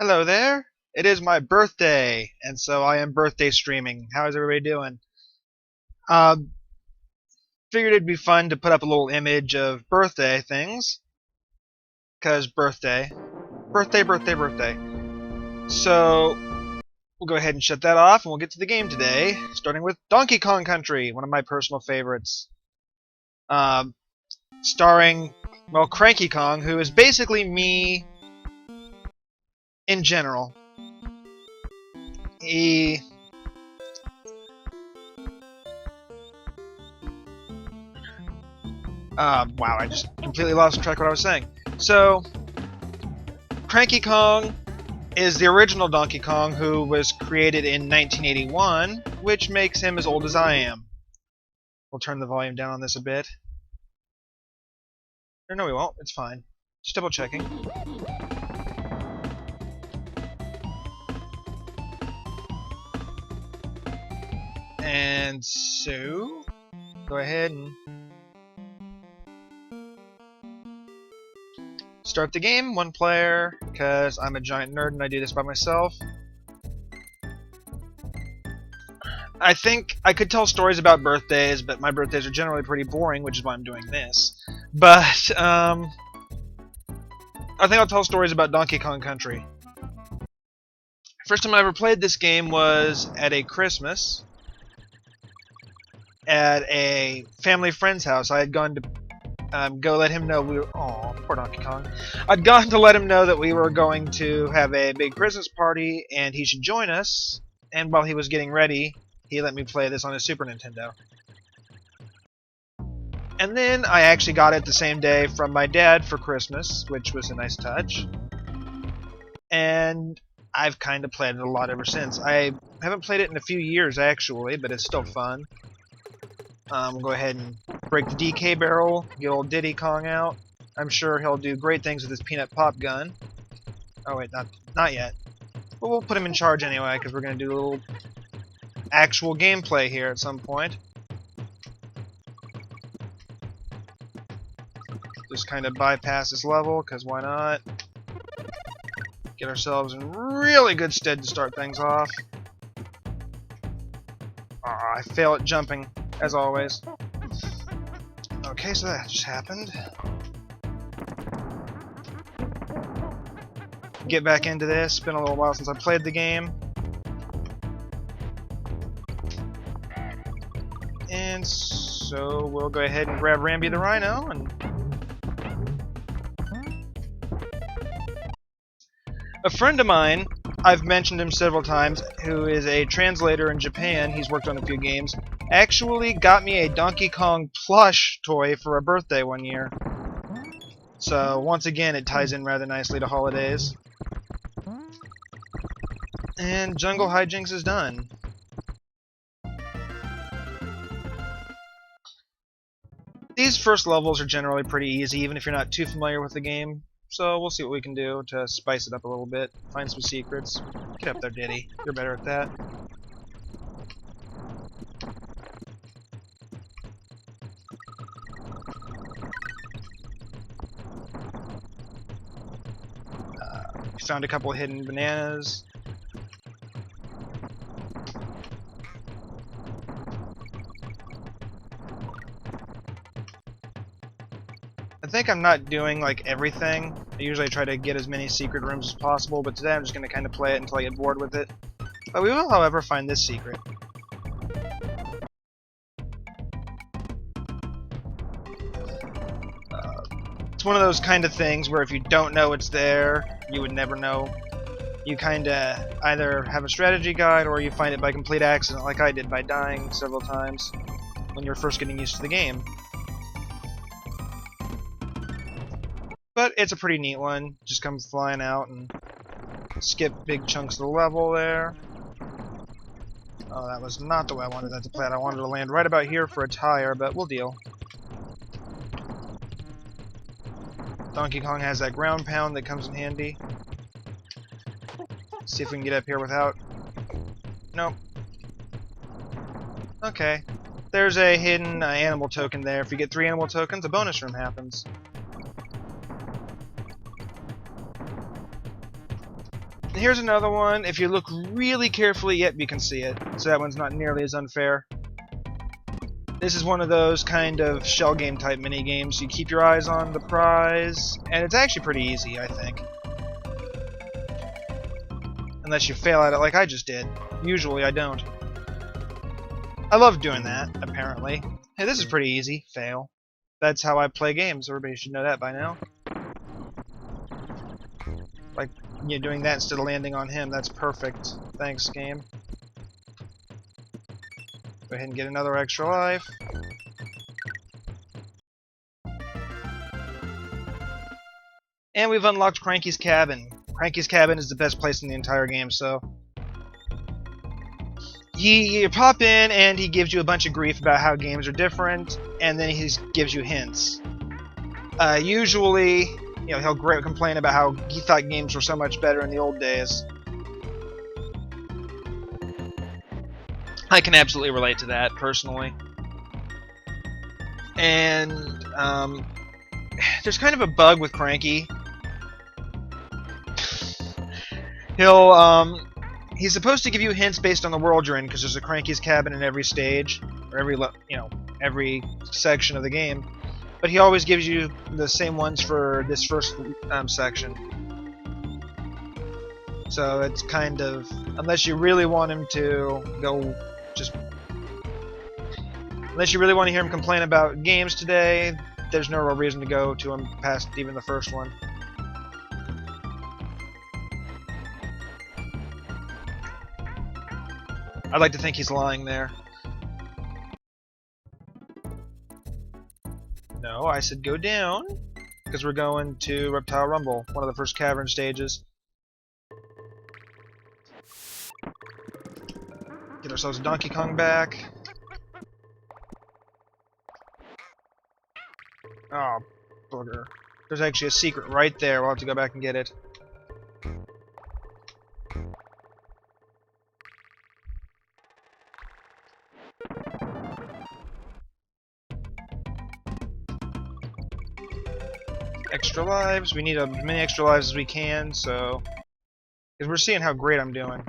Hello there. It is my birthday, and so I am birthday streaming. How is everybody doing? Um, Figured it'd be fun to put up a little image of birthday things, cause birthday. So we'll go ahead and shut that off, and we'll get to the game today, starting with Donkey Kong Country, one of my personal favorites. Um, Starring, well, Cranky Kong, who is basically me in general. He wow, I just completely lost track of what I was saying. So, Cranky Kong is the original Donkey Kong who was created in 1981, which makes him as old as I am. We'll turn the volume down on this a bit. Or no, we won't. It's fine. Just double checking. And so, go ahead and start the game, one player, because I'm a giant nerd and I do this by myself. I think I could tell stories about birthdays, but my birthdays are generally pretty boring, which is why I'm doing this. But, I think I'll tell stories about Donkey Kong Country. First time I ever played this game was at a Christmas at a family friend's house. I had gone to go let him know we were. Oh, poor Donkey Kong. I'd gone to let him know that we were going to have a big Christmas party and he should join us. And while he was getting ready, he let me play this on his Super Nintendo. And then I actually got it the same day from my dad for Christmas, which was a nice touch. And I've kind of played it a lot ever since. I haven't played it in a few years, actually, but it's still fun. We'll go ahead and break the DK barrel, get old Diddy Kong out. I'm sure he'll do great things with his peanut pop gun. Oh wait, not yet. But we'll put him in charge anyway, because we're going to do a little actual gameplay here at some point. Just kind of bypass this level, because why not? Get ourselves in really good stead to start things off. I fail at jumping, as always. Okay, so that just happened. Get back into this. It's been a little while since I played the game. And so we'll go ahead and grab Rambi the Rhino and a friend of mine, I've mentioned him several times, who is a translator in Japan, he's worked on a few games, actually got me a Donkey Kong plush toy for a birthday one year. So, once again, it ties in rather nicely to holidays. And Jungle Hijinks is done. These first levels are generally pretty easy, even if you're not too familiar with the game. So we'll see what we can do to spice it up a little bit, find some secrets. Get up there, Diddy. You're better at that. Found a couple of hidden bananas. I think I'm not doing like everything. I usually try to get as many secret rooms as possible, but today I'm just going to kind of play it until I get bored with it. But we will, however, find this secret. It's one of those kind of things where if you don't know it's there, you would never know. You kind of either have a strategy guide or you find it by complete accident, like I did by dying several times when you're first getting used to the game. But it's a pretty neat one. Just come flying out and skip big chunks of the level there. Oh, that was not the way I wanted that to play out. I wanted to land right about here for a tire, but we'll deal. Donkey Kong has that ground pound that comes in handy. Let's see if we can get up here without... Nope. Okay. There's a hidden animal token there. If you get 3 animal tokens, a bonus room happens. Here's another one. If you look really carefully, yep, you can see it. So that one's not nearly as unfair. This is one of those kind of shell game type mini games. You keep your eyes on the prize, and it's actually pretty easy, I think. Unless you fail at it like I just did. Usually I don't. I love doing that, apparently. Hey, this is pretty easy. Fail. That's how I play games. Everybody should know that by now. Like, you know, doing that instead of landing on him. That's perfect. Thanks, game. Go ahead and get another extra life. And we've unlocked Cranky's Cabin. Cranky's Cabin is the best place in the entire game, so... You pop in, and he gives you a bunch of grief about how games are different, and then he gives you hints. Usually, you know, he'll complain about how he thought games were so much better in the old days. I can absolutely relate to that, personally. And, there's kind of a bug with Cranky. He's supposed to give you hints based on the world you're in, because there's a Cranky's Cabin in every stage, or every section of the game. But he always gives you the same ones for this first section. So it's kind of, unless you really want him to go, unless you really want to hear him complain about games today, there's no real reason to go to him past even the first one. I'd like to think he's lying there. No, I said go down, because we're going to Reptile Rumble, one of the first cavern stages. Get ourselves a Donkey Kong back. Oh, booger. There's actually a secret right there. We'll have to go back and get it. Extra lives. We need as many extra lives as we can, so... because we're seeing how great I'm doing.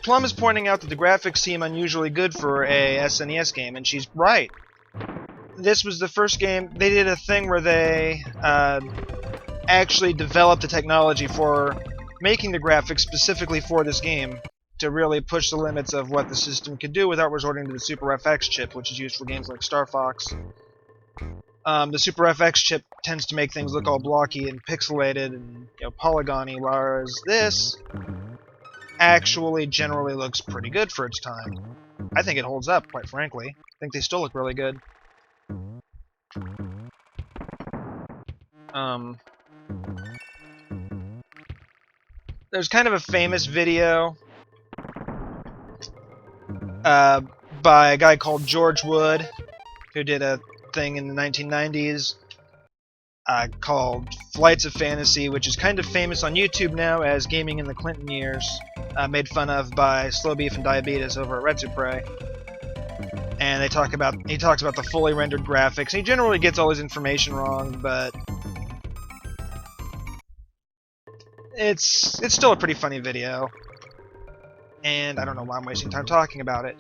Plum is pointing out that the graphics seem unusually good for a SNES game, and she's right. This was the first game... they did a thing where they actually developed the technology for making the graphics specifically for this game, to really push the limits of what the system could do without resorting to the Super FX chip, which is used for games like Star Fox. The Super FX chip tends to make things look all blocky and pixelated and polygony, whereas this actually generally looks pretty good for its time. I think it holds up, quite frankly. I think they still look really good. There's kind of a famous video by a guy called George Wood, who did a thing in the 1990s called Flights of Fantasy, which is kind of famous on YouTube now as Gaming in the Clinton Years, made fun of by Slow Beef and Diabetes over at Retsupre. And he talks about the fully rendered graphics. He generally gets all his information wrong, but it's still a pretty funny video. And I don't know why I'm wasting time talking about it.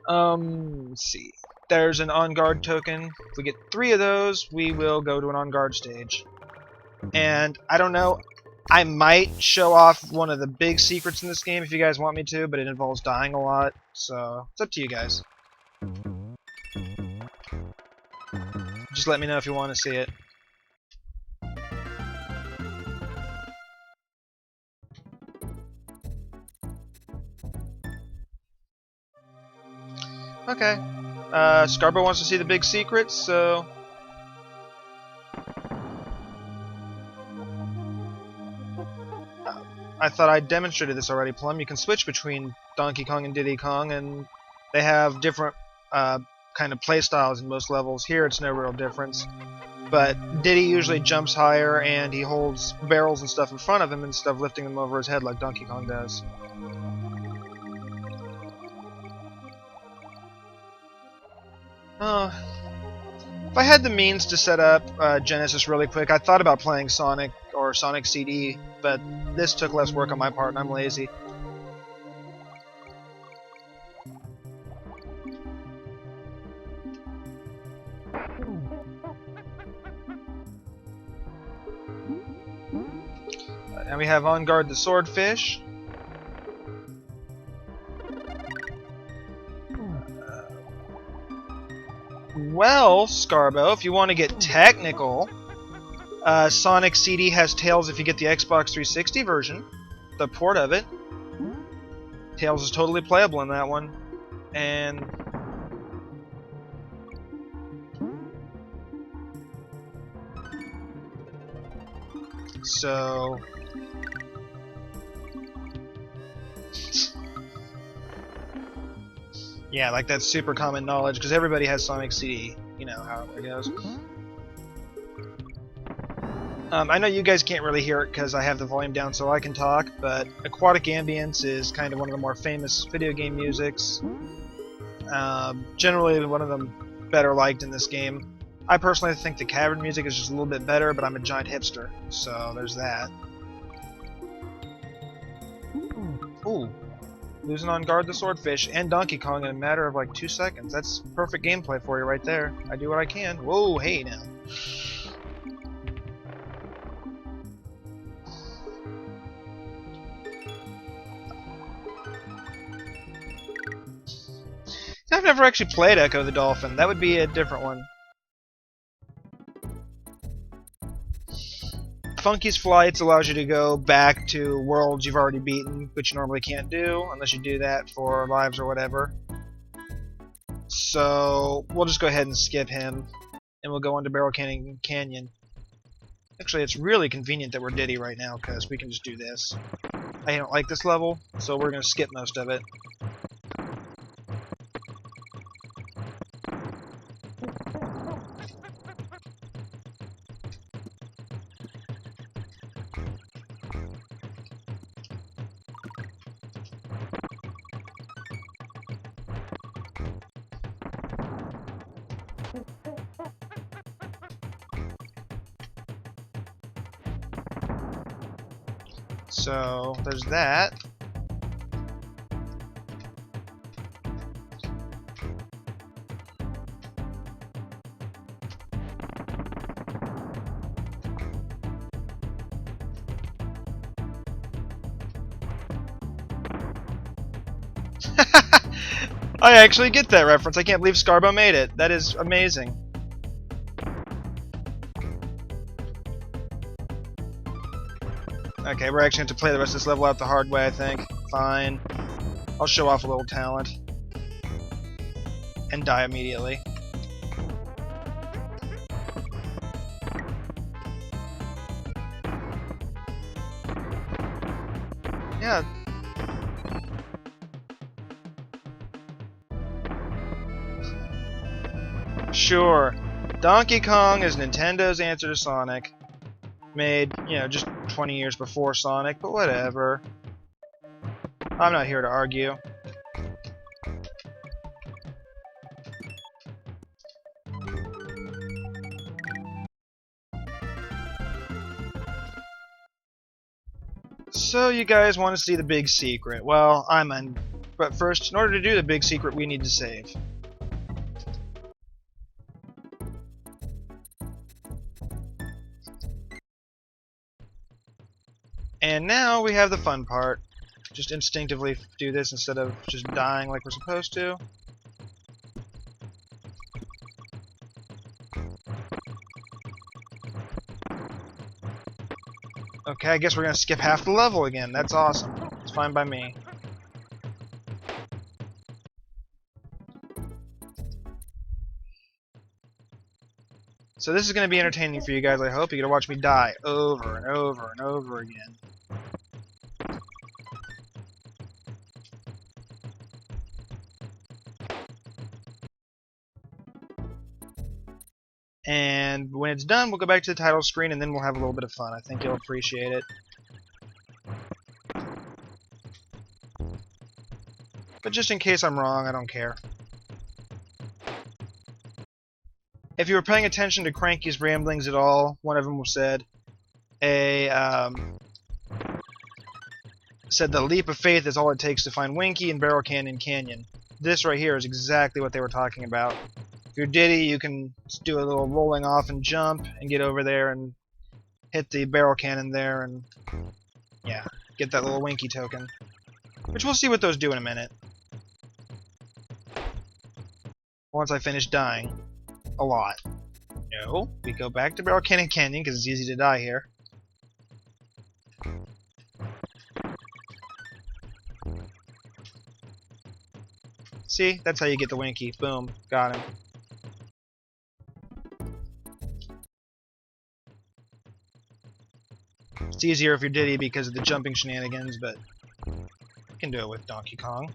Let's see. There's an on-guard token. If we get 3 of those, we will go to an on-guard stage. And I don't know, I might show off one of the big secrets in this game if you guys want me to, but it involves dying a lot, so it's up to you guys. Just let me know if you want to see it. Okay. Scarborough wants to see the big secrets, so... I thought I demonstrated this already, Plum. You can switch between Donkey Kong and Diddy Kong, and they have different kind of play styles in most levels. Here, it's no real difference. But Diddy usually jumps higher, and he holds barrels and stuff in front of him instead of lifting them over his head like Donkey Kong does. Oh, If I had the means to set up Genesis really quick, I thought about playing Sonic or Sonic CD, but this took less work on my part and I'm lazy. And we have On Guard the Swordfish. Well, Scarbo, if you want to get technical, Sonic CD has Tails if you get the Xbox 360 version, the port of it. Tails is totally playable in that one. And so yeah, like that's super common knowledge because everybody has Sonic CD. You know how it goes. I know you guys can't really hear it because I have the volume down so I can talk, but Aquatic Ambience is kind of one of the more famous video game musics. Generally one of them better liked in this game. I personally think the cavern music is just a little bit better, but I'm a giant hipster, so there's that. Ooh. Losing On Guard the Swordfish and Donkey Kong in a matter of like 2 seconds. That's perfect gameplay for you right there. I do what I can. Whoa, hey now. I've never actually played Echo the Dolphin. That would be a different one. Funky's Flights allows you to go back to worlds you've already beaten, which you normally can't do unless you do that for lives or whatever. So we'll just go ahead and skip him, and we'll go on to Barrel Canyon. Actually, it's really convenient that we're Diddy right now, because we can just do this. I don't like this level, so we're going to skip most of it. So there's that. I actually get that reference. I can't believe Scarbo made it. That is amazing. Okay, we're actually going to play the rest of this level out the hard way, I think. Fine. I'll show off a little talent. And die immediately. Yeah. Sure. Donkey Kong is Nintendo's answer to Sonic. Made, you know, just 20 years before Sonic, but whatever. I'm not here to argue. So you guys want to see the big secret. Well, I'm in. But first, in order to do the big secret, we need to save. And now we have the fun part. Just instinctively do this instead of just dying like we're supposed to. Okay, I guess we're gonna skip half the level again. That's awesome. It's fine by me. So this is gonna be entertaining for you guys, I hope. You're gonna watch me die over and over and over again. And when it's done, we'll go back to the title screen and then we'll have a little bit of fun. I think you'll appreciate it. But just in case I'm wrong, I don't care. if you were paying attention to Cranky's ramblings at all, one of them said, said the leap of faith is all it takes to find Winky in Barrel Canyon Canyon. This right here is exactly what they were talking about. If you're Diddy, you can do a little rolling off and jump and get over there and hit the barrel cannon there and, yeah, get that little Winky token. Which we'll see what those do in a minute. Once I finish dying. A lot. No, we go back to Barrel Canyon Canyon because it's easy to die here. See? That's how you get the Winky. Boom. Got him. It's easier if you're Diddy because of the jumping shenanigans, but you can do it with Donkey Kong.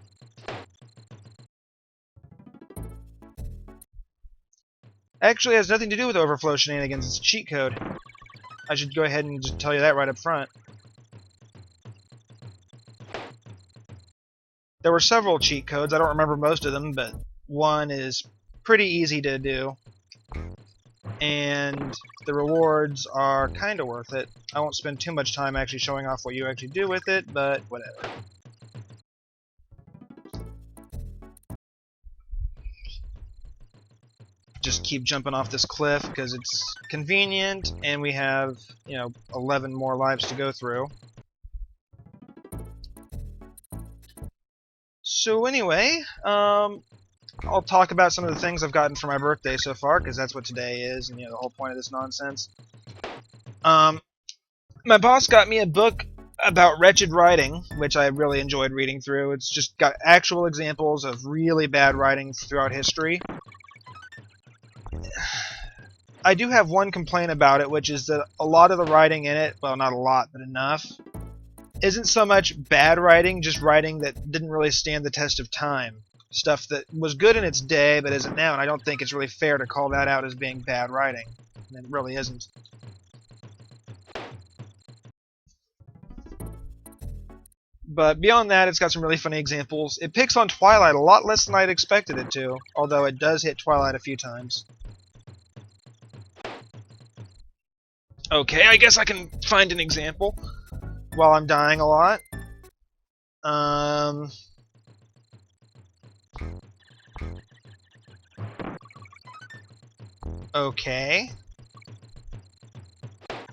Actually, it has nothing to do with overflow shenanigans. It's a cheat code. I should go ahead and just tell you that right up front. There were several cheat codes. I don't remember most of them, but one is pretty easy to do. And the rewards are kind of worth it. I won't spend too much time actually showing off what you actually do with it, but whatever. Just keep jumping off this cliff because it's convenient, and we have, 11 more lives to go through. So anyway, I'll talk about some of the things I've gotten for my birthday so far, because that's what today is, and the whole point of this nonsense. My boss got me a book about wretched writing, which I really enjoyed reading through. It's just got actual examples of really bad writing throughout history. I do have one complaint about it, which is that a lot of the writing in it, well, not a lot, but enough, isn't so much bad writing, just writing that didn't really stand the test of time. Stuff that was good in its day, but isn't now, and I don't think it's really fair to call that out as being bad writing. And it really isn't. But beyond that, it's got some really funny examples. It picks on Twilight a lot less than I'd expected it to, although it does hit Twilight a few times. Okay, I guess I can find an example while I'm dying a lot. Okay.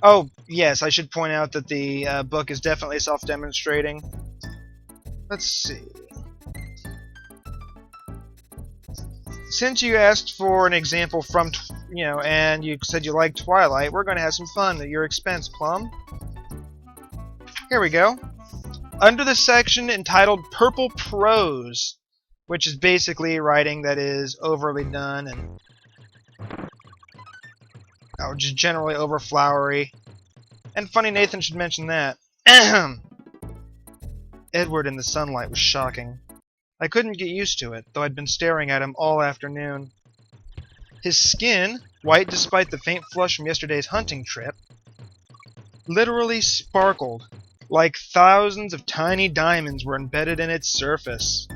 Oh, yes, I should point out that the book is definitely self-demonstrating. Let's see. Since you asked for an example from, and you said you liked Twilight, we're going to have some fun at your expense, Plum. Here we go. Under the section entitled Purple Prose, which is basically writing that is overly done and just generally overflowery. And funny Nathan should mention that. Edward in the sunlight was shocking. I couldn't get used to it, though I'd been staring at him all afternoon. His skin, white despite the faint flush from yesterday's hunting trip, literally sparkled, like thousands of tiny diamonds were embedded in its surface.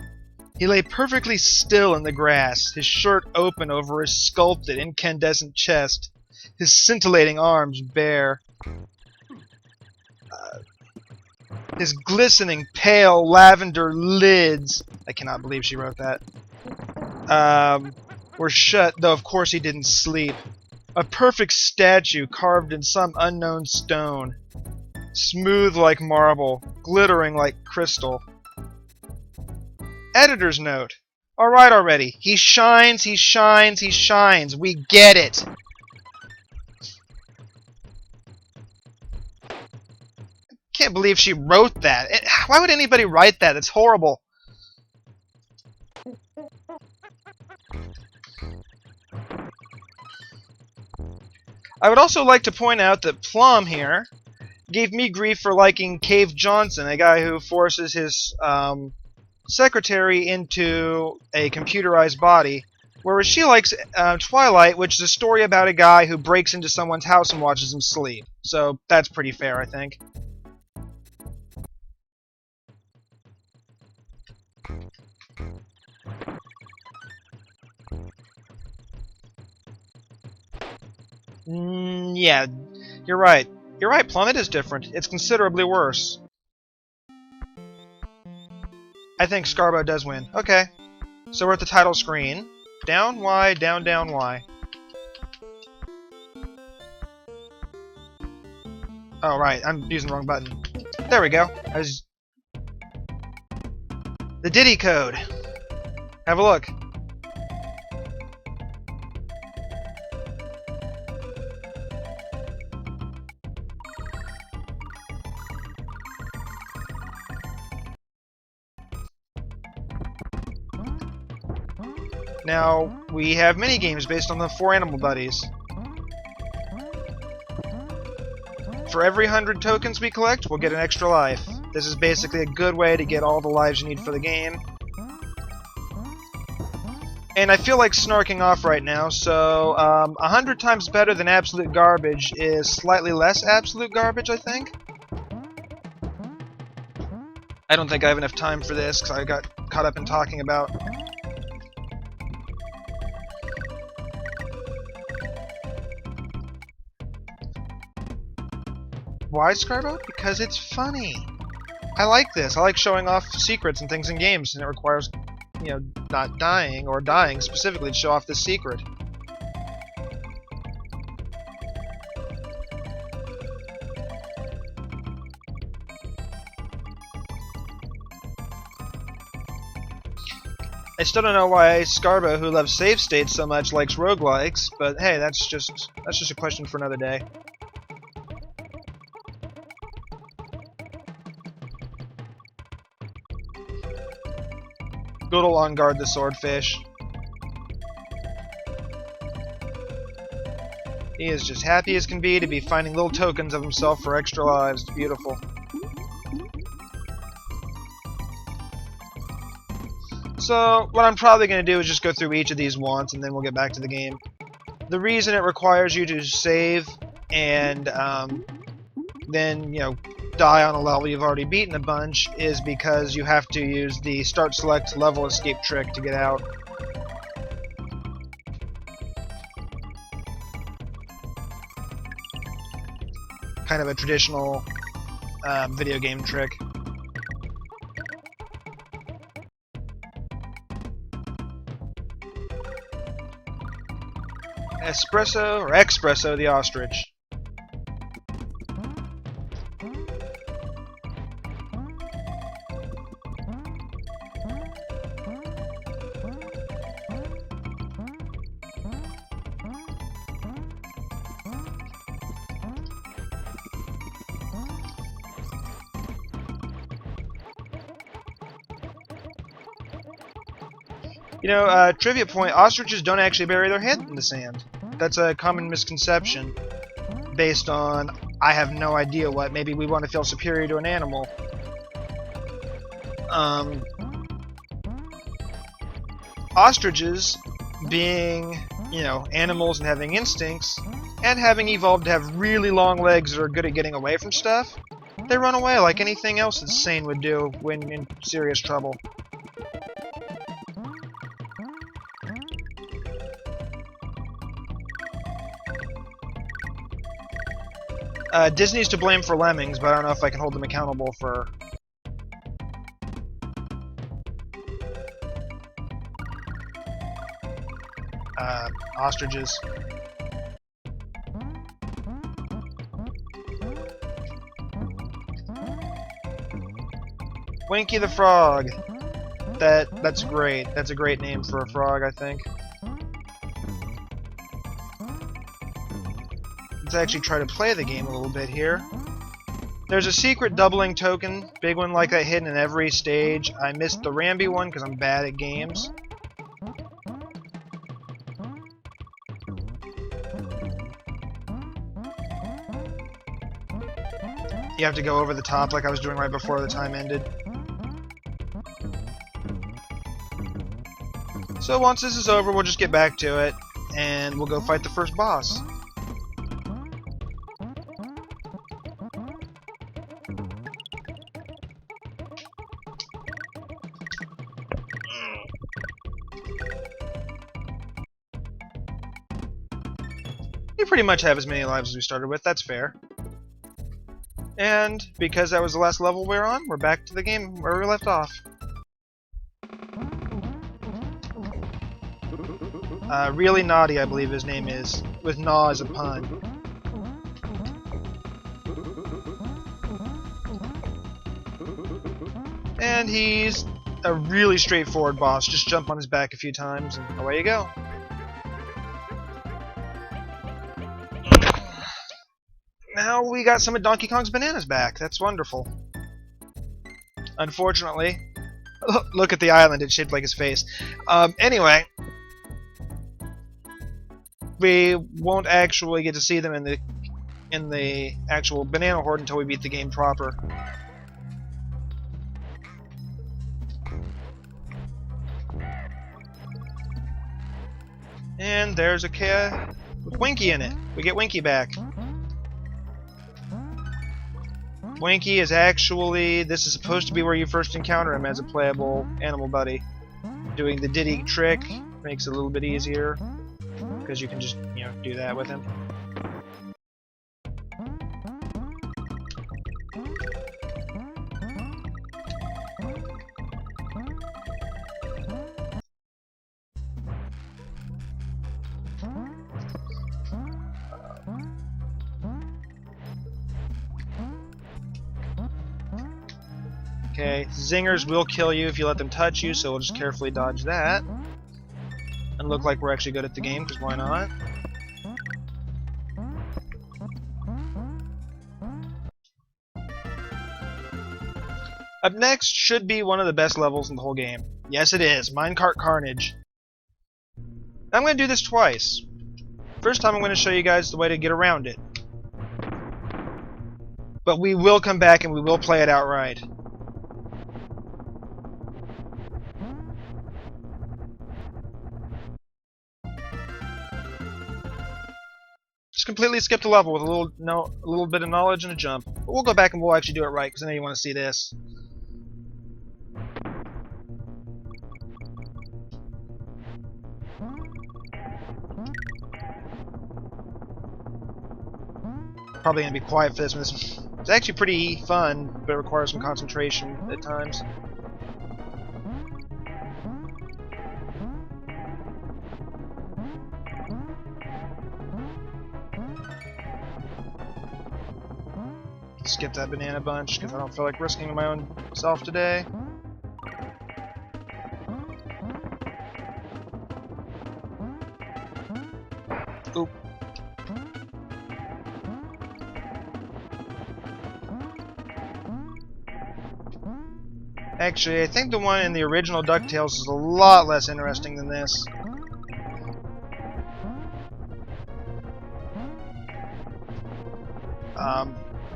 He lay perfectly still in the grass, his shirt open over his sculpted, incandescent chest, his scintillating arms bare. His glistening, pale, lavender lids, I cannot believe she wrote that, were shut, though of course he didn't sleep. A perfect statue carved in some unknown stone. Smooth like marble, glittering like crystal. Editor's note. Alright already. He shines, he shines, he shines. We get it. Can't believe she wrote that. Why would anybody write that? It's horrible. I would also like to point out that Plum here gave me grief for liking Cave Johnson, a guy who forces his secretary into a computerized body, whereas she likes Twilight, which is a story about a guy who breaks into someone's house and watches them sleep. So that's pretty fair, I think. Yeah, you're right. You're right, Plum, it is different. It's considerably worse. I think Scarbo does win. Okay. So we're at the title screen. Down, Y, down, down, Y. Oh, right. I'm using the wrong button. There we go. The Diddy code. Have a look. Now, we have mini-games based on the 4 animal buddies. For every 100 tokens we collect, we'll get an extra life. This is basically a good way to get all the lives you need for the game. And I feel like snarking off right now, so 100 times better than absolute garbage is slightly less absolute garbage, I think. I don't think I have enough time for this, because I got caught up in talking about... Why, Scarbo? Because it's funny. I like this. I like showing off secrets and things in games, and it requires, you know, not dying, or dying specifically to show off this secret. I still don't know why Scarbo, who loves save states so much, likes roguelikes, but hey, that's just a question for another day. Good ol' on guard the swordfish. He is just happy as can be to be finding little tokens of himself for extra lives. It's beautiful. So, what I'm probably going to do is just go through each of these once, and then we'll get back to the game. The reason it requires you to save and then, you know, die on a level you've already beaten a bunch is because you have to use the start select level escape trick to get out. Kind of a traditional video game trick. Espresso or Expresso the ostrich. You know, trivia point, ostriches don't actually bury their head in the sand. That's a common misconception based on, I have no idea what, maybe we want to feel superior to an animal. Ostriches, being, you know, animals and having instincts, and having evolved to have really long legs that are good at getting away from stuff, they run away like anything else that sane would do when in serious trouble. Disney's to blame for lemmings, but I don't know if I can hold them accountable for... ostriches. Winky the Frog. That's great. That's a great name for a frog, I think. Let's actually try to play the game a little bit here. There's a secret doubling token, big one like that hidden in every stage. I missed the Ramby one because I'm bad at games. You have to go over the top like I was doing right before the time ended. So once this is over, we'll just get back to it, and we'll go fight the first boss. pretty much have as many lives as we started with, that's fair. And because that was the last level we're on, we're back to the game where we left off. Really Naughty, I believe his name is, with Gnaw as a pun. And he's a really straightforward boss. Just jump on his back a few times and away you go. Now we got some of Donkey Kong's bananas back. That's wonderful. Unfortunately, look at the island. It's shaped like his face. Anyway, we won't actually get to see them in the actual banana horde until we beat the game proper. And there's a cat with Winky in it. We get Winky back. Winky is actually... This is supposed to be where you first encounter him as a playable animal buddy. Doing the Diddy trick makes it a little bit easier, because you can just, you know, do that with him. Okay, zingers will kill you if you let them touch you, so we'll just carefully dodge that. And look like we're actually good at the game, because why not? Up next should be one of the best levels in the whole game. Yes, it is. Minecart Carnage. I'm going to do this twice. First time I'm going to show you guys the way to get around it. But we will come back and we will play it outright. Just completely skipped a level with a little bit of knowledge and a jump. But we'll go back and we'll actually do it right, because I know you want to see this. Probably going to be quiet for this one. It's actually pretty fun, but it requires some concentration at times. Skip that banana bunch because I don't feel like risking my own self today. Oop. Actually, I think the one in the original DuckTales is a lot less interesting than this.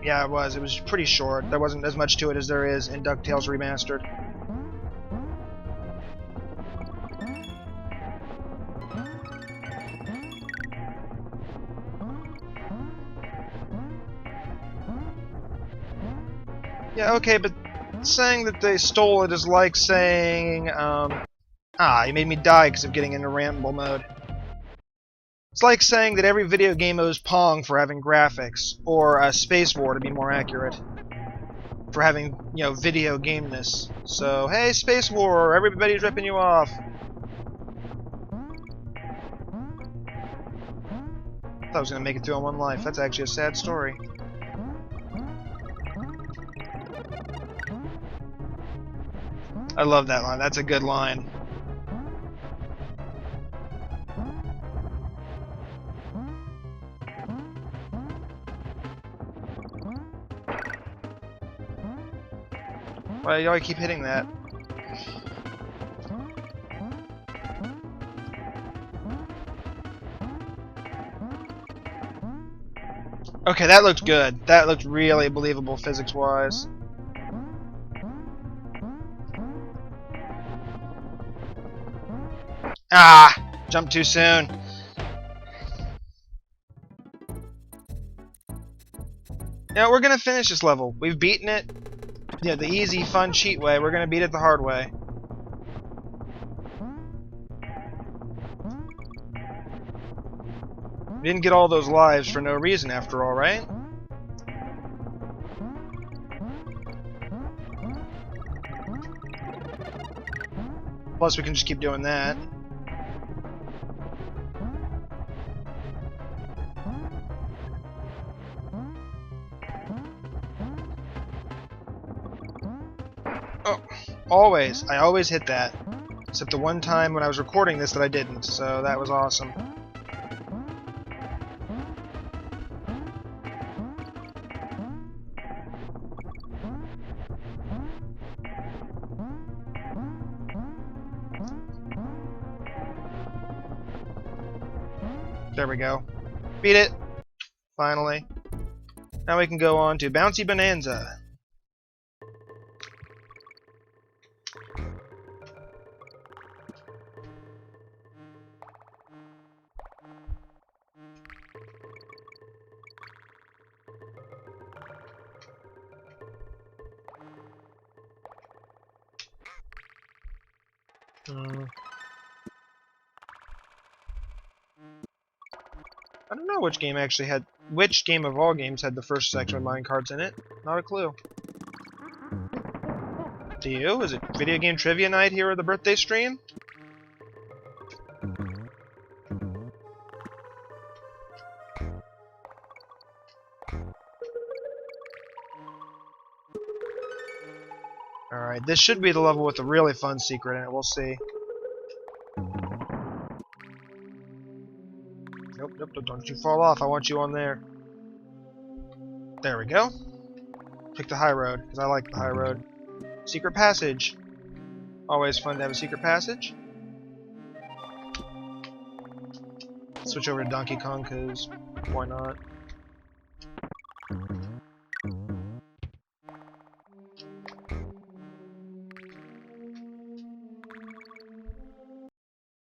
Yeah, it was. It was pretty short. There wasn't as much to it as there is in DuckTales Remastered. Yeah, okay, but saying that they stole it is like saying, you made me die because of getting into ramble mode. It's like saying that every video game owes Pong for having graphics, or Space War to be more accurate, for having, you know, video gameness. So, hey, Space War, everybody's ripping you off. I thought I was gonna make it through on one life. That's actually a sad story. I love that line. That's a good line. Why do I keep hitting that? Okay, that looked good. That looked really believable physics-wise. Ah! Jumped too soon. Now, we're gonna finish this level. We've beaten it. Yeah, the easy, fun, cheat way. We're gonna beat it the hard way. We didn't get all those lives for no reason after all, right? Plus, we can just keep doing that. Oh, always. I always hit that. Except the one time when I was recording this that I didn't, so that was awesome. There we go. Beat it! Finally. Now we can go on to Bouncy Bonanza. I don't know which game actually had... Which game of all games had the first section with minecarts in it? Not a clue. Do you? Is it video game trivia night here at the birthday stream? Alright, this should be the level with the really fun secret in it. We'll see. Nope, don't you fall off. I want you on there. There we go. Pick the high road, because I like the high road. Secret passage. Always fun to have a secret passage. Switch over to Donkey Kong, because why not?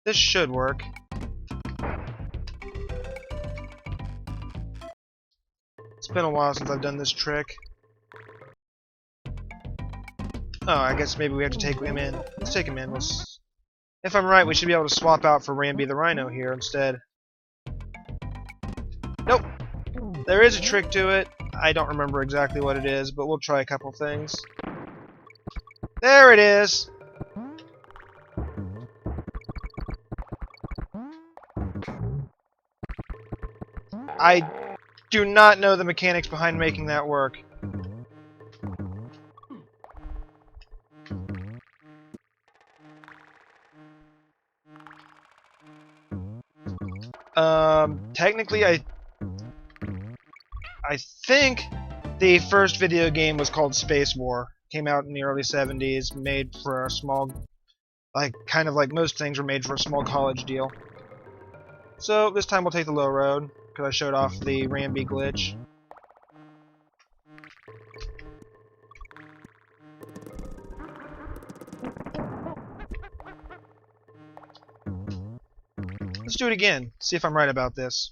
This should work. It's been a while since I've done this trick. Oh, I guess maybe we have to take him in. Let's take him in. If I'm right, we should be able to swap out for Ramby the Rhino here instead. Nope. There is a trick to it. I don't remember exactly what it is, but we'll try a couple things. There it is! I do not know the mechanics behind making that work. Technically, I think the first video game was called Space War. Came out in the early 70s, made for a small, kind of like most things were made for a small college deal. So this time we'll take the low road, because I showed off the Ramby glitch. Let's do it again, see if I'm right about this.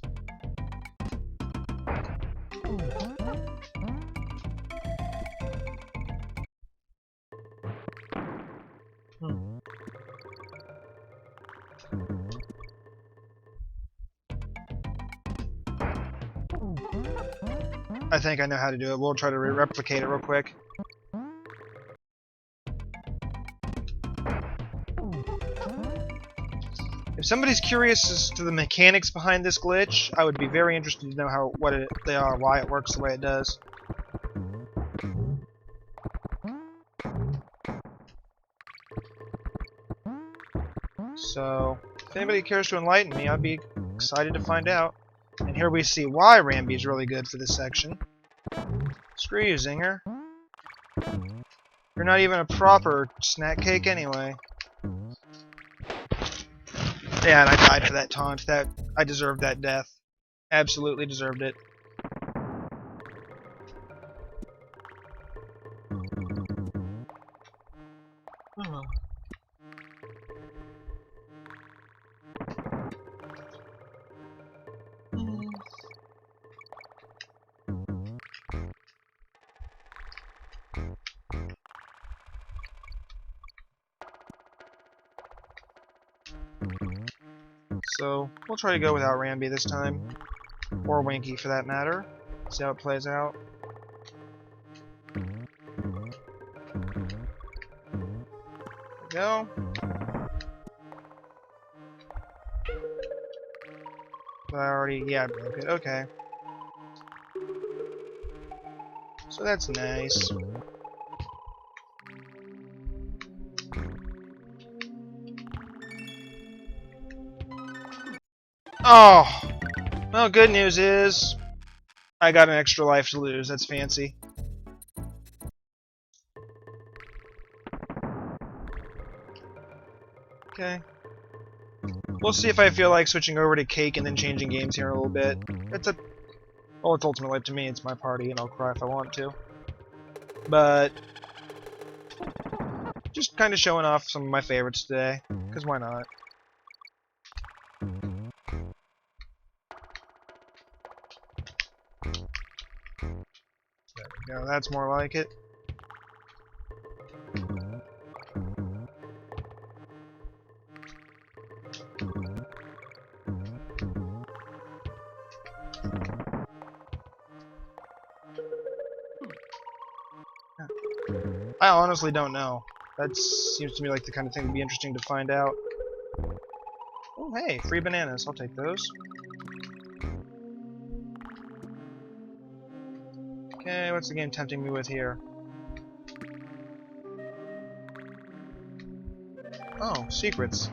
I think I know how to do it. We'll try to replicate it real quick. If somebody's curious as to the mechanics behind this glitch, I would be very interested to know what they are, why it works the way it does. So, if anybody cares to enlighten me, I'd be excited to find out. And here we see why Ramby is really good for this section. Screw you, Zinger. You're not even a proper snack cake anyway. Yeah, and I died for that taunt. I deserved that death. Absolutely deserved it. So, we'll try to go without Ramby this time. Or Winky, for that matter. See how it plays out. Go. But I already, yeah, broke it. Okay. So that's nice. Oh! Well, good news is I got an extra life to lose. That's fancy. Okay. We'll see if I feel like switching over to Cake and then changing games here in a little bit. Well, it's ultimately up to me. It's my party, and I'll cry if I want to. But just kind of showing off some of my favorites today, because why not? There we go. That's more like it. I honestly don't know. That seems to me like the kind of thing that'd be interesting to find out. Oh, hey, free bananas. I'll take those. Okay, what's the game tempting me with here? Oh, secrets.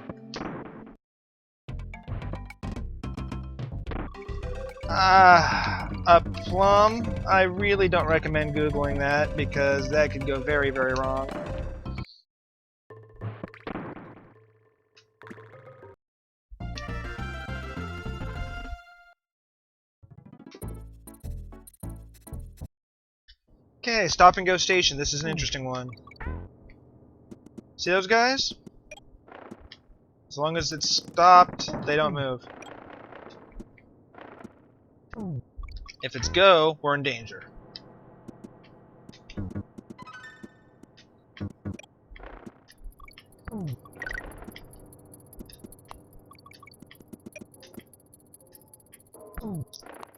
A plum? I really don't recommend Googling that, because that could go very, very wrong. Okay, stop and go station. This is an interesting one. See those guys? As long as it's stopped, they don't move. If it's go, we're in danger.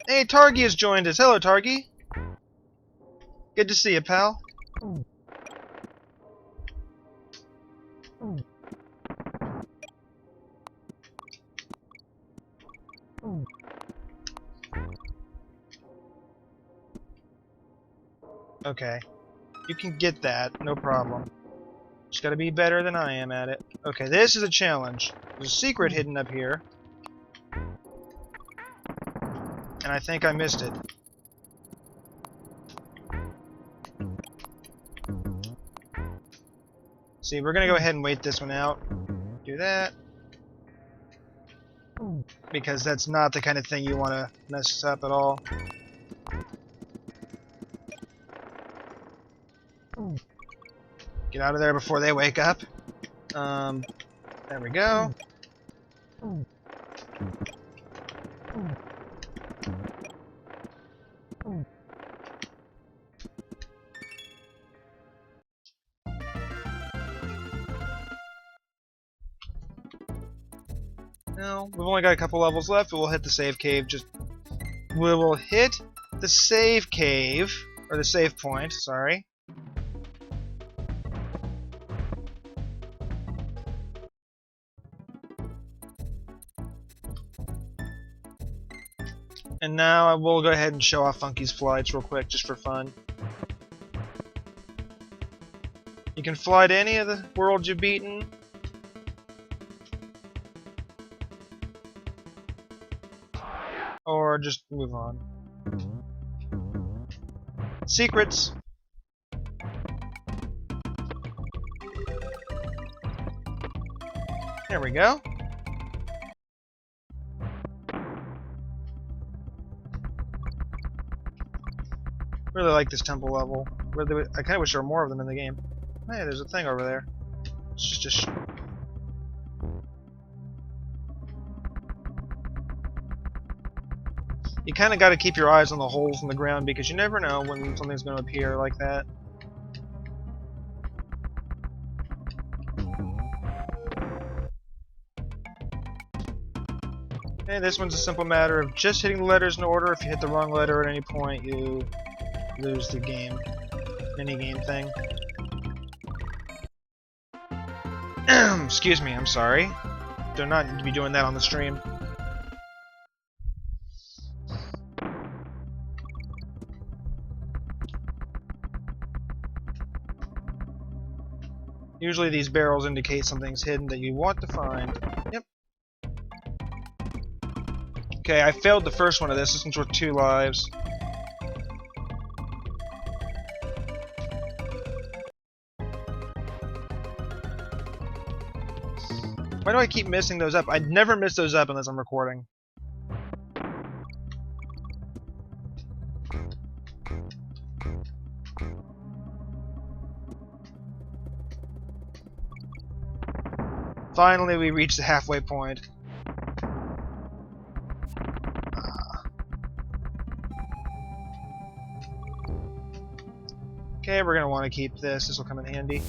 Hey, Targi has joined us. Hello, Targi. Good to see you, pal. Okay. You can get that, no problem. Just gotta be better than I am at it. Okay, this is a challenge. There's a secret hidden up here. And I think I missed it. See, we're gonna go ahead and wait this one out. Do that. Because that's not the kind of thing you want to mess up at all. Get out of there before they wake up. There we go. No, we've only got a couple levels left, but we'll hit the save cave. We will hit the save cave, or the save point, sorry. And now I will go ahead and show off Funky's flights real quick, just for fun. You can fly to any of the worlds you've beaten. Or just move on. Secrets! There we go. Really like this temple level. I kind of wish there were more of them in the game. Hey, there's a thing over there. It's just a You kind of got to keep your eyes on the holes in the ground because you never know when something's going to appear like that. And this one's a simple matter of just hitting the letters in order. If you hit the wrong letter at any point, you lose the game. Mini-game thing. Excuse me, I'm sorry. Do not need to be doing that on the stream. Usually these barrels indicate something's hidden that you want to find. Yep. Okay, I failed the first one of this. This one's worth 2 lives. Why do I keep missing those up? I never miss those up unless I'm recording. Finally, we reached the halfway point. Okay, we're gonna want to keep this. This will come in handy.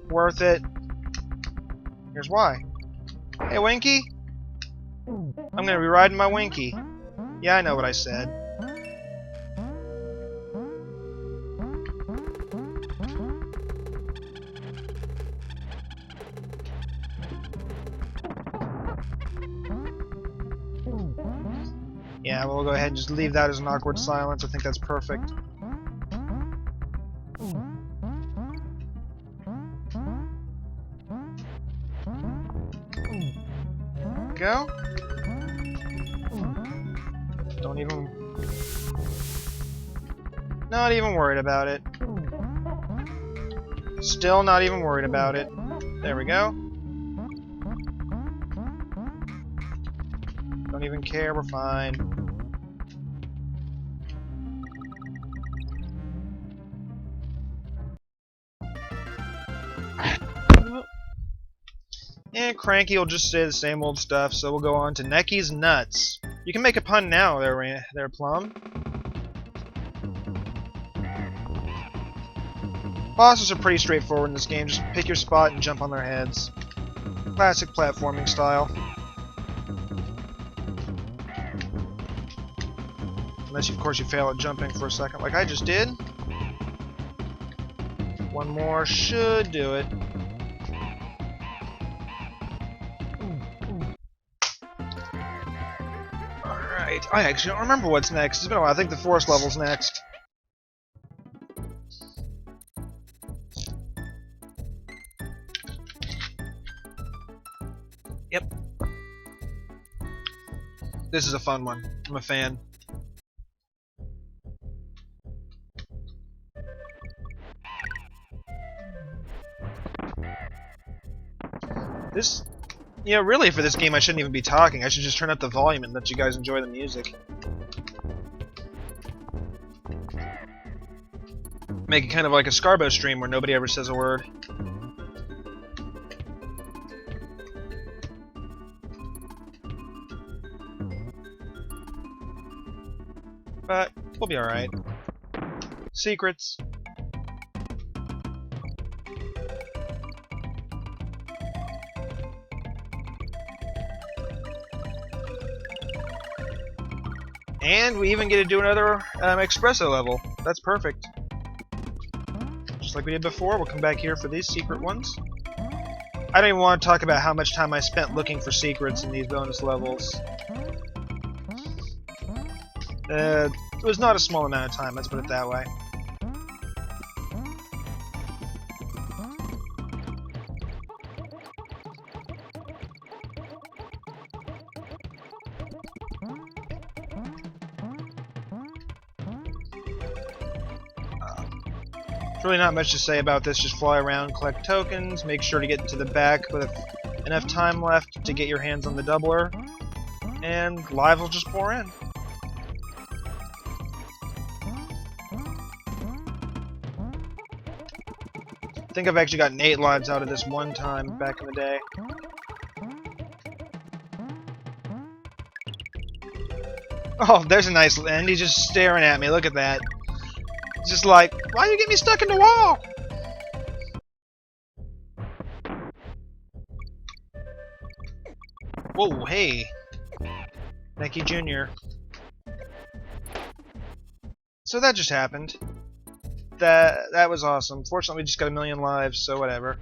Worth it. Here's why. Hey, Winky. I'm gonna be riding my Winky. Yeah, I know what I said. Yeah, we'll go ahead and just leave that as an awkward silence. I think that's perfect. Go. Don't even... Not even worried about it. Still not even worried about it. There we go. Don't even care, we're fine. And Cranky will just say the same old stuff, so we'll go on to Necky's Nuts. You can make a pun now, there, Plum. Bosses are pretty straightforward in this game. Just pick your spot and jump on their heads. Classic platforming style. Unless, of course, you fail at jumping for a second, like I just did. One more should do it. Alright, I actually don't remember what's next. It's been a while. I think the forest level's next. Yep. This is a fun one. I'm a fan. This, you know, really for this game I shouldn't even be talking. I should just turn up the volume and let you guys enjoy the music. Make it kind of like a Scarbo stream where nobody ever says a word. But we'll be alright. Secrets. And we even get to do another espresso level. That's perfect. Just like we did before, we'll come back here for these secret ones. I don't even want to talk about how much time I spent looking for secrets in these bonus levels. It was not a small amount of time, let's put it that way. Really not much to say about this, just fly around, collect tokens, make sure to get to the back with enough time left to get your hands on the doubler, and lives will just pour in. I think I've actually gotten 8 lives out of this one time back in the day. Oh, there's a nice end. He's just staring at me. Look at that. It's just like, why you get me stuck in the wall? Whoa, hey! Thank you, Junior. So that just happened. That was awesome. Fortunately, we just got 1,000,000 lives, so whatever.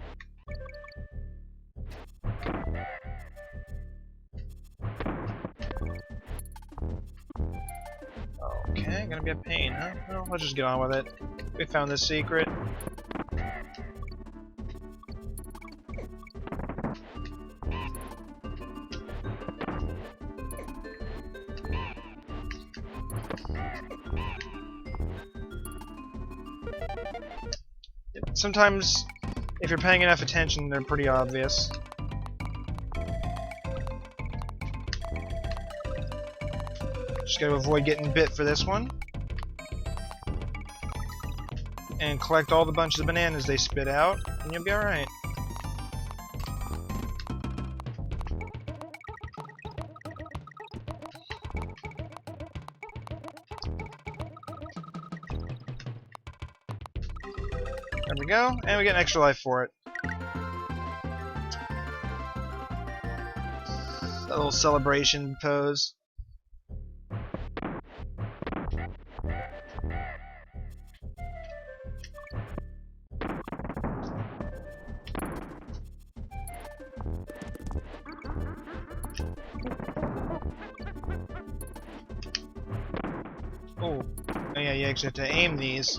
Okay, gonna be a pain, huh? Well, let's just get on with it. We found this secret. Sometimes, if you're paying enough attention, they're pretty obvious. Just gotta avoid getting bit for this one. And collect all the bunches of bananas they spit out, and you'll be alright. There we go, and we get an extra life for it. A little celebration pose. Oh, yeah, you actually have to aim these.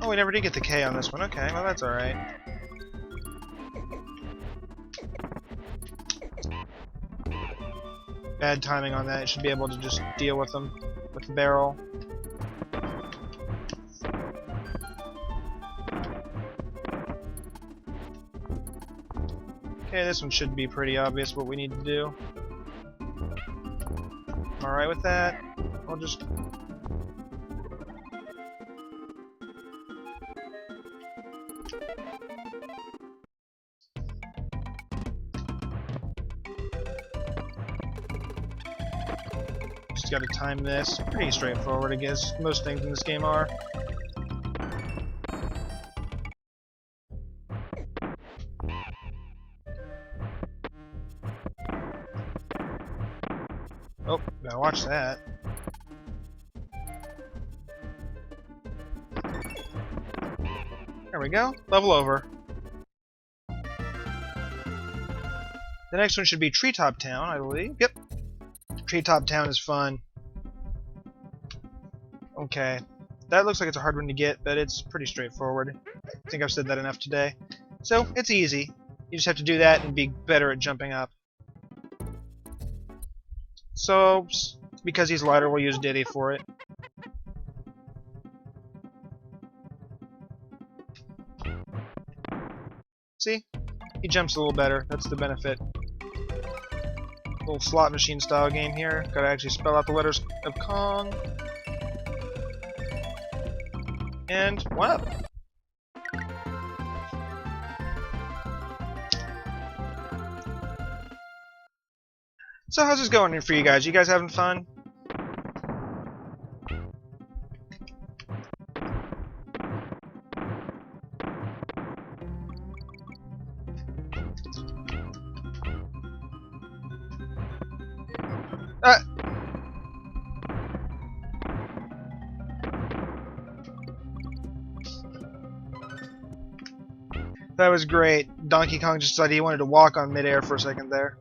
Oh, we never did get the K on this one. Okay, well that's alright. Bad timing on that. It should be able to just deal with them with the barrel. Okay, this one should be pretty obvious what we need to do. Alright with that. I'll just... Just gotta time this. Pretty straightforward, I guess. Most things in this game are. Oh, gotta watch that. There we go. Level over. The next one should be Treetop Town, I believe. Yep. Treetop Town is fun. Okay. That looks like it's a hard one to get, but it's pretty straightforward. I think I've said that enough today. So, it's easy. You just have to do that and be better at jumping up. So, because he's lighter, we'll use Diddy for it. See? He jumps a little better. That's the benefit. Little slot machine style game here. Gotta actually spell out the letters of Kong. And one up. So how's this going for you guys? You guys having fun? That was great. Donkey Kong just decided he wanted to walk on midair for a second there.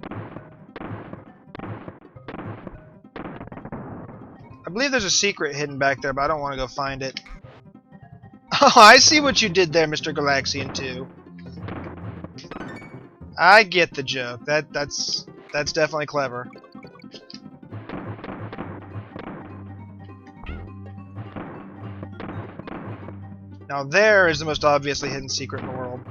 I believe there's a secret hidden back there, but I don't want to go find it. Oh, I see what you did there, Mr. Galaxian 2. I get the joke. That's definitely clever. Now there is the most obviously hidden secret in the world.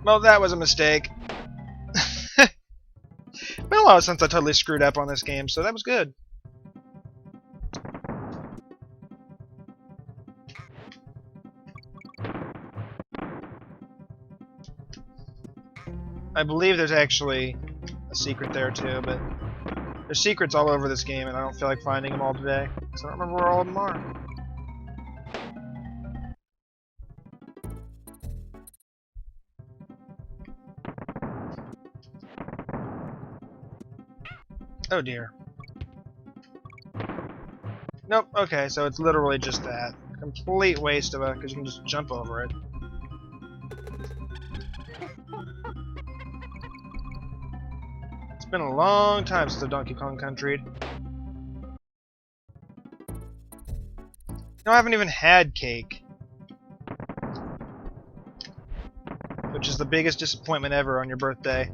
Well, that was a mistake. Well, while since I totally screwed up on this game, so that was good. I believe there's actually a secret there too, but there's secrets all over this game, and I don't feel like finding them all today, so I don't remember where all of them are. Oh dear. Nope, okay, so it's literally just that. Complete waste of it, because you can just jump over it. It's been a long time since I've Donkey Kong Country'd. No, I haven't even had cake. Which is the biggest disappointment ever on your birthday.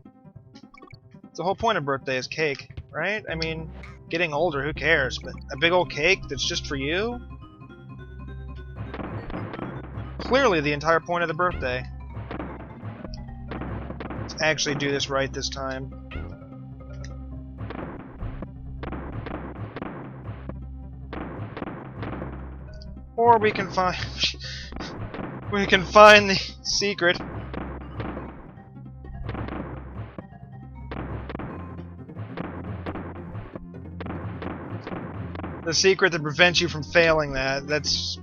The whole point of birthday is cake, right? I mean, getting older, who cares? But a big old cake that's just for you? Clearly the entire point of the birthday. Let's actually do this right this time. Or we can find the secret. The secret that prevents you from failing that. That's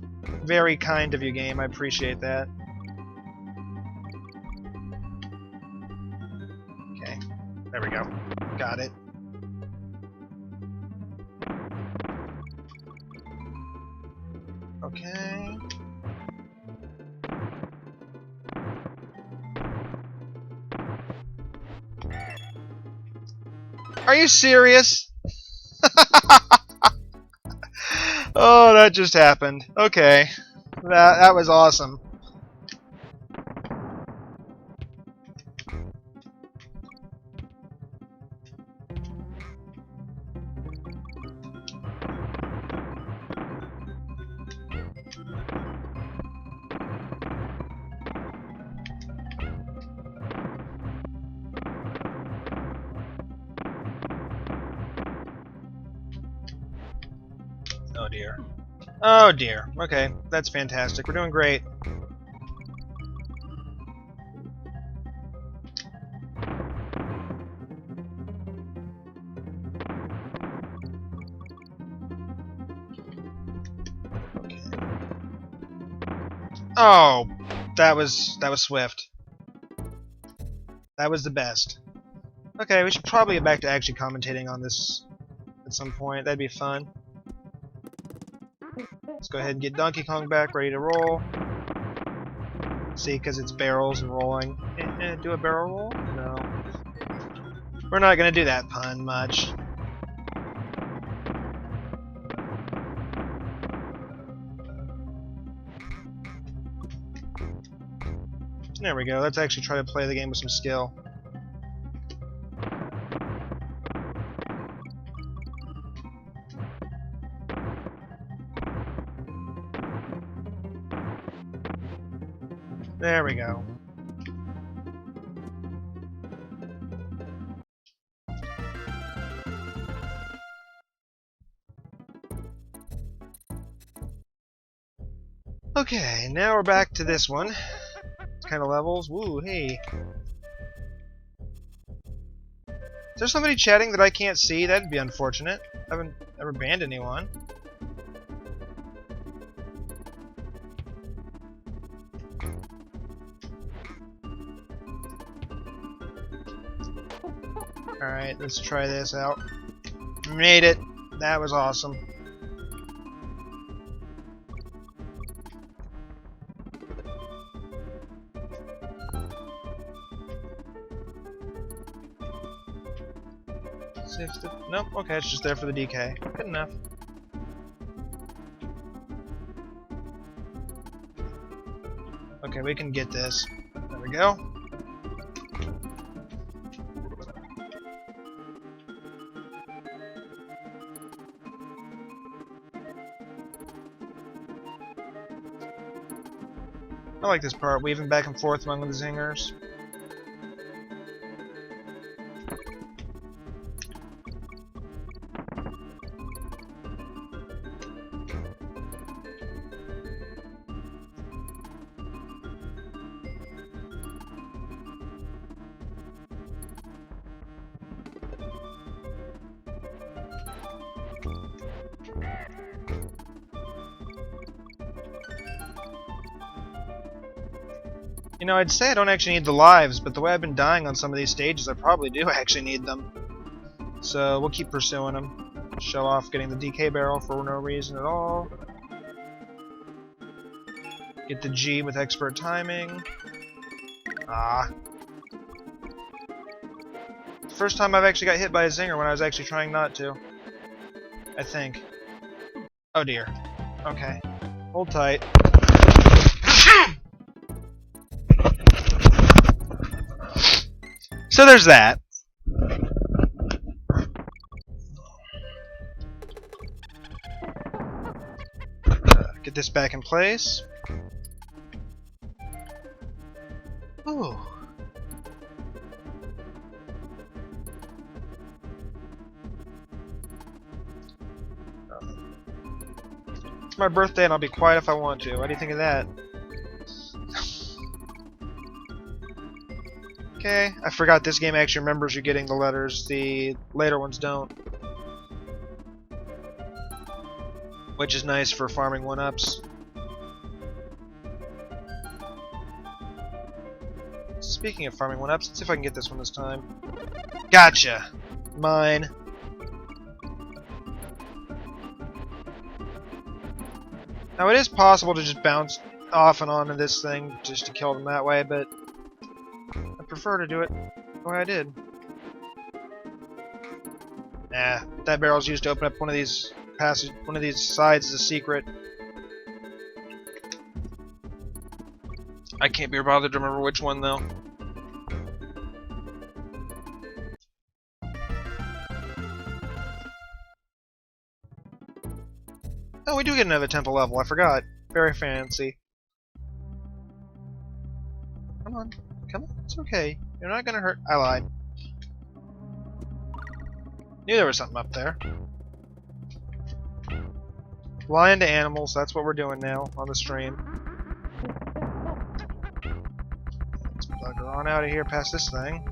very kind of you, game. I appreciate that. Okay. There we go. Got it. Okay. Are you serious? Oh, that just happened. Okay. That was awesome. Oh dear. Oh dear. Okay, that's fantastic. We're doing great. Okay. Oh, that was swift. That was the best. Okay, we should probably get back to actually commentating on this at some point. That'd be fun. Let's go ahead and get Donkey Kong back, ready to roll. See, because it's barrels and rolling. Do a barrel roll? No. We're not going to do that pun much. There we go. Let's actually try to play the game with some skill. There we go. Okay, now we're back to this one. Kind of levels. Woo, hey. Is there somebody chatting that I can't see? That'd be unfortunate. I haven't ever banned anyone. Alright, let's try this out. Made it! That was awesome. Nope, okay, it's just there for the DK. Good enough. Okay, we can get this. There we go. I like this part, weaving back and forth among the zingers. You know, I'd say I don't actually need the lives, but the way I've been dying on some of these stages, I probably do actually need them. So we'll keep pursuing them. Show off getting the DK barrel for no reason at all. Get the G with expert timing. Ah. First time I've actually got hit by a zinger when I was actually trying not to. I think. Oh dear. Okay. Hold tight. So there's that. Get this back in place. Ooh. It's my birthday and I'll be quiet if I want to. What do you think of that? Okay, I forgot this game actually remembers you getting the letters. The later ones don't. Which is nice for farming 1-ups. Speaking of farming 1-ups, let's see if I can get this one this time. Gotcha! Mine. Now it is possible to just bounce off and on to this thing just to kill them that way, but I prefer to do it the way I did. Nah, that barrel's used to open up one of these sides as a secret. I can't be bothered to remember which one though. Oh, we do get another temple level, I forgot. Very fancy. Come on. Come on, it's okay. You're not gonna hurt. I lied. Knew there was something up there. Fly into animals, that's what we're doing now on the stream. Let's bugger on out of here past this thing.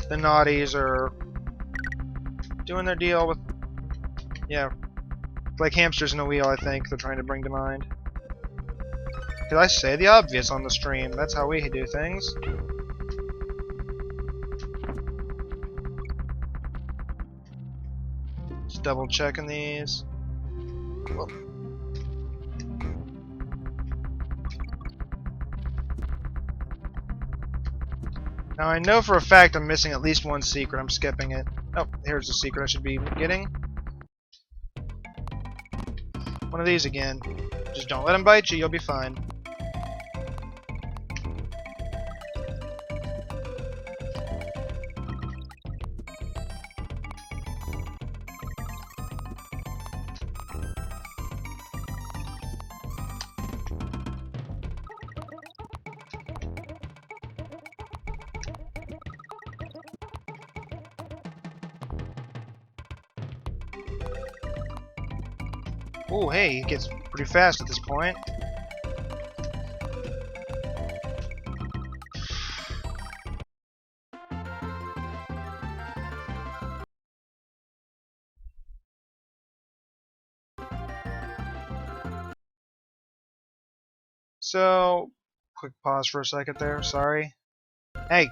The naughties are doing their deal with, yeah, like hamsters in a wheel, I think they're trying to bring to mind. Did I say the obvious on the stream? That's how we do things. Just double checking these. Whoa. Now I know for a fact I'm missing at least one secret. I'm skipping it. Oh, here's the secret I should be getting. One of these again. Just don't let them bite you, you'll be fine. Oh, hey, he gets pretty fast at this point. So, quick pause for a second there, sorry. Hey!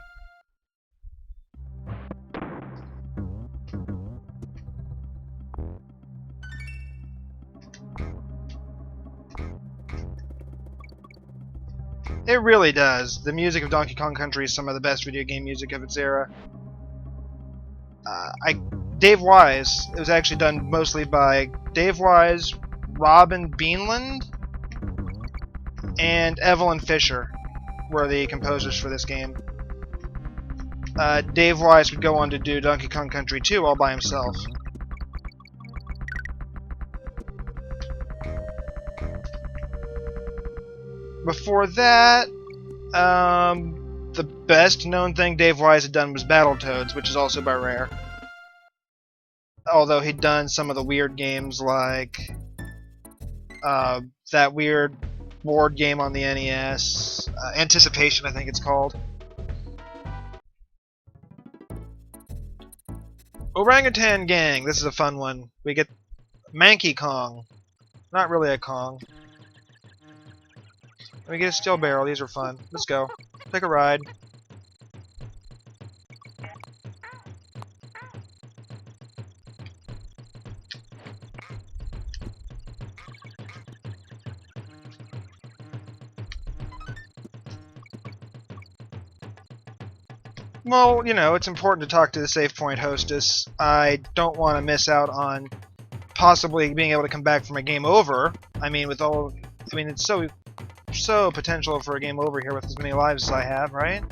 It really does. The music of Donkey Kong Country is some of the best video game music of its era. Dave Wise, it was actually done mostly by Dave Wise, Robin Beanland, and Evelyn Fisher were the composers for this game. Dave Wise would go on to do Donkey Kong Country 2 all by himself. Before that, the best known thing Dave Wise had done was Battletoads, which is also by Rare. Although he'd done some of the weird games like that weird board game on the NES, Anticipation I think it's called. Orangutan Gang, this is a fun one. We get Manky Kong. Not really a Kong. Let me get a steel barrel. These are fun. Let's go. Take a ride. Well, you know, it's important to talk to the save point hostess. I don't want to miss out on possibly being able to come back from a game over. I mean, with all... I mean, it's so potential for a game over here with as many lives as I have, right?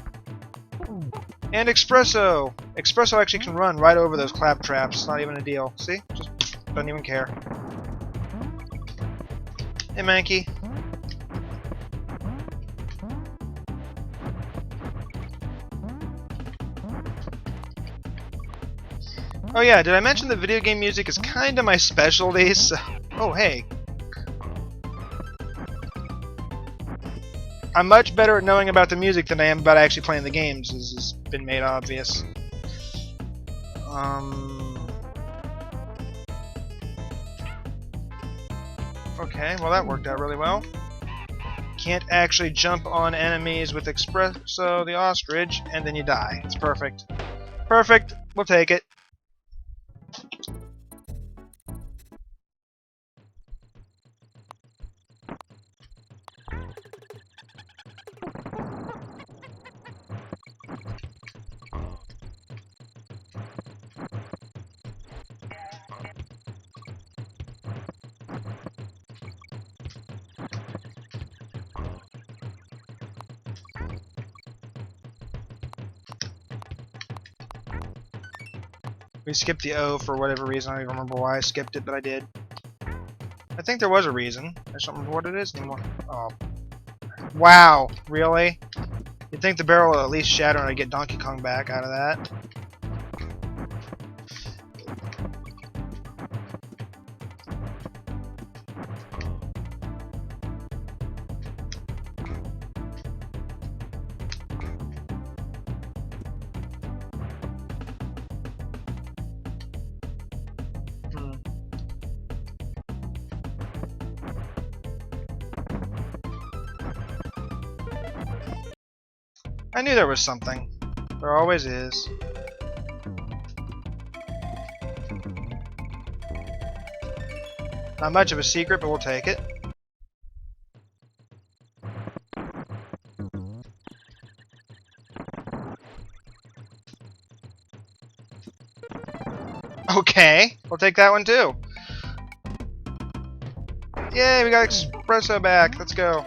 And Espresso! Espresso actually can run right over those clap traps. Not even a deal. See? Just doesn't even care. Hey, Mankey. Oh yeah, did I mention that video game music is kinda my specialty, so... Oh, hey. I'm much better at knowing about the music than I am about actually playing the games, as has been made obvious. Okay, well that worked out really well. Can't actually jump on enemies with Espresso the ostrich, and then you die. It's perfect. Perfect, we'll take it. We skipped the O for whatever reason. I don't even remember why I skipped it, but I did. I think there was a reason. I just don't remember what it is anymore. Oh. Wow, really? You'd think the barrel will at least shatter and I'd get Donkey Kong back out of that. I knew there was something. There always is. Not much of a secret, but we'll take it. Okay, we'll take that one too. Yay, we got Espresso back. Let's go.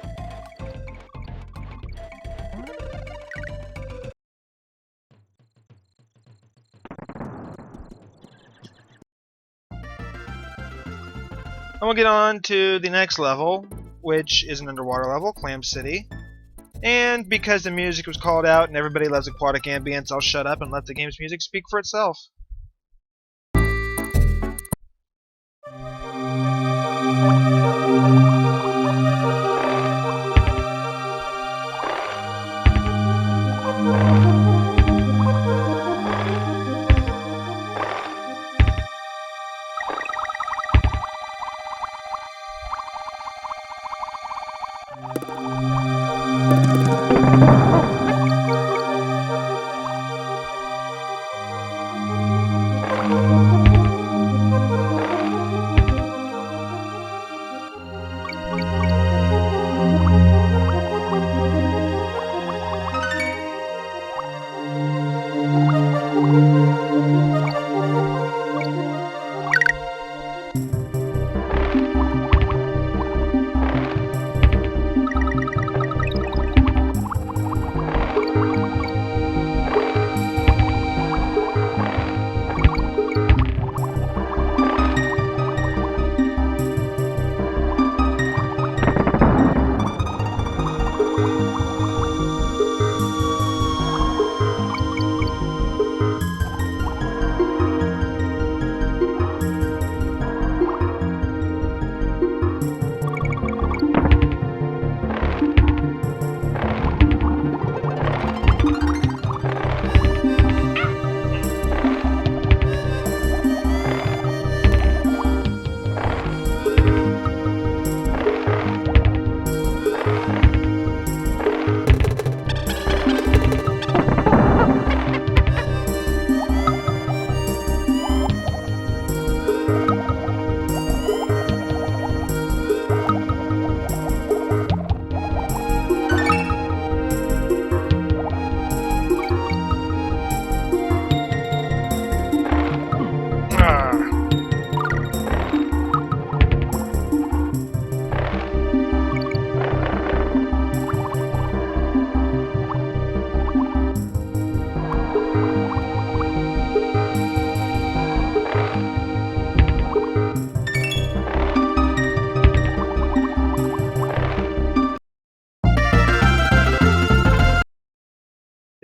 And we'll get on to the next level, which is an underwater level, Clam City. And because the music was called out and everybody loves aquatic ambience, I'll shut up and let the game's music speak for itself.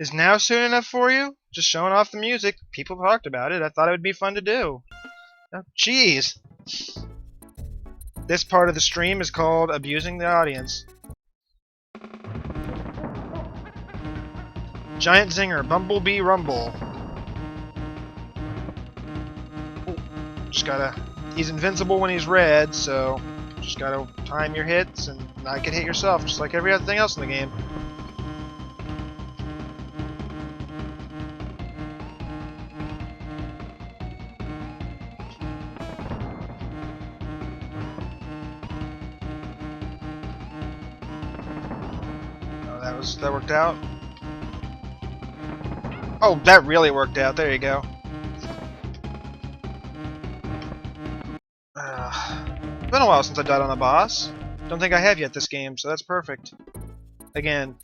Is now soon enough for you? Just showing off the music. People talked about it. I thought it would be fun to do. Oh, jeez. This part of the stream is called abusing the audience. Giant Zinger, Bumblebee Rumble. Ooh, just gotta... He's invincible when he's red, so... Just gotta time your hits and not get hit yourself, just like every other thing else in the game. That worked out. Oh, that really worked out. There you go. It's been a while since I died on a boss. Don't think I have yet this game, so that's perfect. Again.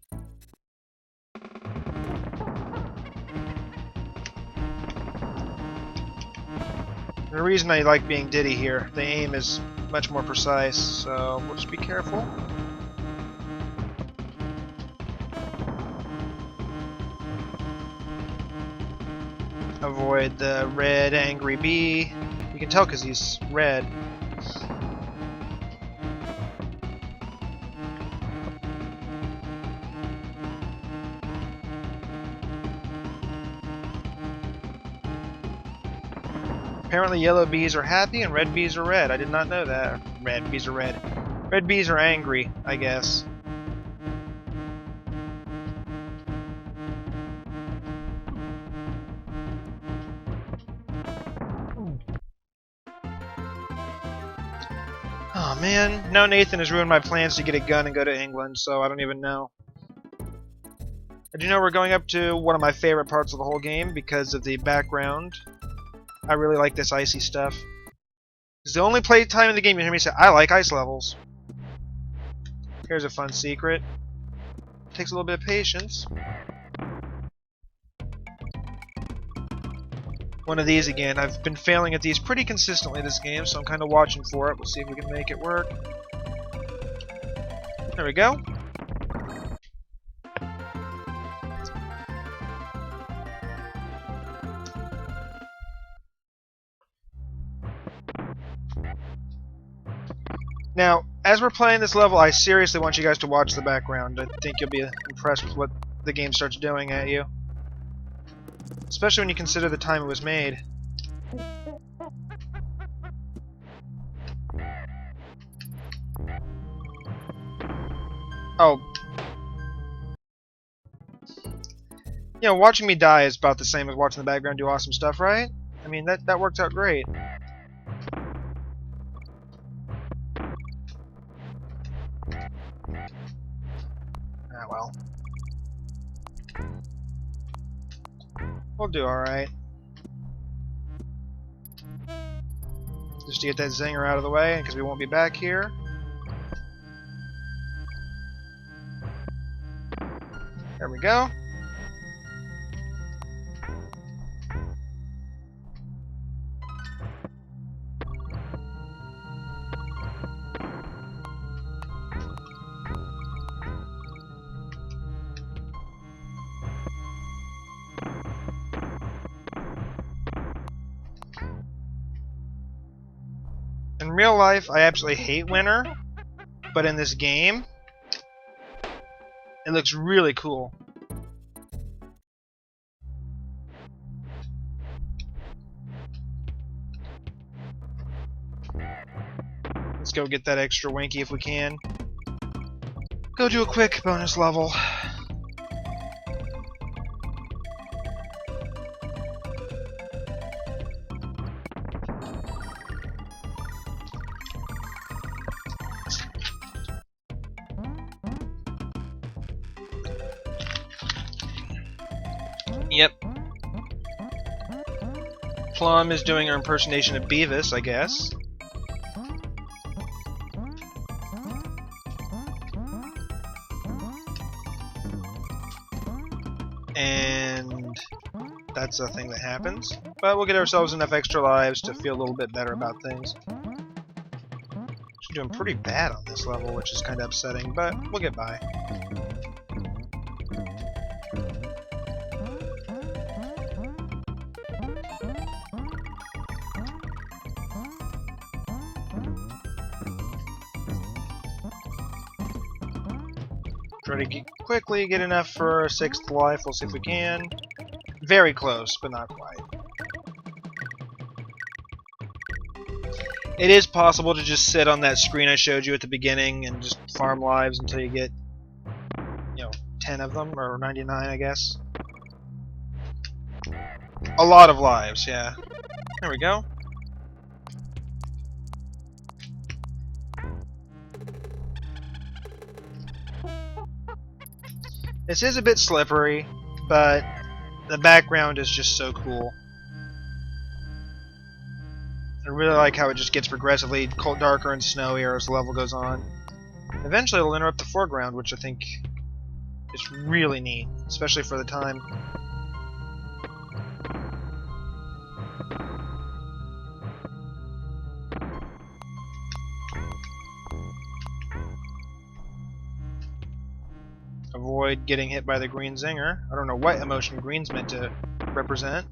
The reason I like being Diddy here, the aim is much more precise, so we'll just be careful. Avoid the red angry bee. You can tell because he's red. Apparently yellow bees are happy and red bees are red. I did not know that. Red bees are red. Red bees are angry, I guess. Oh man, now Nathan has ruined my plans to get a gun and go to England, so I don't even know. I do know we're going up to one of my favorite parts of the whole game because of the background. I really like this icy stuff. It's the only playtime in the game you hear me say, I like ice levels. Here's a fun secret. Takes a little bit of patience. One of these again. I've been failing at these pretty consistently this game, so I'm kind of watching for it. We'll see if we can make it work. There we go. Now, as we're playing this level, I seriously want you guys to watch the background. I think you'll be impressed with what the game starts doing at you. Especially when you consider the time it was made. Oh. You know, watching me die is about the same as watching the background do awesome stuff, right? I mean, that worked out great. Ah, well. We'll do alright. Just to get that zinger out of the way, because we won't be back here. There we go. In real life, I absolutely hate winter, but in this game, it looks really cool. Let's go get that extra Winky if we can. Go do a quick bonus level. Yep. Plum is doing her impersonation of Beavis, I guess. And that's a thing that happens. But we'll get ourselves enough extra lives to feel a little bit better about things. She's doing pretty bad on this level, which is kind of upsetting, but we'll get by. Try to quickly get enough for a 6th life. We'll see if we can. Very close, but not quite. It is possible to just sit on that screen I showed you at the beginning and just farm lives until you get, 10 of them, or 99, I guess. A lot of lives, yeah. There we go. This is a bit slippery, but the background is just so cool. I really like how it just gets progressively darker and snowier as the level goes on. Eventually it'll interrupt the foreground, which I think is really neat, especially for the time. Avoid getting hit by the green zinger. I don't know what emotion green's meant to represent.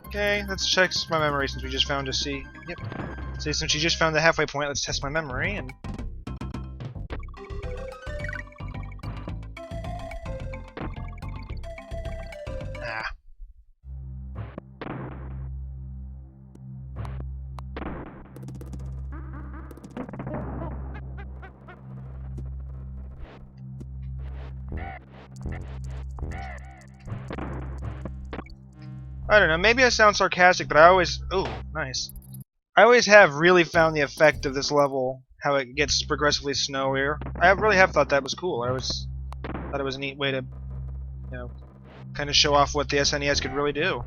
Okay, let's check my memory since we just found a C. Yep. See, since you just found the halfway point, let's test my memory and... Ah. I don't know, maybe I sound sarcastic, but I always... Ooh, nice. I always have really found the effect of this level, how it gets progressively snowier. I really have thought that was cool. I always thought it was a neat way to, kind of show off what the SNES could really do.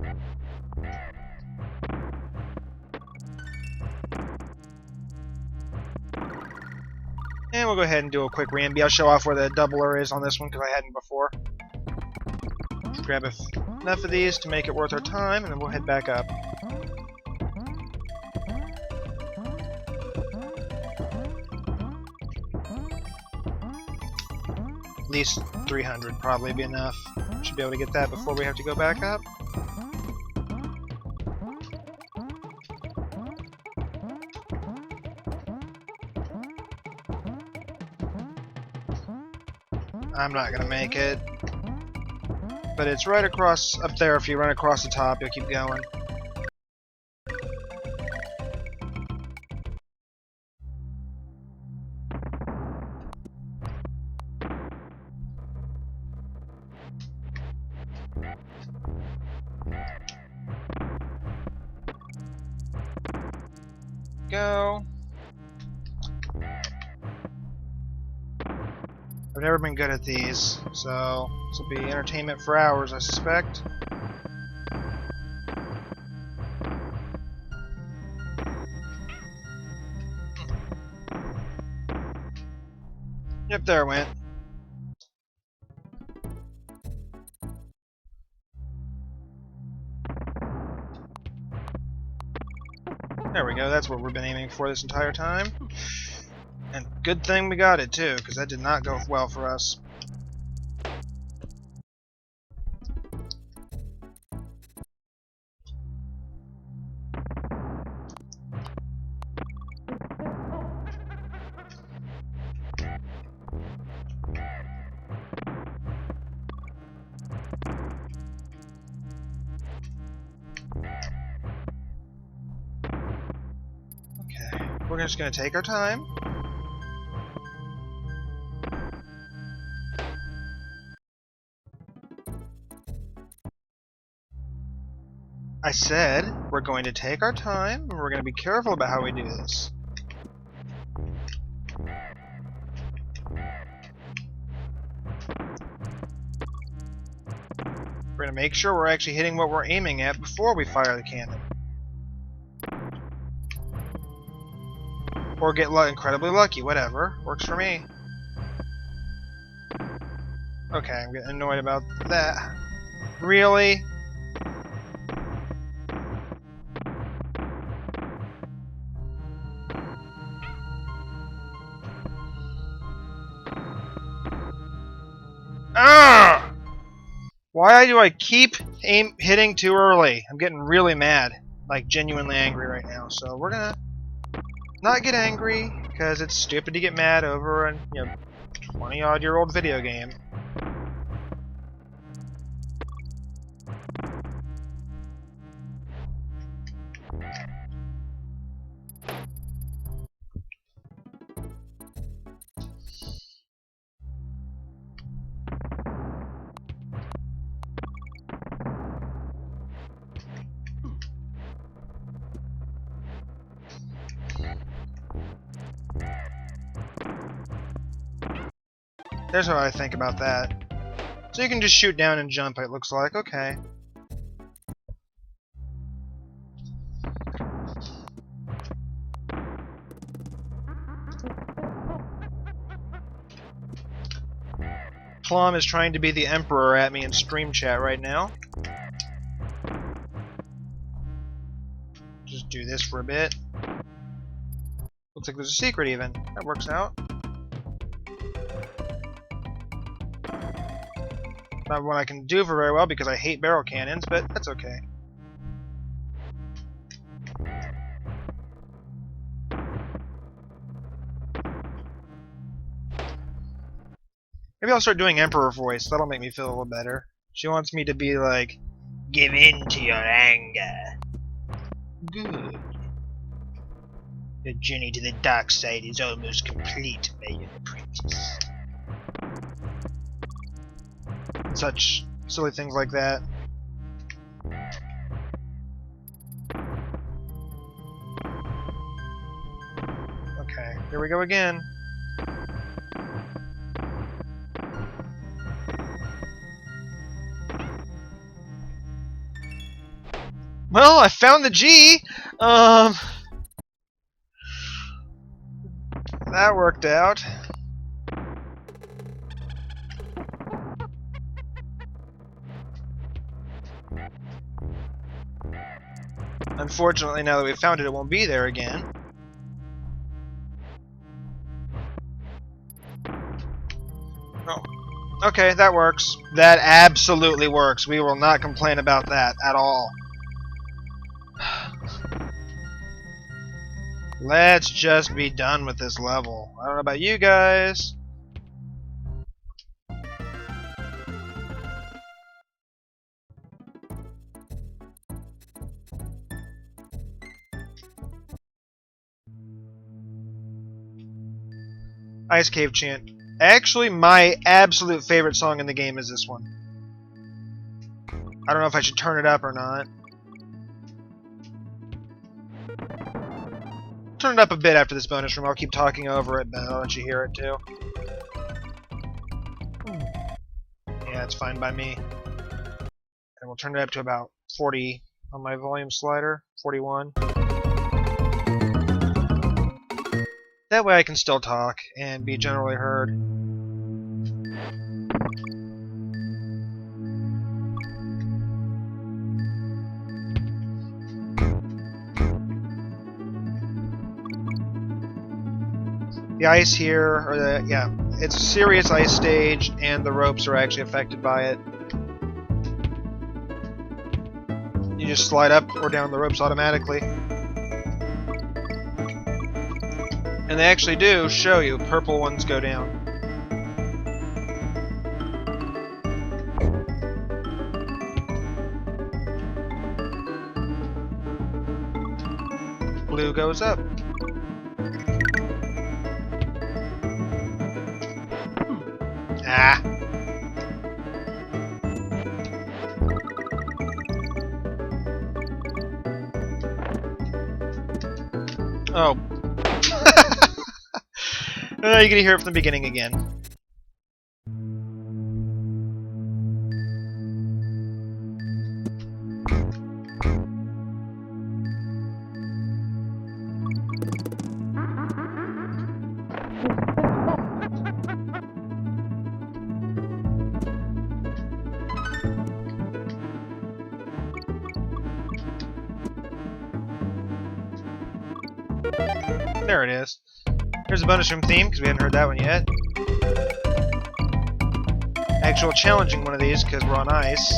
And we'll go ahead and do a quick re-MB. I'll show off where the doubler is on this one, because I hadn't before. Grab enough of these to make it worth our time, and then we'll head back up. At least 300 probably be enough. Should be able to get that before we have to go back up. I'm not gonna make it. But it's right across up there. If you run across the top, you'll keep going. Go. I've never been good at these, so this will be entertainment for hours, I suspect. Yep, there it went. There we go, that's what we've been aiming for this entire time. And good thing we got it too, because that did not go well for us. Okay, we're just going to take our time. I said we're going to take our time, and we're going to be careful about how we do this. We're going to make sure we're actually hitting what we're aiming at before we fire the cannon. Or get incredibly lucky, whatever. Works for me. Okay, I'm getting annoyed about that. Really? Why do I keep hitting too early? I'm getting really mad. Like, genuinely angry right now. So we're gonna not get angry, because it's stupid to get mad over a 20-odd-year-old video game. There's what I think about that. So you can just shoot down and jump, it looks like. Okay. Plum is trying to be the emperor at me in stream chat right now. Just do this for a bit. Looks like there's a secret even. That works out. Not what I can do for very well because I hate barrel cannons, but that's okay. Maybe I'll start doing Emperor voice. That'll make me feel a little better. She wants me to be like, give in to your anger. Good. The journey to the dark side is almost complete, my young apprentice. And such silly things like that. Okay, here we go again. Well, I found the G! That worked out. Unfortunately, now that we found it, it won't be there again. Oh. Okay, that works. That absolutely works. We will not complain about that at all. Let's just be done with this level. I don't know about you guys. Ice Cave Chant. Actually, my absolute favorite song in the game is this one. I don't know if I should turn it up or not. Turn it up a bit after this bonus room. I'll keep talking over it, but I'll let you hear it too. Yeah, it's fine by me. And we'll turn it up to about 40 on my volume slider. 41. That way I can still talk and be generally heard. The ice here, or it's a serious ice stage, and the ropes are actually affected by it. You just slide up or down the ropes automatically. And they actually do show you. Purple ones go down. Blue goes up. Ah. Oh. You're gonna hear it from the beginning again. There it is. Here's the bonus room theme, because we hadn't heard that one yet. actual challenging one of these because we're on ice.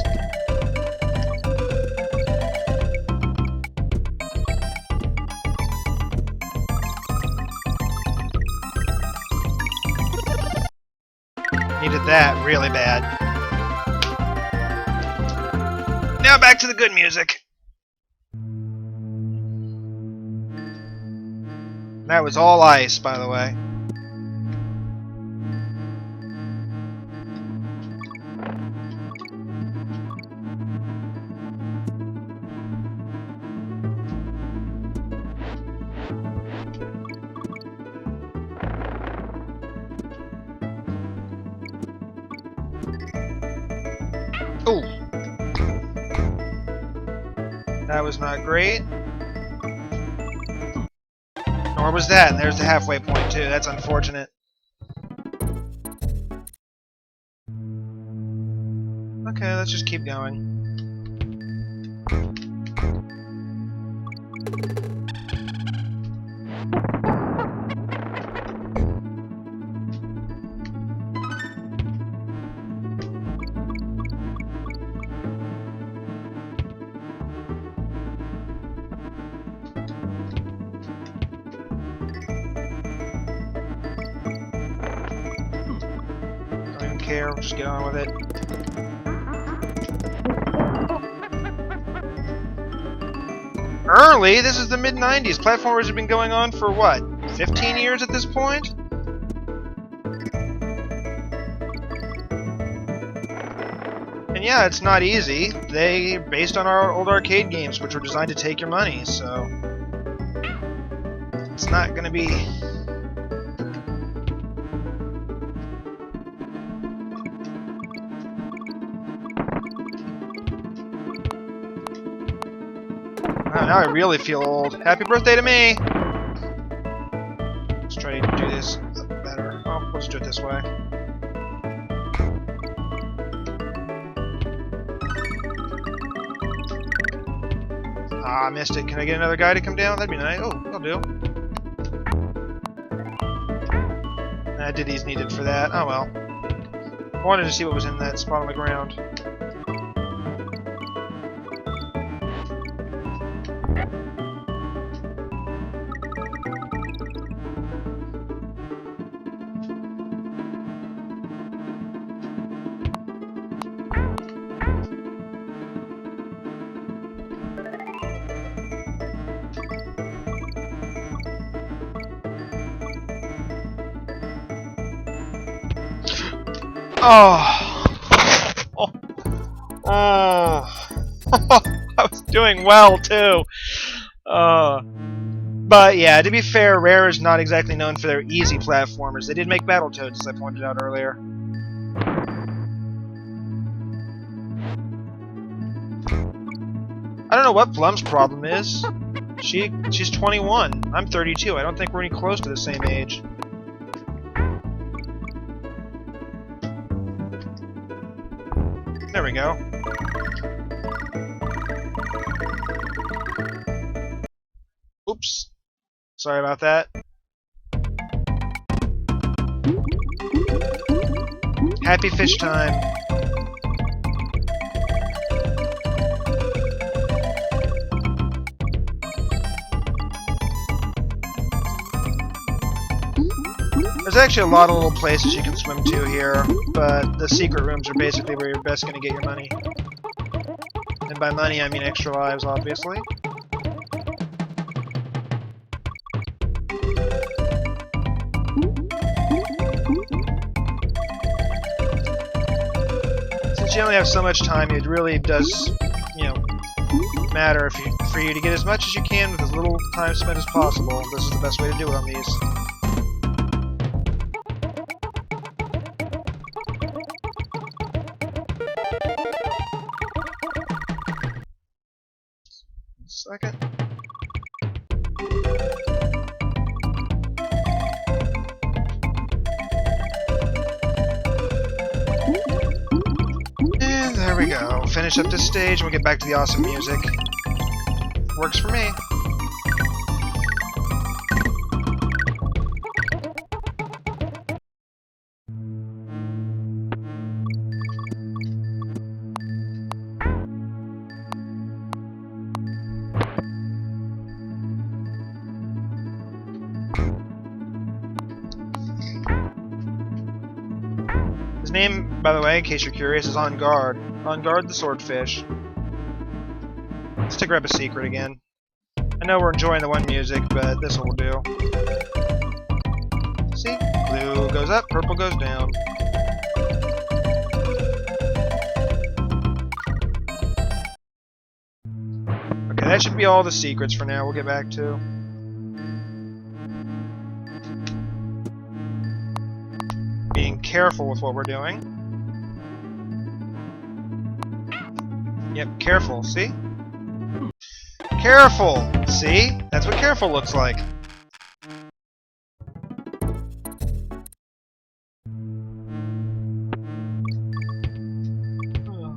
Needed that really bad. Now back to the good music. That was all ice, by the way. Ooh. That was not great. Nor was that, and there's the halfway point too. That's unfortunate. Okay, let's just keep going. Care, we'll just get on with it. Early? This is the mid-90s. Platformers have been going on for what? 15 years at this point? And yeah, it's not easy. They're based on our old arcade games, which were designed to take your money, so it's not gonna be... Oh, now I really feel old. Happy birthday to me! Let's try to do this better. Oh, let's do it this way. Ah, I missed it. Can I get another guy to come down? That'd be nice. Oh, that'll do. Diddy's needed for that. Oh well. I wanted to see what was in that spot on the ground. Oh. Oh. Oh. I was doing well, too. But yeah, to be fair, Rare is not exactly known for their easy platformers. They did make Battletoads, as I pointed out earlier. I don't know what Plum's problem is. She's 21. I'm 32. I don't think we're any close to the same age. There we go. Oops. Sorry about that. Happy fish time. There's actually a lot of little places you can swim to here, but the secret rooms are basically where you're best going to get your money. And by money, I mean extra lives, obviously. Since you only have so much time, it really does, matter for you to get as much as you can with as little time spent as possible. This is the best way to do it on these. Second. And there we go. Finish up this stage and we'll get back to the awesome music. Works for me. His name, by the way, in case you're curious, is On Guard. On Guard the Swordfish. Let's take grab a secret again. I know we're enjoying the one music, but this will do. See? Blue goes up, purple goes down. Okay, that should be all the secrets for now. We'll get back to. Being careful with what we're doing. Yep, careful, see? Careful! See? That's what careful looks like.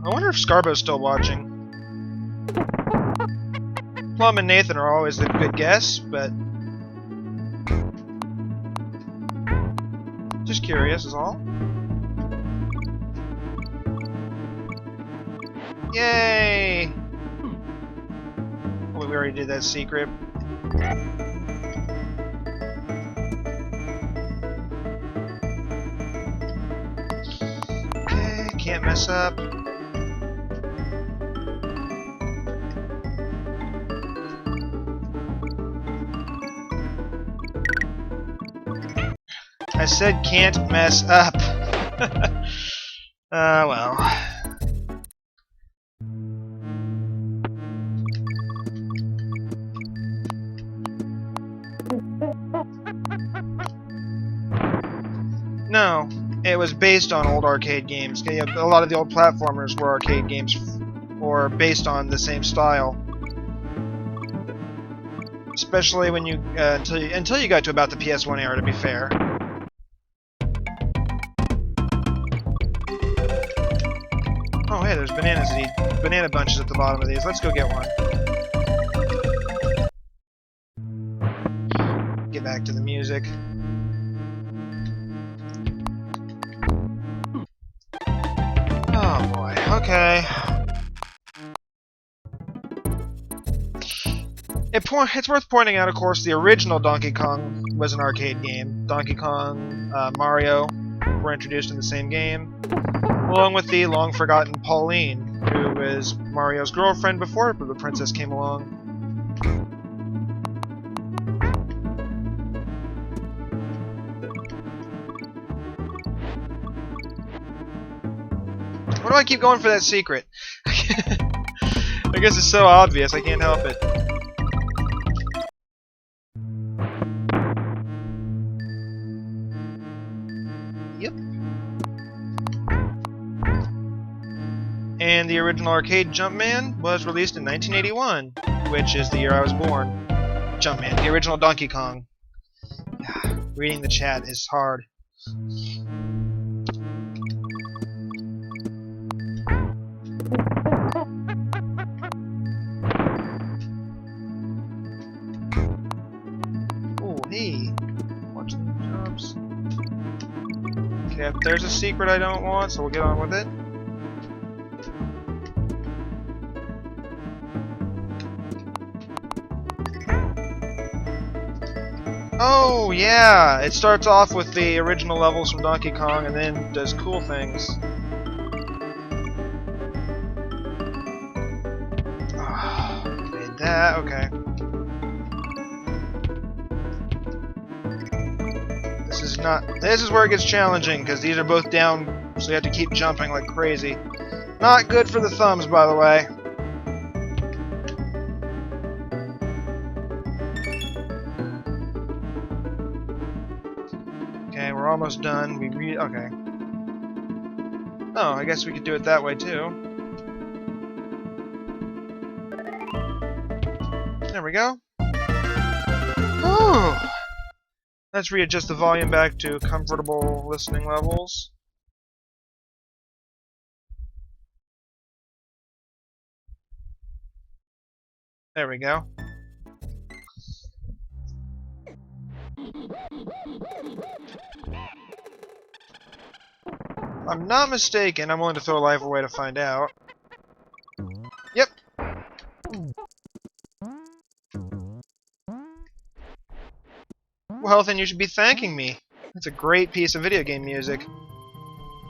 I wonder if Scarbo's still watching. Plum and Nathan are always a good guess, but... just curious is all. Yay! Oh, we already did that secret. Okay, can't mess up. I said can't mess up. Well. No, it was based on old arcade games. A lot of the old platformers were arcade games, or based on the same style. Especially when you until you got to about the PS1 era, to be fair. Oh hey, there's banana bunches at the bottom of these. Let's go get one. Get back to the music. Oh boy, okay. It's worth pointing out, of course, the original Donkey Kong was an arcade game. Donkey Kong, Mario were introduced in the same game, along with the long-forgotten Pauline, who was Mario's girlfriend before the princess came along. Why do I keep going for that secret? I guess it's so obvious, I can't help it. Yep. And the original arcade Jumpman was released in 1981, which is the year I was born. Jumpman, the original Donkey Kong. Reading the chat is hard. Oh, hey. Watch the jumps. Okay, there's a secret I don't want, so we'll get on with it. Oh, yeah! It starts off with the original levels from Donkey Kong and then does cool things. Made that, okay. This is where it gets challenging, because these are both down, so you have to keep jumping like crazy. Not good for the thumbs, by the way. Okay, we're almost done. Okay. Oh, I guess we could do it that way too. There we go. Whew. Let's readjust the volume back to comfortable listening levels. There we go. If I'm not mistaken, I'm willing to throw life away to find out. Yep. Well, then you should be thanking me. That's a great piece of video game music.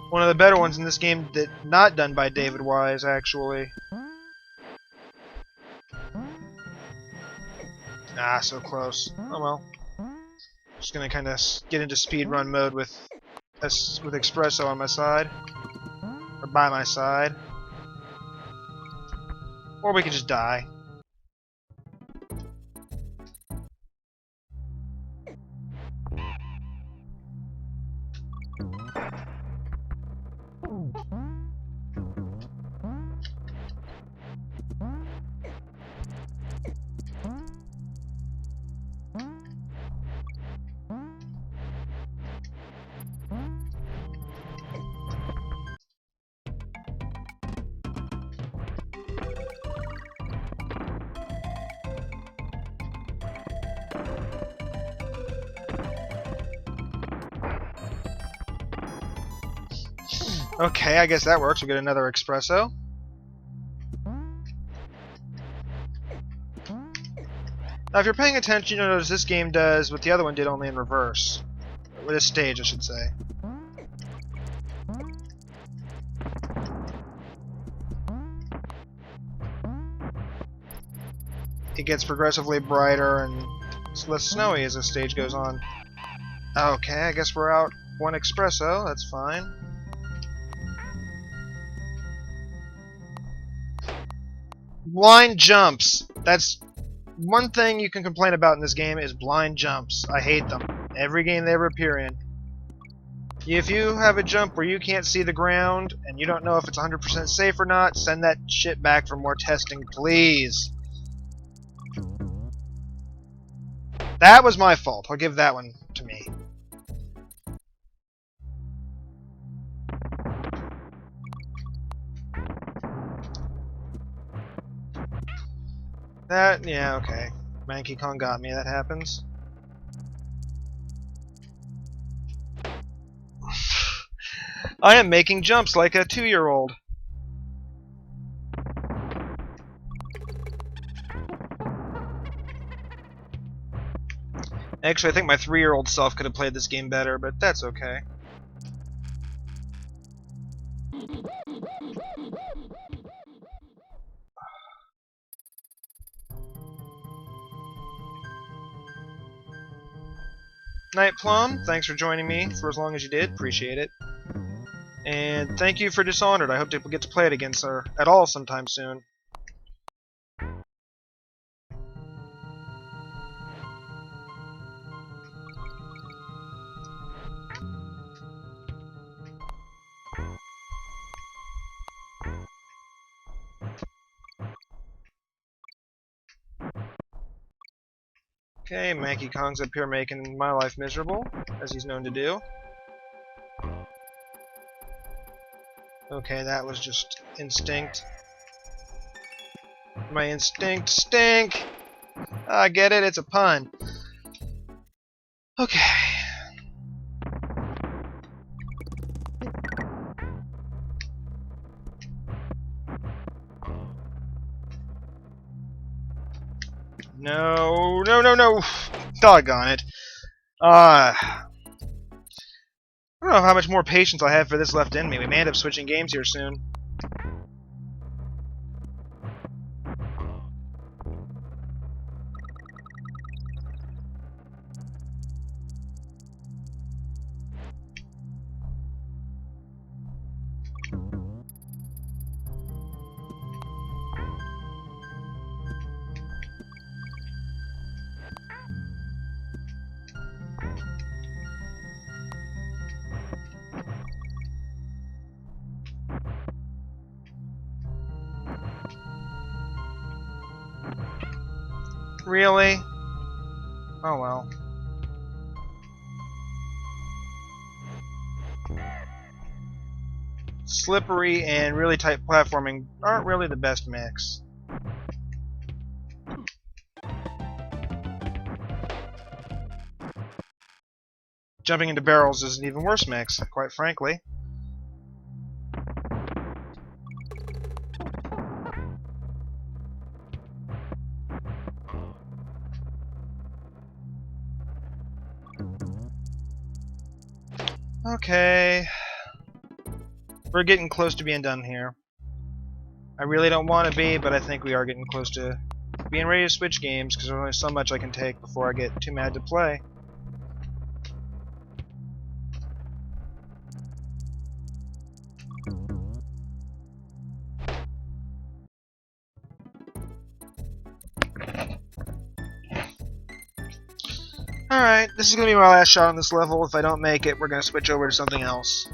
One of the better ones in this game that not done by David Wise, actually. Ah, so close. Oh well. Just gonna kind of get into speedrun mode with Espresso on my side, or by my side, or we could just die. Okay, I guess that works. We get another espresso. Now, if you're paying attention, you'll notice this game does what the other one did, only in reverse. With this stage, I should say. It gets progressively brighter and less snowy as the stage goes on. Okay, I guess we're out one espresso. That's fine. Blind jumps. That's one thing you can complain about in this game is blind jumps. I hate them. Every game they ever appear in. If you have a jump where you can't see the ground and you don't know if it's 100% safe or not, send that shit back for more testing, please. That was my fault. I'll give that one to me. Yeah, okay. Manky Kong got me, that happens. I am making jumps like a 2-year-old. Actually, I think my 3-year-old self could have played this game better, but that's okay. Night Plum, thanks for joining me for as long as you did. Appreciate it. And thank you for Dishonored. I hope to get to play it again, sir. At all sometime soon. Okay, Manky Kong's up here making my life miserable, as he's known to do. Okay, that was just instinct. My instinct stink! I get it, it's a pun. Okay. No, no, no, no! Doggone it. I don't know how much more patience I have for this left in me. We may end up switching games here soon. Really? Oh well. Slippery and really tight platforming aren't really the best mix. Jumping into barrels is an even worse mix, quite frankly. Okay. We're getting close to being done here. I really don't want to be, but I think we are getting close to being ready to switch games, because there's only so much I can take before I get too mad to play. Alright, this is going to be my last shot on this level. If I don't make it, we're going to switch over to something else.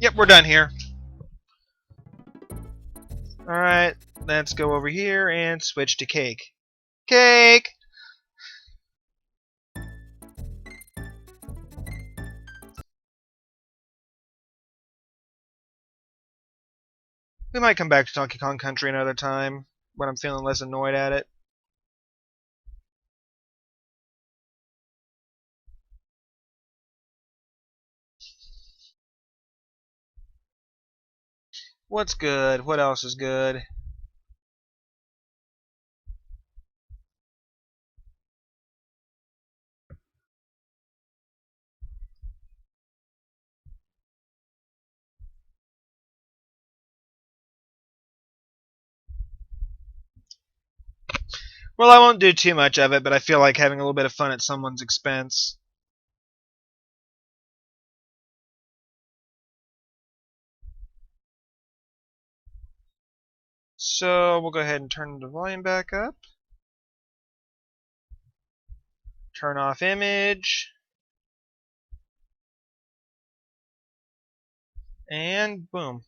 Yep, we're done here. Alright, let's go over here and switch to Cake. Cake! We might come back to Donkey Kong Country another time, when I'm feeling less annoyed at it. What's good? What else is good? Well, I won't do too much of it, but I feel like having a little bit of fun at someone's expense. So we'll go ahead and turn the volume back up. Turn off image. And boom.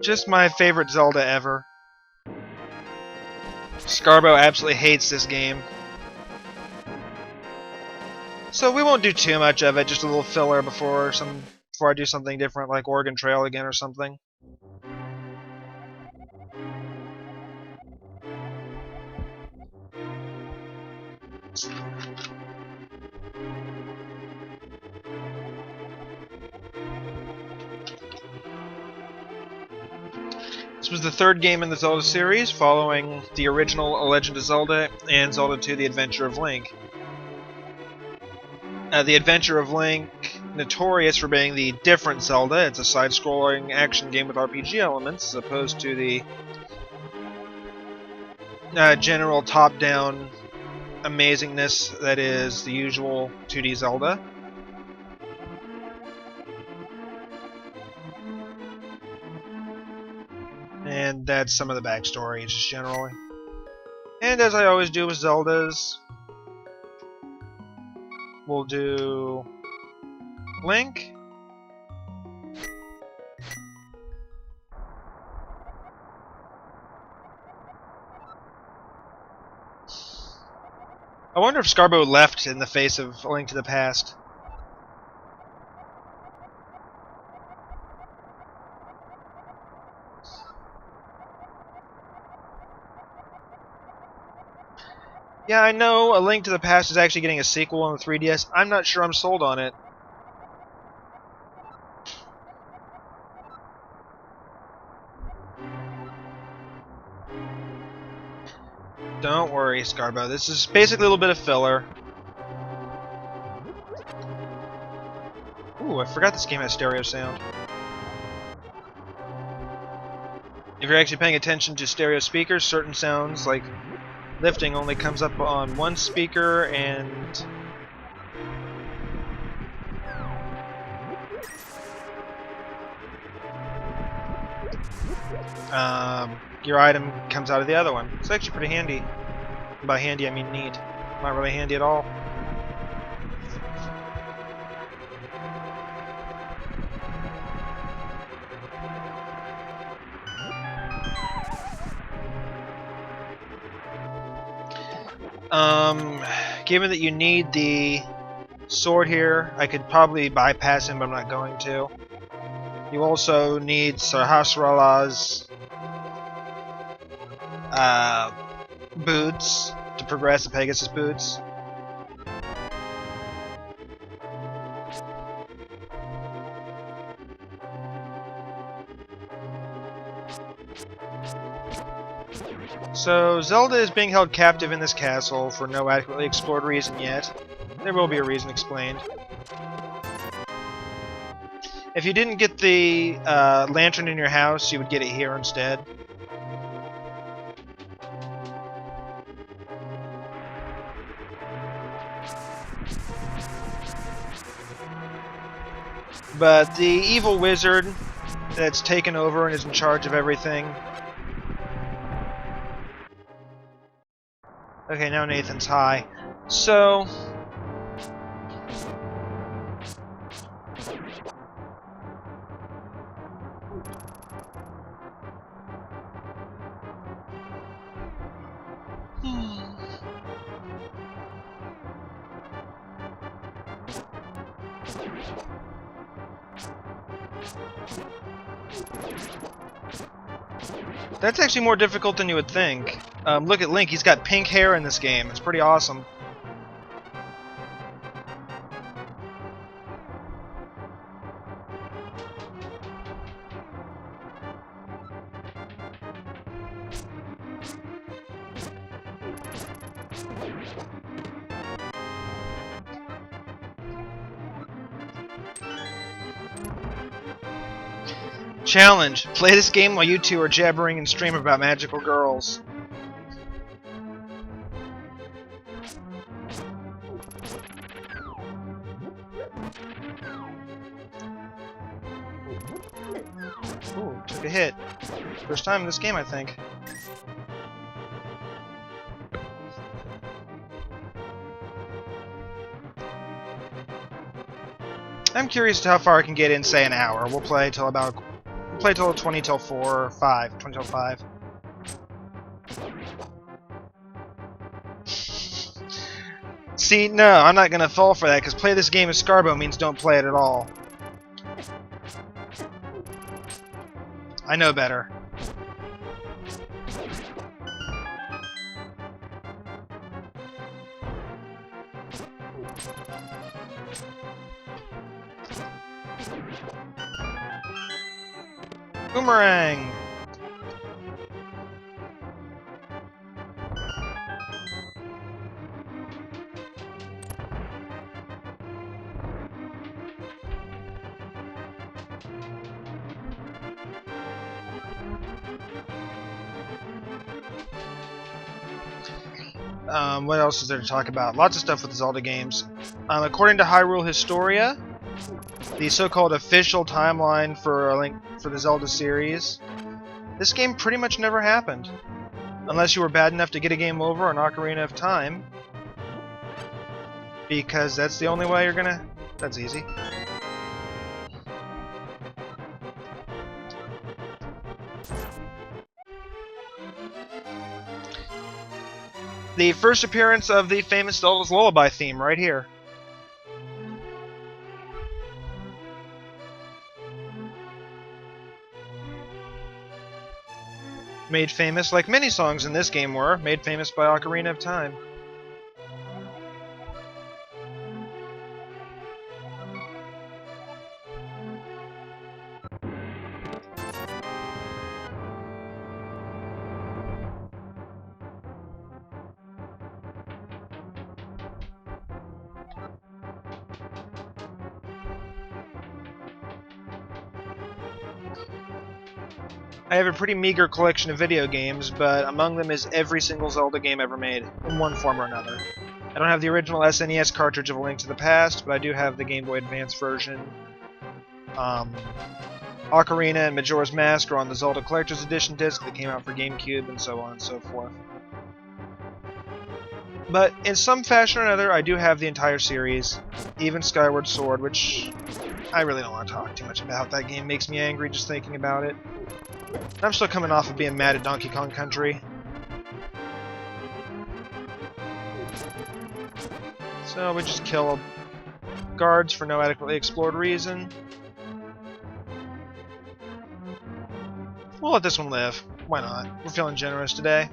Just my favorite Zelda ever. Scarbo absolutely hates this game. So we won't do too much of it, just a little filler before I do something different like Oregon Trail again or something. This was the third game in the Zelda series, following the original A Legend of Zelda and Zelda 2: The Adventure of Link. The Adventure of Link, notorious for being the different Zelda. It's a side-scrolling action game with RPG elements, as opposed to the general top-down amazingness that is the usual 2D Zelda. And that's some of the backstory, just generally. And as I always do with Zeldas, we'll do Link. I wonder if Scarbo left in the face of A Link to the Past. Yeah, I know A Link to the Past is actually getting a sequel on the 3DS. I'm not sure I'm sold on it. Don't worry, Scarbo. This is basically a little bit of filler. Ooh, I forgot this game has stereo sound. If you're actually paying attention to stereo speakers, certain sounds, like lifting, only comes up on one speaker, and your item comes out of the other one. It's actually pretty handy. By handy, I mean neat. Not really handy at all. Given that you need the sword here, I could probably bypass him, but I'm not going to. You also need Sahasrara's boots to to progress the Pegasus boots. So, Zelda is being held captive in this castle for no adequately explored reason yet. There will be a reason explained. If you didn't get the lantern in your house, you would get it here instead. But the evil wizard that's taken over and is in charge of everything. Okay, now Nathan's high. So... That's actually more difficult than you would think. Look at Link, he's got pink hair in this game. It's pretty awesome. Challenge. Play this game while you two are jabbering and stream about magical girls. Ooh, took a hit. First time in this game, I think. I'm curious to how far I can get in, say, an hour. We'll play till 20 till 4 or 5. 20 till 5. See, no, I'm not gonna fall for that, because play this game as Scarbo means don't play it at all. I know better. Boomerang! What else is there to talk about? Lots of stuff with the Zelda games. According to Hyrule Historia, the so-called official timeline for the Zelda series, this game pretty much never happened. Unless you were bad enough to get a game over on Ocarina of Time. Because that's the only way you're gonna... That's easy. The first appearance of the famous Zelda's Lullaby theme right here. Made famous, like many songs in this game were, made famous by Ocarina of Time. I have a pretty meager collection of video games, but among them is every single Zelda game ever made, in one form or another. I don't have the original SNES cartridge of A Link to the Past, but I do have the Game Boy Advance version. Ocarina and Majora's Mask are on the Zelda Collector's Edition disc that came out for GameCube, and so on and so forth. But in some fashion or another, I do have the entire series, even Skyward Sword, which I really don't want to talk too much about. That game makes me angry just thinking about it. I'm still coming off of being mad at Donkey Kong Country. So we just kill guards for no adequately explored reason. We'll let this one live. Why not? We're feeling generous today.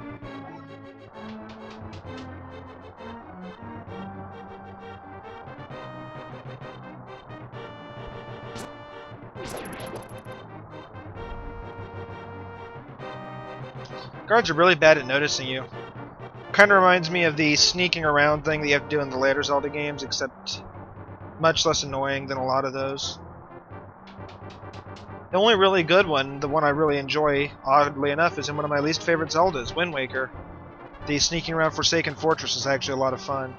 Guards are really bad at noticing you. Kind of reminds me of the sneaking around thing that you have to do in the later Zelda games, except much less annoying than a lot of those. The only really good one, the one I really enjoy, oddly enough, is in one of my least favorite Zeldas, Wind Waker. The sneaking around Forsaken Fortress is actually a lot of fun.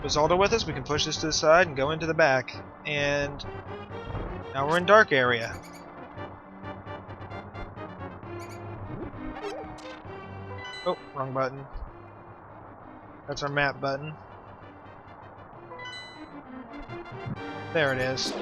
With Zelda with us, we can push this to the side and go into the back. And now we're in Dark Area. Oh, wrong button. That's our map button. There it is.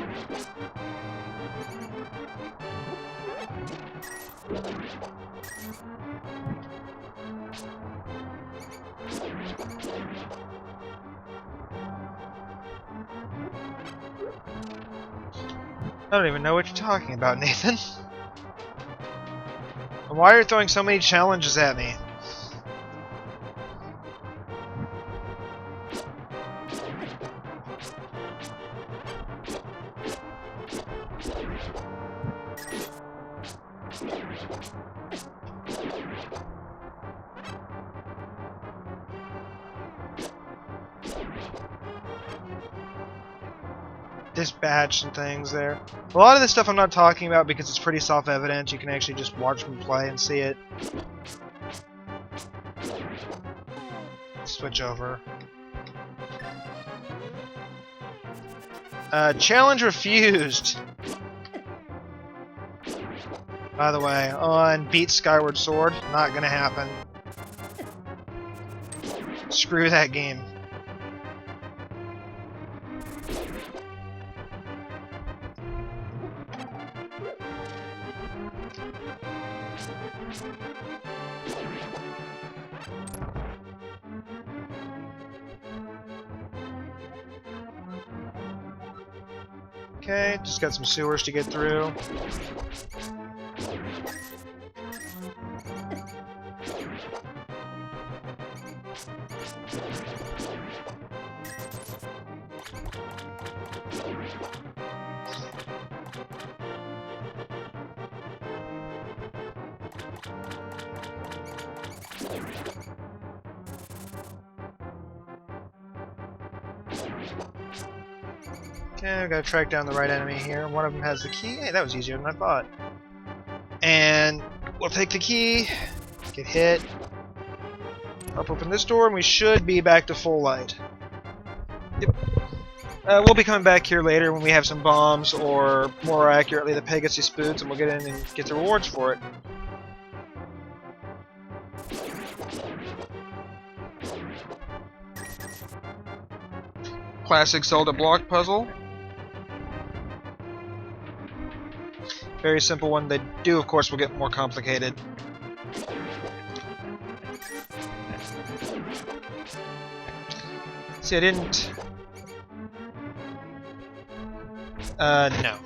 I don't even know what you're talking about, Nathan. Why are you throwing so many challenges at me? Dispatch and things there. A lot of this stuff I'm not talking about because it's pretty self-evident. You can actually just watch me play and see it. Switch over. Challenge refused. By the way, on Beat Skyward Sword, not gonna happen. Screw that game. Okay, just got some sewers to get through. Okay, I've got to track down the right enemy here. One of them has the key. Hey, that was easier than I thought. And we'll take the key, get hit, pop open this door, and we should be back to full light. Yep. We'll be coming back here later when we have some bombs, or more accurately, the Pegasus boots, and we'll get in and get the rewards for it. Classic Zelda block puzzle. Very simple one. They do, of course, will get more complicated. See, I didn't... no.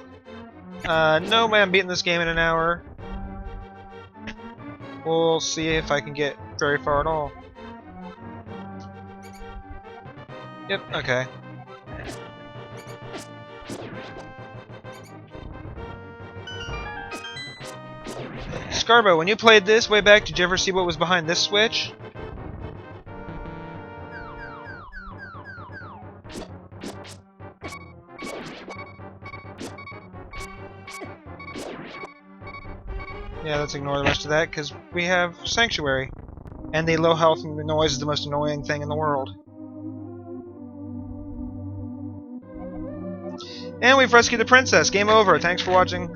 No way I'm beating this game in an hour. We'll see if I can get very far at all. Yep, okay. Scarbo, when you played this way back, did you ever see what was behind this switch? Yeah, let's ignore the rest of that, because we have Sanctuary. And the low health noise is the most annoying thing in the world. And we've rescued the princess. Game over. Thanks for watching.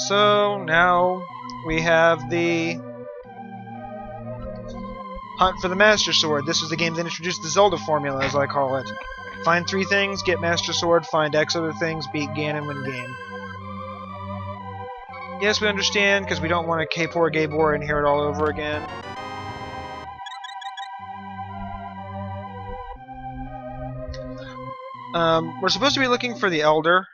So, now we have the hunt for the Master Sword. This is the game that introduced the Zelda formula, as I call it. Find 3 things, get Master Sword, find X other things, beat Ganon, win game. Yes, we understand, because we don't want to K-Poor Gabor and hear it all over again. We're supposed to be looking for the Elder.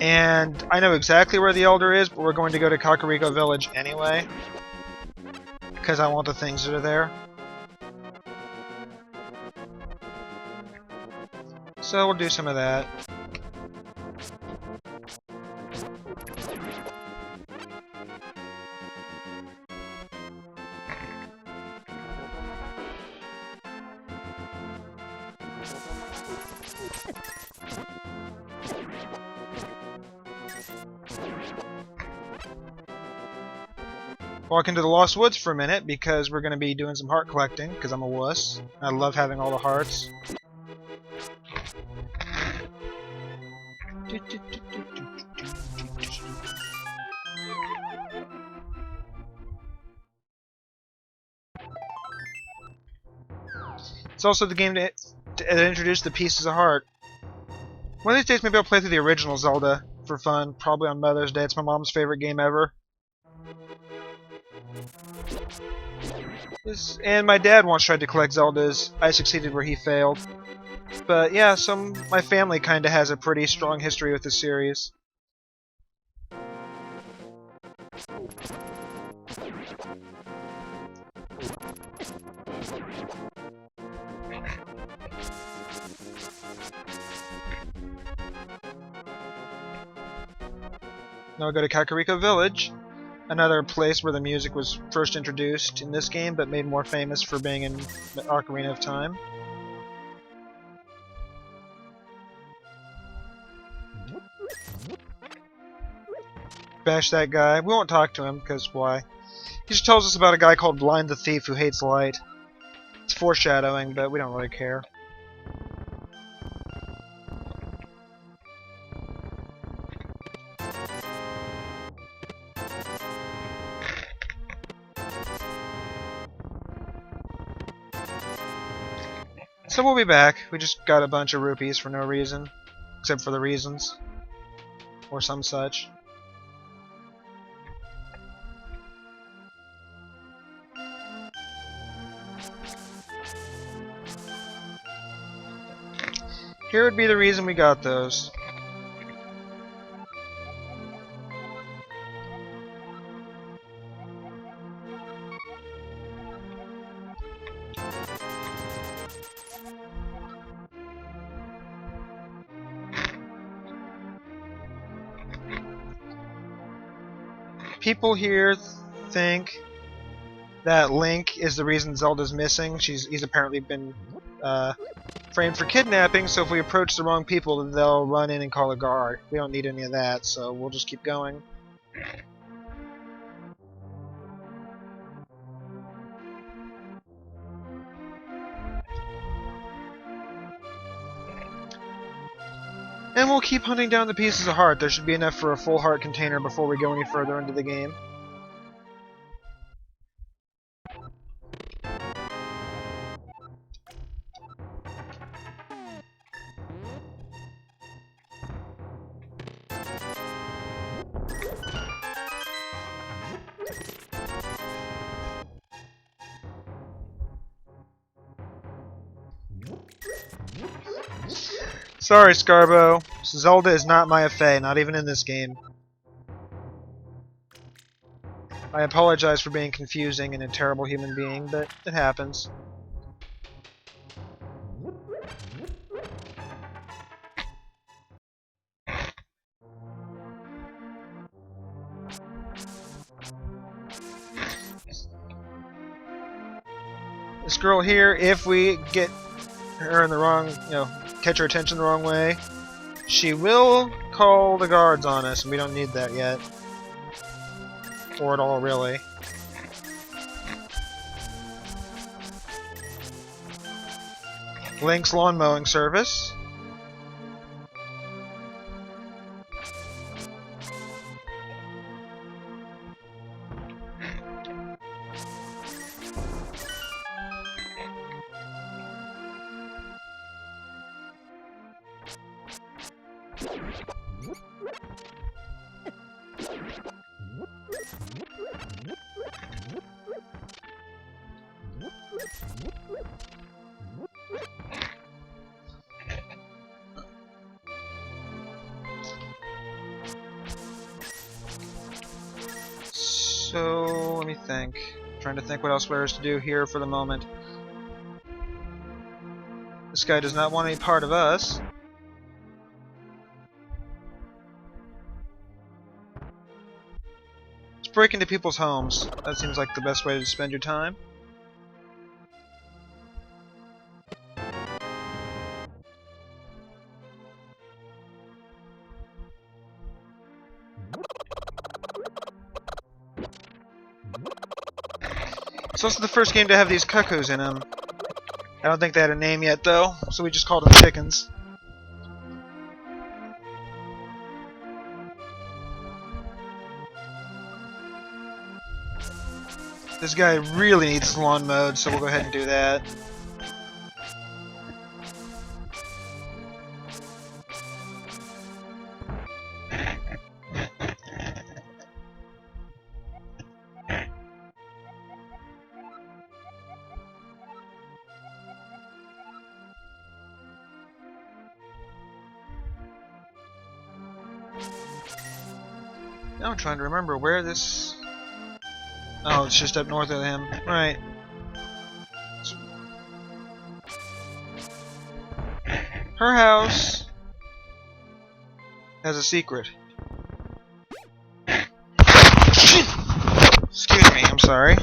And I know exactly where the Elder is, but we're going to go to Kakariko Village anyway. Because I want the things that are there. So we'll do some of that. Walk into the Lost Woods for a minute because we're going to be doing some heart collecting because I'm a wuss. I love having all the hearts. It's also the game to introduce the pieces of heart. One of these days maybe I'll play through the original Zelda for fun, probably on Mother's Day. It's my mom's favorite game ever. And my dad once tried to collect Zeldas. I succeeded where he failed. But yeah, my family kinda has a pretty strong history with the series. Now I'll go to Kakariko Village, another place where the music was first introduced in this game, but made more famous for being in Ocarina of Time. Bash that guy. We won't talk to him, because why? He just tells us about a guy called Blind the Thief who hates light. It's foreshadowing, but we don't really care. So we'll be back. We just got a bunch of rupees for no reason. Except for the reasons. Or some such. Here would be the reason we got those. People here think that Link is the reason Zelda's missing. He's apparently been framed for kidnapping, so if we approach the wrong people, then they'll run in and call a guard. We don't need any of that, so we'll just keep going. And we'll keep hunting down the pieces of heart. There should be enough for a full heart container before we go any further into the game. Sorry, Scarbo. Zelda is not my affair, not even in this game. I apologize for being confusing and a terrible human being, but it happens. This girl here, if we get her in the wrong, catch her attention the wrong way, she will call the guards on us, and we don't need that yet. Or at all, really. Link's lawn mowing service. So, let me think. Trying to think what else there is to do here for the moment. This guy does not want any part of us. Let's break into people's homes. That seems like the best way to spend your time. It's also the first game to have these cuckoos in them. I don't think they had a name yet, though, so we just called them chickens. This guy really needs his lawn mowed, so we'll go ahead and do that. Now I'm trying to remember where this... Oh, it's just up north of him. Right. Her house has a secret. Excuse me, I'm sorry.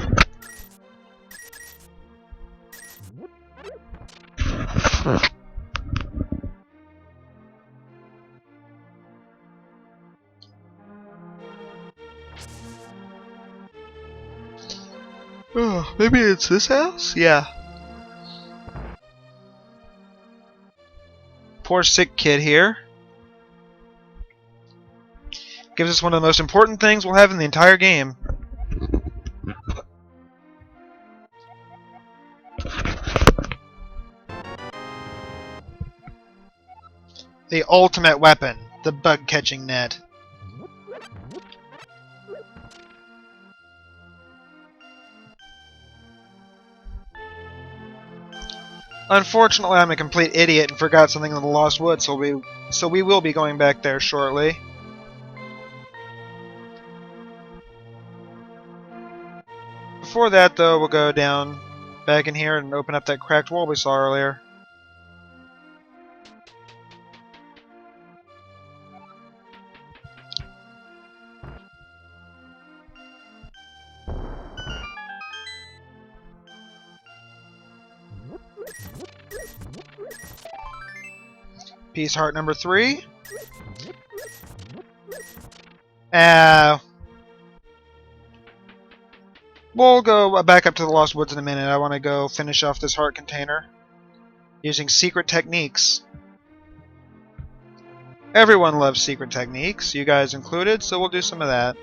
Oh, maybe it's this house? Yeah. Poor sick kid here. Gives us one of the most important things we'll have in the entire game. The ultimate weapon, the bug-catching net. Unfortunately, I'm a complete idiot and forgot something in the Lost Woods, so we will be going back there shortly. Before that, though, we'll go down back in here and open up that cracked wall we saw earlier. Piece heart number 3. We'll go back up to the Lost Woods in a minute. I want to go finish off this heart container using secret techniques. Everyone loves secret techniques, you guys included, so we'll do some of that.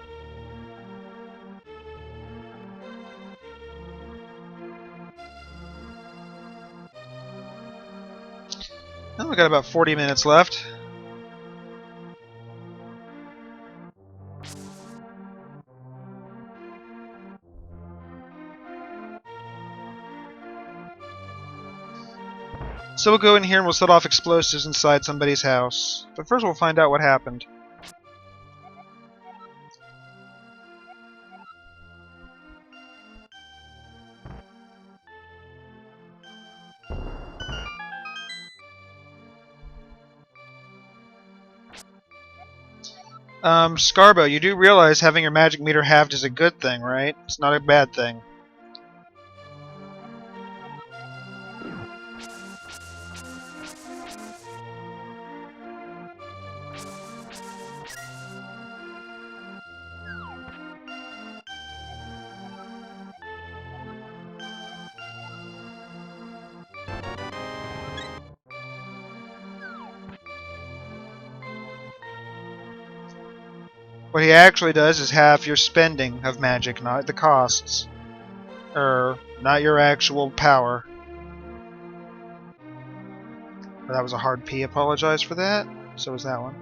Oh, we got about 40 minutes left. So we'll go in here and we'll set off explosives inside somebody's house. But first we'll find out what happened. Scarbo, you do realize having your magic meter halved is a good thing, right? It's not a bad thing. What he actually does is halve your spending of magic, not the costs. Not your actual power. That was a hard P. Apologize for that. So was that one.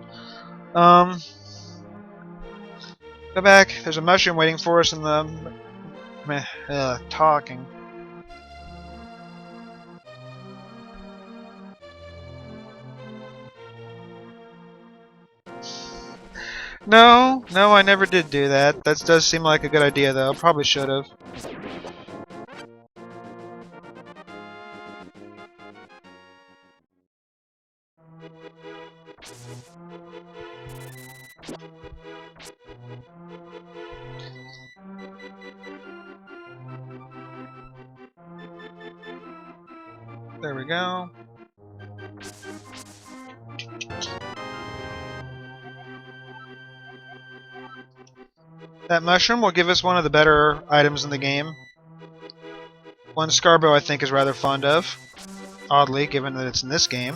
Go back. There's a mushroom waiting for us in the... talking. No, no, I never did do that. That does seem like a good idea, though. Probably should have. There we go. That mushroom will give us one of the better items in the game. One Scarbo I think is rather fond of. Oddly, given that it's in this game.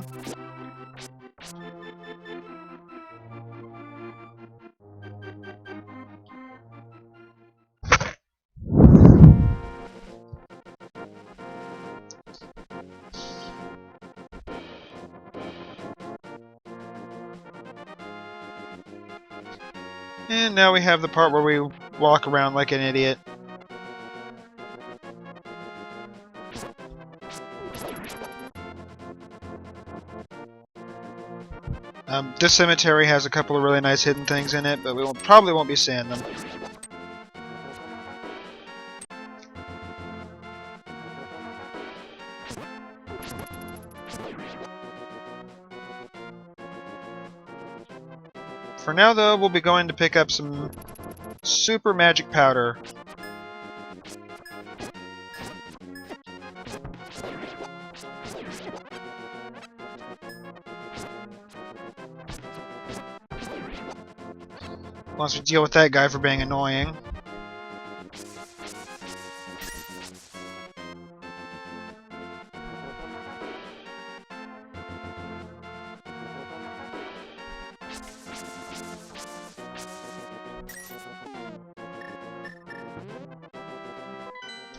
And now we have the part where we walk around like an idiot. This cemetery has a couple of really nice hidden things in it, but we probably won't be seeing them. For now, though, we'll be going to pick up some super magic powder. Once we deal with that guy for being annoying.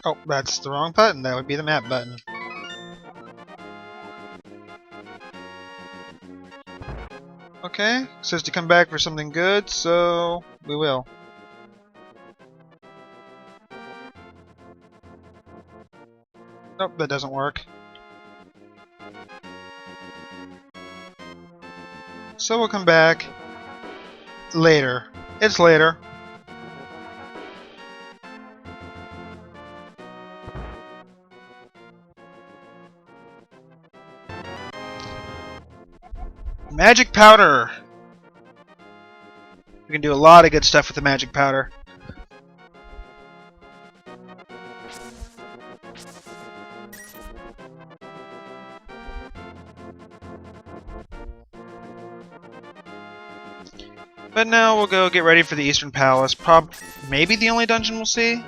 Oh, that's the wrong button. That would be the map button. Okay, says to come back for something good, so we will. Nope, that doesn't work. So we'll come back later. It's later. Magic powder! We can do a lot of good stuff with the magic powder. But now we'll go get ready for the Eastern Palace. Maybe the only dungeon we'll see?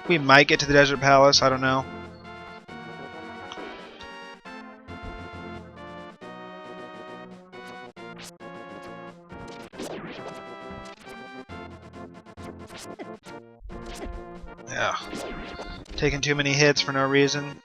We might get to the Desert Palace, I don't know. Yeah. Taking too many hits for no reason.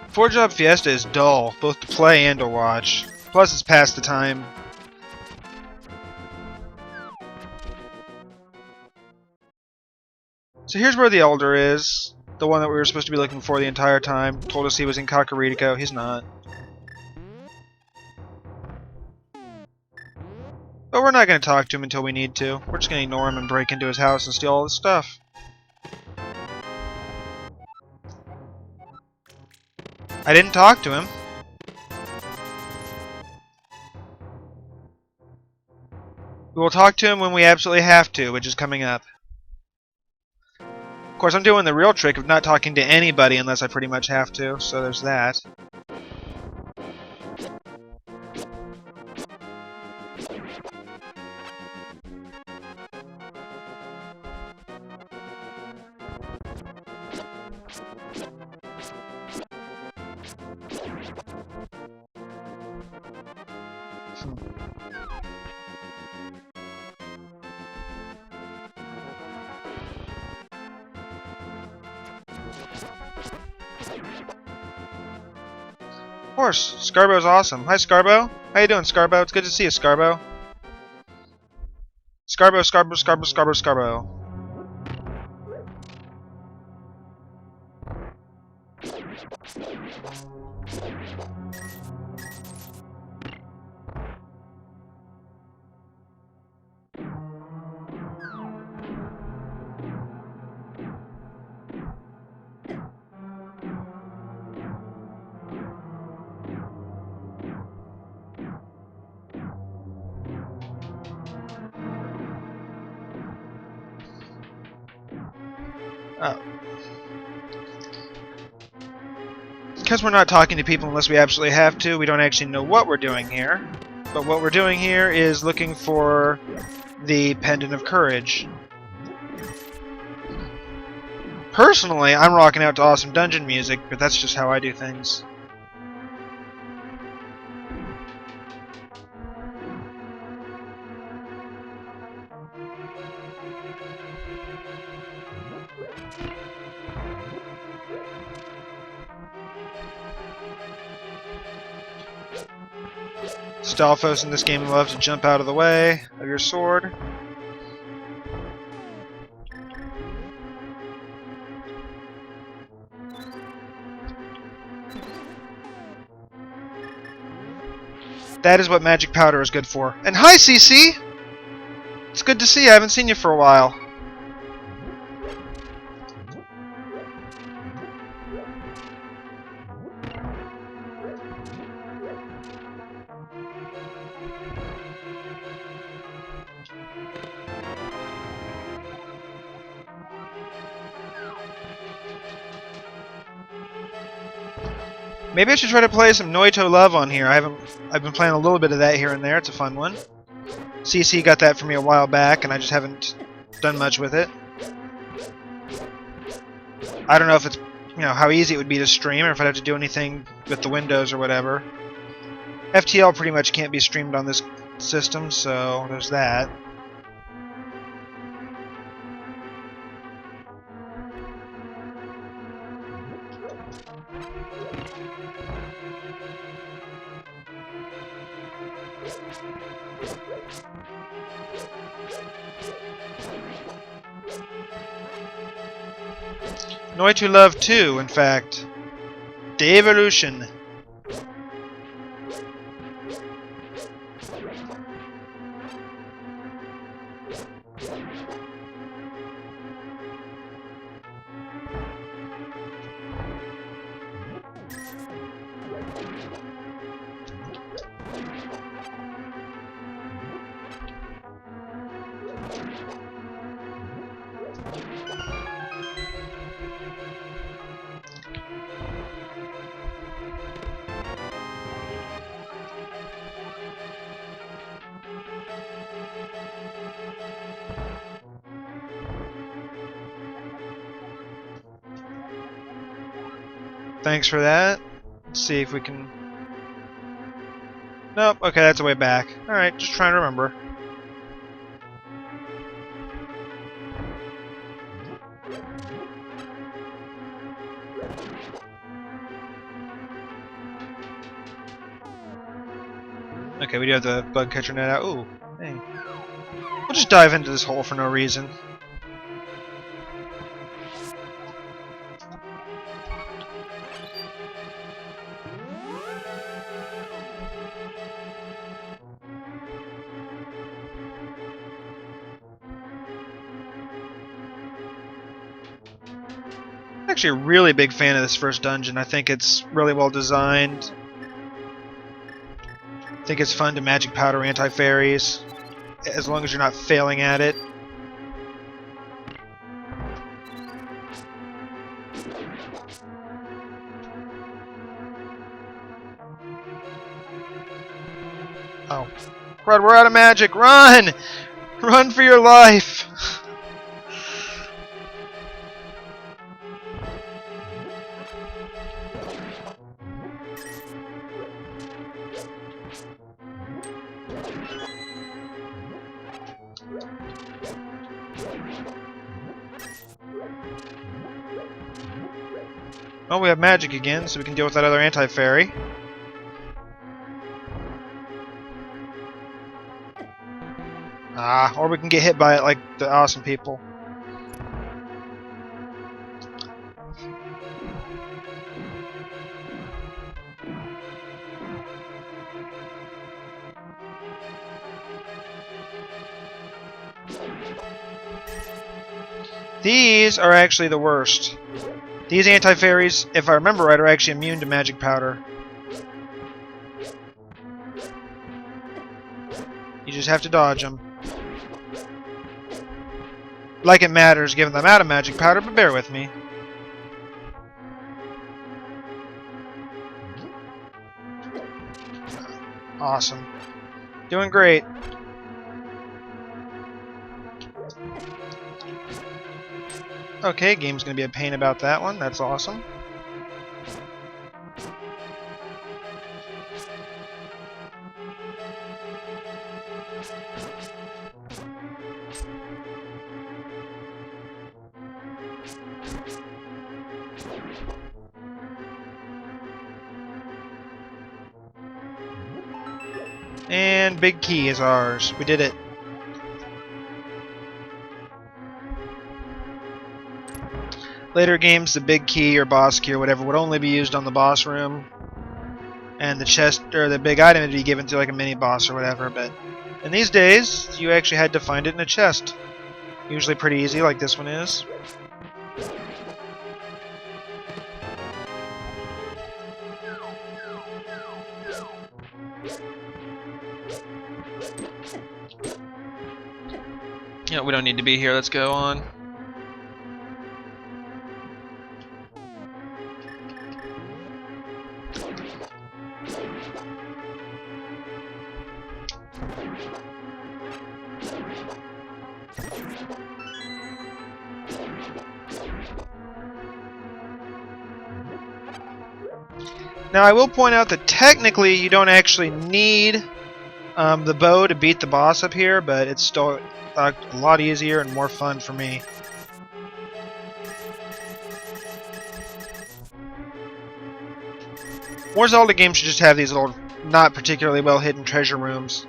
Four Job Fiesta is dull, both to play and to watch. Plus it's past the time. So here's where the Elder is. The one that we were supposed to be looking for the entire time. Told us he was in Kakariko. He's not. But we're not going to talk to him until we need to. We're just going to ignore him and break into his house and steal all his stuff. I didn't talk to him. We will talk to him when we absolutely have to, which is coming up. Of course, I'm doing the real trick of not talking to anybody unless I pretty much have to, so there's that. Of course, Scarbo's awesome. Hi, Scarbo. How you doing, Scarbo? It's good to see you, Scarbo. Scarbo, Scarbo, Scarbo, Scarbo, Scarbo. Because we're not talking to people unless we absolutely have to, we don't actually know what we're doing here. But what we're doing here is looking for the Pendant of Courage. Personally, I'm rocking out to awesome dungeon music, but that's just how I do things. Stalfos in this game loves to jump out of the way of your sword. That is what magic powder is good for. And hi, CC! It's good to see you. I haven't seen you for a while. Maybe I should try to play some Noito Love on here. I've been playing a little bit of that here and there. It's a fun one. CC got that for me a while back, and I just haven't done much with it. I don't know if it's, how easy it would be to stream, or if I'd have to do anything with the windows or whatever. FTL pretty much can't be streamed on this system, so there's that. Noito Love 2, in fact. The Evolution. Thanks for that. Let's see if we can... Nope, okay, that's a way back. Alright, just trying to remember. Okay, we do have the bug catcher net out. Ooh, hey. We'll just dive into this hole for no reason. Actually a really big fan of this first dungeon. I think it's really well designed. I think it's fun to magic powder anti-fairies, as long as you're not failing at it. Oh. Crud, we're out of magic! Run! Run for your life! Well, we have magic again, so we can deal with that other anti-fairy. Ah, or we can get hit by it like the awesome people. These are actually the worst. These anti-fairies, if I remember right, are actually immune to magic powder. You just have to dodge them. Like it matters, given them out of magic powder, but bear with me. Awesome. Doing great. Okay, game's gonna be a pain about that one. That's awesome. And big key is ours. We did it. Later games, the big key or boss key or whatever would only be used on the boss room, and the chest or the big item would be given to like a mini boss or whatever. But in these days, you actually had to find it in a chest. Usually pretty easy, like this one is. Yeah, we don't need to be here. Let's go on. Now, I will point out that technically you don't actually need the bow to beat the boss up here, but it's still a lot easier and more fun for me. More Zelda games should just have these little, not particularly well hidden treasure rooms.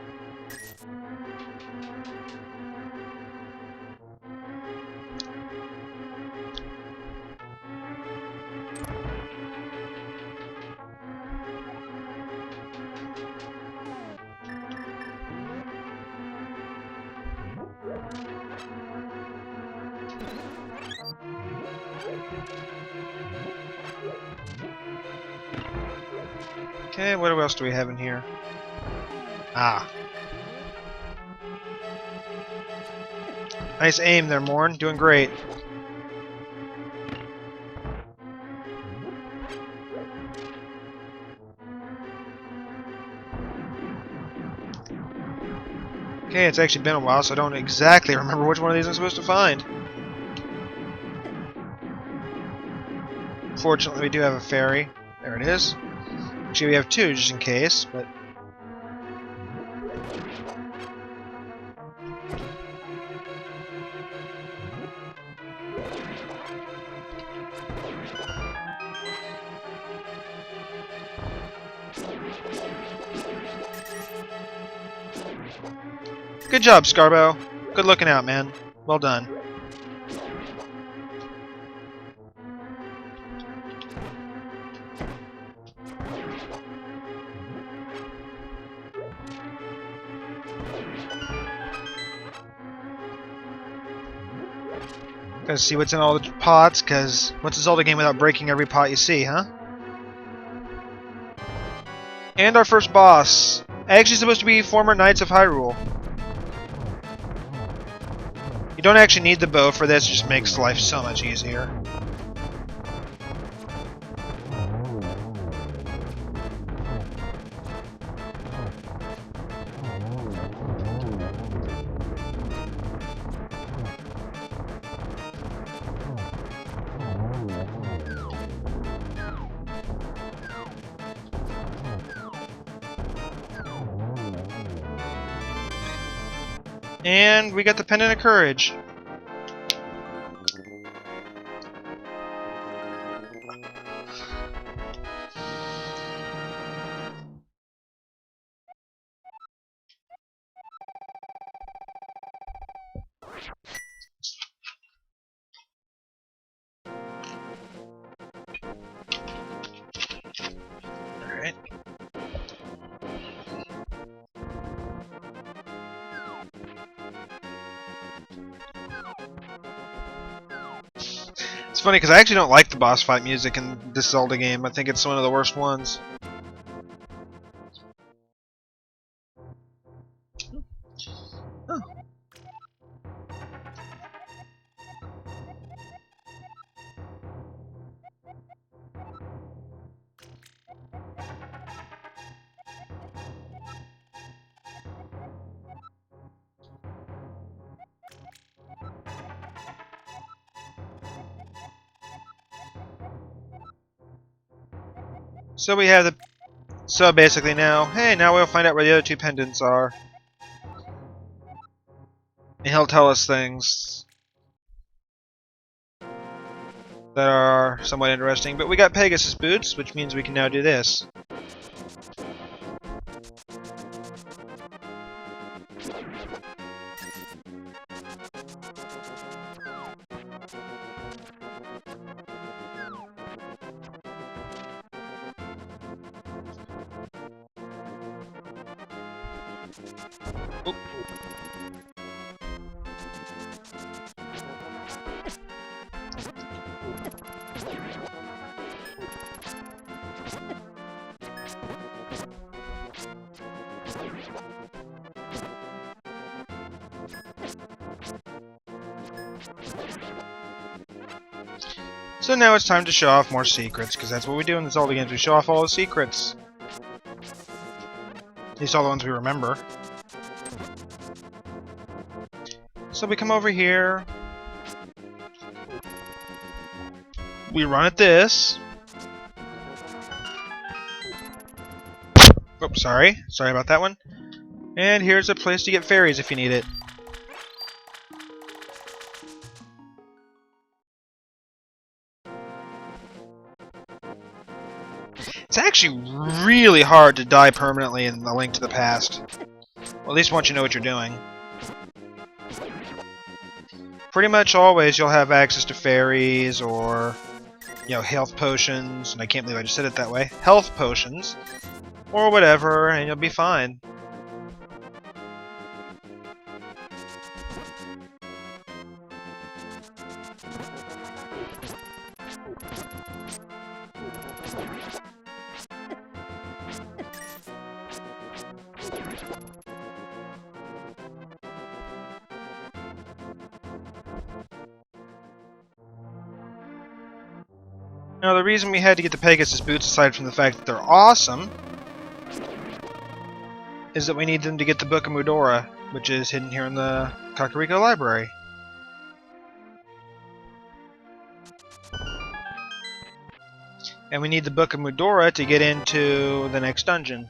Okay, what else do we have in here? Ah. Nice aim there, Morn. Doing great. Okay, it's actually been a while, so I don't exactly remember which one of these I'm supposed to find. Fortunately, we do have a fairy. There it is. Actually, we have two, just in case, but... Good job, Scarbo. Good looking out, man. Well done. Gotta see what's in all the pots, because what's a Zelda game without breaking every pot you see, huh? And our first boss. Actually supposed to be former Knights of Hyrule. You don't actually need the bow for this, it just makes life so much easier. And we got the Pendant of Courage. It's funny because I actually don't like the boss fight music in this Zelda game. I think it's one of the worst ones. Huh. So we have the... So basically now, hey, now we'll find out where the other two pendants are. And he'll tell us things that are somewhat interesting. But we got Pegasus boots, which means we can now do this. Oop. So now it's time to show off more secrets, because that's what we do in the Zelda games. We show off all the secrets. At least all the ones we remember. So we come over here. We run at this. Oops, sorry. Sorry about that one. And here's a place to get fairies if you need it. It's actually really hard to die permanently in A Link to the Past. Well, at least once you know what you're doing. Pretty much always you'll have access to fairies or, you know, health potions, and I can't believe I just said it that way. Health potions, or whatever, and you'll be fine. Now, the reason we had to get the Pegasus boots, aside from the fact that they're awesome, is that we need them to get the Book of Mudora, which is hidden here in the Kakariko Library. And we need the Book of Mudora to get into the next dungeon.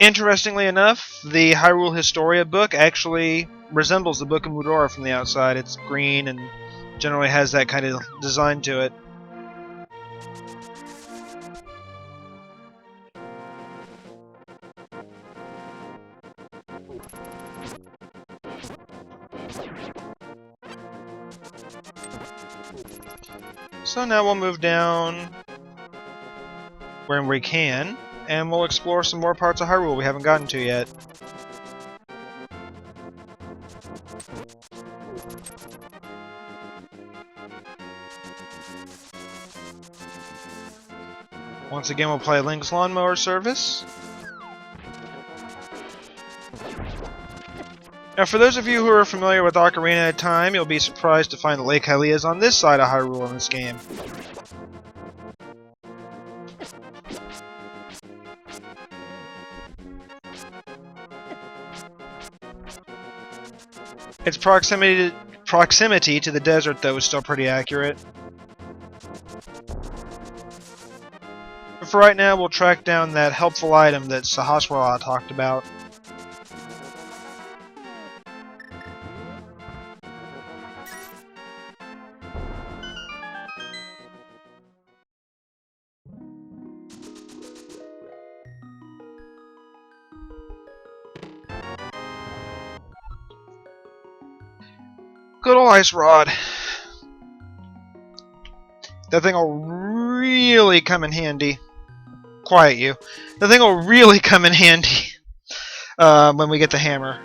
Interestingly enough, the Hyrule Historia book actually resembles the Book of Mudora from the outside. It's green and generally has that kind of design to it. So now we'll move down where we can, and we'll explore some more parts of Hyrule we haven't gotten to yet. Once again, we'll play Link's Lawnmower Service. Now, for those of you who are familiar with Ocarina of Time, you'll be surprised to find that Lake Hylia is on this side of Hyrule in this game. Its proximity to the desert, though, is still pretty accurate. But for right now, we'll track down that helpful item that Sahasrara talked about. Good old ice rod. That thing will really come in handy. Quiet you. The thing will really come in handy when we get the hammer.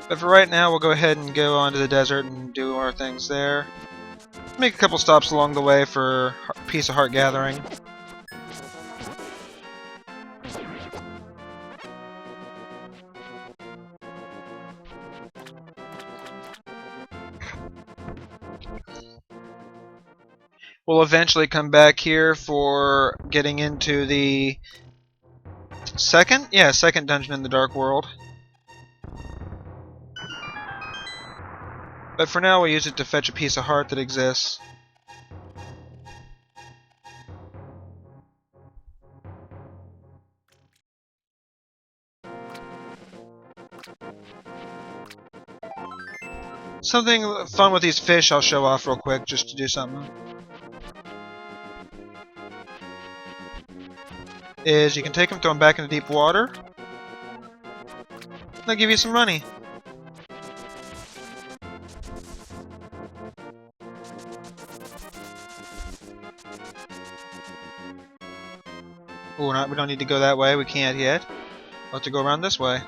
But for right now, we'll go ahead and go onto the desert and do our things there. Make a couple stops along the way for Piece of Heart Gathering. We'll eventually come back here for getting into the second dungeon in the Dark World. But for now, we'll use it to fetch a piece of heart that exists. Something fun with these fish I'll show off real quick, just to do something. Is you can take them, throw them back into deep water. They'll give you some money. Oh, we don't need to go that way. We can't yet. We'll have to go around this way.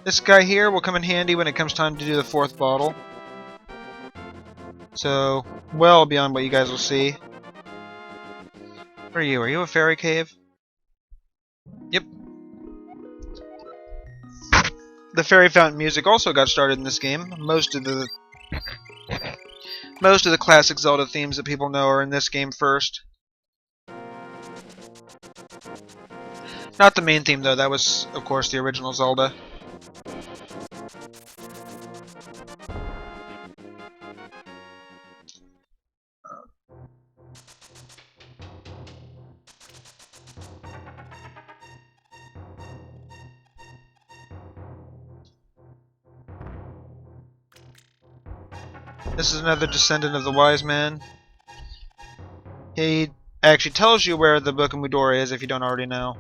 This guy here will come in handy when it comes time to do the 4th bottle. So, well beyond what you guys will see. Where are you? Are you a fairy cave? Yep. The fairy fountain music also got started in this game. Most of the classic Zelda themes that people know are in this game first. Not the main theme though, that was of course the original Zelda. This is another descendant of the wise man. He actually tells you where the Book of Mudora is if you don't already know.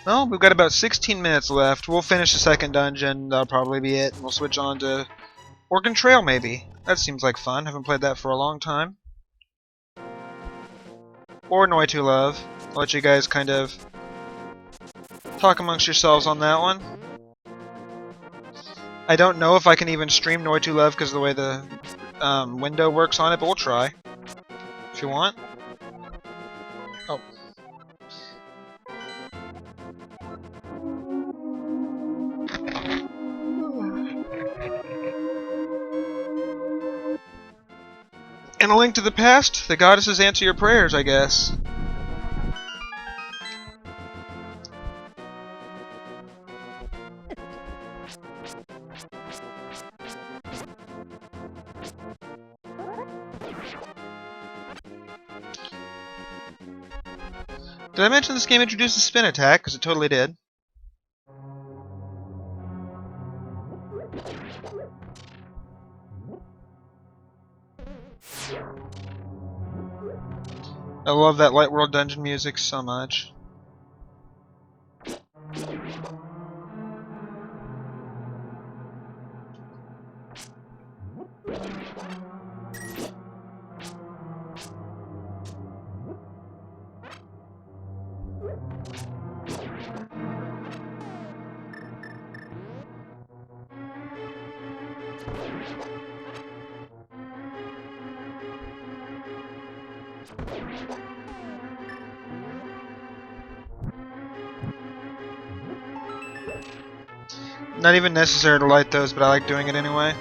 Well, we've got about 16 minutes left. We'll finish the second dungeon. That'll probably be it. We'll switch on to Oregon Trail, maybe. That seems like fun. Haven't played that for a long time. Or Noi to Love. I'll let you guys kind of talk amongst yourselves on that one. I don't know if I can even stream Noi to Love because of the way the window works on it, but we'll try. If you want. Oh. In A Link to the Past, the goddesses answer your prayers, I guess. Did I mention this game introduced the spin attack? Because it totally did. I love that Light World dungeon music so much. Not even necessary to light those, but I like doing it anyway.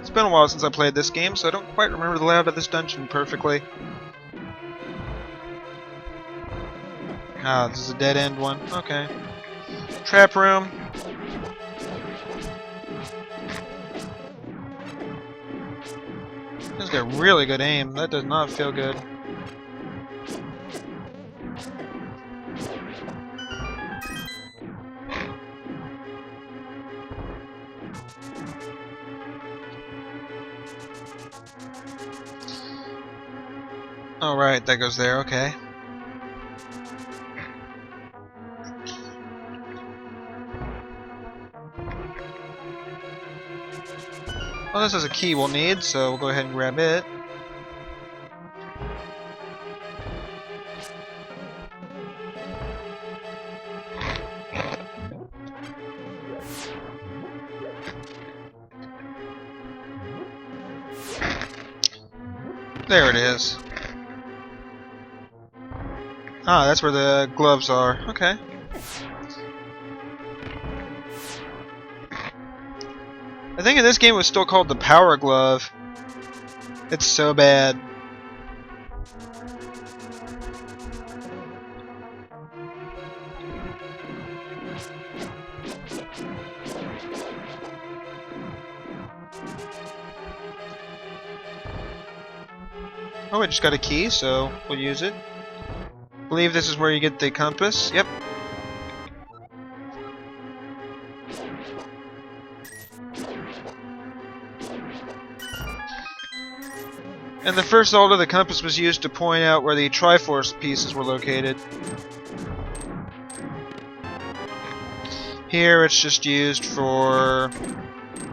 It's been a while since I played this game, so I don't quite remember the layout of this dungeon perfectly. Ah, this is a dead-end one. Okay. Trap room. This got really good aim. That does not feel good. Oh, right, that goes there, okay. Well, this is a key we'll need, so we'll go ahead and grab it. There it is. Ah, that's where the gloves are. Okay. I think in this game it was still called the Power Glove. It's so bad. Oh, I just got a key, so we'll use it. I believe this is where you get the compass. Yep. And the first Zelda, the compass was used to point out where the Triforce pieces were located. Here, it's just used for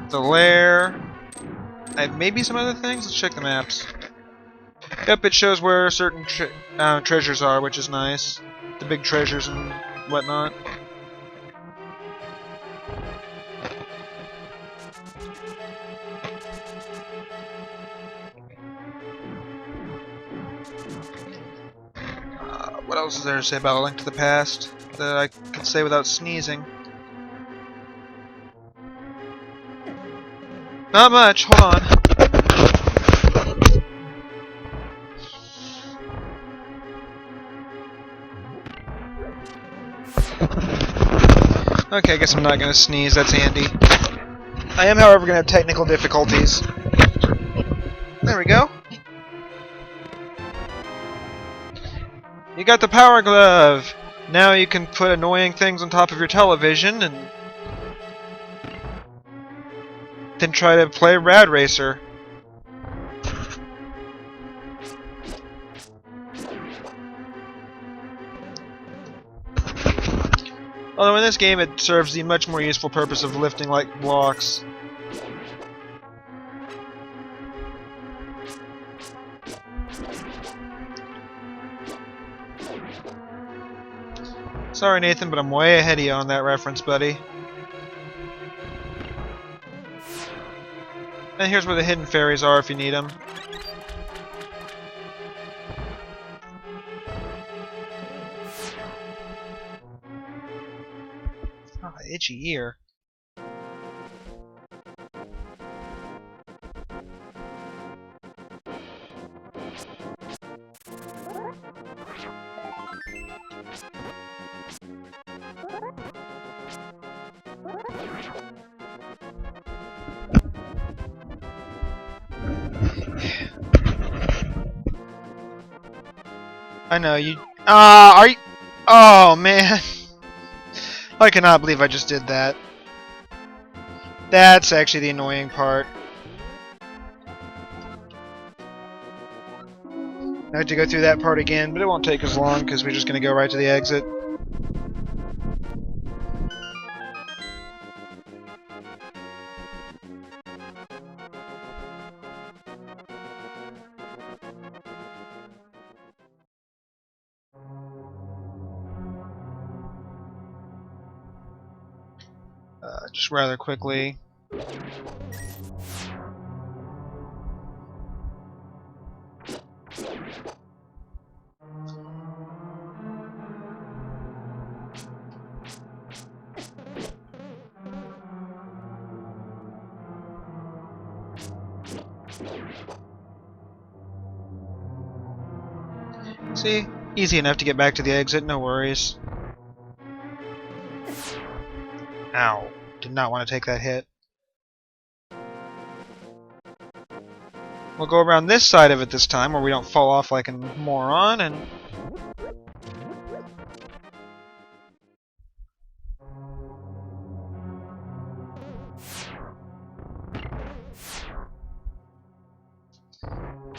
the lair. Maybe some other things. Let's check the maps. Yep, it shows where certain treasures are, which is nice. The big treasures and whatnot. What else is there to say about A Link to the Past that I could say without sneezing? Not much, hold on. Okay, I guess I'm not gonna sneeze, that's handy. I am, however, gonna have technical difficulties. There we go. You got the Power Glove! Now you can put annoying things on top of your television and then try to play Rad Racer. Although in this game it serves the much more useful purpose of lifting like blocks. Sorry Nathan, but I'm way ahead of you on that reference, buddy. And here's where the hidden fairies are if you need them. Oh, itchy ear. I know you. Are you? Oh man, I cannot believe I just did that. That's actually the annoying part. I have to go through that part again, but it won't take as long because we're just going to go right to the exit. Just rather quickly. See? Easy enough to get back to the exit, no worries. Ow. Did not want to take that hit. We'll go around this side of it this time, where we don't fall off like a moron, and...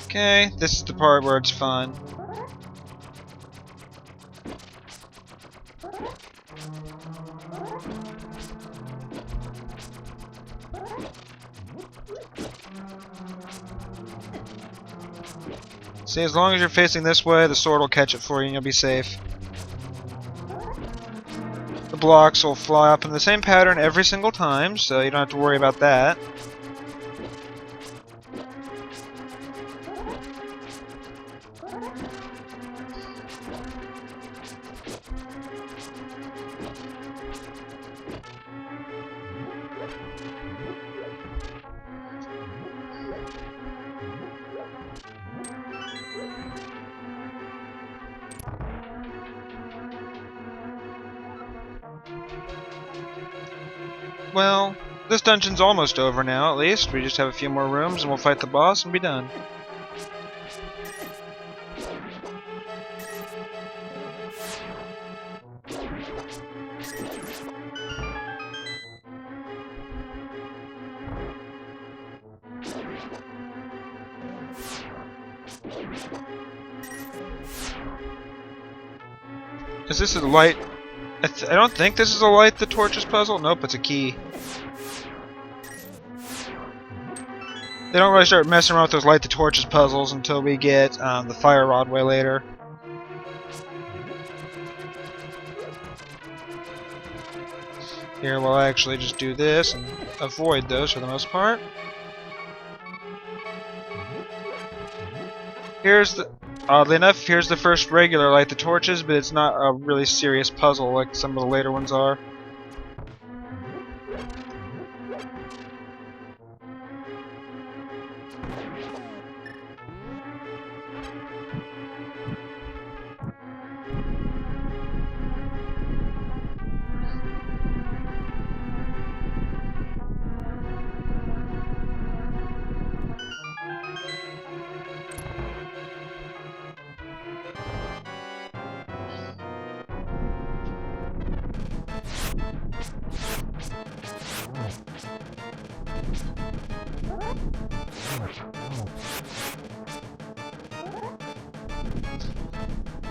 Okay, this is the part where it's fun. See, as long as you're facing this way, the sword will catch it for you and you'll be safe. The blocks will fly up in the same pattern every single time, so you don't have to worry about that. Well, this dungeon's almost over now, at least. We just have a few more rooms and we'll fight the boss and be done. Is this a light? I don't think this is a light the torches puzzle. Nope, it's a key. They don't really start messing around with those light the torches puzzles until we get the fire rod way later. Here we'll actually just do this and avoid those for the most part. Oddly enough, here's the first regular light the torches, but it's not a really serious puzzle like some of the later ones are.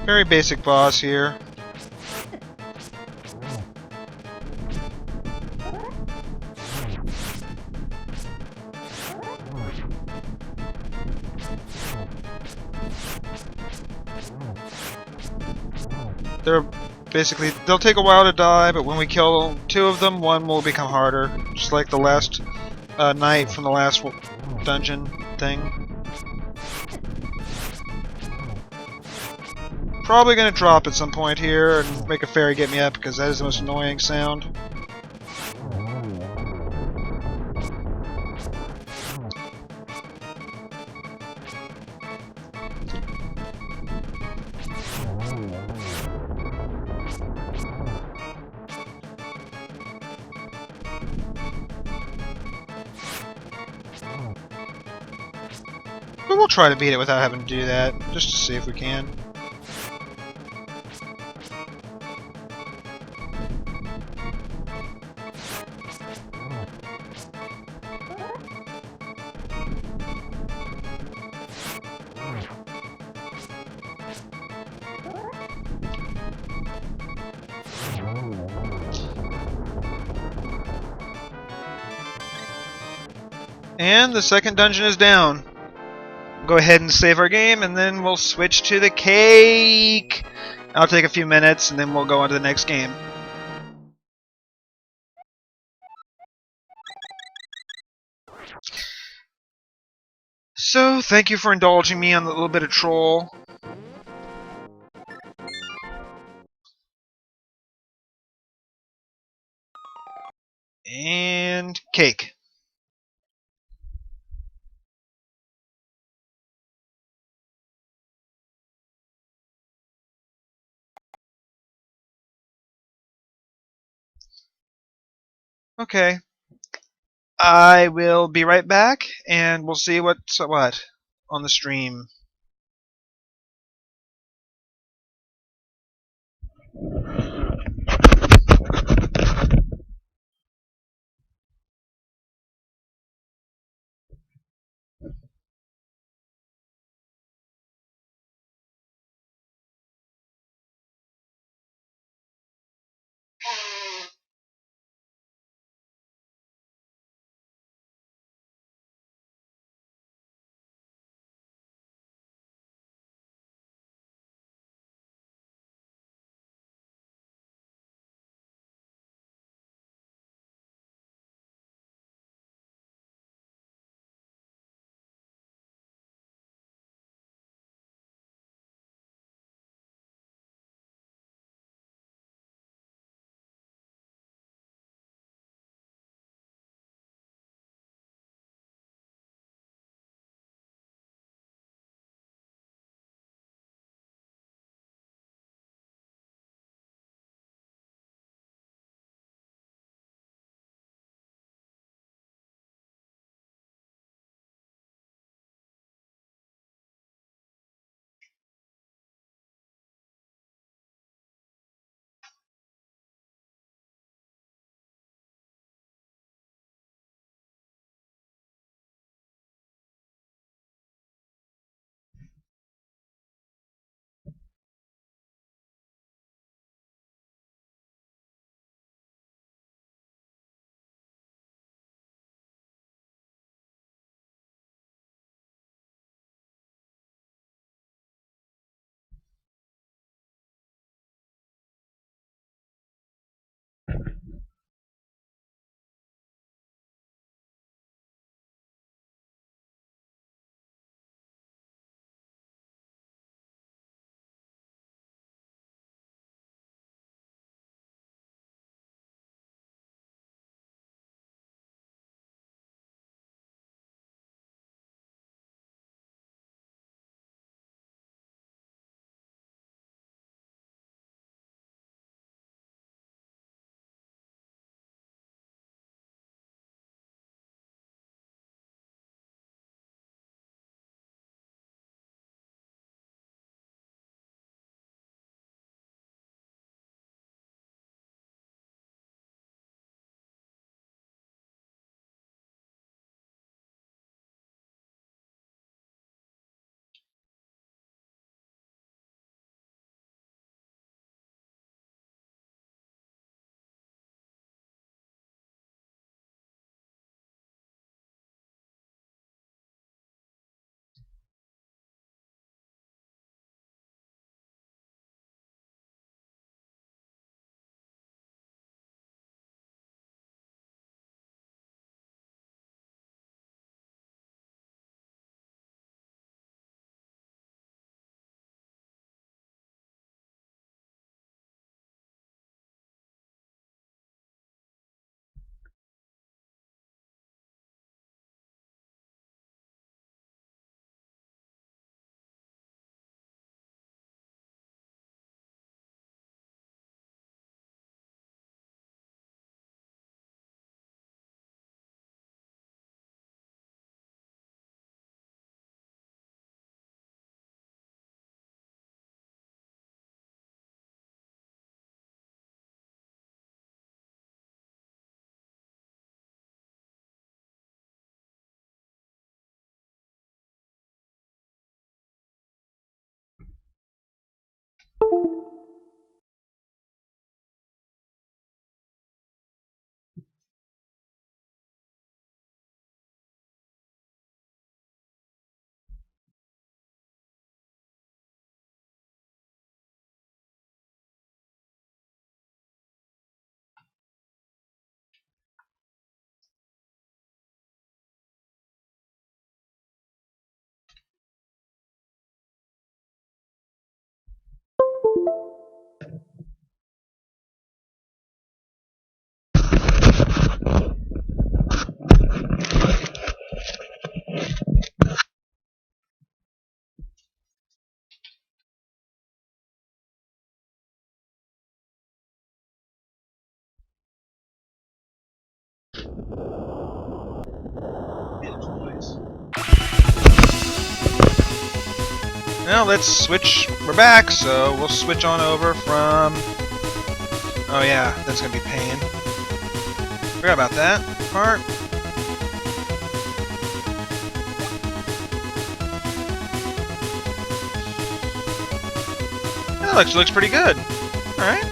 Very basic boss here. They'll take a while to die, but when we kill two of them, one will become harder. Just like the last knight from the last dungeon thing. Probably gonna drop at some point here and make a fairy get me up because that is the most annoying sound. But we'll try to beat it without having to do that, just to see if we can. And the second dungeon is down. Go ahead and save our game, and then we'll switch to the cake. I'll take a few minutes, and then we'll go on to the next game. So, thank you for indulging me on the little bit of troll. And cake. Okay. I will be right back, and we'll see what's what on the stream. Now let's switch. We're back, so we'll switch on over from. Oh yeah, that's gonna be pain. Forgot about that part. That actually looks pretty good. All right.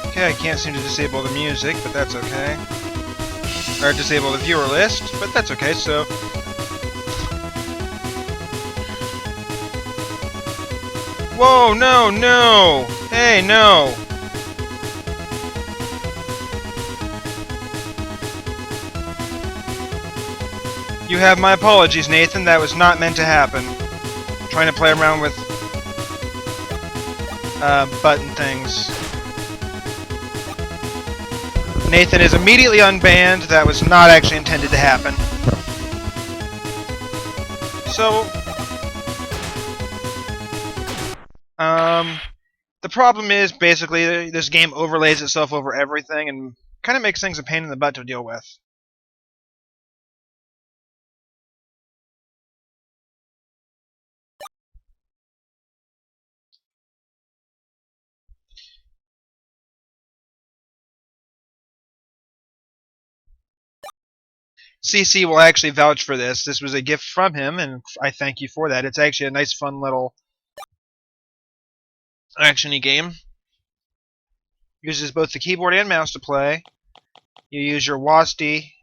Okay, I can't seem to disable the music, but that's okay. Or disable the viewer list, but that's okay, so... Whoa, no, no! Hey, no! You have my apologies, Nathan. That was not meant to happen. I'm trying to play around with... button things. Nathan is immediately unbanned. That was not actually intended to happen. So, the problem is basically this game overlays itself over everything and kind of makes things a pain in the butt to deal with. CC will actually vouch for this. This was a gift from him, and I thank you for that. It's actually a nice, fun little action-y game. Uses both the keyboard and mouse to play. You use your WASD.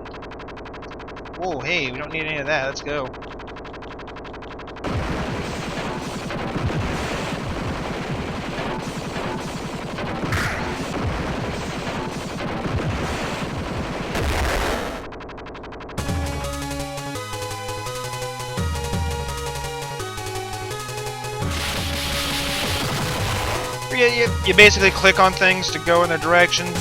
Whoa, hey, we don't need any of that. Let's go. You basically click on things to go in a direction. You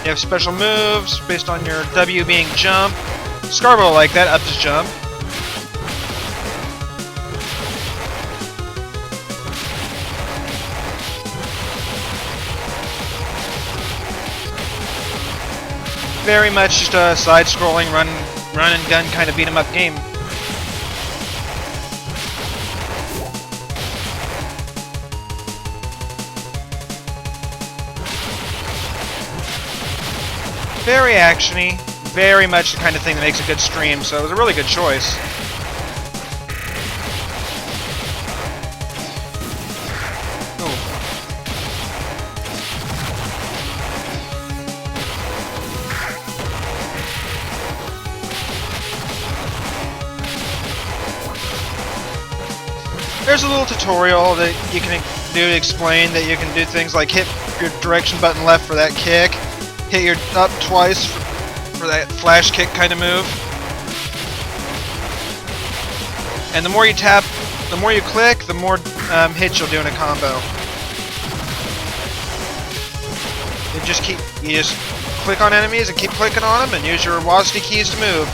have special moves based on your W being jump. Scarborough like that, up his jump. Very much just a side-scrolling run and gun kind of beat-em-up game. Very actiony, very much the kind of thing that makes a good stream, so it was a really good choice. Ooh. There's a little tutorial that you can do to explain that you can do things like hit your direction button left for that kick, hit your up twice for that flash kick kind of move. And the more you tap, the more you click, the more hits you'll do in a combo. You just click on enemies and keep clicking on them and use your WASD keys to move.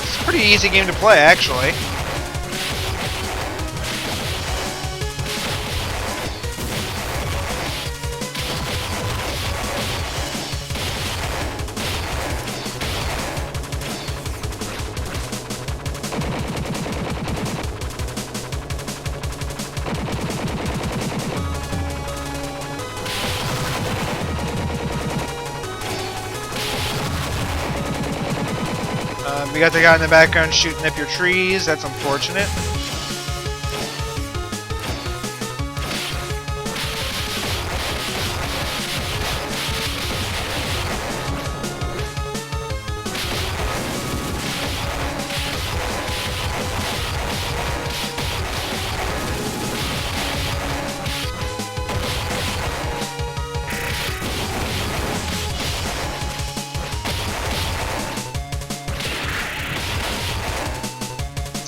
It's a pretty easy game to play, actually. We got the guy in the background shooting up your trees. That's unfortunate.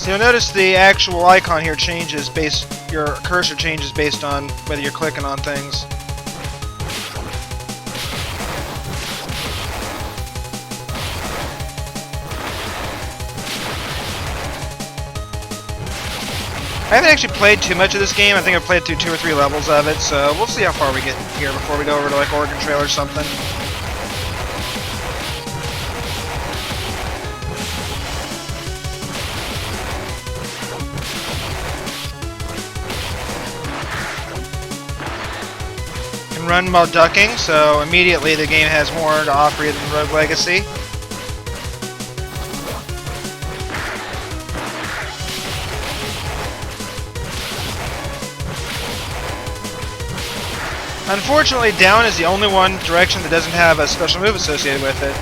So you'll notice the actual icon here changes your cursor changes based on whether you're clicking on things. I haven't actually played too much of this game. I think I've played through 2 or 3 levels of it, so we'll see how far we get here before we go over to like Oregon Trail or something. Run while ducking, so immediately the game has more to offer you than Rogue Legacy. Unfortunately, down is the only one direction that doesn't have a special move associated with it.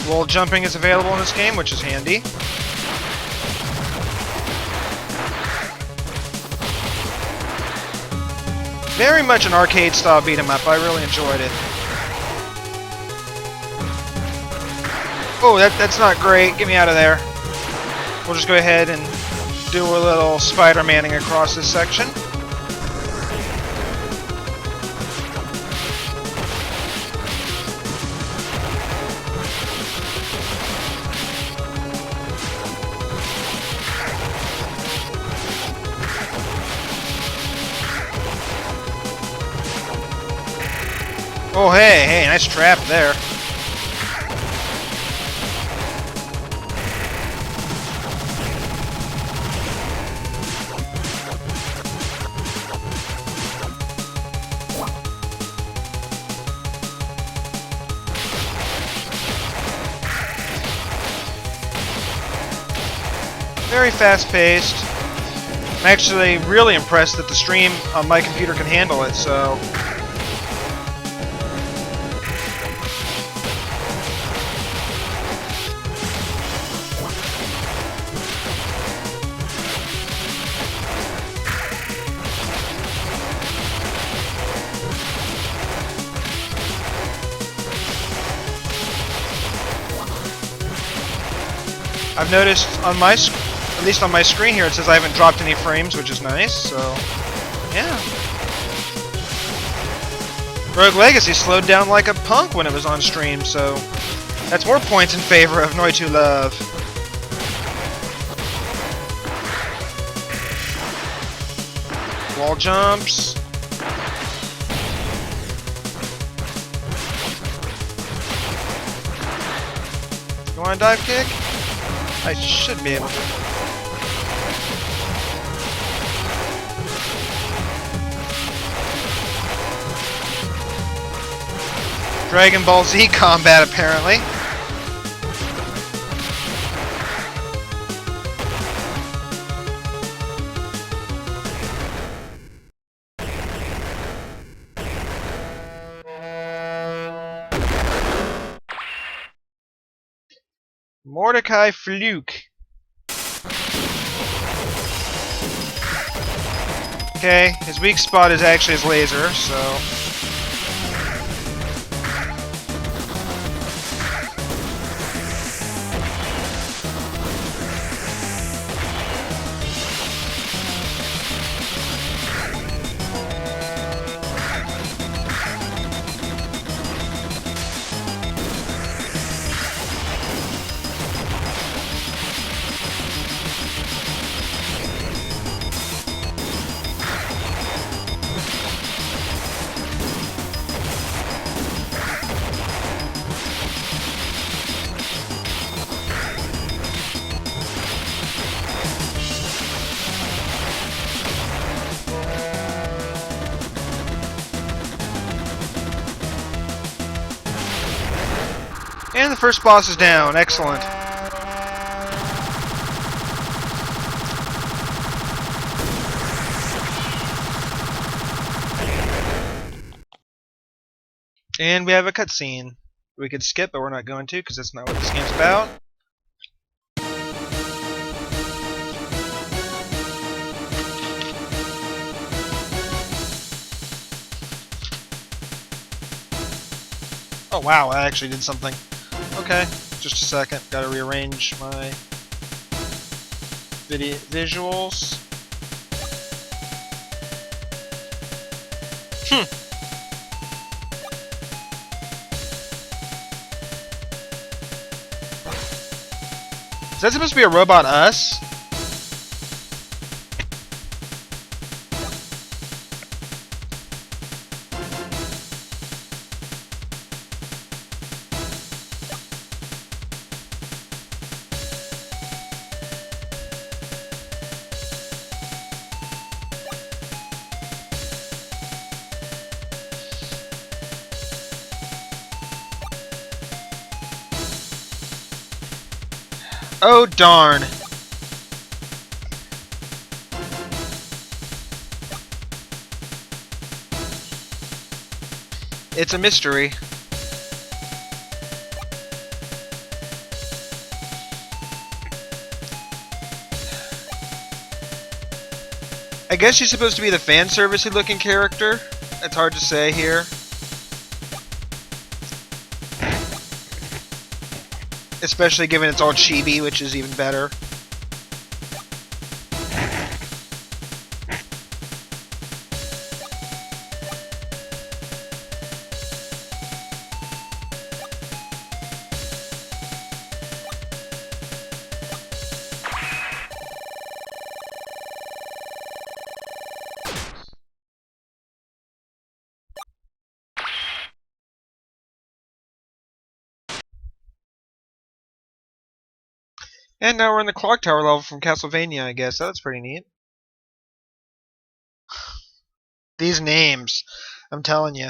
Wall jumping is available in this game, which is handy. Very much an arcade-style beat-em-up. I really enjoyed it. Oh, that's not great. Get me out of there. We'll just go ahead and do a little Spider-Manning across this section. Oh, hey, nice trap there. Very fast-paced. I'm actually really impressed that the stream on my computer can handle it, so... I've noticed on my, at least on my screen here, it says I haven't dropped any frames, which is nice, so, yeah. Rogue Legacy slowed down like a punk when it was on stream, so that's more points in favor of Noi 2 Love. Wall jumps. You want a dive kick? I should be able to. Dragon Ball Z combat, apparently. Mordecai Fluke. Okay, his weak spot is actually his laser, so... And the first boss is down. Excellent. And we have a cutscene. We could skip, but we're not going to, because that's not what this game's about. Oh wow, I actually did something. Okay, just a second. Gotta rearrange my visuals. Is that supposed to be a robot us? Oh darn. It's a mystery. I guess she's supposed to be the fan service-y looking character. It's hard to say here. Especially given it's all chibi, which is even better. And now we're in the clock tower level from Castlevania, I guess. That's pretty neat. These names, I'm telling you.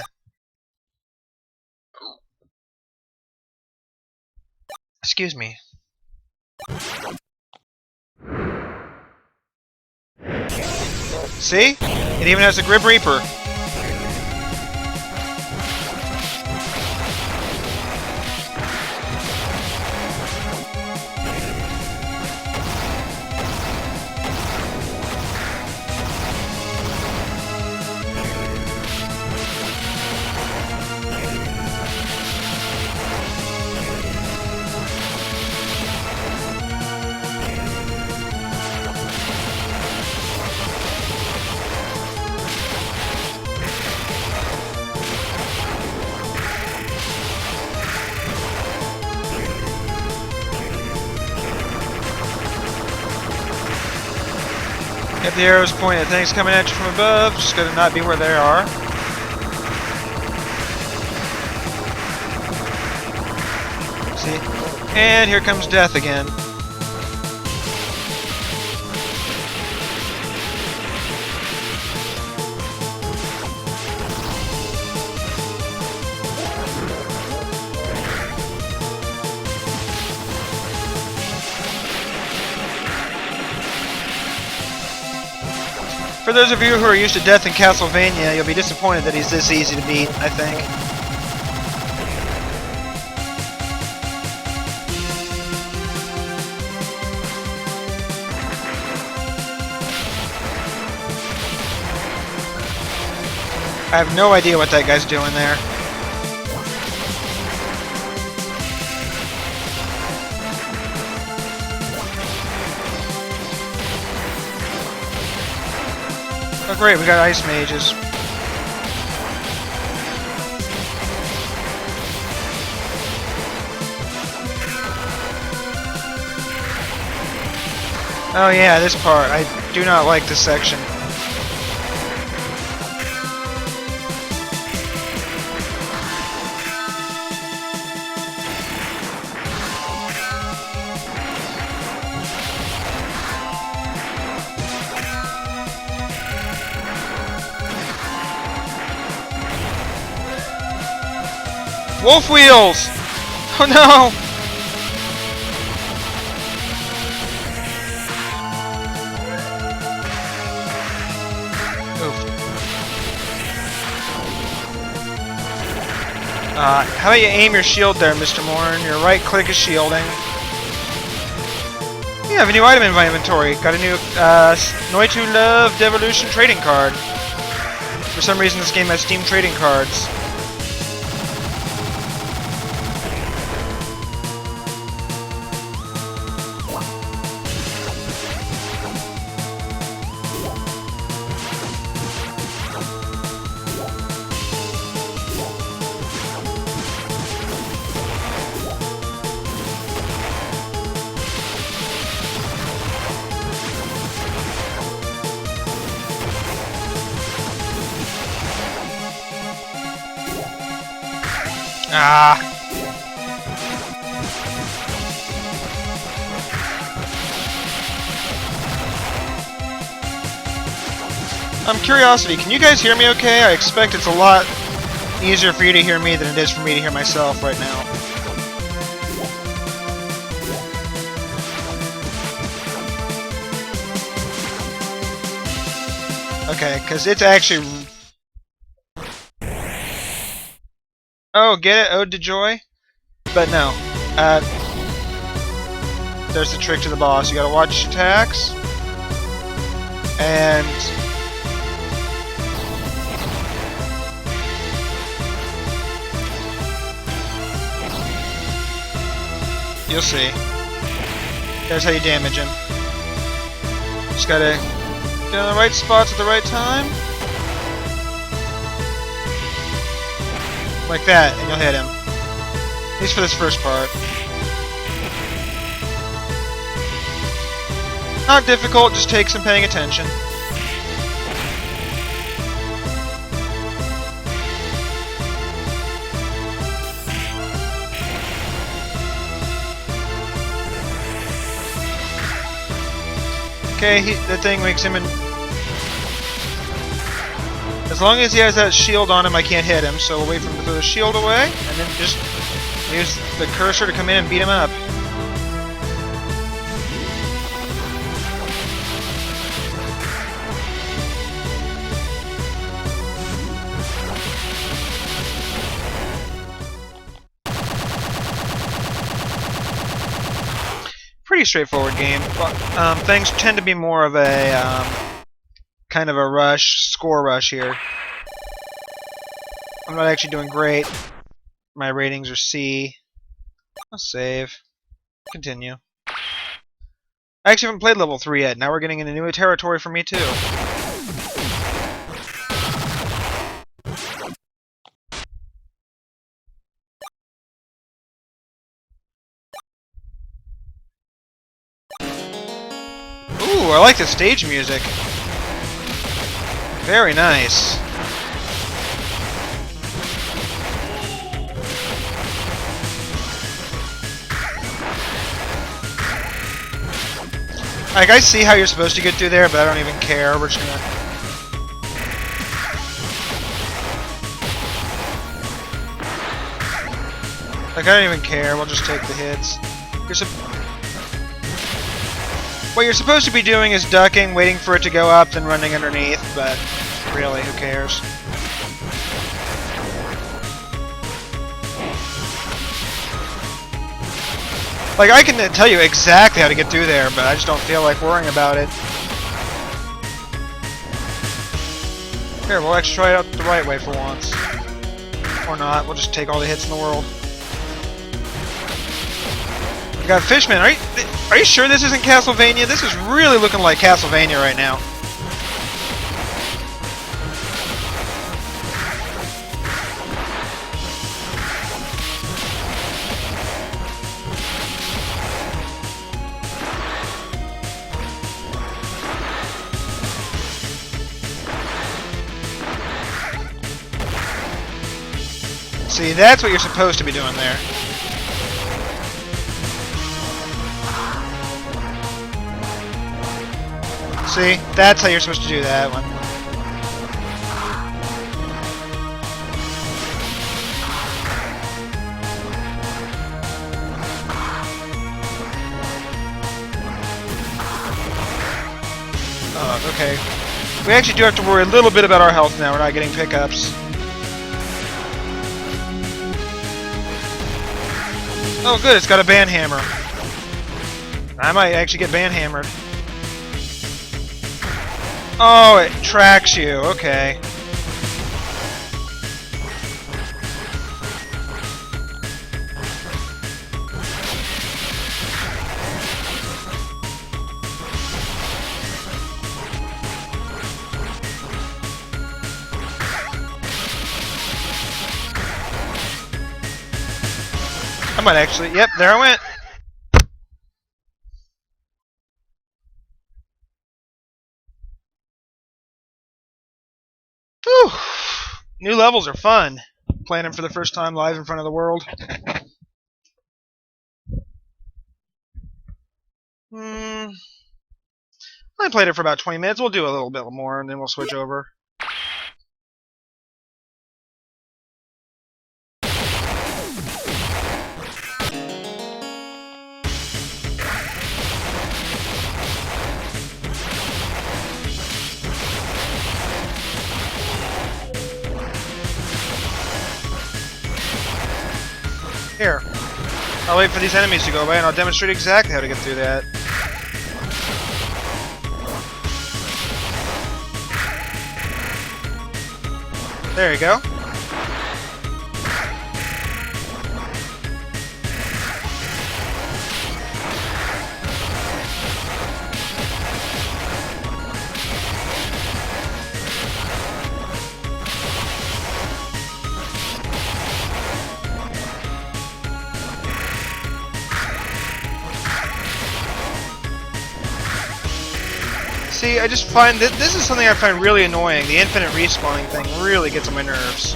Excuse me. See? It even has a Grim Reaper. If the arrows point at things coming at you from above, just gotta not be where they are. See? And here comes death again. For those of you who are used to death in Castlevania, you'll be disappointed that he's this easy to beat, I think. I have no idea what that guy's doing there. Oh great, we got ice mages. Oh yeah, this part. I do not like this section. Wolf wheels! Oh no! Oof. How about you aim your shield there, Mr. Morn? Your right click is shielding. Yeah, I have a new item in my inventory. Got a new Noi to Love Devolution trading card. For some reason this game has Steam trading cards. Ah! Curiosity, can you guys hear me okay? I expect it's a lot easier for you to hear me than it is for me to hear myself right now. Okay, because it's actually... Oh, get it? Ode to Joy? But no. There's the trick to the boss. You gotta watch your attacks. And... you'll see. There's how you damage him. Just gotta get in the right spots at the right time. Like that, and you'll hit him. At least for this first part. Not difficult, just takes some paying attention. Okay, the thing makes him in... As long as he has that shield on him, I can't hit him, so we'll wait for him to throw the shield away, and then just use the cursor to come in and beat him up. Pretty straightforward game. Things tend to be more of a kind of a rush, score rush here. I'm not actually doing great. My ratings are C. I'll save. Continue. I actually haven't played level 3 yet. Now we're getting into new territory for me too. Ooh, I like the stage music. Very nice. Like, I see how you're supposed to get through there, but I don't even care. We're just gonna... Like, I don't even care. We'll just take the hits. What you're supposed to be doing is ducking, waiting for it to go up, then running underneath, but really, who cares? Like, I can tell you exactly how to get through there, but I just don't feel like worrying about it. Here, we'll actually try it out the right way for once. Or not, we'll just take all the hits in the world. We got Fishman. Are you sure this isn't Castlevania? This is really looking like Castlevania right now. See, that's what you're supposed to be doing there. See? That's how you're supposed to do that one. Okay. We actually do have to worry a little bit about our health now. We're not getting pickups. Oh, good. It's got a banhammer. I might actually get banhammered. Oh, it tracks you. Okay. I might actually... Yep, there I went. Whew. New levels are fun. Playing them for the first time live in front of the world. I played it for about 20 minutes. We'll do a little bit more, and then we'll switch over. Here. I'll wait for these enemies to go by, and I'll demonstrate exactly how to get through that. There you go. See, I just find that this is something I find really annoying. The infinite respawning thing really gets on my nerves.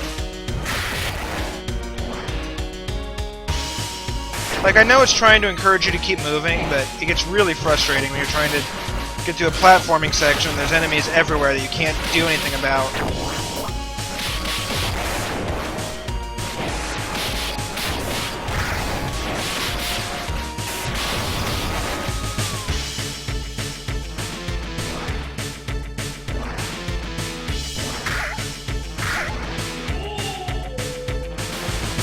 Like, I know it's trying to encourage you to keep moving, but it gets really frustrating when you're trying to get to a platforming section and there's enemies everywhere that you can't do anything about.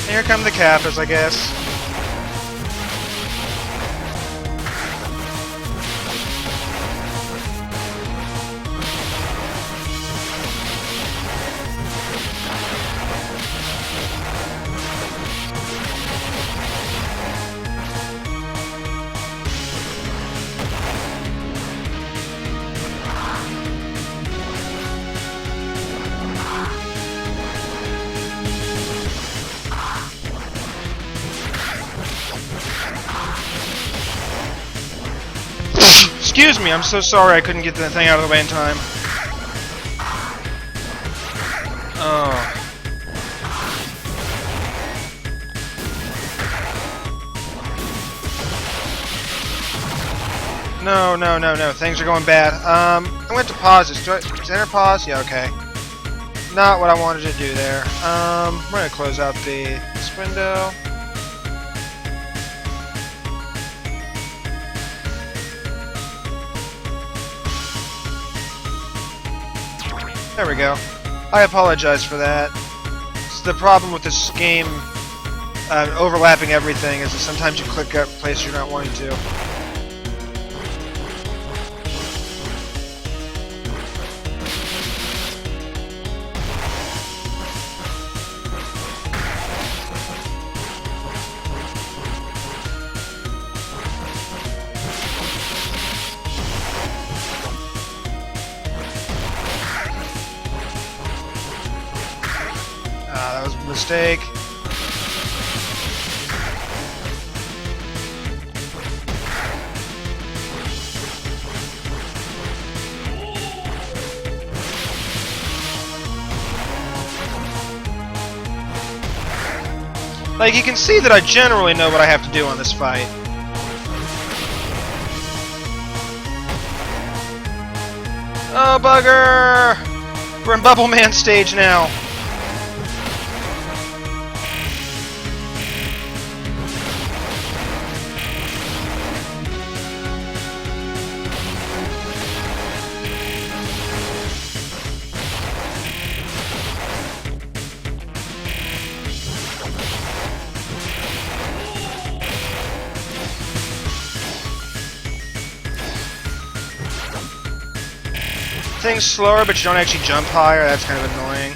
Here come the Kappas, I guess. Excuse me, I'm so sorry I couldn't get the thing out of the way in time. Oh. No, no, no, no. Things are going bad. I went to pause this. Is enter pause? Yeah, okay. Not what I wanted to do there. We're gonna close out this window. There we go. I apologize for that. It's the problem with this game overlapping everything is that sometimes you click a place you're not wanting to. That was a mistake. Like, you can see that I generally know what I have to do on this fight. Oh, bugger! We're in Bubble Man stage now. thing's slower, but you don't actually jump higher. That's kind of annoying.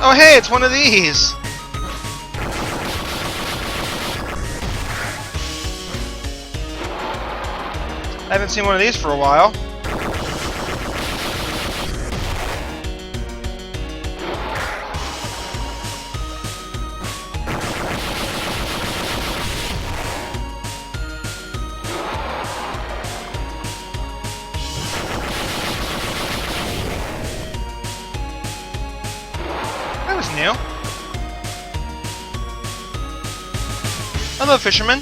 Oh hey, it's one of these! I haven't seen one of these for a while. That was new. Hello, fisherman.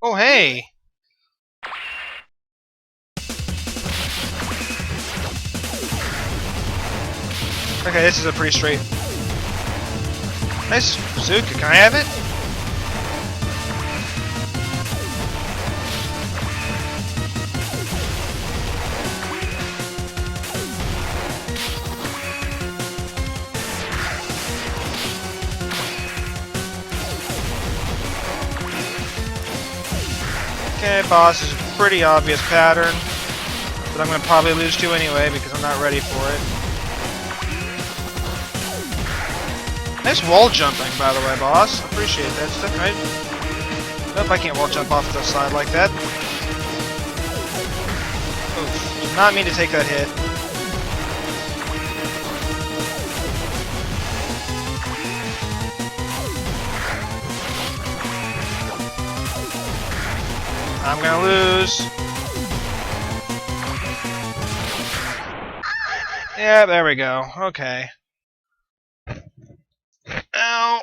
Oh, hey! Okay, this is a pretty straight... Nice bazooka. Can I have it? Okay, boss is a pretty obvious pattern, but I'm going to probably lose to anyway because I'm not ready for it. Nice wall jumping, by the way, boss. Appreciate that stuff, right? Nope, I can't wall jump off the side like that. Oof. Did not mean to take that hit. I'm gonna lose. Yeah, there we go. Okay. Now,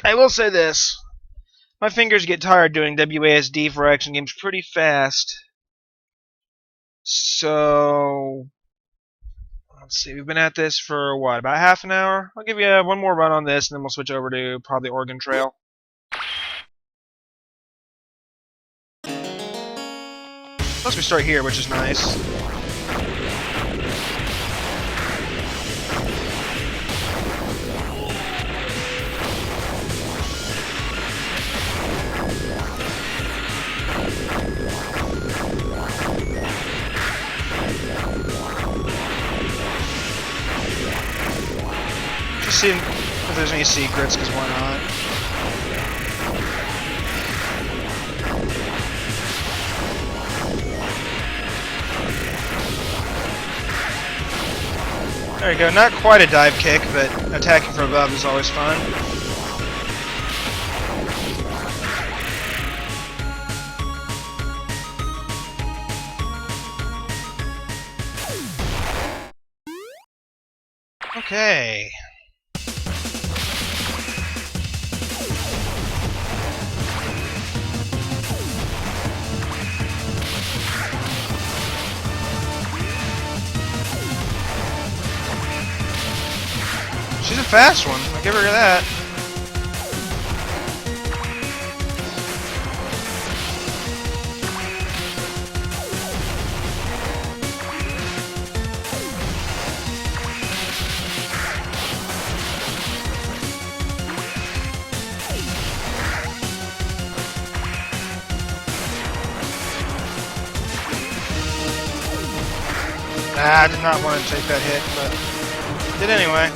I will say this. My fingers get tired doing WASD for action games pretty fast. So, let's see. We've been at this for, what, about half an hour? I'll give you one more run on this, and then we'll switch over to probably Oregon Trail. Plus we start here, which is nice. Just seeing if there's any secrets, because why not? There you go, not quite a dive kick, but attacking from above is always fun. Okay. She's a fast one. I'll give her that. I did not want to take that hit, but did anyway.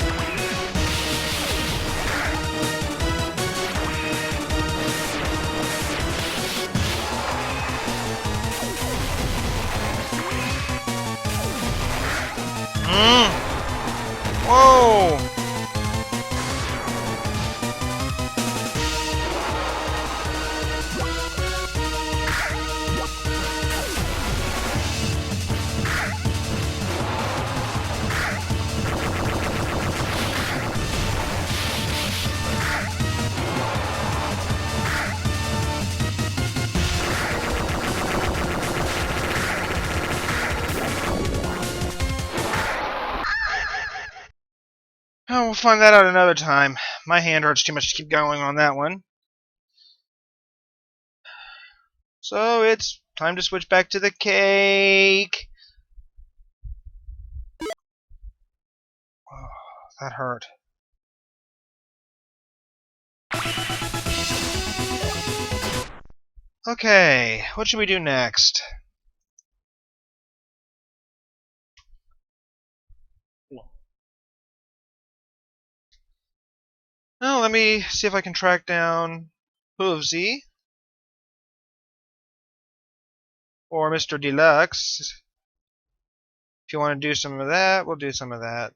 Whoa! Oh, we'll find that out another time. My hand hurts too much to keep going on that one. So it's time to switch back to the cake. Oh, that hurt. Okay, what should we do next? Well, let me see if I can track down Hoovesy or Mr. Deluxe. If you want to do some of that, we'll do some of that.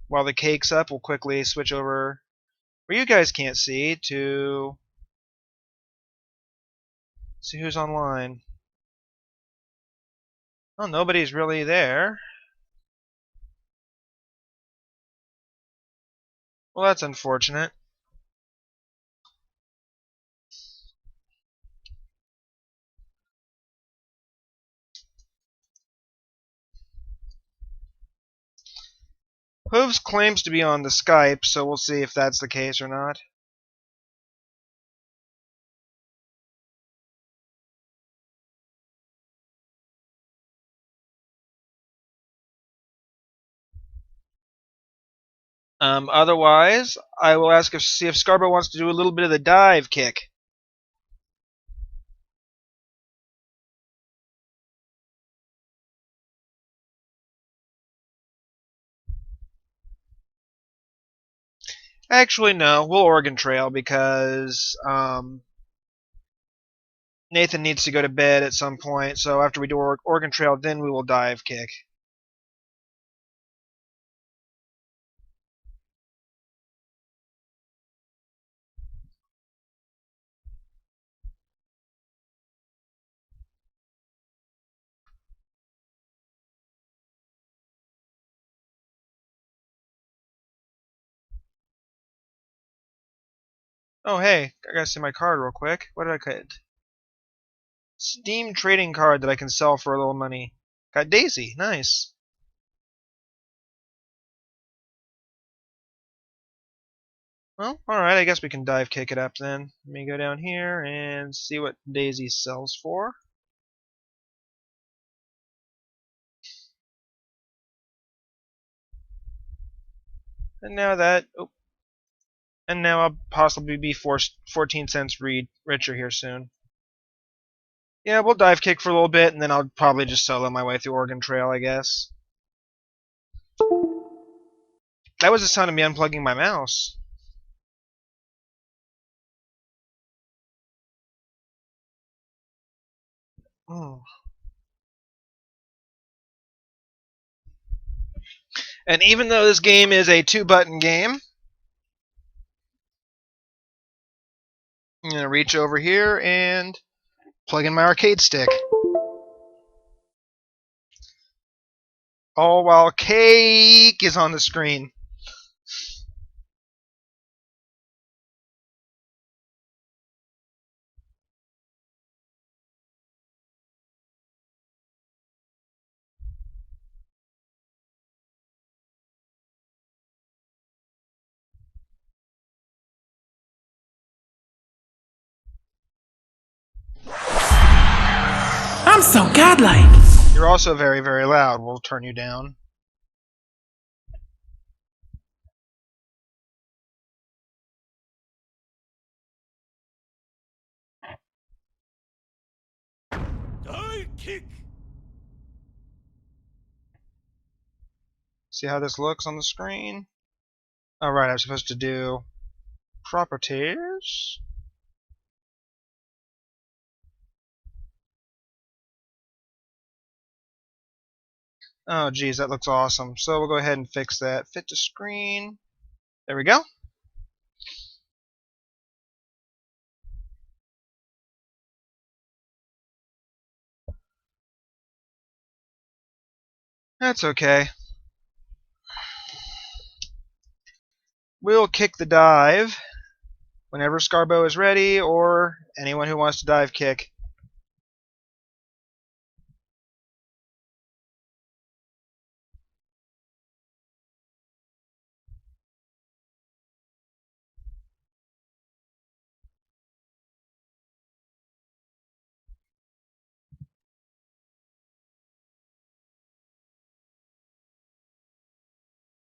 While the cake's up, we'll quickly switch over where you guys can't see to see who's online. Oh, nobody's really there. Well, that's unfortunate. Hooves claims to be on the Skype, so we'll see if that's the case or not. Otherwise, I will see if Scarborough wants to do a little bit of the dive kick. Actually, no. We'll Oregon Trail because Nathan needs to go to bed at some point. So after we do Oregon Trail, then we will dive kick. Oh, hey, I gotta see my card real quick. What did I get? Steam trading card that I can sell for a little money. Got Daisy. Nice. Well, alright, I guess we can dive kick it up then. Let me go down here and see what Daisy sells for. And now that... Oh, and now I'll possibly be 14 cents richer here soon. Yeah, we'll dive kick for a little bit, and then I'll probably just solo my way through Oregon Trail, I guess. That was the sound of me unplugging my mouse. Oh. And even though this game is a 2-button game, I'm going to reach over here and plug in my arcade stick. All while cake is on the screen. I'm so godlike. You're also very, very loud. We'll turn you down. See how this looks on the screen? Alright, I'm supposed to do properties. Oh geez, that looks awesome. So we'll go ahead and fix that. Fit to screen. There we go. That's okay. We'll kick the dive whenever Scarbo is ready, or anyone who wants to dive kick.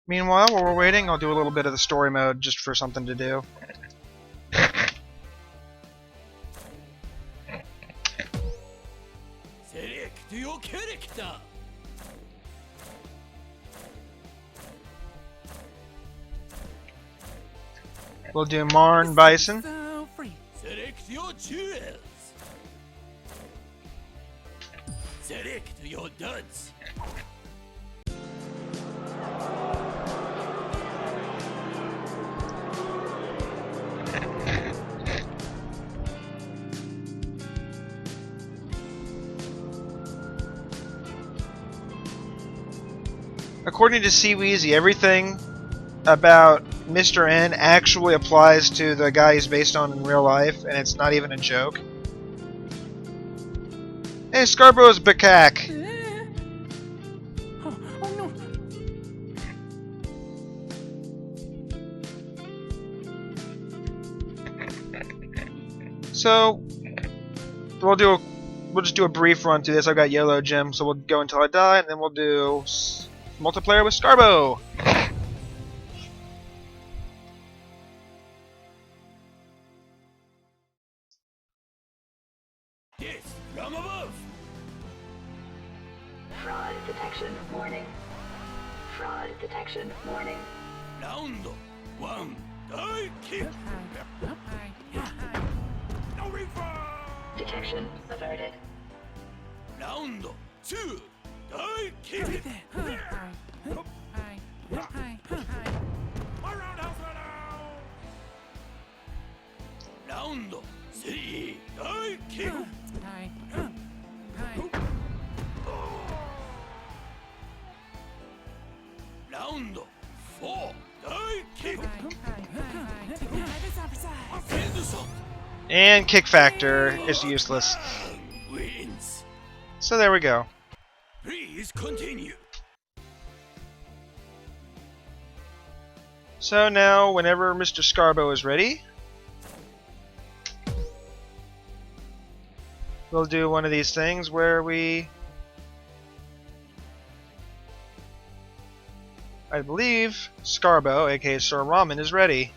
Meanwhile, while we're waiting, I'll do a little bit of the story mode just for something to do. We'll do Morn Bison. Select your jewels. Select your duds. According to Seaweezy, everything about Mr. N actually applies to the guy he's based on in real life, and it's not even a joke. Hey, Scarborough's Bakak. Oh no. So we'll just do a brief run through this. I've got yellow gem, so we'll go until I die, and then we'll do multiplayer with Scarbo. Yes, from above. Fraud detection warning. Fraud detection warning. Round one. Die kick. No refund. Detection averted. Round two. Die kick. My roundhouse now. Round three. Die kick. Round four. Die kick. Henderson And kick factor is useless. wins. So there we go. Please continue. So now, whenever Mr. Scarbo is ready, we'll do one of these things where I believe Scarbo, aka Sir Ramen, is ready.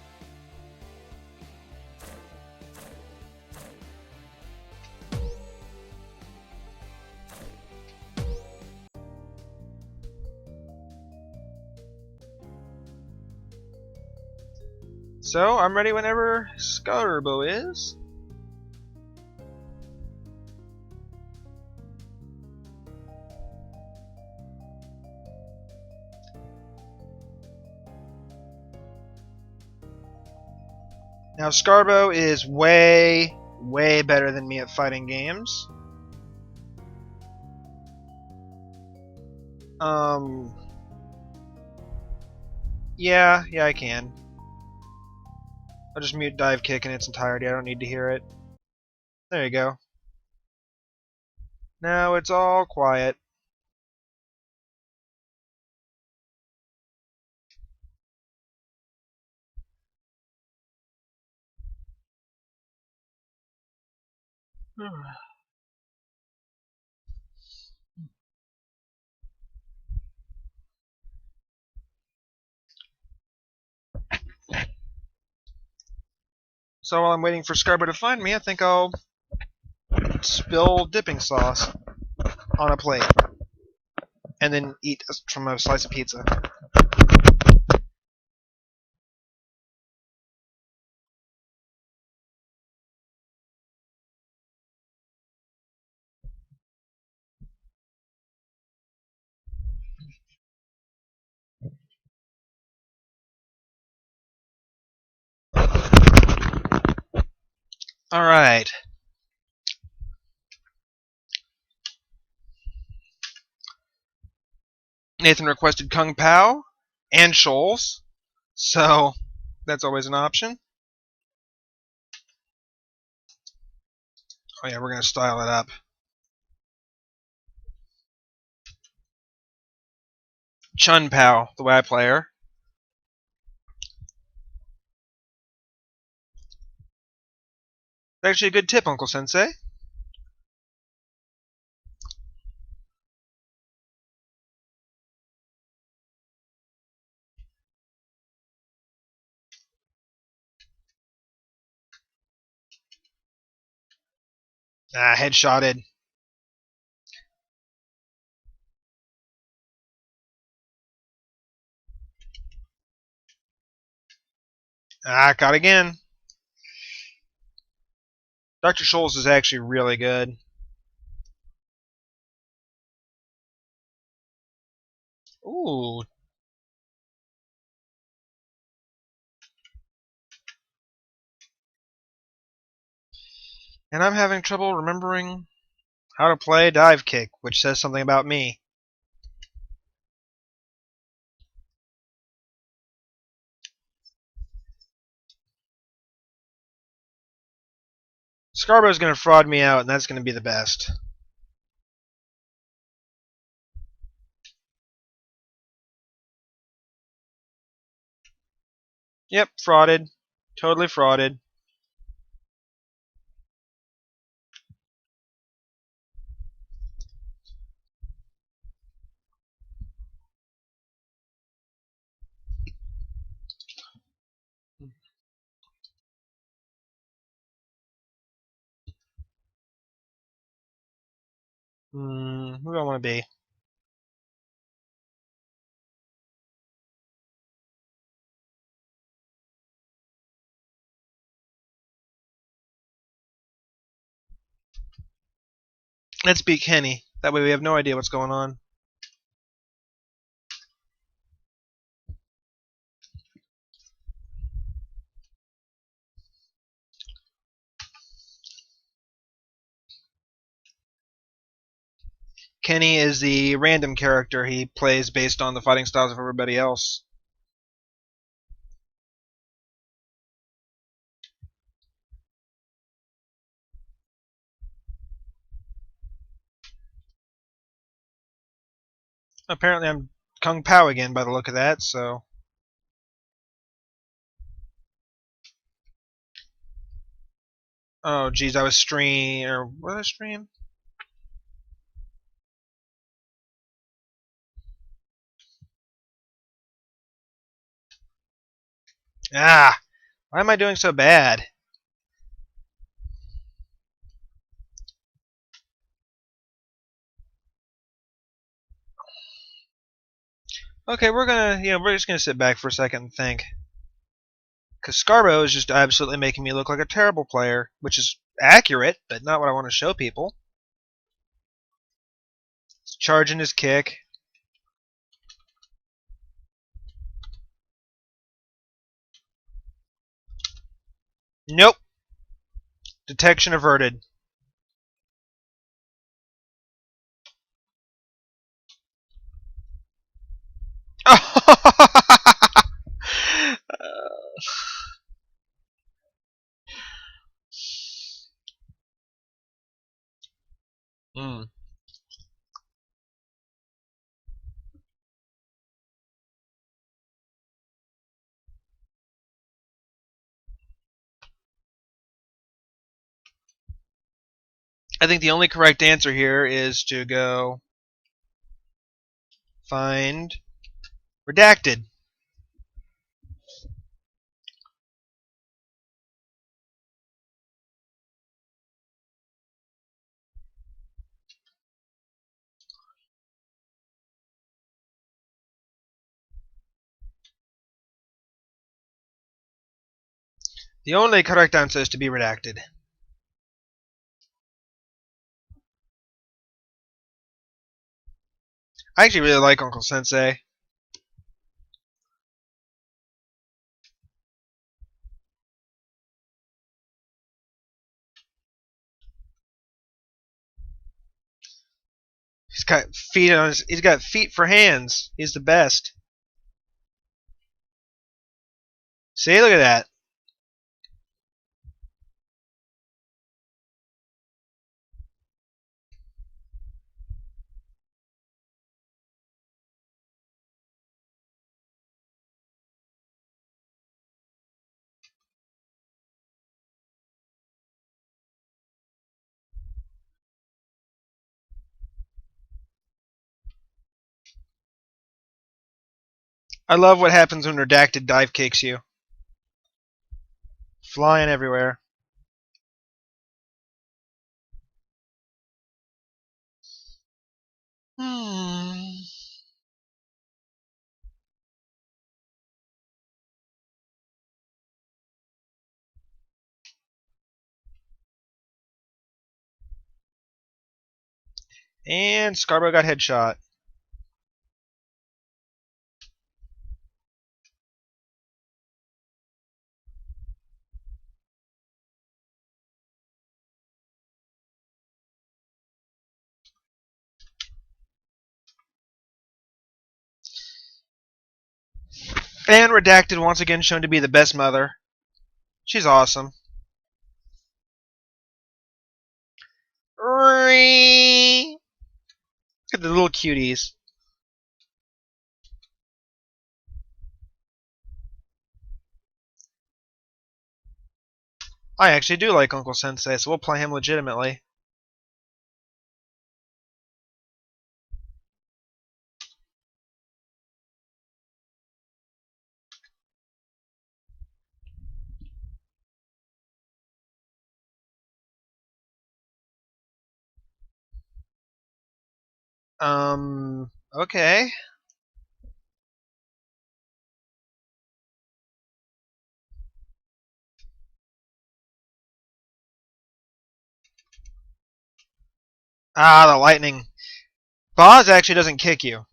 So, I'm ready whenever Scarbo is. Now, Scarbo is way, way better than me at fighting games. Yeah, I can. I'll just mute dive kick in its entirety. I don't need to hear it. There you go. Now it's all quiet. So while I'm waiting for Scarbo to find me, I think I'll spill dipping sauce. on a plate, and then eat from a slice of pizza. All right. Nathan requested Kung Pao and Shoals, so that's always an option. Oh yeah, we're gonna style it up. Chun Pao, the way I play her. Actually a good tip, Uncle Sensei. Ah, headshotted. Ah, caught again. Dr. Scholes is actually really good. Ooh. And I'm having trouble remembering how to play dive kick, which says something about me. Scarbo's going to fraud me out, and that's going to be the best. Yep, frauded. Totally frauded. Who do I want to be? Let's be Kenny. That way we have no idea what's going on. Kenny is the random character he plays based on the fighting styles of everybody else. Apparently I'm Kung Pao again by the look of that, so... Oh, geez, I was stream... or what did I stream? Ah! Why am I doing so bad? Okay, we're just gonna sit back for a second and think. Because Scarbo is just absolutely making me look like a terrible player, which is accurate, but not what I want to show people. Charging his kick. Nope. Detection averted. Hmm. I think the only correct answer here is to go find redacted. The only correct answer is to be redacted. I actually really like Uncle Sensei. He's got feet on his. He's got feet for hands. He's the best. See, look at that. I love what happens when redacted dive kicks you. Flying everywhere. Hmm. And Scarborough got headshot. And redacted once again shown to be the best mother. She's awesome. Look at the little cuties. I actually do like Uncle Sensei, so we'll play him legitimately. Okay. Ah, the lightning. Boz actually doesn't kick you.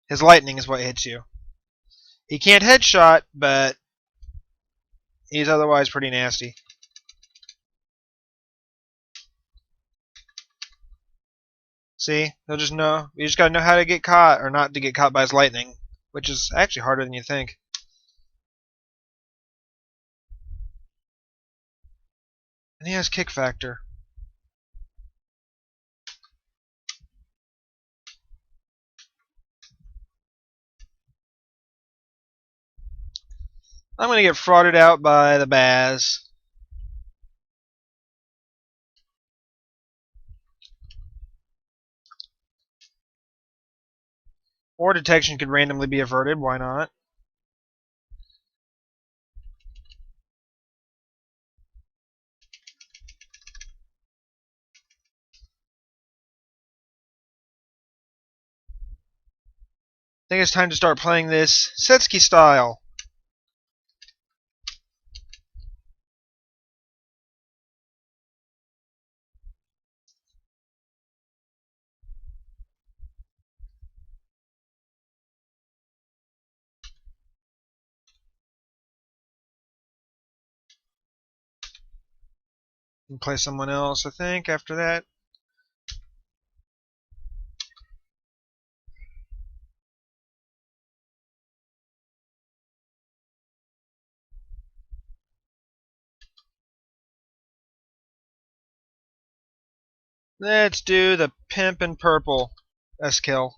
His lightning is what hits you. He can't headshot, but he's otherwise pretty nasty. See? He'll just know. You just gotta know how to get caught, or not to get caught by his lightning, which is actually harder than you think. And he has kick factor. I'm gonna get frauded out by the Baz. Or detection could randomly be averted, why not? I think it's time to start playing this Setsuki style. And play someone else, I think, after that. Let's do the Pimp in Purple S-Kill.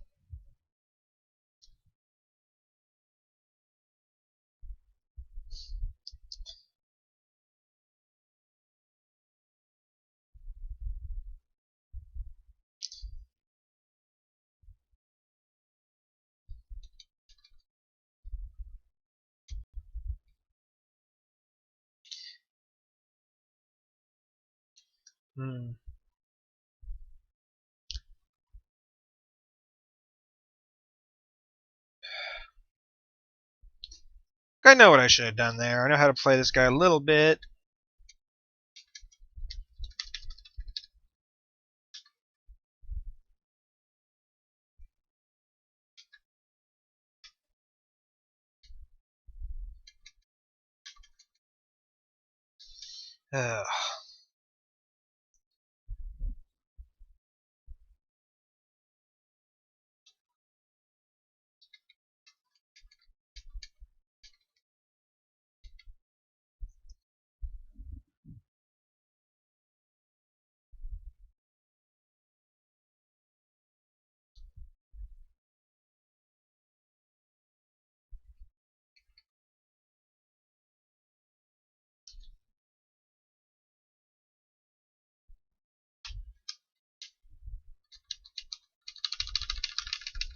Hmm. I know what I should have done there. I know how to play this guy a little bit. Ugh.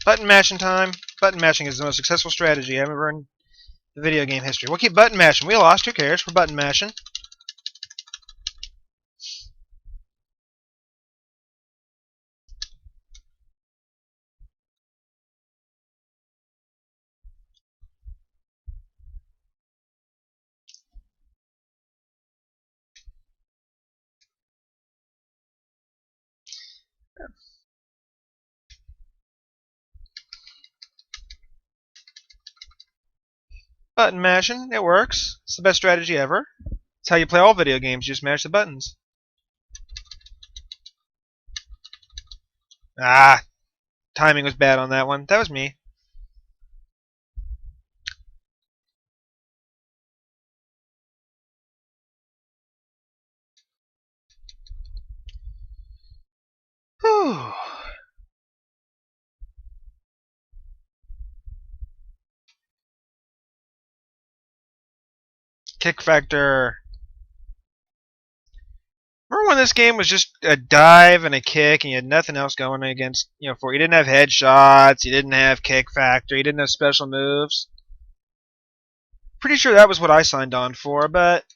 Button mashing time. Button mashing is the most successful strategy ever in the video game history. We'll keep button mashing. We lost. Who cares? We're button mashing. Button mashing. It works. It's the best strategy ever. It's how you play all video games. You just mash the buttons. Ah, timing was bad on that one. That was me. Whew. Kick factor. Remember when this game was just a dive and a kick, and you had nothing else going against, for you didn't have headshots, you didn't have kick factor, you didn't have special moves. Pretty sure that was what I signed on for, but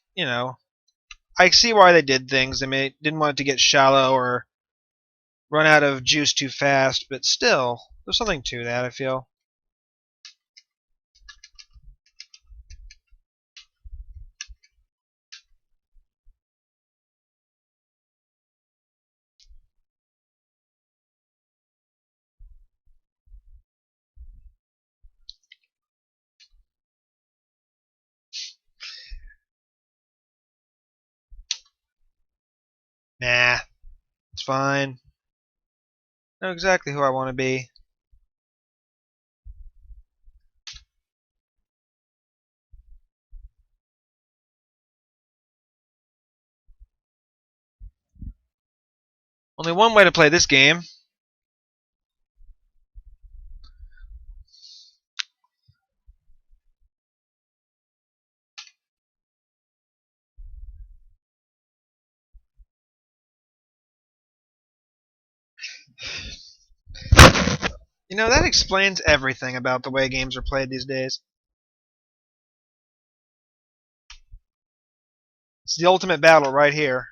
I see why they did things. They didn't want it to get shallow or run out of juice too fast, but still, there's something to that, I feel. Nah, it's fine. I know exactly who I want to be. Only one way to play this game. That explains everything about the way games are played these days. It's the ultimate battle right here.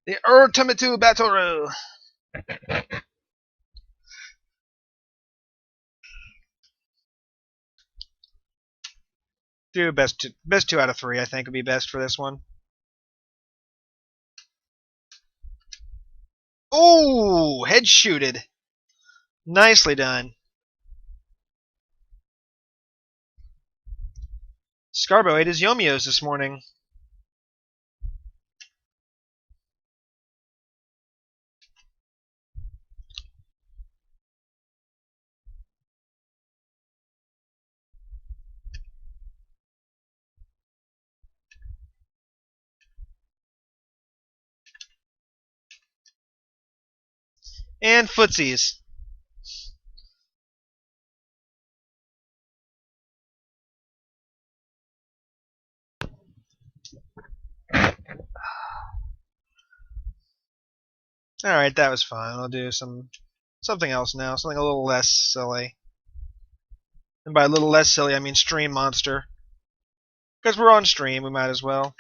The ultimate battle. Do best two out of three, I think, would be best for this one. Oh, head shooted. Nicely done. Scarbo ate his Yomios this morning. And footsies. Alright, that was fun. I'll do something else now. Something a little less silly. And by a little less silly, I mean Stream Monster. Because we're on stream, we might as well.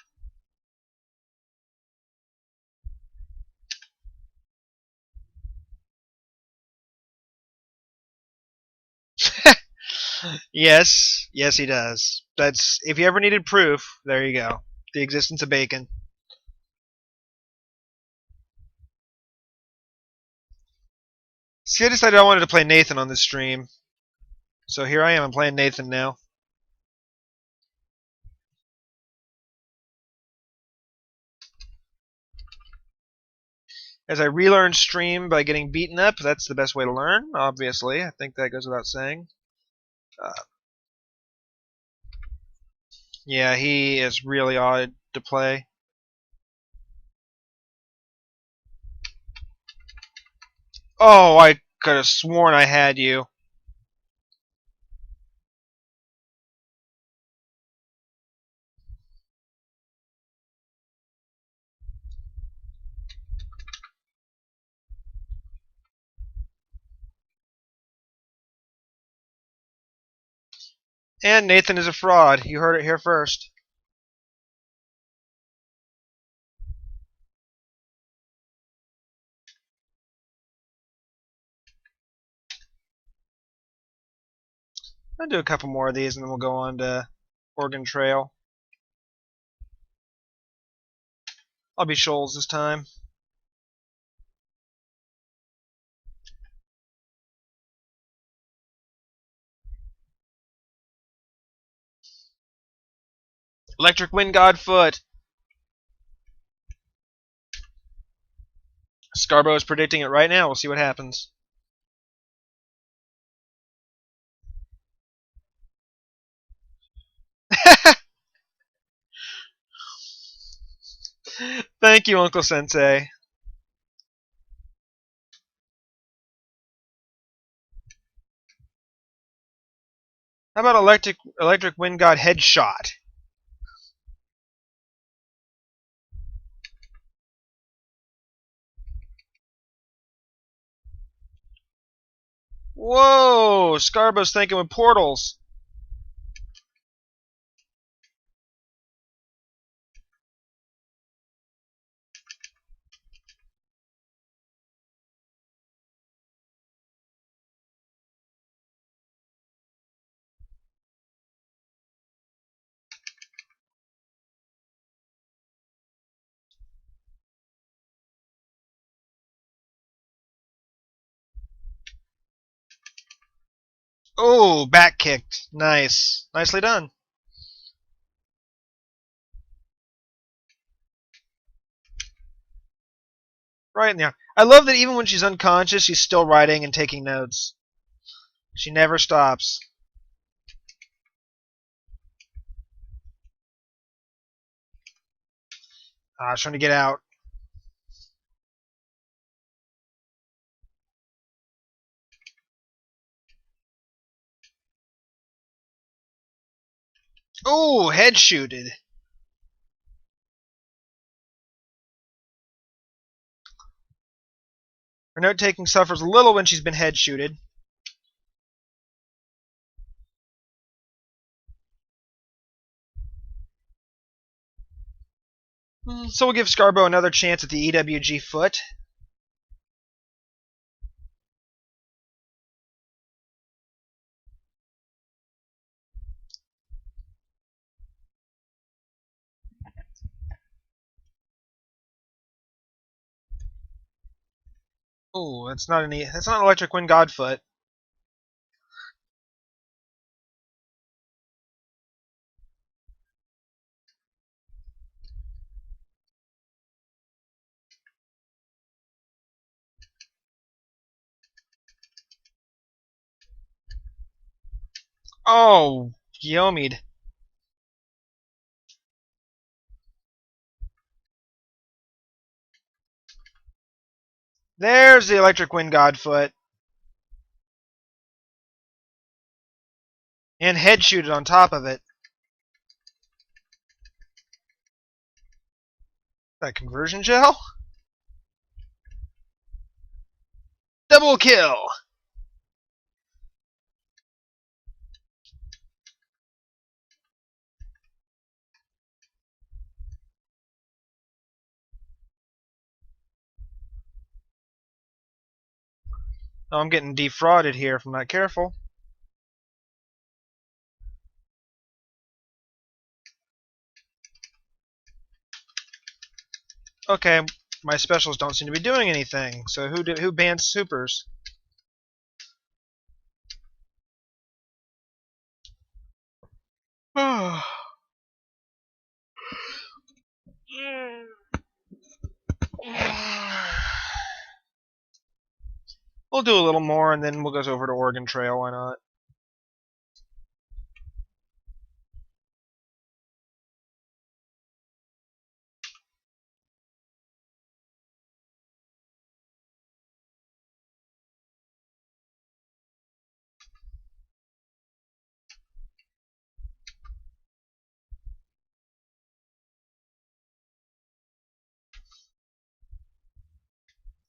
Yes, yes, he does. That's if you ever needed proof. There you go. The existence of bacon. See, I decided I wanted to play Nathan on this stream, so here I am. I'm playing Nathan now. As I relearn stream by getting beaten up, that's the best way to learn. Obviously, I think that goes without saying. Uh, yeah, he is really odd to play. Oh, I could have sworn I had you. And Nathan is a fraud. You heard it here first. I'll do a couple more of these and then we'll go on to Oregon Trail. I'll be Shoals this time. Electric Wind God Foot. Scarborough is predicting it right now. We'll see what happens. Thank you, Uncle Sensei. How about Electric Wind God Headshot? Whoa! Scarborough's thinking with portals. Oh, back kicked. Nice. Nicely done. Right in there. I love that even when she's unconscious, she's still writing and taking notes. She never stops. Trying to get out. Oh, head shooted. Her note taking suffers a little when she's been head shooted. So we'll give Scarborough another chance at the EWG foot. Oh, that's not that's not an Electric Wind God foot. Oh, Yomied. There's the Electric Wind God foot. And head shooted on top of it. That conversion gel? Double kill! Oh, I'm getting defrauded here if I'm not careful. Okay, my specials don't seem to be doing anything. So who banned supers? We'll do a little more, and then we'll go over to Oregon Trail. Why not?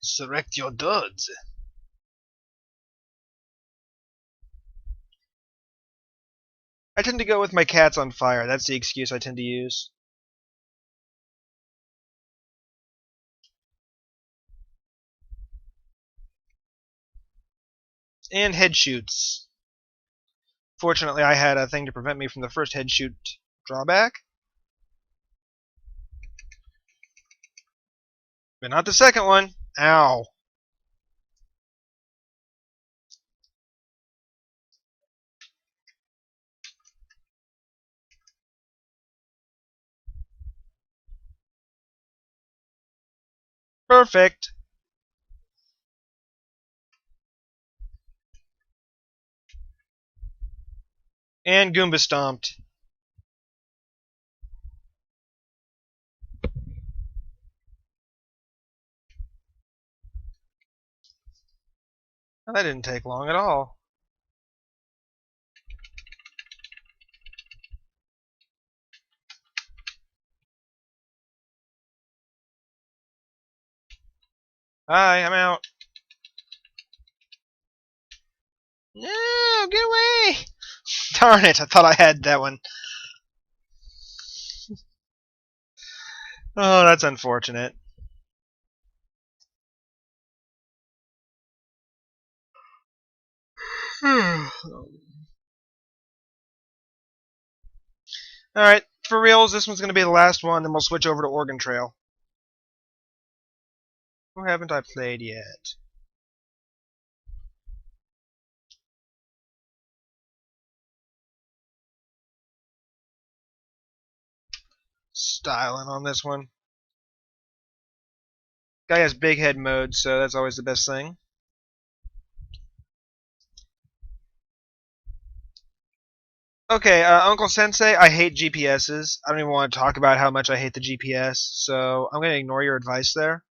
Select your duds. I tend to go with my cats on fire. That's the excuse I tend to use. And head shoots. Fortunately, I had a thing to prevent me from the first head shoot drawback. But not the second one. Ow. Perfect. And Goomba stomped. Well, that didn't take long at all. Hi, I'm out. No, get away! Darn it, I thought I had that one. Oh, that's unfortunate. Alright, for reals, this one's going to be the last one, then we'll switch over to Oregon Trail. Who haven't I played yet? Styling on this one. Guy has big head mode, so that's always the best thing. Okay, Uncle Sensei, I hate GPSs. I don't even want to talk about how much I hate the GPS, so I'm going to ignore your advice there.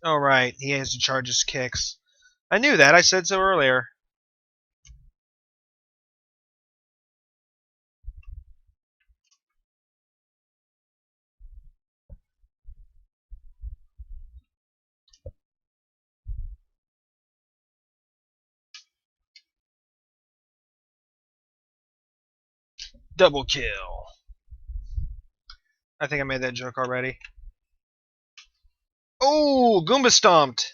Oh, right, he has to charge his kicks. I knew that, I said so earlier. Double kill. I think I made that joke already. Oh, Goomba stomped.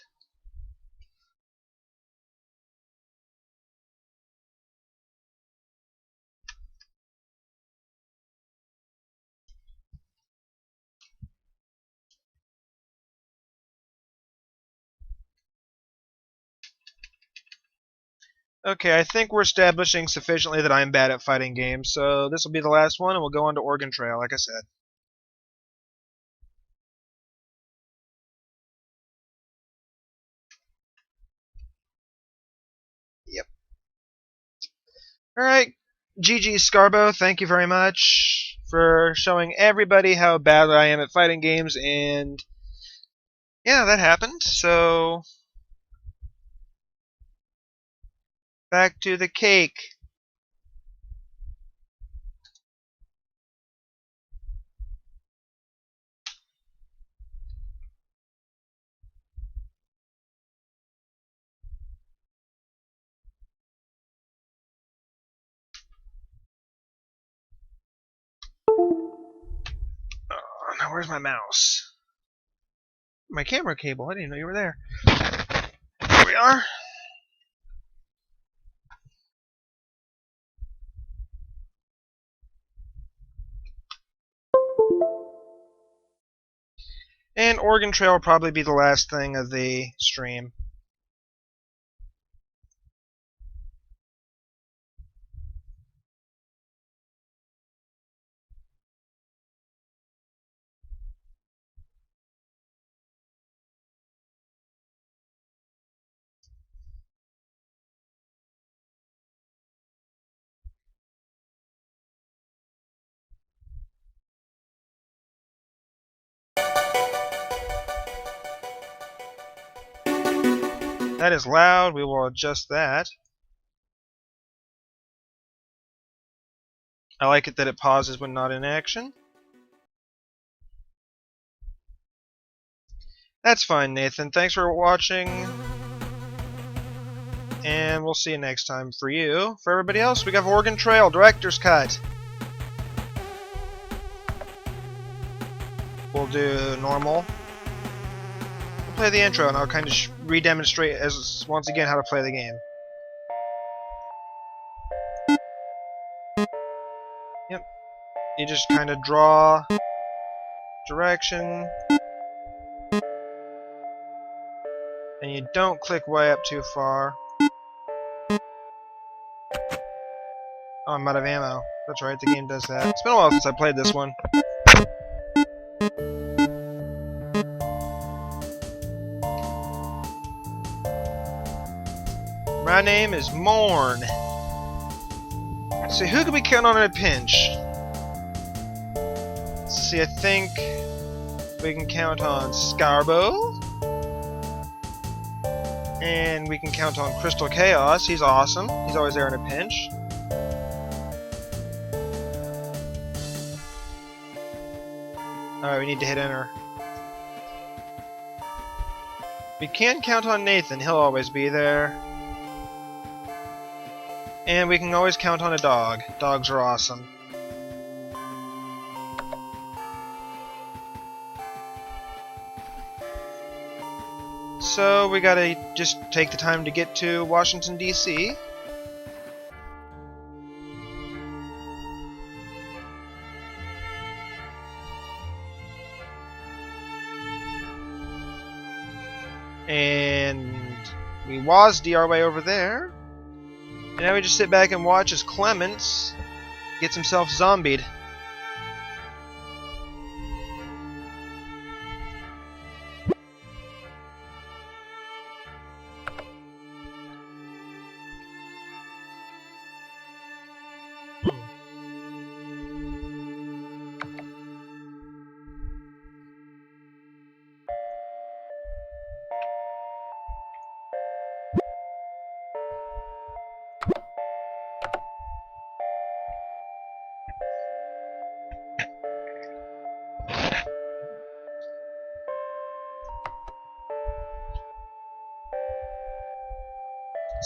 Okay, I think we're establishing sufficiently that I'm bad at fighting games, so this will be the last one, and we'll go on to Oregon Trail, like I said. Yep. Alright, GG Scarbo, thank you very much for showing everybody how bad I am at fighting games, and yeah, that happened, so back to the cake. Oh, now where's my mouse? My camera cable. I didn't know you were there. There we are. And Oregon Trail will probably be the last thing of the stream. That is loud. We will adjust that. I like it that it pauses when not in action. That's fine, Nathan. Thanks for watching. And we'll see you next time. For you, for everybody else, we got Oregon Trail, Director's Cut. We'll do normal. We'll play the intro, and I'll kind of re-demonstrate as once again how to play the game. Yep. You just kind of draw direction, and you don't click way up too far. Oh, I'm out of ammo. That's right, the game does that. It's been a while since I played this one. My name is Morn. So who can we count on in a pinch? See, I think we can count on Scarbo. And we can count on Crystal Chaos. He's awesome. He's always there in a pinch. Alright, we need to hit enter. We can count on Nathan. He'll always be there. And we can always count on a dog. Dogs are awesome. So we gotta just take the time to get to Washington, D.C. And we WASD our way over there. And now we just sit back and watch as Clements gets himself zombied.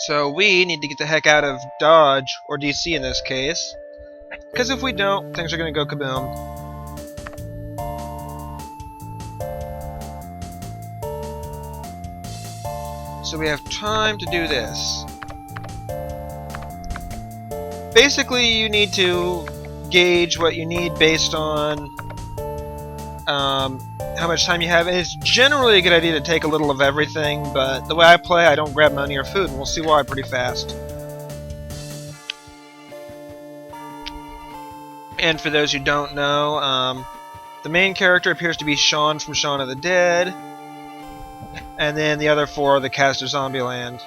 So we need to get the heck out of Dodge, or DC in this case. Because if we don't, things are going to go kaboom. So we have time to do this. Basically, you need to gauge what you need based on how much time you have. And it's generally a good idea to take a little of everything, but the way I play, I don't grab money or food, and we'll see why pretty fast. And for those who don't know, the main character appears to be Shaun from Shaun of the Dead, and then the other four are the cast of Zombieland.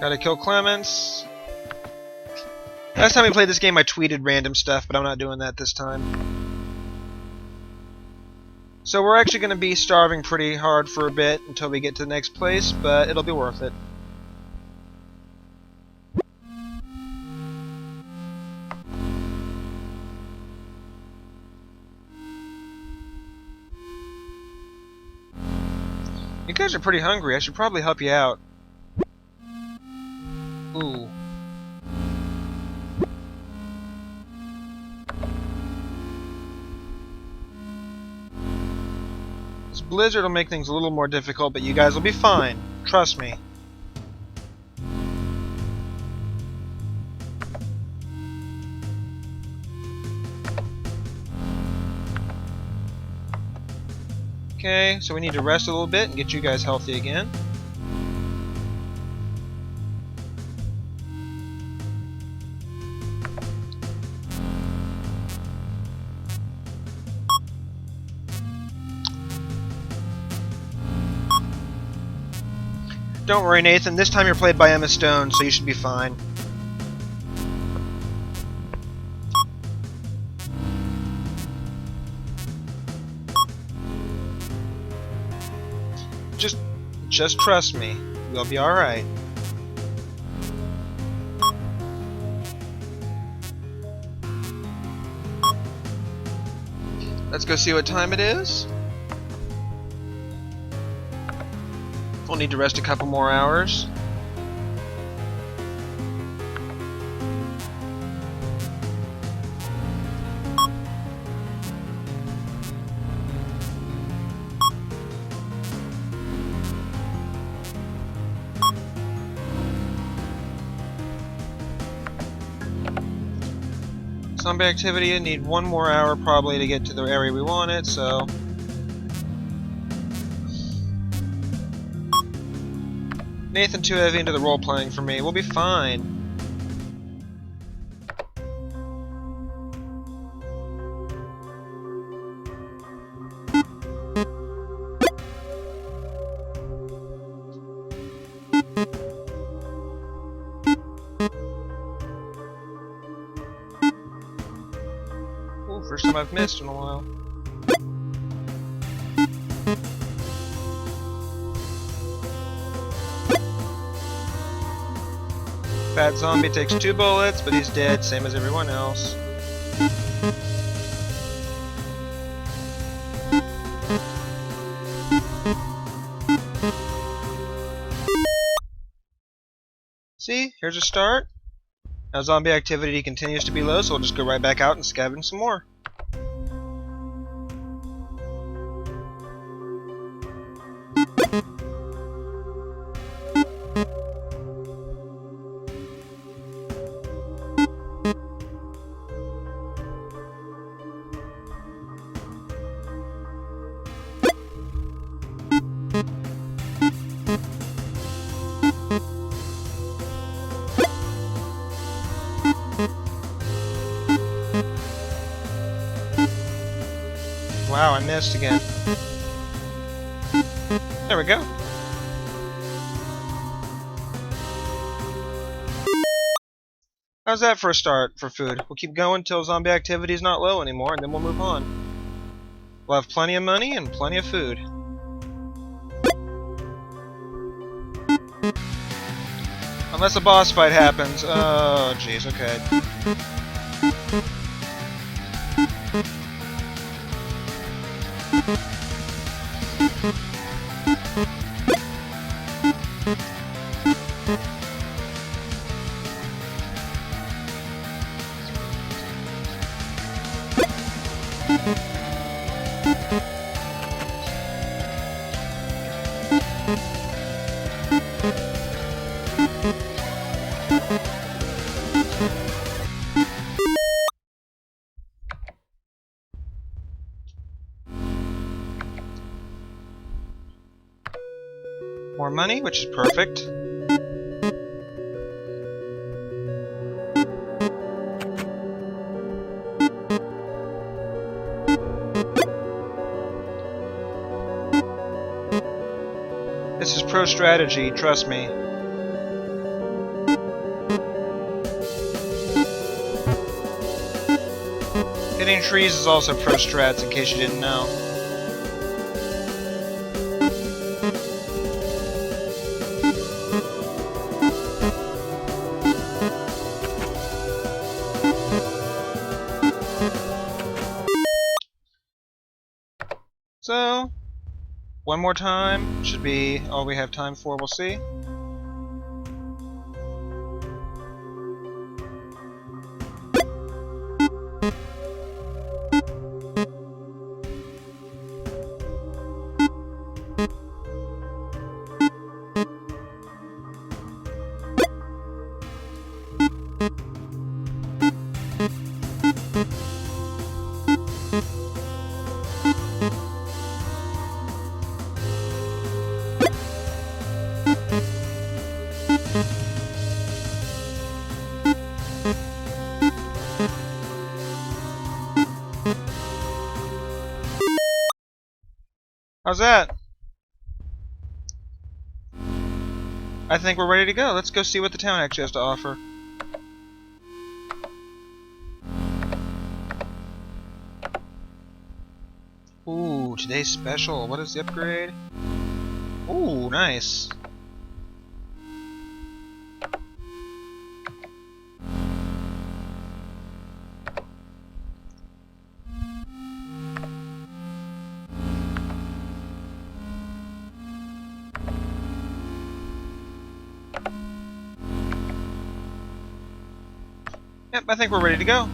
Gotta kill Clements. Last time we played this game I tweeted random stuff, but I'm not doing that this time. So we're actually going to be starving pretty hard for a bit until we get to the next place, but it'll be worth it. You guys are pretty hungry. I should probably help you out. Ooh. blizzard will make things a little more difficult, but you guys will be fine. Trust me. Okay, so we need to rest a little bit and get you guys healthy again. Don't worry, Nathan. This time you're played by Emma Stone, so you should be fine. Just trust me. You'll be alright. Let's go see what time it is. We'll need to rest a couple more hours. Zombie activity, I need one more hour probably to get to the area we want it, so... Nathan too heavy into the role-playing for me. We'll be fine. Ooh, first time I've missed in a while. Fat zombie takes 2 bullets, but he's dead, same as everyone else. See, here's a start. Now zombie activity continues to be low, so we'll just go right back out and scavenge some more. Wow, I missed again. There we go. How's that for a start for food? We'll keep going until zombie activity is not low anymore, and then we'll move on. We'll have plenty of money and plenty of food. Unless a boss fight happens. Oh, jeez, okay. More money, which is perfect. This is pro strategy, trust me. Hitting trees is also pro strats, in case you didn't know. So, one more time should be all we have time for, we'll see. How's that? I think we're ready to go. Let's go see what the town actually has to offer. Ooh, today's special. What is the upgrade? Ooh, nice. Yep, I think we're ready to go.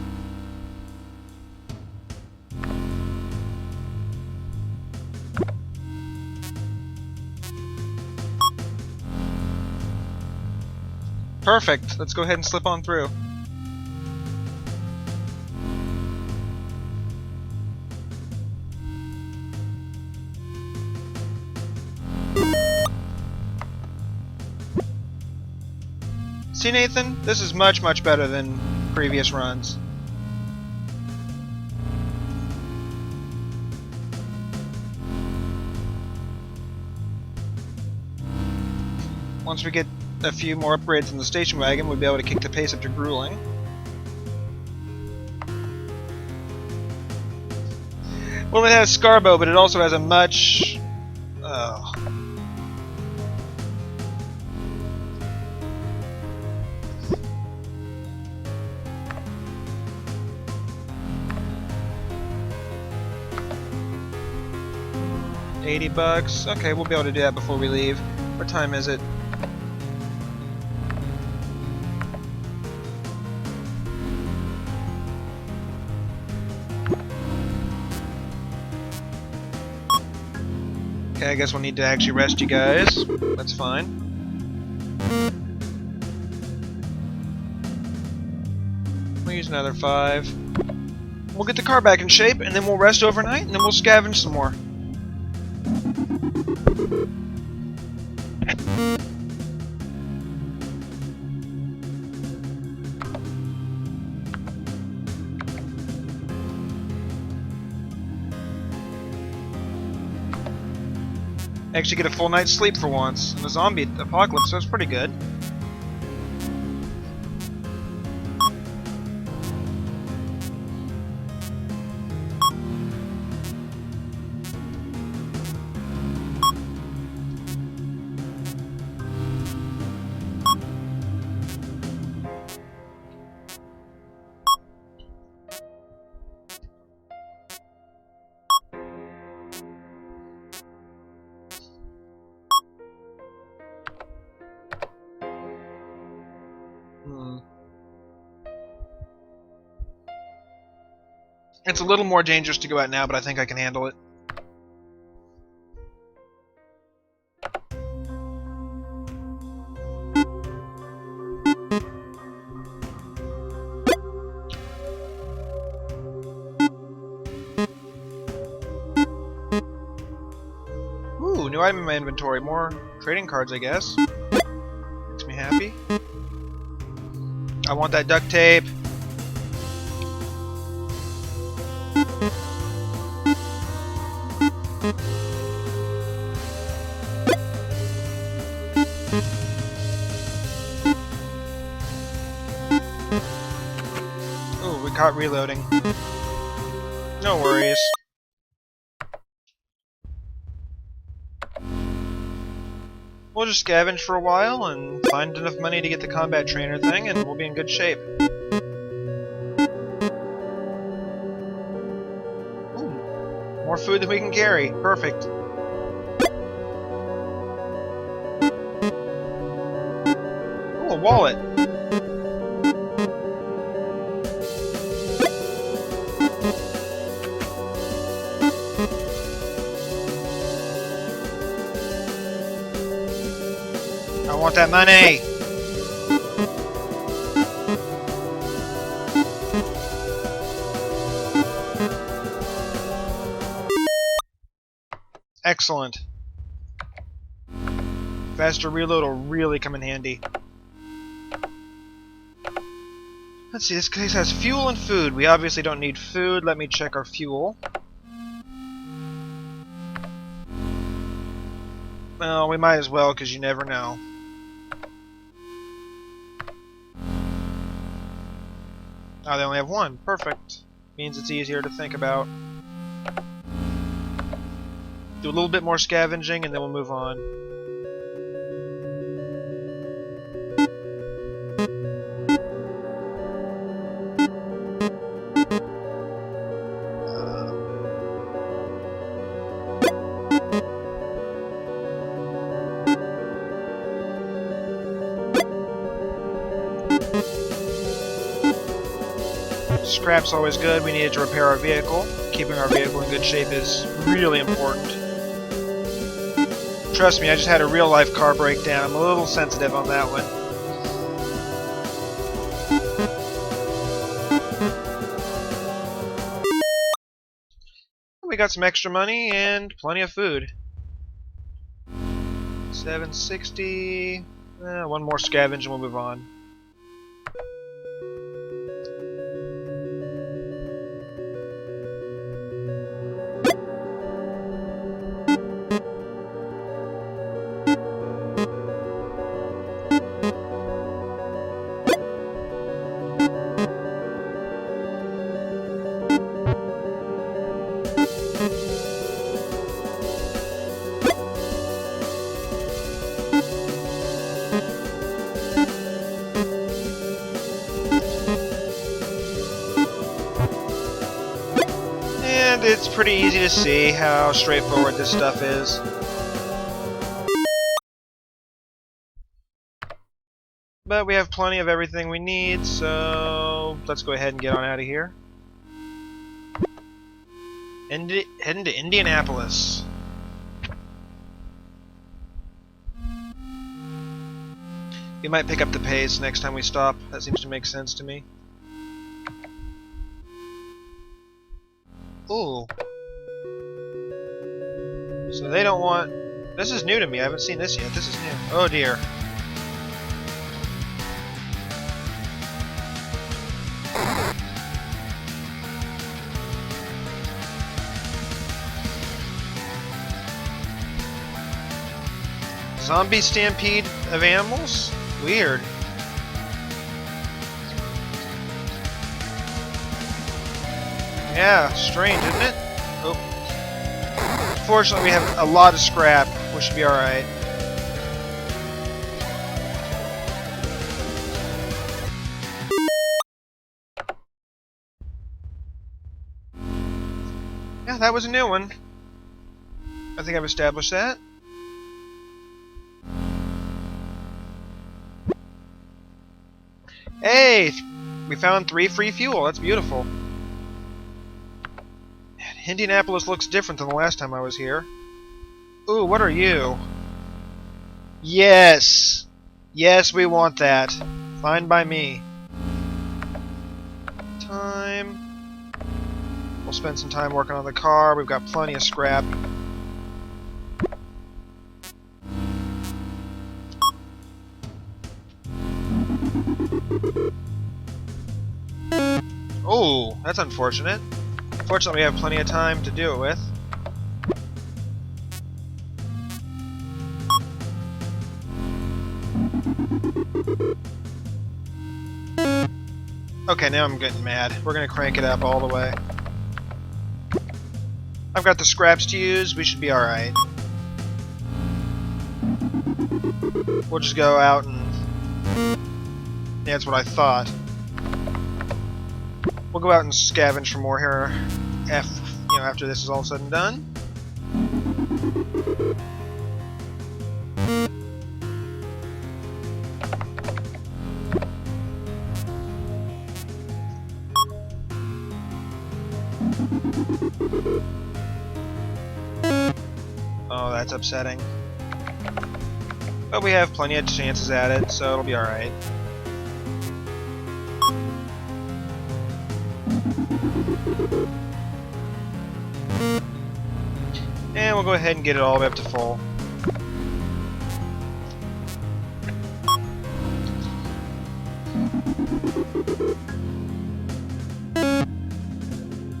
Perfect. Let's go ahead and slip on through. See, Nathan? This is much, much better than previous runs. Once we get a few more upgrades in the station wagon, we'll be able to kick the pace up to grueling. Well, it has Scarbo, but it also has a much... Oh. $80. Okay, we'll be able to do that before we leave. What time is it? Okay, I guess we'll need to actually rest you guys. That's fine. We'll use another 5. We'll get the car back in shape, and then we'll rest overnight, and then we'll scavenge some more. Actually get a full night's sleep for once. In the zombie apocalypse, that's pretty good. It's a little more dangerous to go out now, but I think I can handle it. Ooh, new item in my inventory. More trading cards, I guess. Makes me happy. I want that duct tape. Oh, we caught reloading. No worries. We'll just scavenge for a while and find enough money to get the combat trainer thing, and we'll be in good shape. Ooh, more food than we can carry. Perfect. Ooh, a wallet. I want that money! Excellent. Faster reload will really come in handy. Let's see, this place has fuel and food. We obviously don't need food. Let me check our fuel. Well, we might as well, because you never know. Oh, they only have one. Perfect. Means it's easier to think about. Do a little bit more scavenging, and then we'll move on. Scrap's always good. We needed to repair our vehicle. Keeping our vehicle in good shape is really important. Trust me, I just had a real-life car breakdown. I'm a little sensitive on that one. We got some extra money and plenty of food. 760. One more scavenge and we'll move on. And it's pretty easy to see how straightforward this stuff is. But we have plenty of everything we need, so let's go ahead and get on out of here. Heading to Indianapolis. We might pick up the pace next time we stop. That seems to make sense to me. Ooh. So they don't want... This is new to me. I haven't seen this yet. This is new. Oh dear. Zombie stampede of animals? Weird. Yeah, strange, isn't it? Oh. Fortunately, we have a lot of scrap. We should be alright. Yeah, that was a new one. I think I've established that. Hey! We found 3 free fuel. That's beautiful. Indianapolis looks different than the last time I was here. Ooh, what are you? Yes! Yes, we want that. Fine by me. Time. We'll spend some time working on the car. We've got plenty of scrap. Oh, that's unfortunate. Fortunately, we have plenty of time to do it with. Okay, now I'm getting mad. We're gonna crank it up all the way. I've got the scraps to use. We should be alright. We'll just go out and... Yeah, that's what I thought. We'll go out and scavenge for more here after this is all said and done. Oh, that's upsetting. But we have plenty of chances at it, so it'll be alright. And we'll go ahead and get it all the way up to full.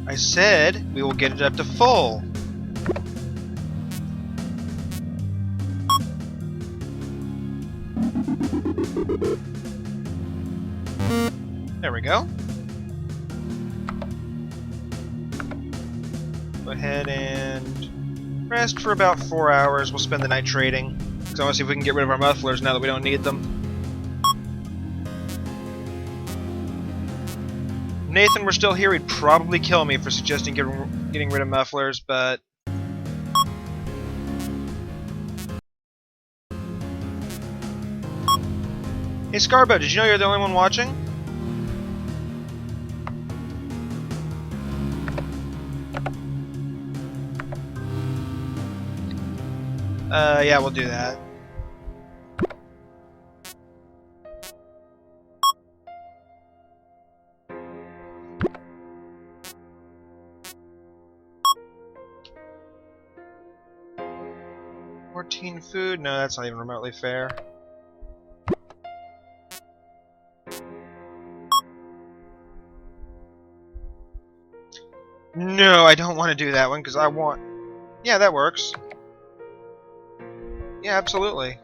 I said we will get it up to full. There we go. Go ahead and rest for about 4 hours. We'll spend the night trading. Because I want to see if we can get rid of our mufflers now that we don't need them. If Nathan were still here, he'd probably kill me for suggesting getting rid of mufflers, but... Hey Scarbo, did you know you're the only one watching? Yeah, we'll do that. $14 food? No, that's not even remotely fair. No, I don't want to do that one because I want... Yeah, that works. Yeah, absolutely.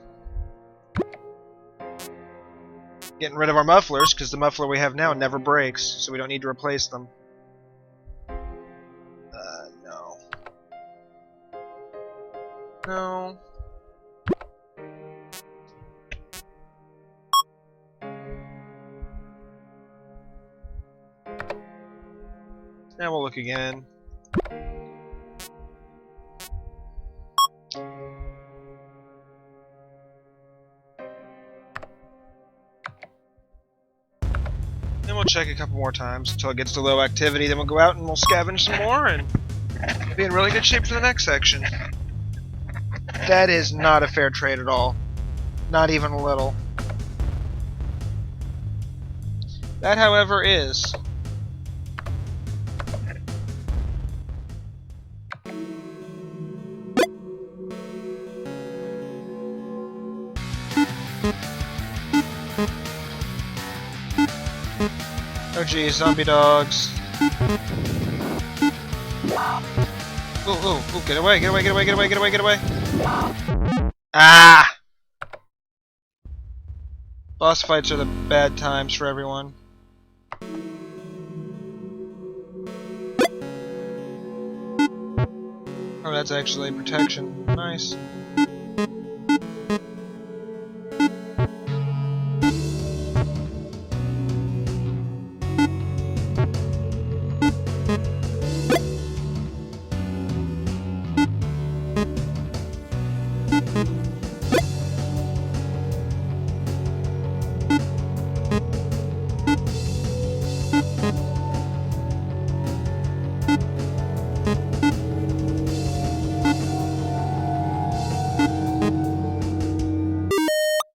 Getting rid of our mufflers, because the muffler we have now never breaks, so we don't need to replace them. No. No. Now we'll look again. Then we'll check a couple more times until it gets to low activity. Then we'll go out and we'll scavenge some more and be in really good shape for the next section. That is not a fair trade at all. Not even a little. That, however, is. Oh geez, zombie dogs. Ooh, ooh, ooh, get away, get away, get away, get away, get away, get away. Ah! Boss fights are the bad times for everyone. Oh, that's actually protection. Nice.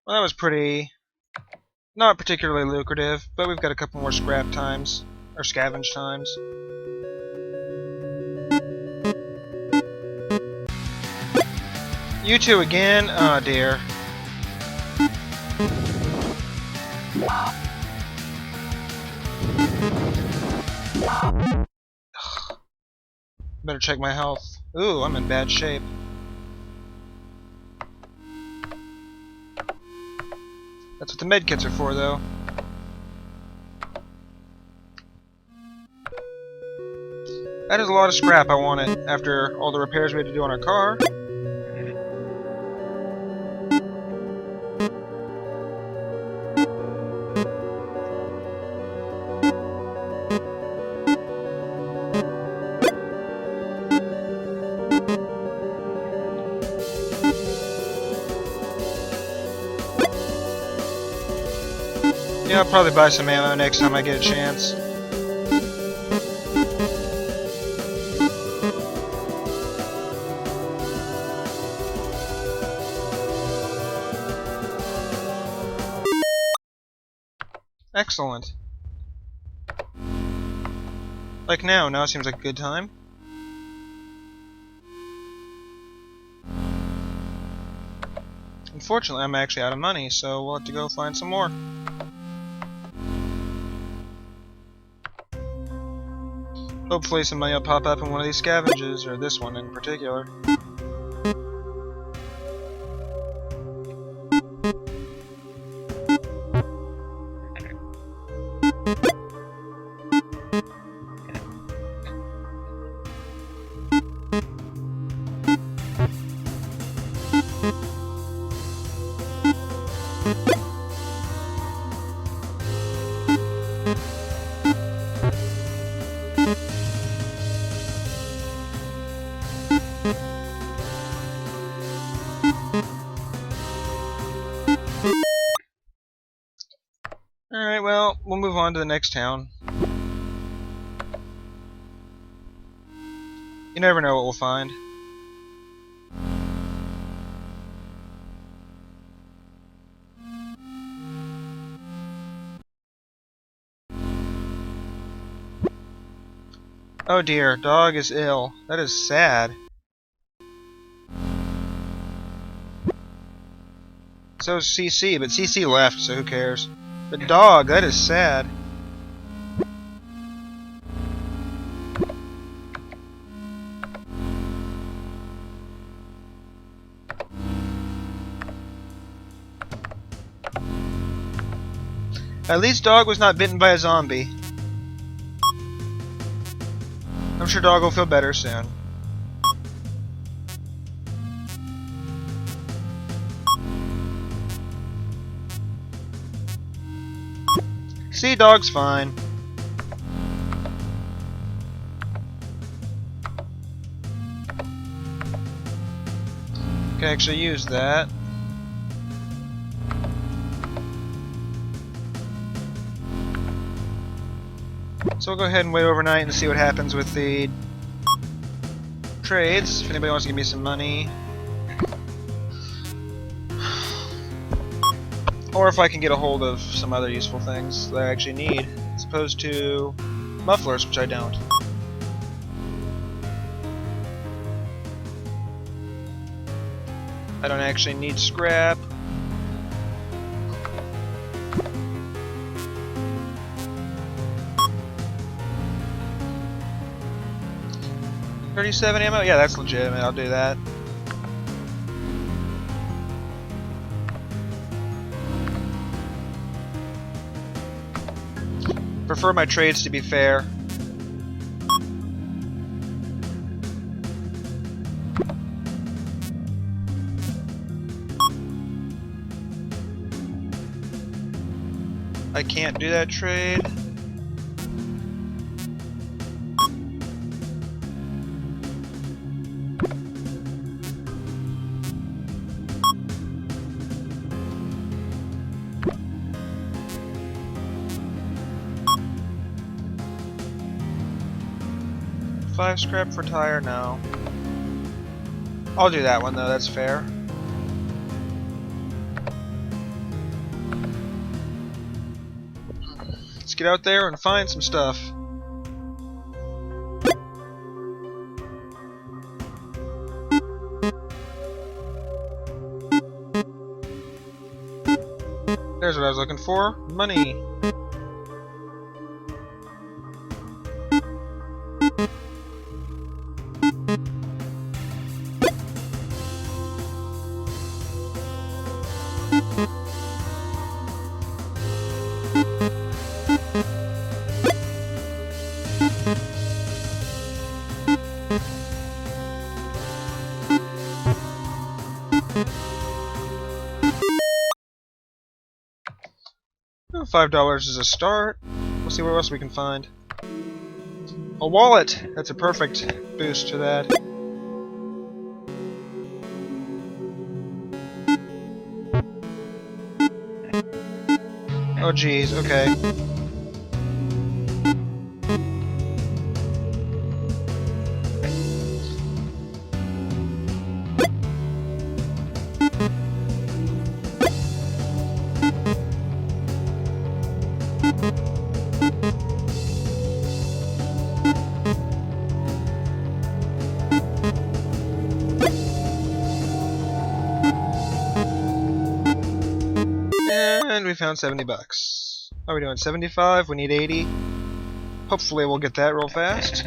Well, that was pretty... not particularly lucrative, but we've got a couple more scrap times. Or scavenge times. You two again? Oh dear. Better check my health. Ooh, I'm in bad shape. That's what the medkits are for, though. That is a lot of scrap I wanted after all the repairs we had to do on our car. Yeah, I'll probably buy some ammo next time I get a chance. Excellent. Like now seems like a good time. Unfortunately, I'm actually out of money, so we'll have to go find some more. Hopefully some money will pop up in one of these scavenges, or this one in particular. Alright, well, we'll move on to the next town. You never know what we'll find. Oh dear, dog is ill. That is sad. So is CC, but CC left, so who cares? But dog, that is sad. At least dog was not bitten by a zombie. I'm sure dog will feel better soon. See, dog's fine. Can actually use that. So we'll go ahead and wait overnight and see what happens with the trades. If anybody wants to give me some money. Or if I can get a hold of some other useful things that I actually need, as opposed to mufflers, which I don't. I don't actually need scrap. $37 ammo? Yeah, that's legitimate. I'll do that. Prefer my trades to be fair. I can't do that trade. Five scrap for tire? No. I'll do that one though, that's fair. Let's get out there and find some stuff. There's what I was looking for. Money. $5 is a start. We'll see what else we can find. A wallet! That's a perfect boost to that. Oh geez, okay. we found 70 bucks. How are we doing? 75? We need 80. Hopefully we'll get that real fast.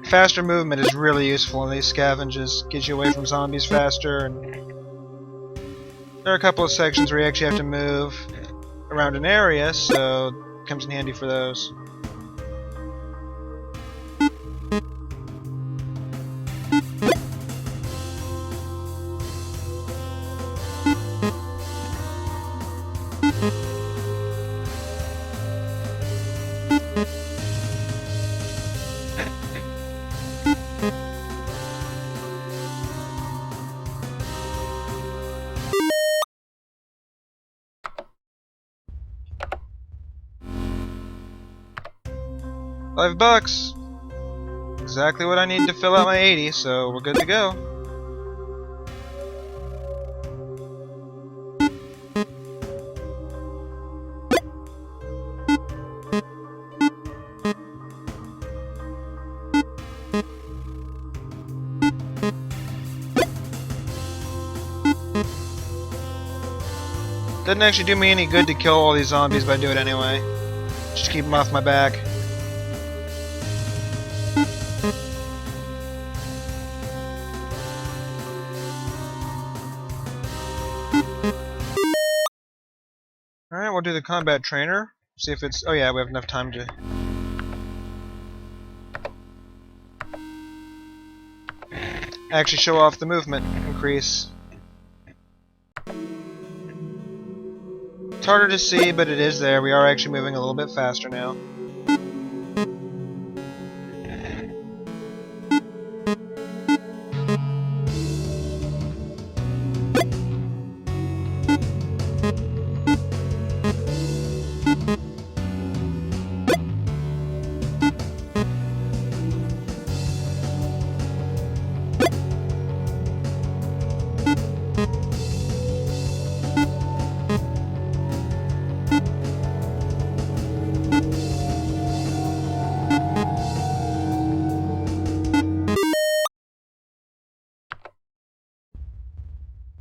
Faster movement is really useful in these scavenges. Gets you away from zombies faster, and there are a couple of sections where you actually have to move around an area, so it comes in handy for those. $5. Exactly what I need to fill out my 80, so we're good to go. Doesn't actually do me any good to kill all these zombies, but I do it anyway. Just to keep them off my back. Alright, we'll do the combat trainer. See if it's... oh yeah, we have enough time to... actually show off the movement increase. It's harder to see, but it is there. We are actually moving a little bit faster now.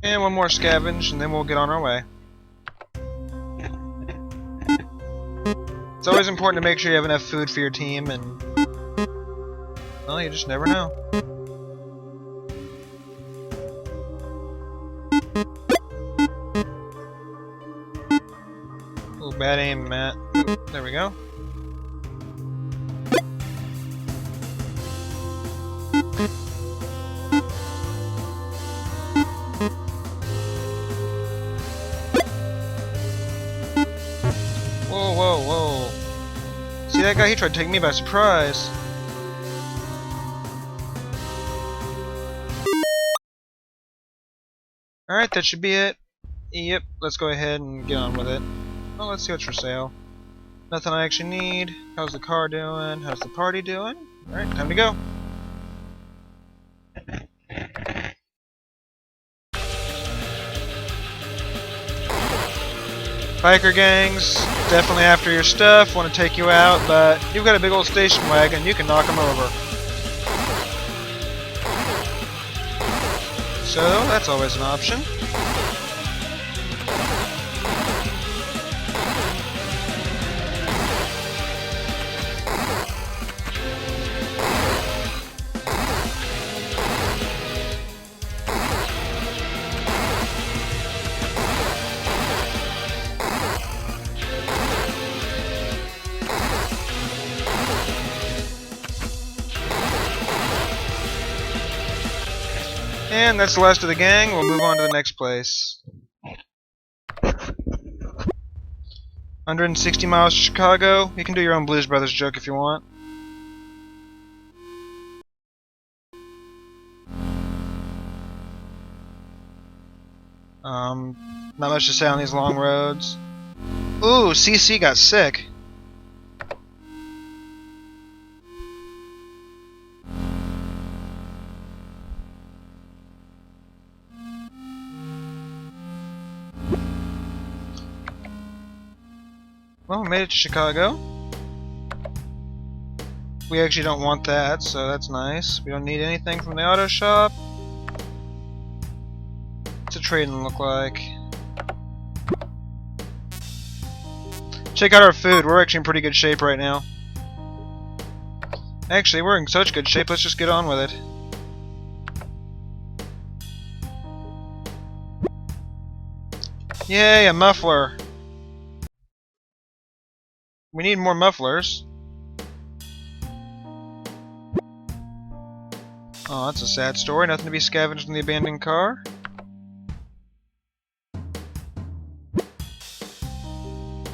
And one more scavenge, and then we'll get on our way. It's always important to make sure you have enough food for your team, and... well, you just never know. Ooh, bad aim, Matt. Ooh, there we go. Whoa, whoa, whoa. See that guy? He tried to take me by surprise. Alright, that should be it. Yep, let's go ahead and get on with it. Oh, let's see what's for sale. Nothing I actually need. How's the car doing? How's the party doing? Alright, time to go. Biker gangs, definitely after your stuff, want to take you out, but you've got a big old station wagon, you can knock them over. So, that's always an option. And that's the last of the gang. We'll move on to the next place. 160 miles to Chicago. You can do your own Blues Brothers joke if you want. Not much to say on these long roads. Ooh, CC got sick. Well, we made it to Chicago. We actually don't want that, so that's nice. We don't need anything from the auto shop. It's a trading look like? Check out our food. We're actually in pretty good shape right now. Actually, we're in such good shape, let's just get on with it. Yay, a muffler! We need more mufflers. Oh, that's a sad story. Nothing to be scavenged in the abandoned car.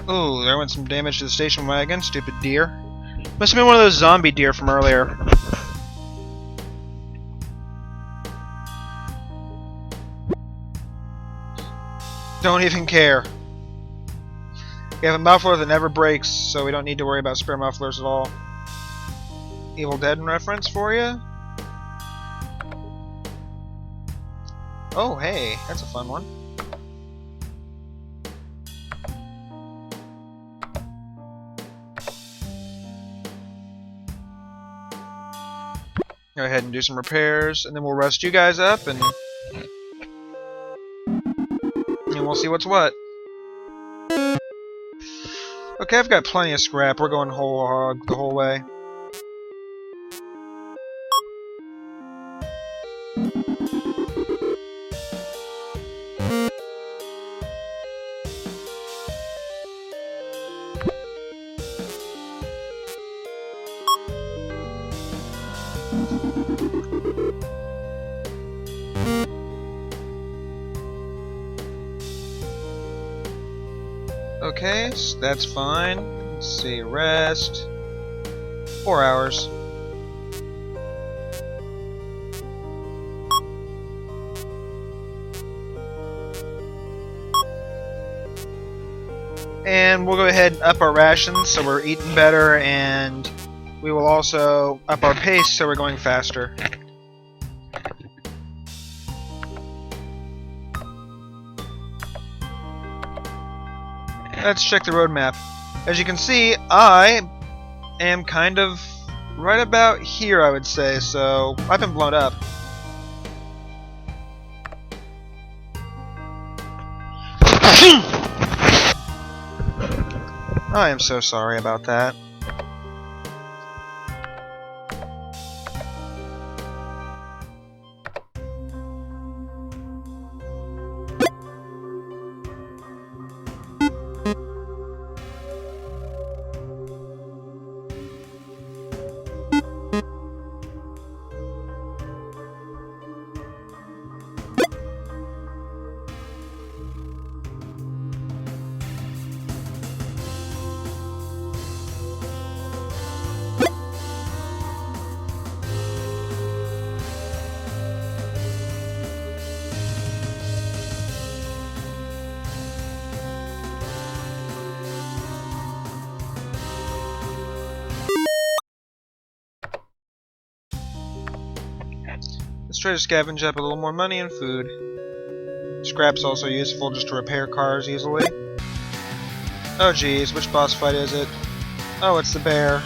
Ooh, there went some damage to the station wagon. Stupid deer. Must have been one of those zombie deer from earlier. Don't even care. We have a muffler that never breaks, so we don't need to worry about spare mufflers at all. Evil Dead reference for you? Oh, hey, that's a fun one. Go ahead and do some repairs, and then we'll rest you guys up, and we'll see what's what. Okay, I've got plenty of scrap. We're going whole hog the whole way. Okay, so that's fine. Let's see, rest. 4 hours. And we'll go ahead and up our rations so we're eating better, and we will also up our pace so we're going faster. Let's check the road map. As you can see, I am kind of right about here, I would say, so I've been blown up. I am so sorry about that. Let's try to scavenge up a little more money and food. Scrap's also useful just to repair cars easily. Oh geez, which boss fight is it? Oh, it's the bear.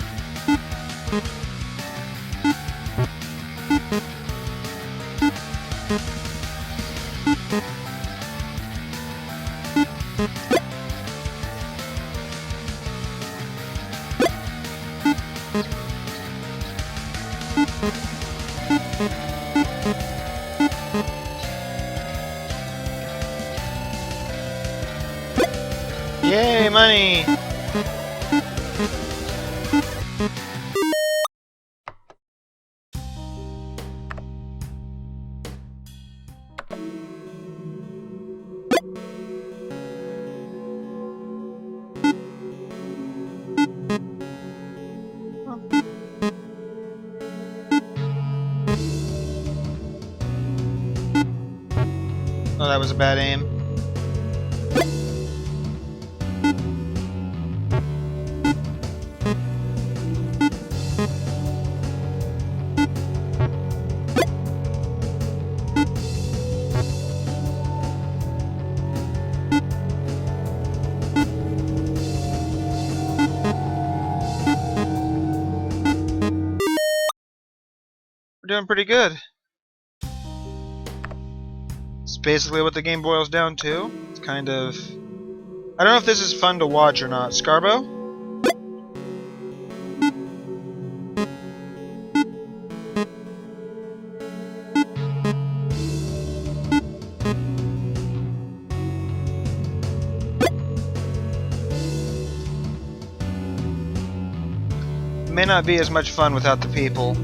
Yay, money! Oh, that was a bad aim. We're doing pretty good. basically what the game boils down to. It's kind of... I don't know if this is fun to watch or not. Scarbo? May not be as much fun without the people.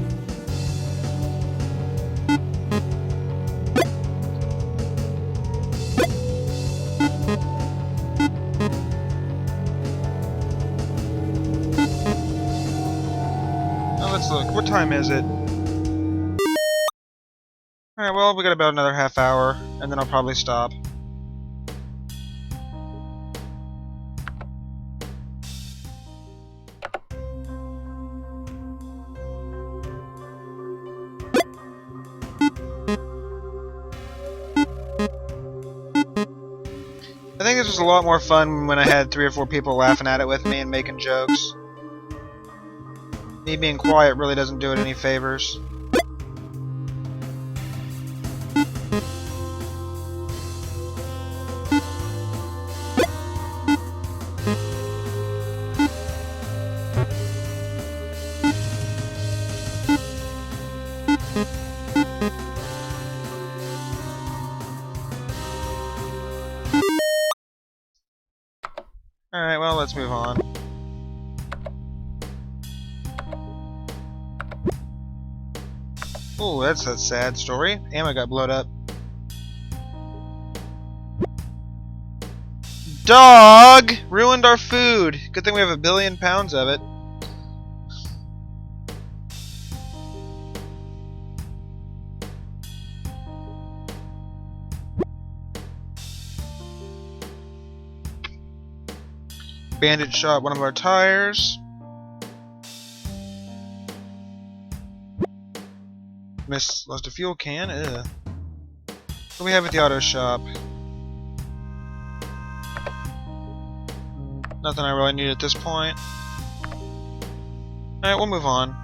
Now let's look. What time is it? Alright, well, we got about another half hour, and then I'll probably stop. I think this was a lot more fun when I had 3 or 4 people laughing at it with me and making jokes. Me being quiet really doesn't do it any favors. Alright, well, let's move on. Oh, that's a sad story. Ammo got blown up. Dog! Ruined our food! Good thing we have 1 billion pounds of it. Bandit shot one of our tires. Lost a fuel can. Ugh. What do we have at the auto shop? Nothing I really need at this point. Alright, we'll move on.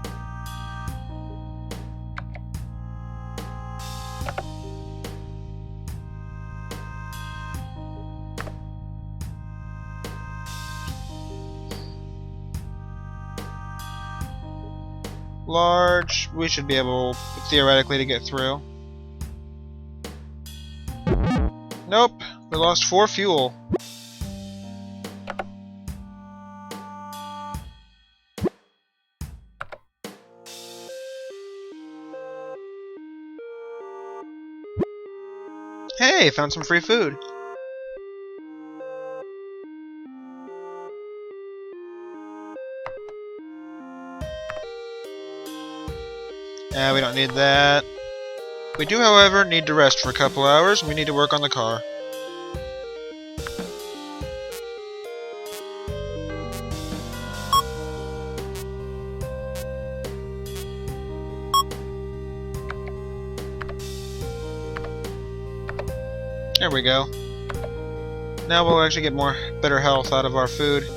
Large. We should be able, theoretically, to get through. Nope. We lost 4 fuel. Hey, found some free food. We don't need that. We do, however, need to rest for a couple hours, and we need to work on the car. There we go. Now we'll actually get better health out of our food.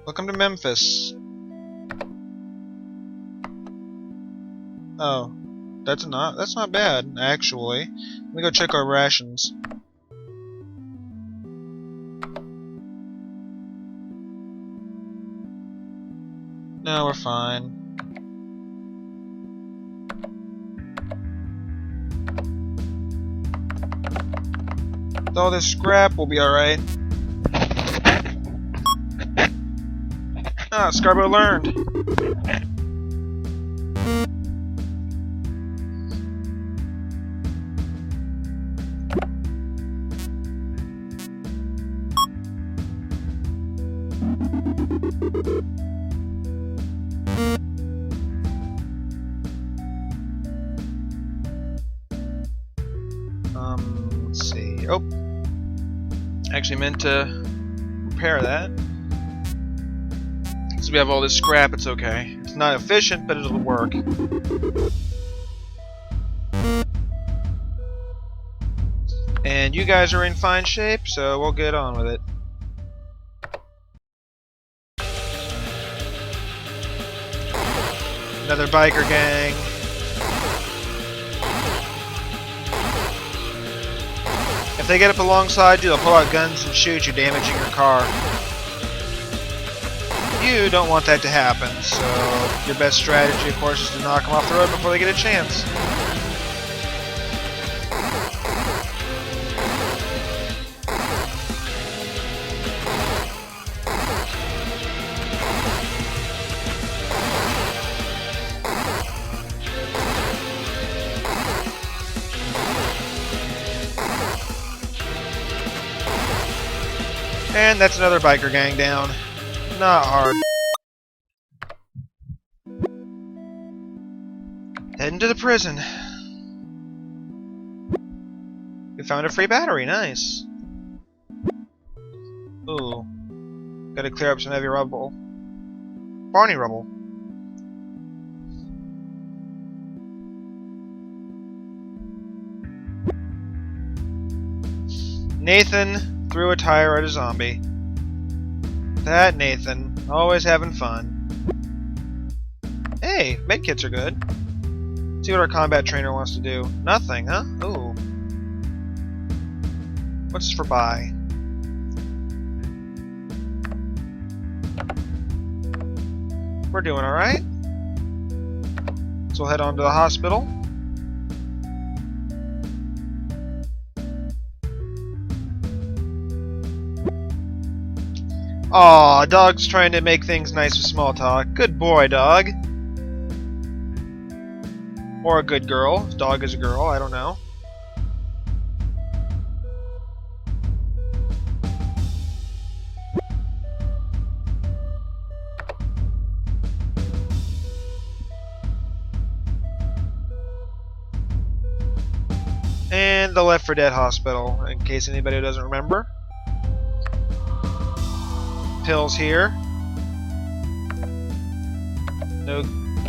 Welcome to Memphis. Oh, that's not bad, actually. Let me go check our rations. No, we're fine. With all this scrap, we'll be alright. Ah, Scarborough learned. Let's see. Oh, actually meant to repair that. Since we have all this scrap, it's okay. It's not efficient, but it'll work. And you guys are in fine shape, so we'll get on with it. Another biker gang. If they get up alongside you, they'll pull out guns and shoot you, damaging your car. You don't want that to happen, so your best strategy, of course, is to knock them off the road before they get a chance. And that's another biker gang down. Not hard. Heading to the prison. We found a free battery, nice. Ooh. Gotta clear up some heavy rubble. Barney rubble. Nathan threw a tire at a zombie. That Nathan, always having fun. Hey, medkits are good. Let's see what our combat trainer wants to do. Nothing, huh? Ooh. What's for buy? We're doing alright. So we'll head on to the hospital. Aw, dog's trying to make things nice with small talk. Good boy, dog. Or a good girl. Dog is a girl, I don't know. And the Left 4 Dead hospital, in case anybody doesn't remember. Pills here.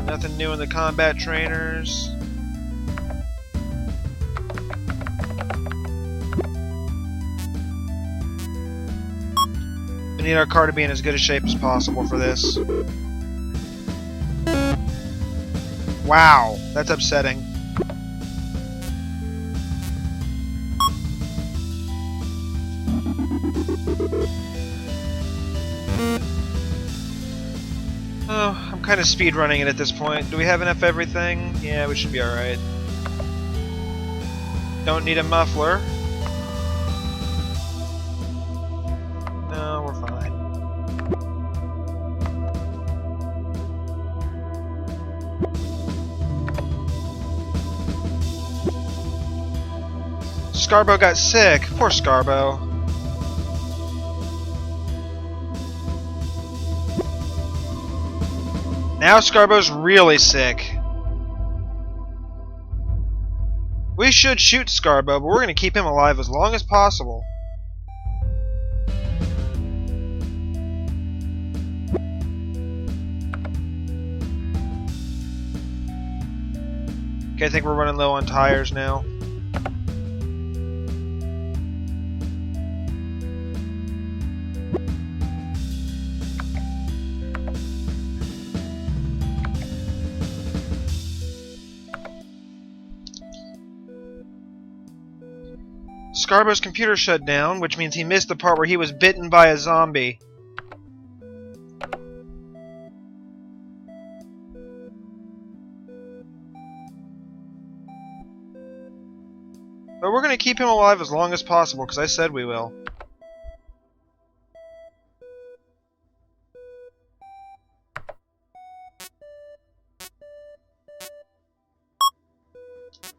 Nothing new in the combat trainers. We need our car to be in as good a shape as possible for this. Wow, that's upsetting. Oh, I'm kind of speedrunning it at this point. Do we have enough everything? Yeah, we should be alright. Don't need a muffler. No, we're fine. Scarbo got sick. Poor Scarbo. Now Scarbo's really sick. We should shoot Scarbo, but we're going to keep him alive as long as possible. Okay, I think we're running low on tires now. Scarbo's computer shut down, which means he missed the part where he was bitten by a zombie. But we're going to keep him alive as long as possible, because I said we will.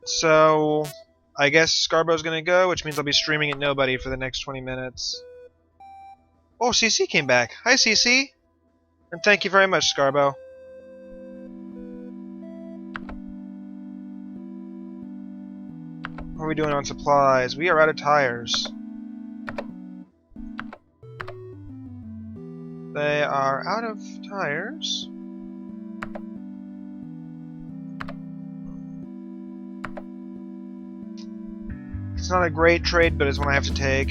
So I guess Scarbo's gonna go, which means I'll be streaming at nobody for the next 20 minutes. Oh, CC came back. Hi, CC! And thank you very much, Scarbo. What are we doing on supplies? We are out of tires. They are out of tires. It's not a great trade, but it's one I have to take.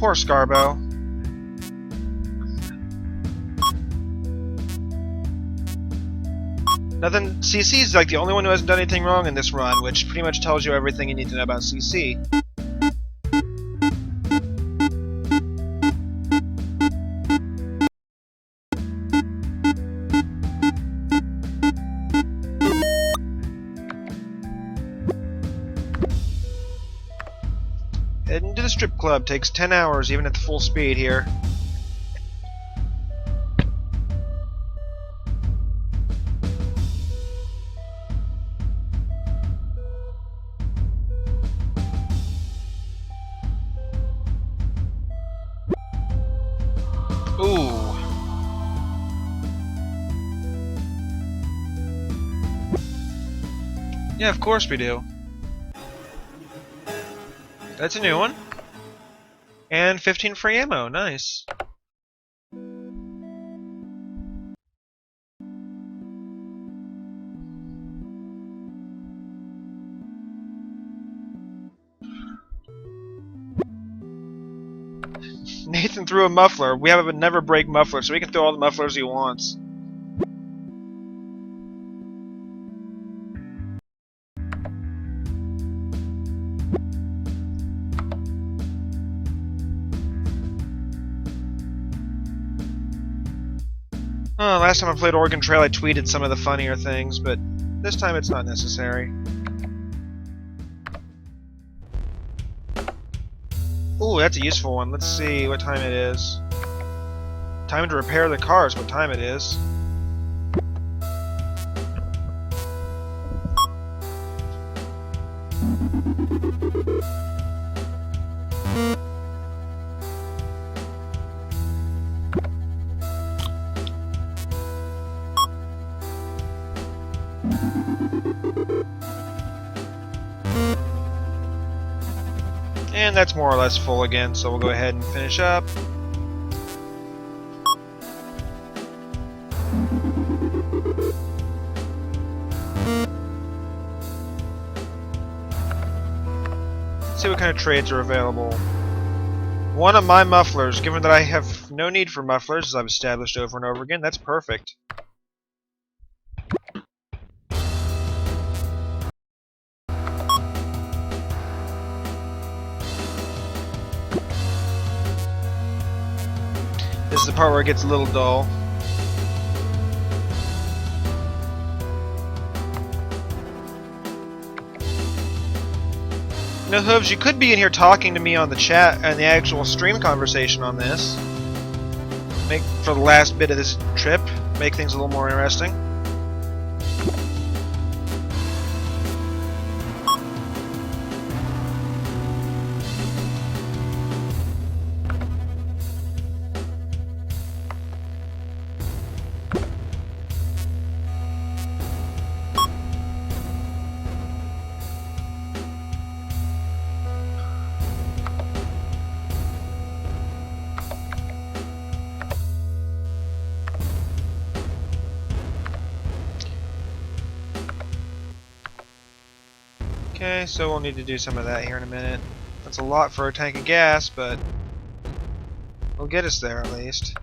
Poor Scarbo. Nothing. CC's like the only one who hasn't done anything wrong in this run, which pretty much tells you everything you need to know about CC. Heading to the strip club takes 10 hours, even at the full speed here. Ooh. Yeah, of course we do. That's a new one. And 15 free ammo, nice. Nathan threw a muffler. We have a never break muffler, so he can throw all the mufflers he wants. Oh, last time I played Oregon Trail, I tweeted some of the funnier things, but this time it's not necessary. Ooh, that's a useful one. Let's see what time it is. Time to repair the car is what time it is. And that's more or less full again, so we'll go ahead and finish up. Let's see what kind of trades are available. One of my mufflers, given that I have no need for mufflers, as I've established over and over again, that's perfect. This is the part where it gets a little dull. Now, Hooves, you could be in here talking to me on the chat and the actual stream conversation on this. Make for the last bit of this trip, make things a little more interesting. Okay, so we'll need to do some of that here in a minute. That's a lot for a tank of gas, but it'll get us there at least.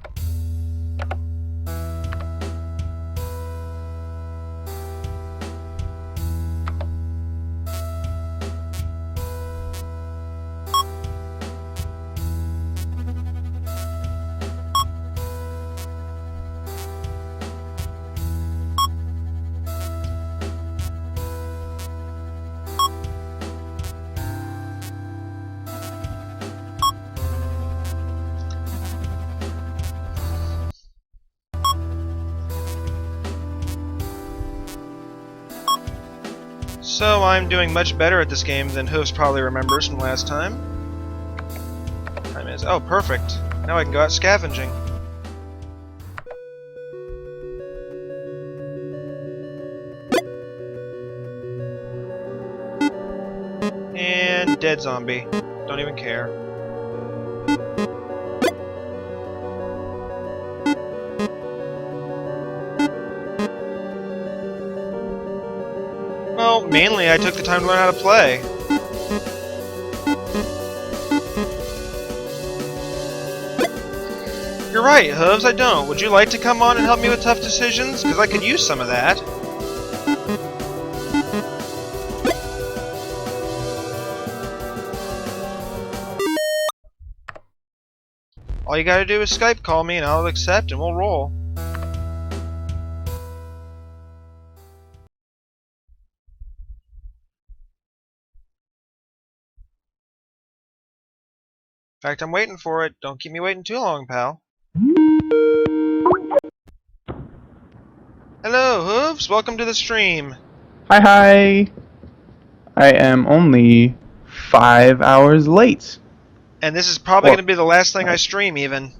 So I'm doing much better at this game than Hooves probably remembers from last time. Time is perfect. Now I can go out scavenging. And dead zombie. Don't even care. Well, mainly I took the time to learn how to play. You're right, Hooves, I don't. Would you like to come on and help me with tough decisions? Because I could use some of that. All you gotta do is Skype call me and I'll accept and we'll roll. In fact, I'm waiting for it. Don't keep me waiting too long, pal. Hello, Hooves. Welcome to the stream. Hi. I am only 5 hours late. And this is probably Well, going to be the last thing I stream, even.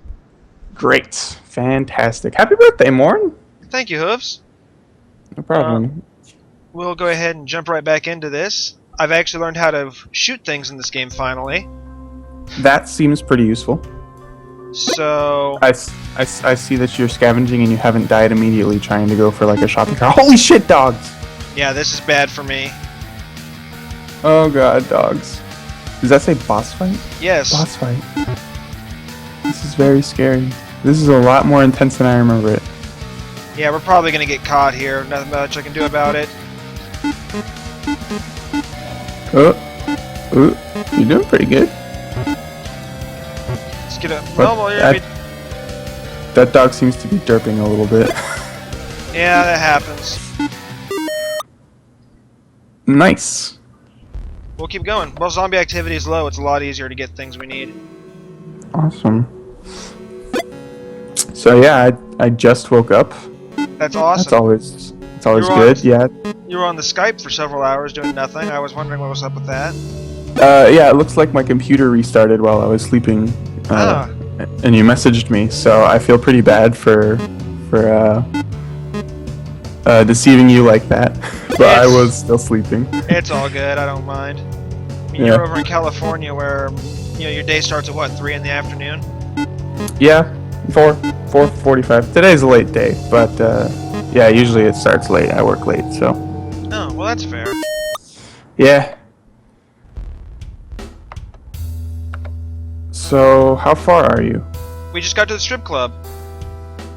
Great. Fantastic. Happy birthday, Morn. Thank you, Hooves. No problem. We'll go ahead and jump right back into this. I've actually learned how to shoot things in this game, finally. That seems pretty useful. So... I see that you're scavenging and you haven't died immediately trying to go for like a shopping cart. Holy shit, dogs! yeah, this is bad for me. Oh god, dogs. Does that say boss fight? Yes. Boss fight. This is very scary. This is a lot more intense than I remember it. Yeah, we're probably going to get caught here. Nothing much I can do about it. Oh, you're doing pretty good. Let's get a But normal here. That dog seems to be derping a little bit. Yeah, that happens. Nice. We'll keep going. While zombie activity is low, it's a lot easier to get things we need. Awesome. So yeah, I just woke up. That's awesome. It's always You're good. on- Yeah. You were on the Skype for several hours doing nothing. I was wondering what was up with that. Yeah, it looks like my computer restarted while I was sleeping. And you messaged me, so I feel pretty bad for deceiving you like that. But I was still sleeping. It's all good. I don't mind. I mean, Yeah. You're over in California where your day starts at what, 3 in the afternoon? Yeah, 4:45. Today's a late day, but yeah, usually it starts late. I work late, so Oh, well that's fair. yeah. So how far are you? We just got to the strip club.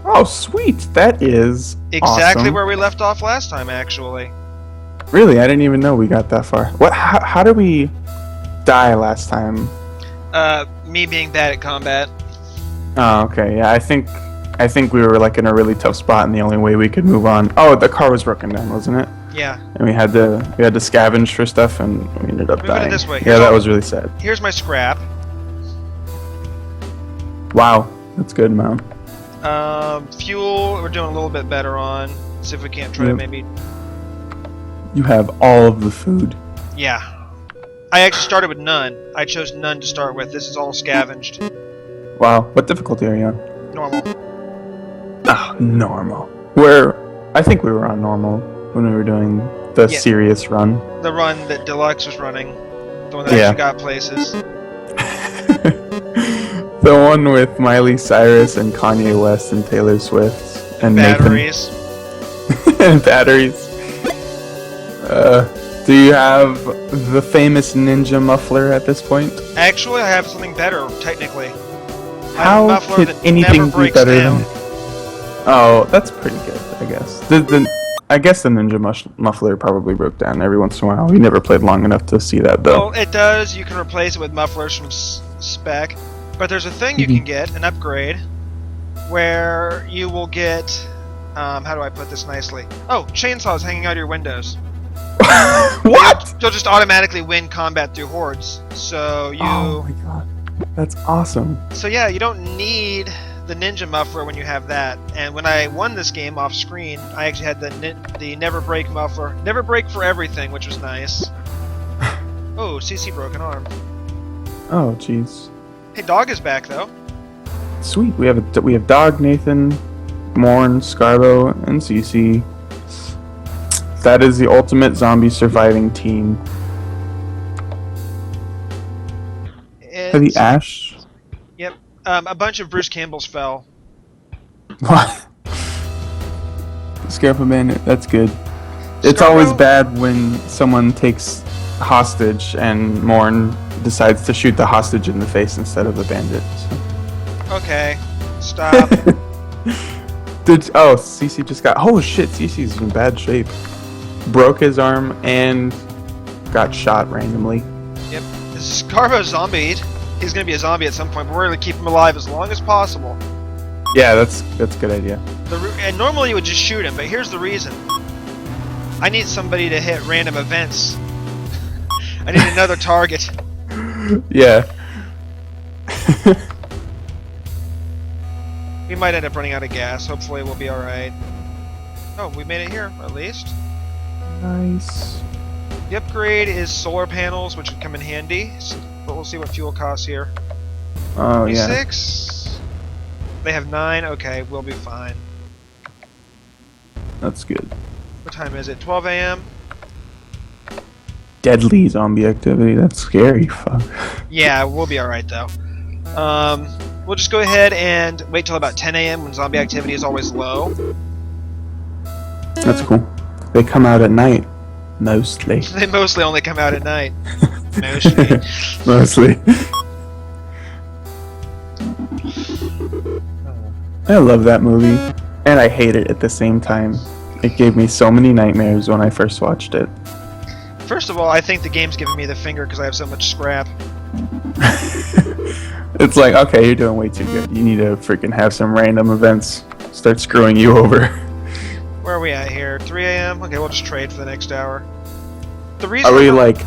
Oh, sweet. That is Exactly awesome. where we left off last time, actually. Really, I didn't even know we got that far. What? How did we die last time? Me being bad at combat. Oh, okay. Yeah, I think we were like in a really tough spot, and the only way we could move on. Oh, the car was broken down, wasn't it? Yeah. And we had to scavenge for stuff, and we ended up Let me put it dying. this way. Yeah, Here's that all- was really sad. Here's my scrap. Wow, that's a good amount. Fuel, we're doing a little bit better on. See if we can't try to Yep. maybe... You have all of the food. Yeah. I actually started with none. I chose none to start with. This is all scavenged. Wow, what difficulty are you on? Normal. Ah, normal. I think we were on normal when we were doing the Yeah. serious run. The run that Deluxe was running. The one that Yeah. actually got places. The one with Miley Cyrus and Kanye West and Taylor Swift and Batteries. Nathan and batteries. Do you have the famous ninja muffler at this point? Actually, I have something better, technically. I have a How muffler could that anything never be breaks better down. than? Oh, that's pretty good, I guess. I guess the ninja muffler probably broke down every once in a while. We never played long enough to see that though. Well, it does. You can replace it with mufflers from spec. But there's a thing you can get, an upgrade, where you will get... how do I put this nicely? Oh, chainsaws hanging out of your windows. What? You'll just automatically win combat through hordes. So you... Oh my god, that's awesome. So yeah, you don't need the ninja muffler when you have that. And when I won this game off screen, I actually had the never break muffler. Never break for everything, which was nice. Oh, CC broken arm. Oh jeez. Hey, dog is back though. Sweet. We have Dog, Nathan, Morn, Scarbo, and Cece. That is the ultimate zombie surviving team. Heavy It's, Ash. yep. A bunch of Bruce Campbells fell. What? Scarab Bandit. That's good. It's Scarbo? always bad when someone takes hostage and Morn decides to shoot the hostage in the face instead of the bandit. So. Okay. Stop. CC just got. Oh shit, CC's in bad shape. Broke his arm and got shot randomly. Yep. This is Scarvo zombied. He's gonna be a zombie at some point, but we're gonna keep him alive as long as possible. Yeah, that's a good idea. And normally you would just shoot him, but here's the reason. I need somebody to hit random events. I need another target. Yeah. We might end up running out of gas. Hopefully we'll be alright. Oh, we made it here, at least. Nice. The upgrade is solar panels, which would come in handy. But we'll see what fuel costs here. Oh, yeah. 6. They have 9. Okay, we'll be fine. That's good. What time is it? 12 a.m.? Deadly zombie activity. That's scary. Fuck. Yeah, we'll be alright, though. We'll just go ahead and wait till about 10 a.m. when zombie activity is always low. That's cool. They come out at night. Mostly. They mostly only come out at night. Mostly. Mostly. I love that movie. And I hate it at the same time. It gave me so many nightmares when I first watched it. First of all, I think the game's giving me the finger because I have so much scrap. It's like, okay, you're doing way too good. You need to freaking have some random events start screwing you over. Where are we at here? 3 a.m.? Okay, we'll just trade for the next hour. The reason Are we like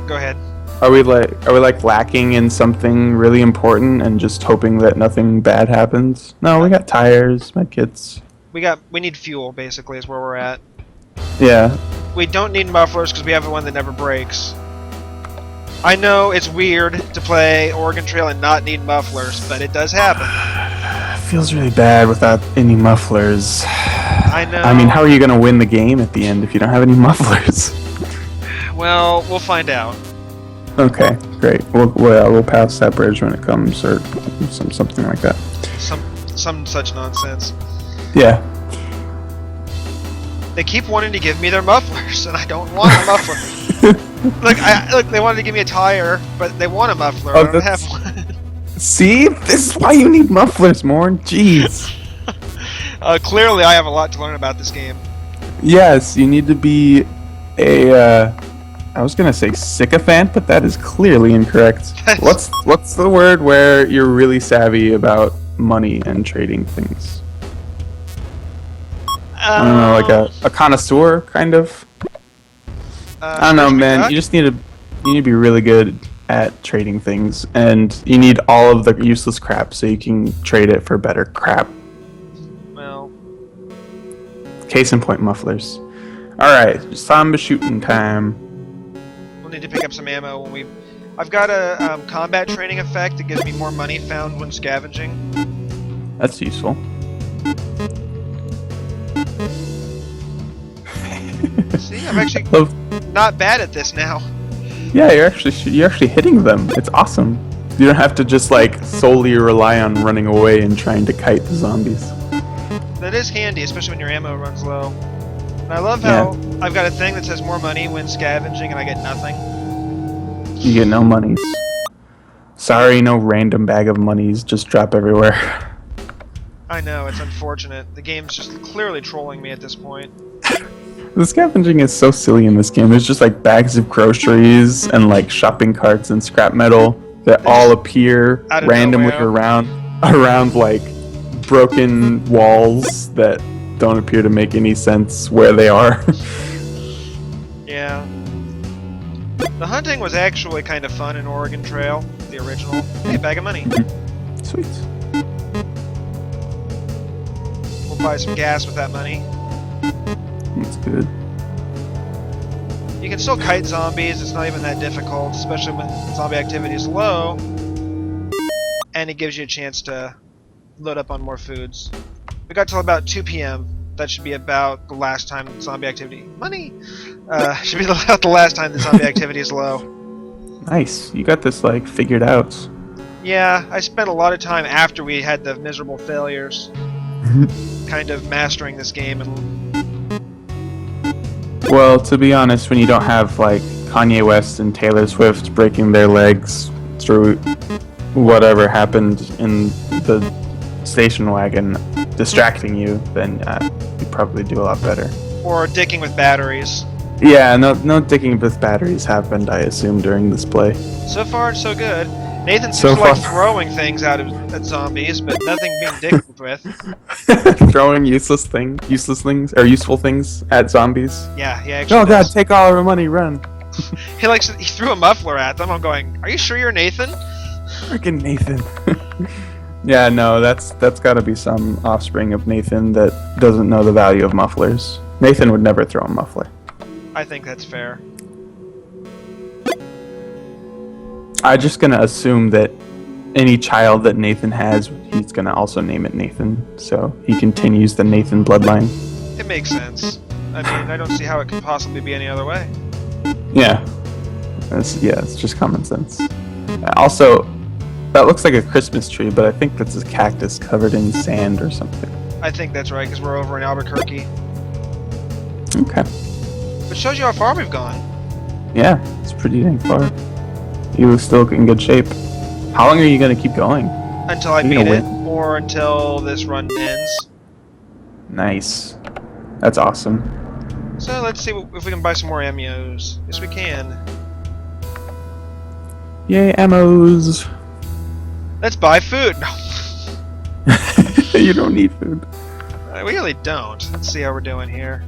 Go ahead. Are we lacking in something really important and just hoping that nothing bad happens? No, we got tires, medkits. We need fuel, basically, is where we're at. Yeah. We don't need mufflers because we have one that never breaks. I know it's weird to play Oregon Trail and not need mufflers, but it does happen. It feels really bad without any mufflers. I know. I mean, how are you going to win the game at the end if you don't have any mufflers? Well, we'll find out. Okay, great. We'll pass that bridge when it comes, or something like that. Some such nonsense. Yeah. They keep wanting to give me their mufflers, and I don't want a muffler. Look, they wanted to give me a tire, but they want a muffler. I don't have one. See? This is why you need mufflers, Morn. Jeez. Clearly, I have a lot to learn about this game. Yes, you need to be I was gonna say sycophant, but that is clearly incorrect. What's the word where you're really savvy about money and trading things? I don't know, like a connoisseur, kind of. I don't know, man. You just need to be really good at trading things, and you need all of the useless crap so you can trade it for better crap. Well, case in point, mufflers. All right, zombie shooting time. we'll need to pick up some ammo when we. I've got a combat training effect that gives me more money found when scavenging. That's useful. See, I'm actually not bad at this now. Yeah, you're actually hitting them. It's awesome. You don't have to just like solely rely on running away and trying to kite the zombies. That is handy, especially when your ammo runs low. And I love how I've got a thing that says more money when scavenging and I get nothing. You get no monies. Sorry, no random bag of monies just drop everywhere. I know, it's unfortunate. The game's just clearly trolling me at this point. The scavenging is so silly in this game. There's just like bags of groceries and like shopping carts and scrap metal that all appear randomly around like broken walls that don't appear to make any sense where they are. Yeah. The hunting was actually kind of fun in Oregon Trail, the original. Hey, bag of money. Sweet. We'll buy some gas with that money. That's good. You can still kite zombies, it's not even that difficult, especially when zombie activity is low. And it gives you a chance to load up on more foods. We got till about 2 p.m. That should be about the last time zombie activity... Money! Should be about the last time the zombie activity is low. Nice. You got this, like, figured out. Yeah, I spent a lot of time after we had the miserable failures kind of mastering this game and... Well, to be honest, when you don't have, like, Kanye West and Taylor Swift breaking their legs through whatever happened in the station wagon distracting you, then you'd probably do a lot better. Or dicking with batteries. Yeah, no dicking with batteries happened, I assume, during this play. So far, so good. Nathan seems So to like far. throwing things at zombies, but nothing being dicked with. Throwing useless things, or useful things at zombies. Yeah, he actually Oh god, does. take all our money, run. He threw a muffler at them. I'm going, are you sure you're Nathan? Freaking Nathan. Yeah, no, that's gotta be some offspring of Nathan that doesn't know the value of mufflers. Nathan would never throw a muffler. I think that's fair. I'm just gonna assume that any child that Nathan has, he's gonna also name it Nathan, so he continues the Nathan bloodline. It makes sense. I mean, I don't see how it could possibly be any other way. Yeah. It's just common sense. Also, that looks like a Christmas tree, but I think that's a cactus covered in sand or something. I think that's right, because we're over in Albuquerque. Okay. Which shows you how far we've gone. Yeah, it's pretty dang far. You still in good shape. How long are you gonna keep going? Until I You're beat gonna it, win. or until this run ends. Nice. That's awesome. So let's see if we can buy some more ammunios. Yes, we can. Yay, ammos! Let's buy food. No, You don't need food. we really don't. Let's see how we're doing here.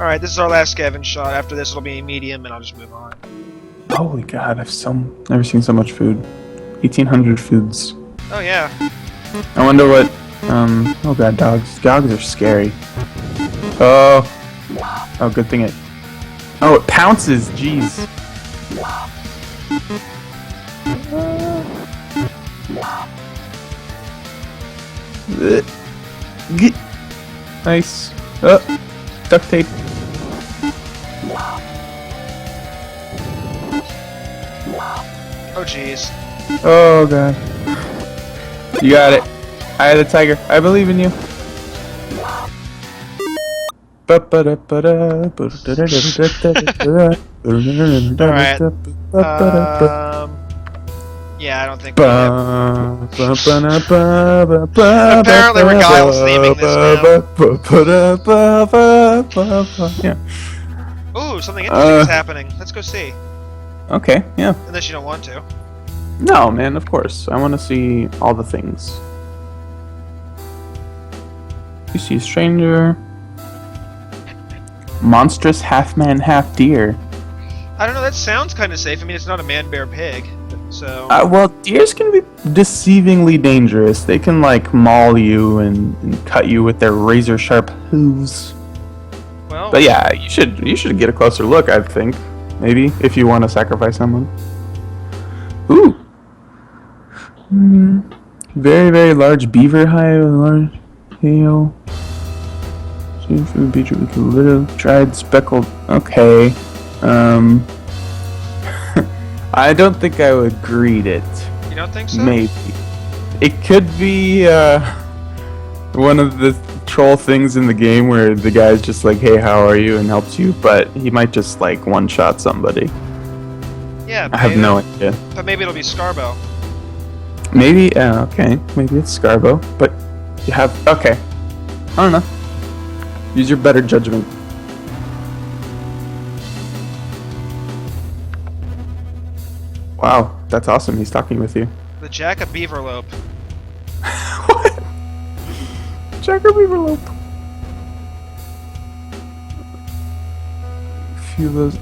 Alright, this is our last scavenge shot. After this, it'll be medium, and I'll just move on. Holy god, I've never seen so much food. 1,800 foods. Oh, yeah. I wonder what, oh god, dogs. Dogs are scary. Oh. Oh, good thing oh, it pounces, jeez. Nice. Oh, duct tape. Oh, jeez. Oh god. You got it. I had a tiger. I believe in you. Alright. Yeah, I don't think we have. Apparently Regile's theming this now. Ooh, something interesting is happening. Let's go see. Okay, yeah. Unless you don't want to. No, man, of course. I want to see all the things. You see a stranger. Monstrous half-man, half-deer. I don't know, that sounds kind of safe. I mean, it's not a man-bear-pig, so... Well, deers can be deceivingly dangerous. They can, like, maul you and cut you with their razor-sharp hooves. well, But yeah, you should get a closer look, I think. Maybe, if you want to sacrifice someone. Ooh! Very, very large beaver hide with large tail. Seems to be with a little dried speckled. Okay. I don't think I would greet it. you don't think so? Maybe. It could be one of the troll things in the game where the guy's just like, hey, how are you, and helps you, but he might just like one-shot somebody. Yeah, I have maybe. no idea. But maybe it'll be Scarbo. Maybe, okay, maybe it's Scarbo, but you have, okay. I don't know. Use your better judgment. Wow, that's awesome. He's talking with you. The Jack of Beaverlope. What? Jacker Beaverlope. Few of those.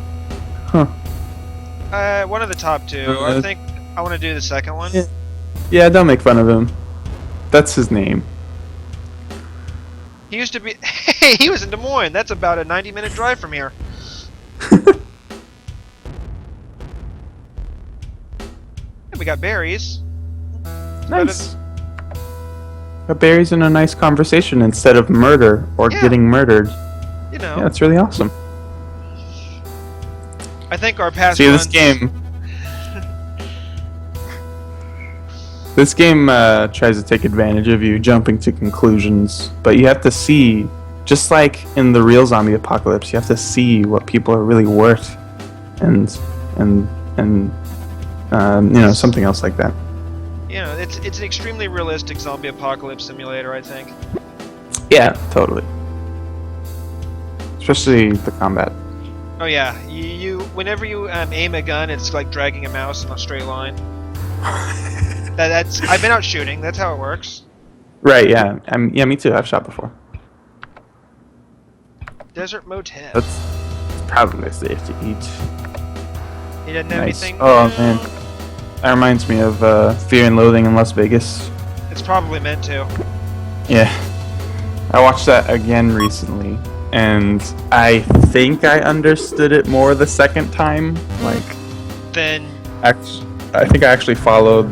Huh. One of the top two. I think I want to do the second one. Yeah. Yeah, don't make fun of him. That's his name. He used to be... Hey, he was in Des Moines. That's about a 90-minute drive from here. And we got berries. Nice. Got berries in a nice conversation instead of murder or Yeah. getting murdered. You know, Yeah, that's really awesome. I think our past See, this runs- game. This game tries to take advantage of you jumping to conclusions, but you have to see, just like in the real zombie apocalypse, you have to see what people are really worth, and you know, something else like that. you know, it's an extremely realistic zombie apocalypse simulator, I think. Yeah, totally. Especially the combat. Oh yeah, you whenever you aim a gun, it's like dragging a mouse in a straight line. That's I've been out shooting. That's how it works. Right, yeah. Yeah, me too. I've shot before. Desert Motel. That's probably safe to eat. He doesn't have Nice. anything. Oh, man. That reminds me of Fear and Loathing in Las Vegas. It's probably meant to. Yeah. I watched that again recently, and I think I understood it more the second time. Like, Then I think I actually followed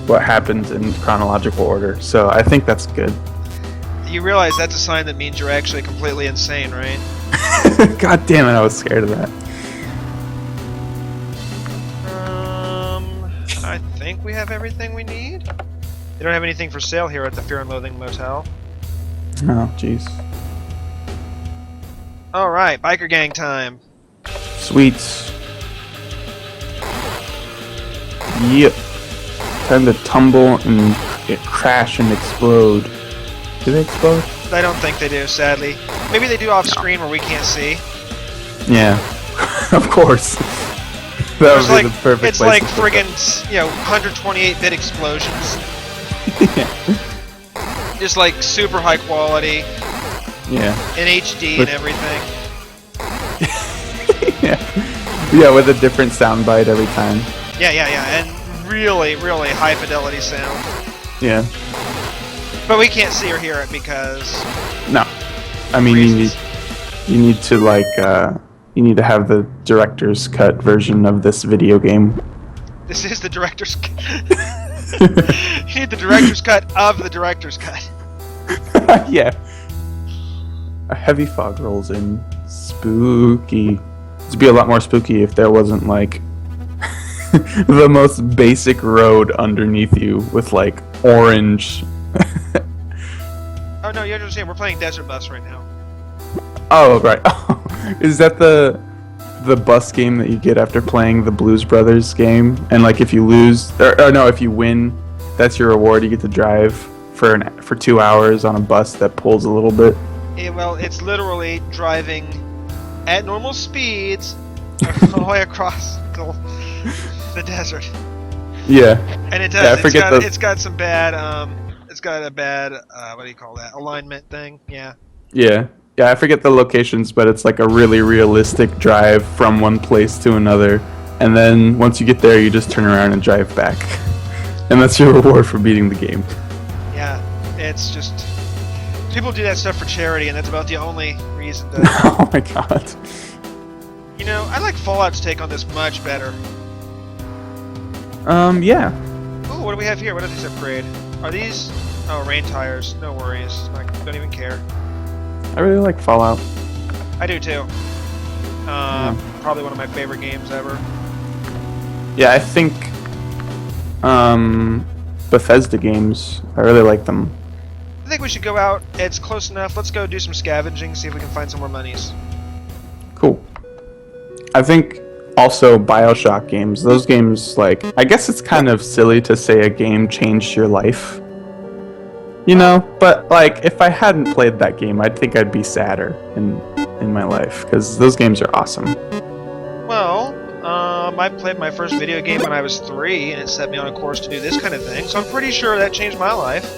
what happened in chronological order, so I think that's good. you realize that's a sign that means you're actually completely insane, right? God damn it, I was scared of that. I think we have everything we need. They don't have anything for sale here at the Fear and Loathing Motel. Oh, jeez. Alright, biker gang time. Sweet. Yep. Time to tumble and crash and explode. Do they explode? I don't think they do, sadly. Maybe they do off screen where we can't see. Yeah. Of course. That It's would be like, the perfect it's place like to put friggin', 128-bit explosions. that. Just like super high quality, Yeah. in HD But- and everything. Yeah. Yeah, with a different soundbite every time. Yeah, and really, really high fidelity sound. Yeah. But we can't see or hear it because No. I mean, reasons. you need to like you need to have the director's cut version of this video game. This is the director's cut. You need the director's cut of the director's cut. Yeah. A heavy fog rolls in. Spooky. It'd be a lot more spooky if there wasn't like the most basic road underneath you with like orange. Oh no, you understand, we're playing Desert Bus right now. Oh right. Is that the bus game that you get after playing the Blues Brothers game? And like if you lose, or no, if you win, that's your reward. You get to drive for 2 hours on a bus that pulls a little bit. Well, it's literally driving at normal speeds all the way across the desert. Yeah. And it does. Yeah, I forget It's got some bad. It's got a bad. What do you call that? Alignment thing. Yeah. Yeah. Yeah, I forget the locations, but it's like a really realistic drive from one place to another. And then once you get there, you just turn around and drive back. And that's your reward for beating the game. Yeah. It's just people do that stuff for charity, and that's about the only reason to. Oh my god. You know, I like Fallout's take on this much better. Yeah. Ooh, what do we have here? What does this upgrade? Are these? Oh, rain tires. No worries. I don't even care. I really like Fallout. I do too. Probably one of my favorite games ever. Yeah, I think Bethesda games, I really like them. I think we should go out. It's close enough. Let's go do some scavenging, see if we can find some more monies. Cool. I think also BioShock games, those games, like, I guess it's kind of silly to say a game changed your life. You know, but like if I hadn't played that game, I'd think I'd be sadder in my life because those games are awesome. Well, I played my first video game when I was 3, and it set me on a course to do this kind of thing. So I'm pretty sure that changed my life.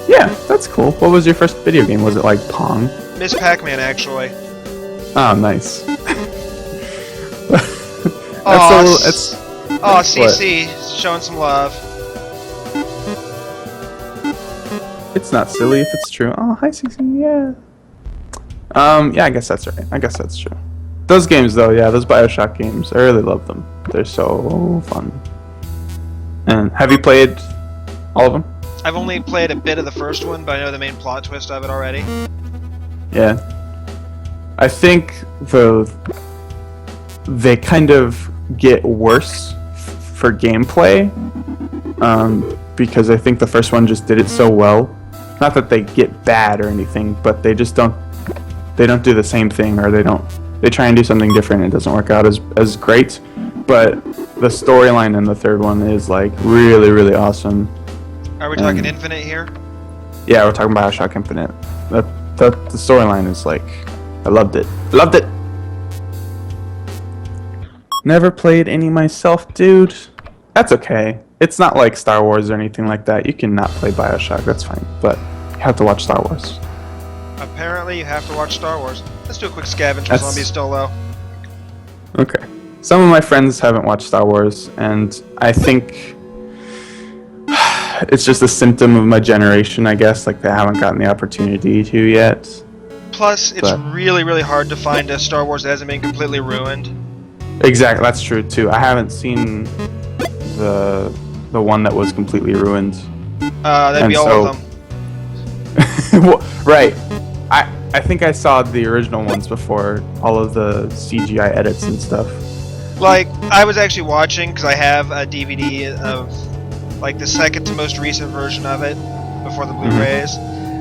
Yeah, that's cool. What was your first video game? Was it like Pong? Miss Pac-Man, actually. Oh, nice. Oh, CC, showing some love. It's not silly if it's true. Oh, hi, CC. Yeah. Yeah, I guess that's right. I guess that's true. Those games, though, yeah, those BioShock games, I really love them. They're so fun. And have you played all of them? I've only played a bit of the first one, but I know the main plot twist of it already. Yeah. I think they kind of get worse for gameplay, because I think the first one just did it so well. Not that they get bad or anything, but they just don't do the same thing, or they try and do something different and it doesn't work out as great. But the storyline in the third one is like really, really awesome. Are we talking Infinite here? Yeah, we're talking BioShock Infinite. The storyline is like, I loved it. Loved it. Never played any myself, dude. That's okay. It's not like Star Wars or anything like that. You can not play BioShock. That's fine. But you have to watch Star Wars. Apparently, you have to watch Star Wars. Let's do a quick scavenge while Zombie's still low. Okay. Some of my friends haven't watched Star Wars, and I think it's just a symptom of my generation, I guess. Like, they haven't gotten the opportunity to yet. Plus, it's really, really hard to find a Star Wars that hasn't been completely ruined. Exactly, that's true, too. I haven't seen the one that was completely ruined. That'd be all of them. Well, right. I think I saw the original ones before all of the CGI edits and stuff. Like, I was actually watching, because I have a DVD of, like, the second to most recent version of it, before the Blu-rays.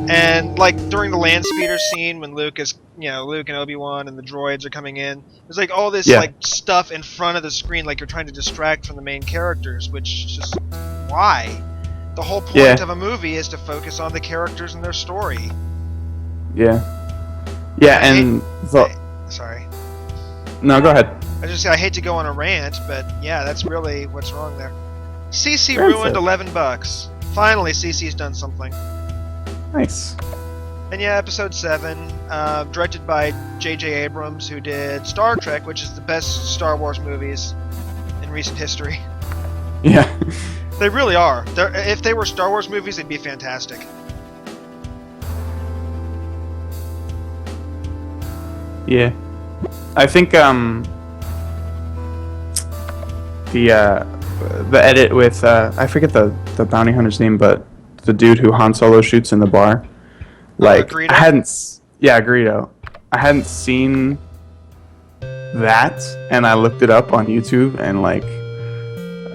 And, like, during the land speeder scene, when Luke and Obi-Wan and the droids are coming in, there's, like, all this, like, stuff in front of the screen, like you're trying to distract from the main characters, which is just, why? The whole point of a movie is to focus on the characters and their story. Yeah. Yeah, Sorry. No, go ahead. I just say I hate to go on a rant, but yeah, that's really what's wrong there. CC ruined $11. Finally, CC's done something. Nice. And yeah, episode 7, directed by J.J. Abrams, who did Star Trek, which is the best Star Wars movies in recent history. Yeah. They really are. If they were Star Wars movies, they'd be fantastic. Yeah. I think the edit with I forget the bounty hunter's name, but the dude who Han Solo shoots in the bar. Like Greedo? Greedo. I hadn't seen that, and I looked it up on YouTube, and like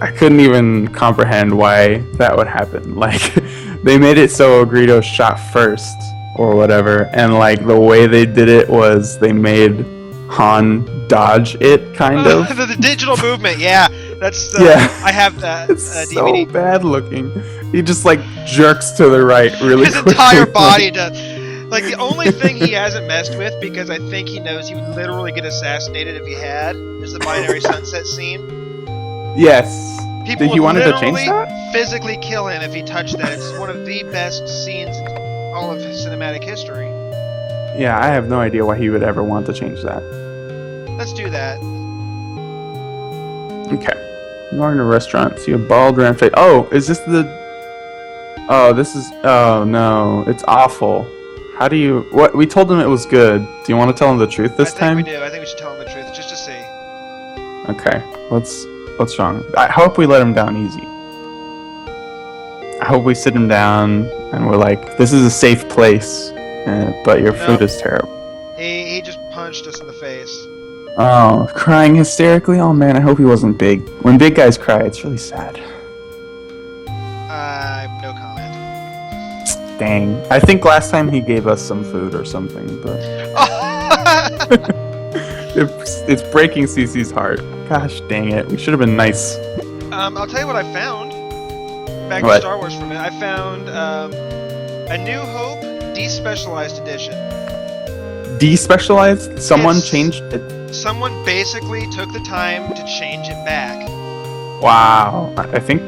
I couldn't even comprehend why that would happen. Like they made it so Greedo shot first or whatever, and like the way they did it was they made Han dodge it, kind of. The digital movement, yeah. That's I have that it's DVD. so bad looking. He just like jerks to the right really His quickly. entire body does. Like the only thing he hasn't messed with, because I think he knows he would literally get assassinated if he had, is the binary sunset scene. Yes. People Did he would want to change literally that? physically kill him if he touched that. It's one of the best scenes in all of cinematic history. Yeah, I have no idea why he would ever want to change that. Let's do that. Okay. You are in a restaurant, see a bald round face. Oh, is this the... Oh, this is... Oh, no. It's awful. How do you... What? We told him it was good. Do you want to tell him the truth this time? I think we do. I think we should tell him the truth, just to see. Okay. What's wrong? I hope we let him down easy. I hope we sit him down and we're like, this is a safe place, but your food is terrible. He just punched us in the face. Oh, crying hysterically? Oh man, I hope he wasn't big. When big guys cry, it's really sad. No comment. Dang. I think last time he gave us some food or something, but... it's breaking CC's heart. Gosh dang it, we should have been nice. I'll tell you what I found. Back to Star Wars for a minute. I found A New Hope Despecialized Edition. Despecialized? Someone changed it? Someone basically took the time to change it back. Wow. I think...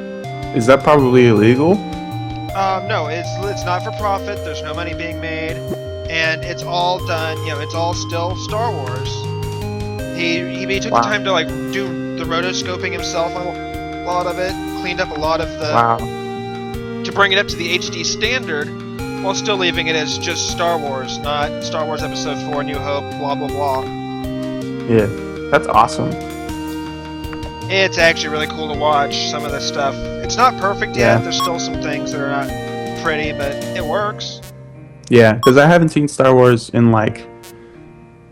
Is that probably illegal? No, it's not for profit. There's no money being made. And it's all done, it's all still Star Wars. He took the time to, like, do the rotoscoping himself on a lot of it. Cleaned up a lot of the... To bring it up to the HD standard, while still leaving it as just Star Wars, not Star Wars Episode 4, New Hope, blah blah blah. Yeah, that's awesome. It's actually really cool to watch some of this stuff. It's not perfect yet, there's still some things that are not pretty, but it works. Yeah, because I haven't seen Star Wars in like,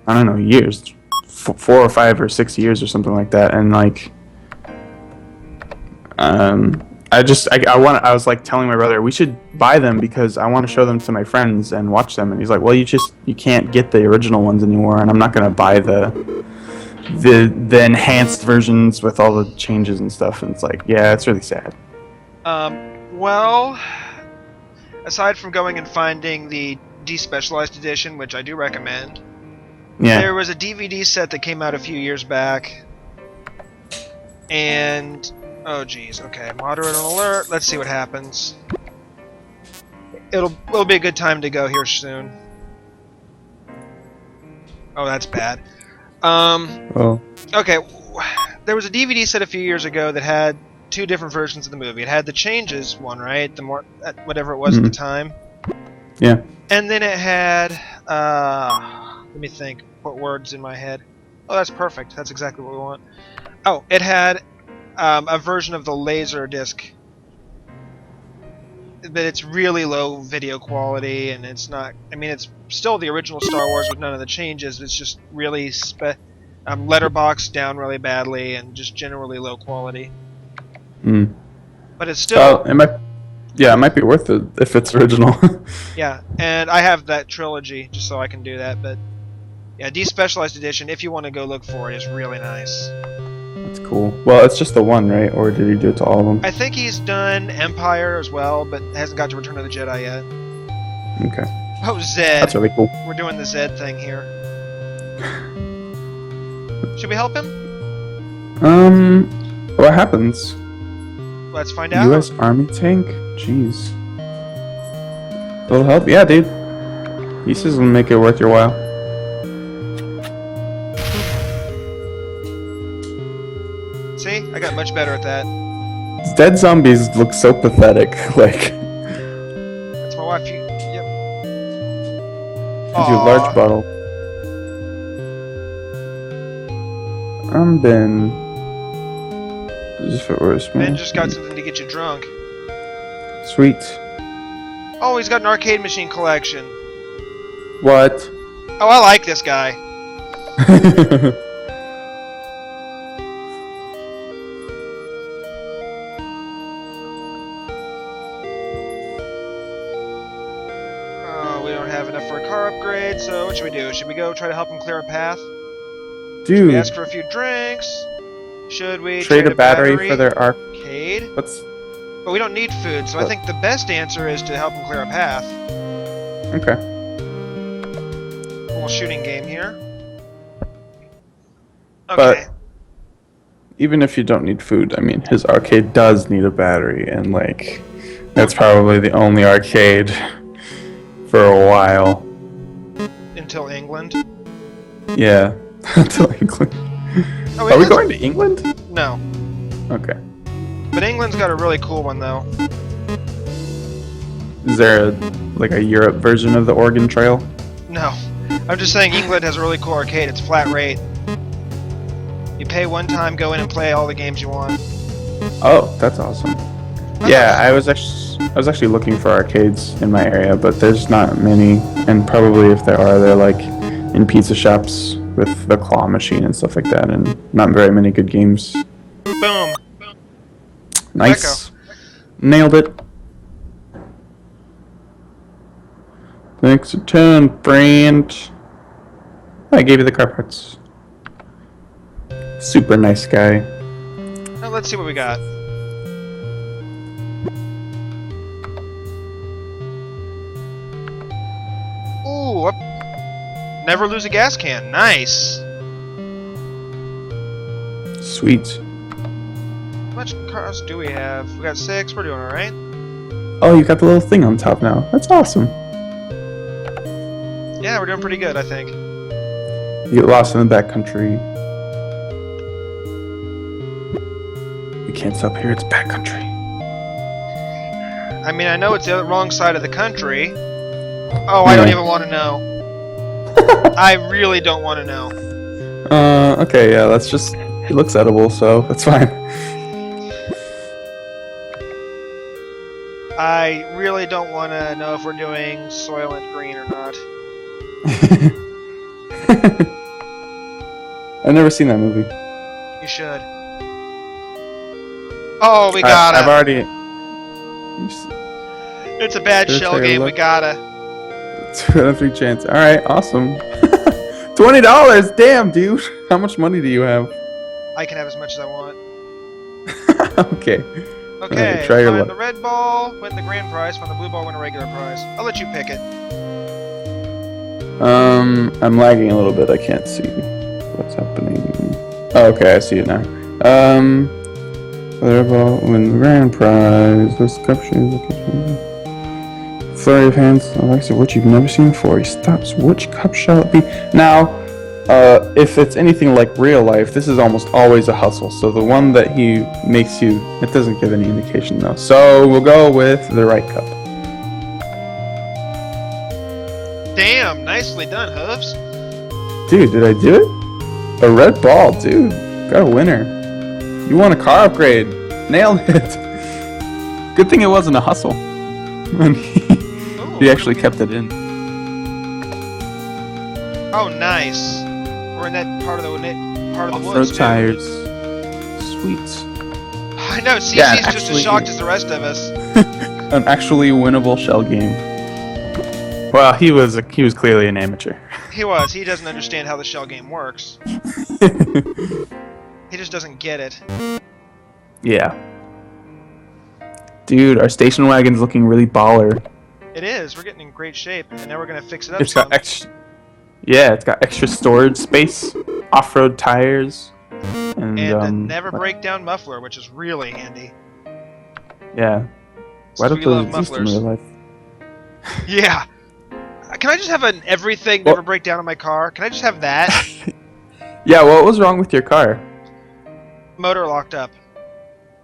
I don't know, years. 4 or 5 or 6 years or something like that, and like... I was like telling my brother we should buy them because I want to show them to my friends and watch them, and he's like, well, you can't get the original ones anymore, and I'm not gonna buy the the enhanced versions with all the changes and stuff, and it's like, yeah, it's really sad. Well, aside from going and finding the despecialized edition, which I do recommend, Yeah. there was a DVD set that came out a few years back, and oh geez, okay, moderate on alert. Let's see what happens. It'll be a good time to go here soon. Oh, that's bad. Well. Okay, there was a DVD set a few years ago that had two different versions of the movie. It had the changes one, right? The more whatever it was at the time. Yeah. And then it had let me think. Put words in my head. Oh, that's perfect. That's exactly what we want. Oh, it had a version of the laser disc, but it's really low video quality, and it's not. I mean, it's still the original Star Wars with none of the changes. It's just really letterboxed down really badly, and just generally low quality. Mm. But it's still. It might be worth it if it's original. Yeah, and I have that trilogy just so I can do that. But yeah, despecialized edition, if you want to go look for it, is really nice. That's cool. Well, it's just the one, right? Or did he do it to all of them? I think he's done Empire as well, but hasn't got to Return of the Jedi yet. Okay. Oh, Zed. That's really cool. We're doing the Zed thing here. Should we help him? What happens? Let's find out. U.S. Army tank? Jeez. Will help? Yeah, dude. He says it'll make it worth your while. See? I got much better at that. Dead zombies look so pathetic. Like, That's my wife. Yep. do large bottle. Ben. As if it were a small. Ben just got something to get you drunk. Sweet. Oh, he's got an arcade machine collection. What? Oh, I like this guy. Oh, we don't have enough for a car upgrade, so what should we do? Should we go try to help him clear a path? Should we Dude, ask for a few drinks? Should we trade a battery for their arcade? What's... But we don't need food, so I think the best answer is to help him clear a path. Okay. A little shooting game here. Okay. But even if you don't need food, I mean, his arcade does need a battery, and like, that's probably the only arcade for a while. Until England? Yeah, until England. Oh, Are we going to England? No. Okay. But England's got a really cool one, though. Is there like a Europe version of the Oregon Trail? No. I'm just saying England has a really cool arcade. It's flat rate. You pay one time, go in and play all the games you want. Oh, that's awesome. Yeah, I was actually looking for arcades in my area, but there's not many, and probably if there are, they're like in pizza shops with the claw machine and stuff like that, and not very many good games. Boom. Nice. Nailed it. Thanks a ton, friend. I gave you the car parts. Super nice guy. Now let's see what we got. Ooh, never lose a gas can. Nice. Sweet. How much cars do we have? We got 6. We're doing alright. Oh, you got the little thing on top now. That's awesome. Yeah, we're doing pretty good, I think. You get lost in the backcountry. You can't stop here, it's backcountry. I mean, I know it's the wrong side of the country. Oh, I don't even want to know. I really don't want to know. Okay, yeah, that's just... It looks edible, so that's fine. I really don't want to know if we're doing Soylent Green or not. I've never seen that movie. You should. Oh, we gotta. I've already... It's a bad shell game, we gotta. 2 out of 3 chance. Alright, awesome. $20. Damn, dude. How much money do you have? I can have as much as I want. Okay. Okay, Alright, try your find luck. the red ball, win the grand prize, find the blue ball, win a regular prize. I'll let you pick it. I'm lagging a little bit. I can't see what's happening. Oh, okay, I see it now. The red ball, win the grand prize. This cup flurry of hands. Alexa, what you've never seen before. He stops. Which cup shall it be? Now, if it's anything like real life, this is almost always a hustle. So the one that he makes you, it doesn't give any indication though. So we'll go with the right cup. Damn, nicely done, Hooves. Dude, did I do it? A red ball, dude. Got a winner. You won a car upgrade. Nailed it. Good thing it wasn't a hustle. And he actually kept it in. Oh, nice. We're in that part of the Off-road woods. Too. tires. Sweet. I know. CC's Yeah, just actually- as shocked as the rest of us. An actually winnable shell game. Well, he was clearly an amateur. He was. He doesn't understand how the shell game works. He just doesn't get it. Yeah. Dude, our station wagon's looking really baller. It is. We're getting in great shape, and now we're gonna fix it up. It's got some. extra. Yeah, it's got extra storage space, off-road tires, and a never break down muffler, which is really handy. Yeah. Why don't We love those exist in mufflers. real life? Yeah. Can I just have an everything Well- never break down in my car? Can I just have that? Yeah, what was wrong with your car? Motor locked up.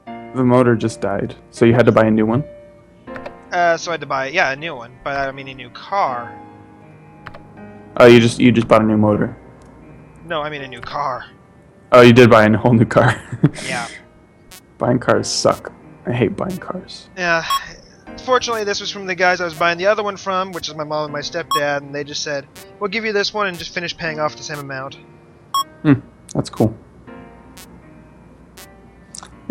The motor just died, so you had to buy a new one? So I had to buy, yeah, a new one. By that I mean a new car. Oh, you just bought a new motor. No, I mean a new car. Oh, you did buy a whole new car. Yeah. Buying cars suck. I hate buying cars. Yeah. Fortunately, this was from the guys I was buying the other one from, which is my mom and my stepdad, and they just said, we'll give you this one and just finish paying off the same amount. That's cool.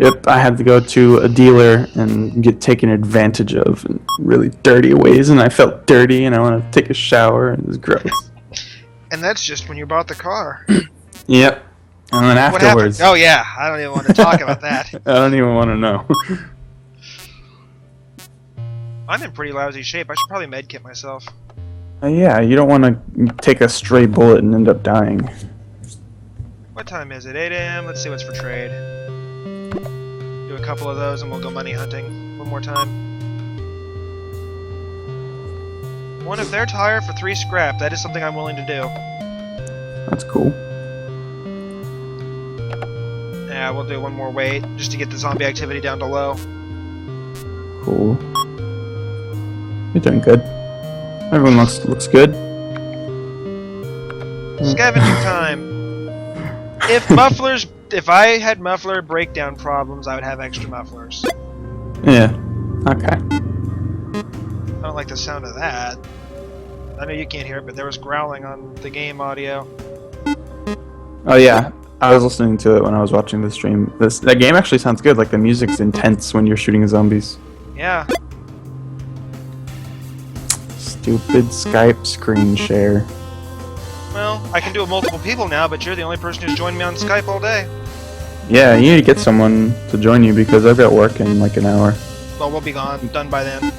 Yep, I had to go to a dealer and get taken advantage of in really dirty ways, and I felt dirty, and I want to take a shower, and it was gross. And that's just when you bought the car. Yep. And then What afterwards, happened? Oh yeah, I don't even want to talk about that. I don't even want to know. I'm in pretty lousy shape. I should probably medkit myself. Yeah, you don't want to take a stray bullet and end up dying. What time is it? 8 a.m. Let's see what's for trade. Do a couple of those and we'll go money hunting one more time. One of their tire for 3 scrap. That is something I'm willing to do. That's cool. Yeah, we'll do one more wait just to get the zombie activity down to low. Cool. You're doing good. Everyone looks good. Scavenging time. If I had muffler breakdown problems, I would have extra mufflers. Yeah. Okay. I don't like the sound of that. I know you can't hear it, but there was growling on the game audio. Oh yeah, I was listening to it when I was watching the stream. That game actually sounds good. Like the music's intense when you're shooting zombies. Yeah. Stupid Skype screen share. Well, I can do it with multiple people now, but you're the only person who's joined me on Skype all day. Yeah, you need to get someone to join you because I've got work in like an hour. Well, we'll be done by then.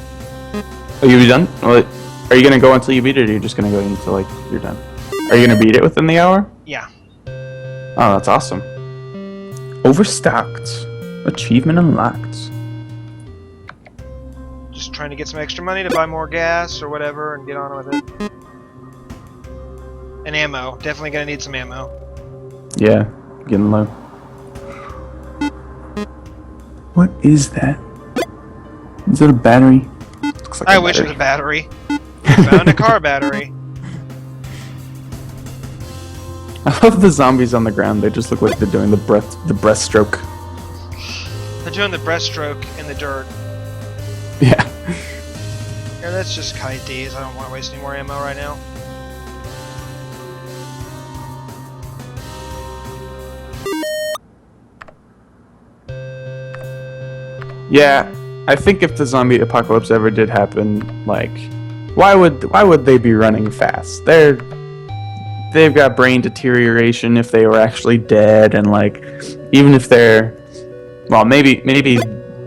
Oh, you be done? Well, are you gonna go until you beat it, or are you just gonna go until like you're done? Are you gonna beat it within the hour? Yeah. Oh, that's awesome. Overstocked. Achievement unlocked. Just trying to get some extra money to buy more gas or whatever and get on with it. And ammo. Definitely gonna need some ammo. Yeah, getting low. What is that? Is it a battery? Looks like I a wish it was battery. a battery. Found a car battery. I love the zombies on the ground. They just look like they're doing the breaststroke. They're doing the breaststroke in the dirt. Yeah. Here, let's just kite these. I don't want to waste any more ammo right now. Yeah, I think if the zombie apocalypse ever did happen, like, why would they be running fast? They they've got brain deterioration if they were actually dead, and like even if they're, well, maybe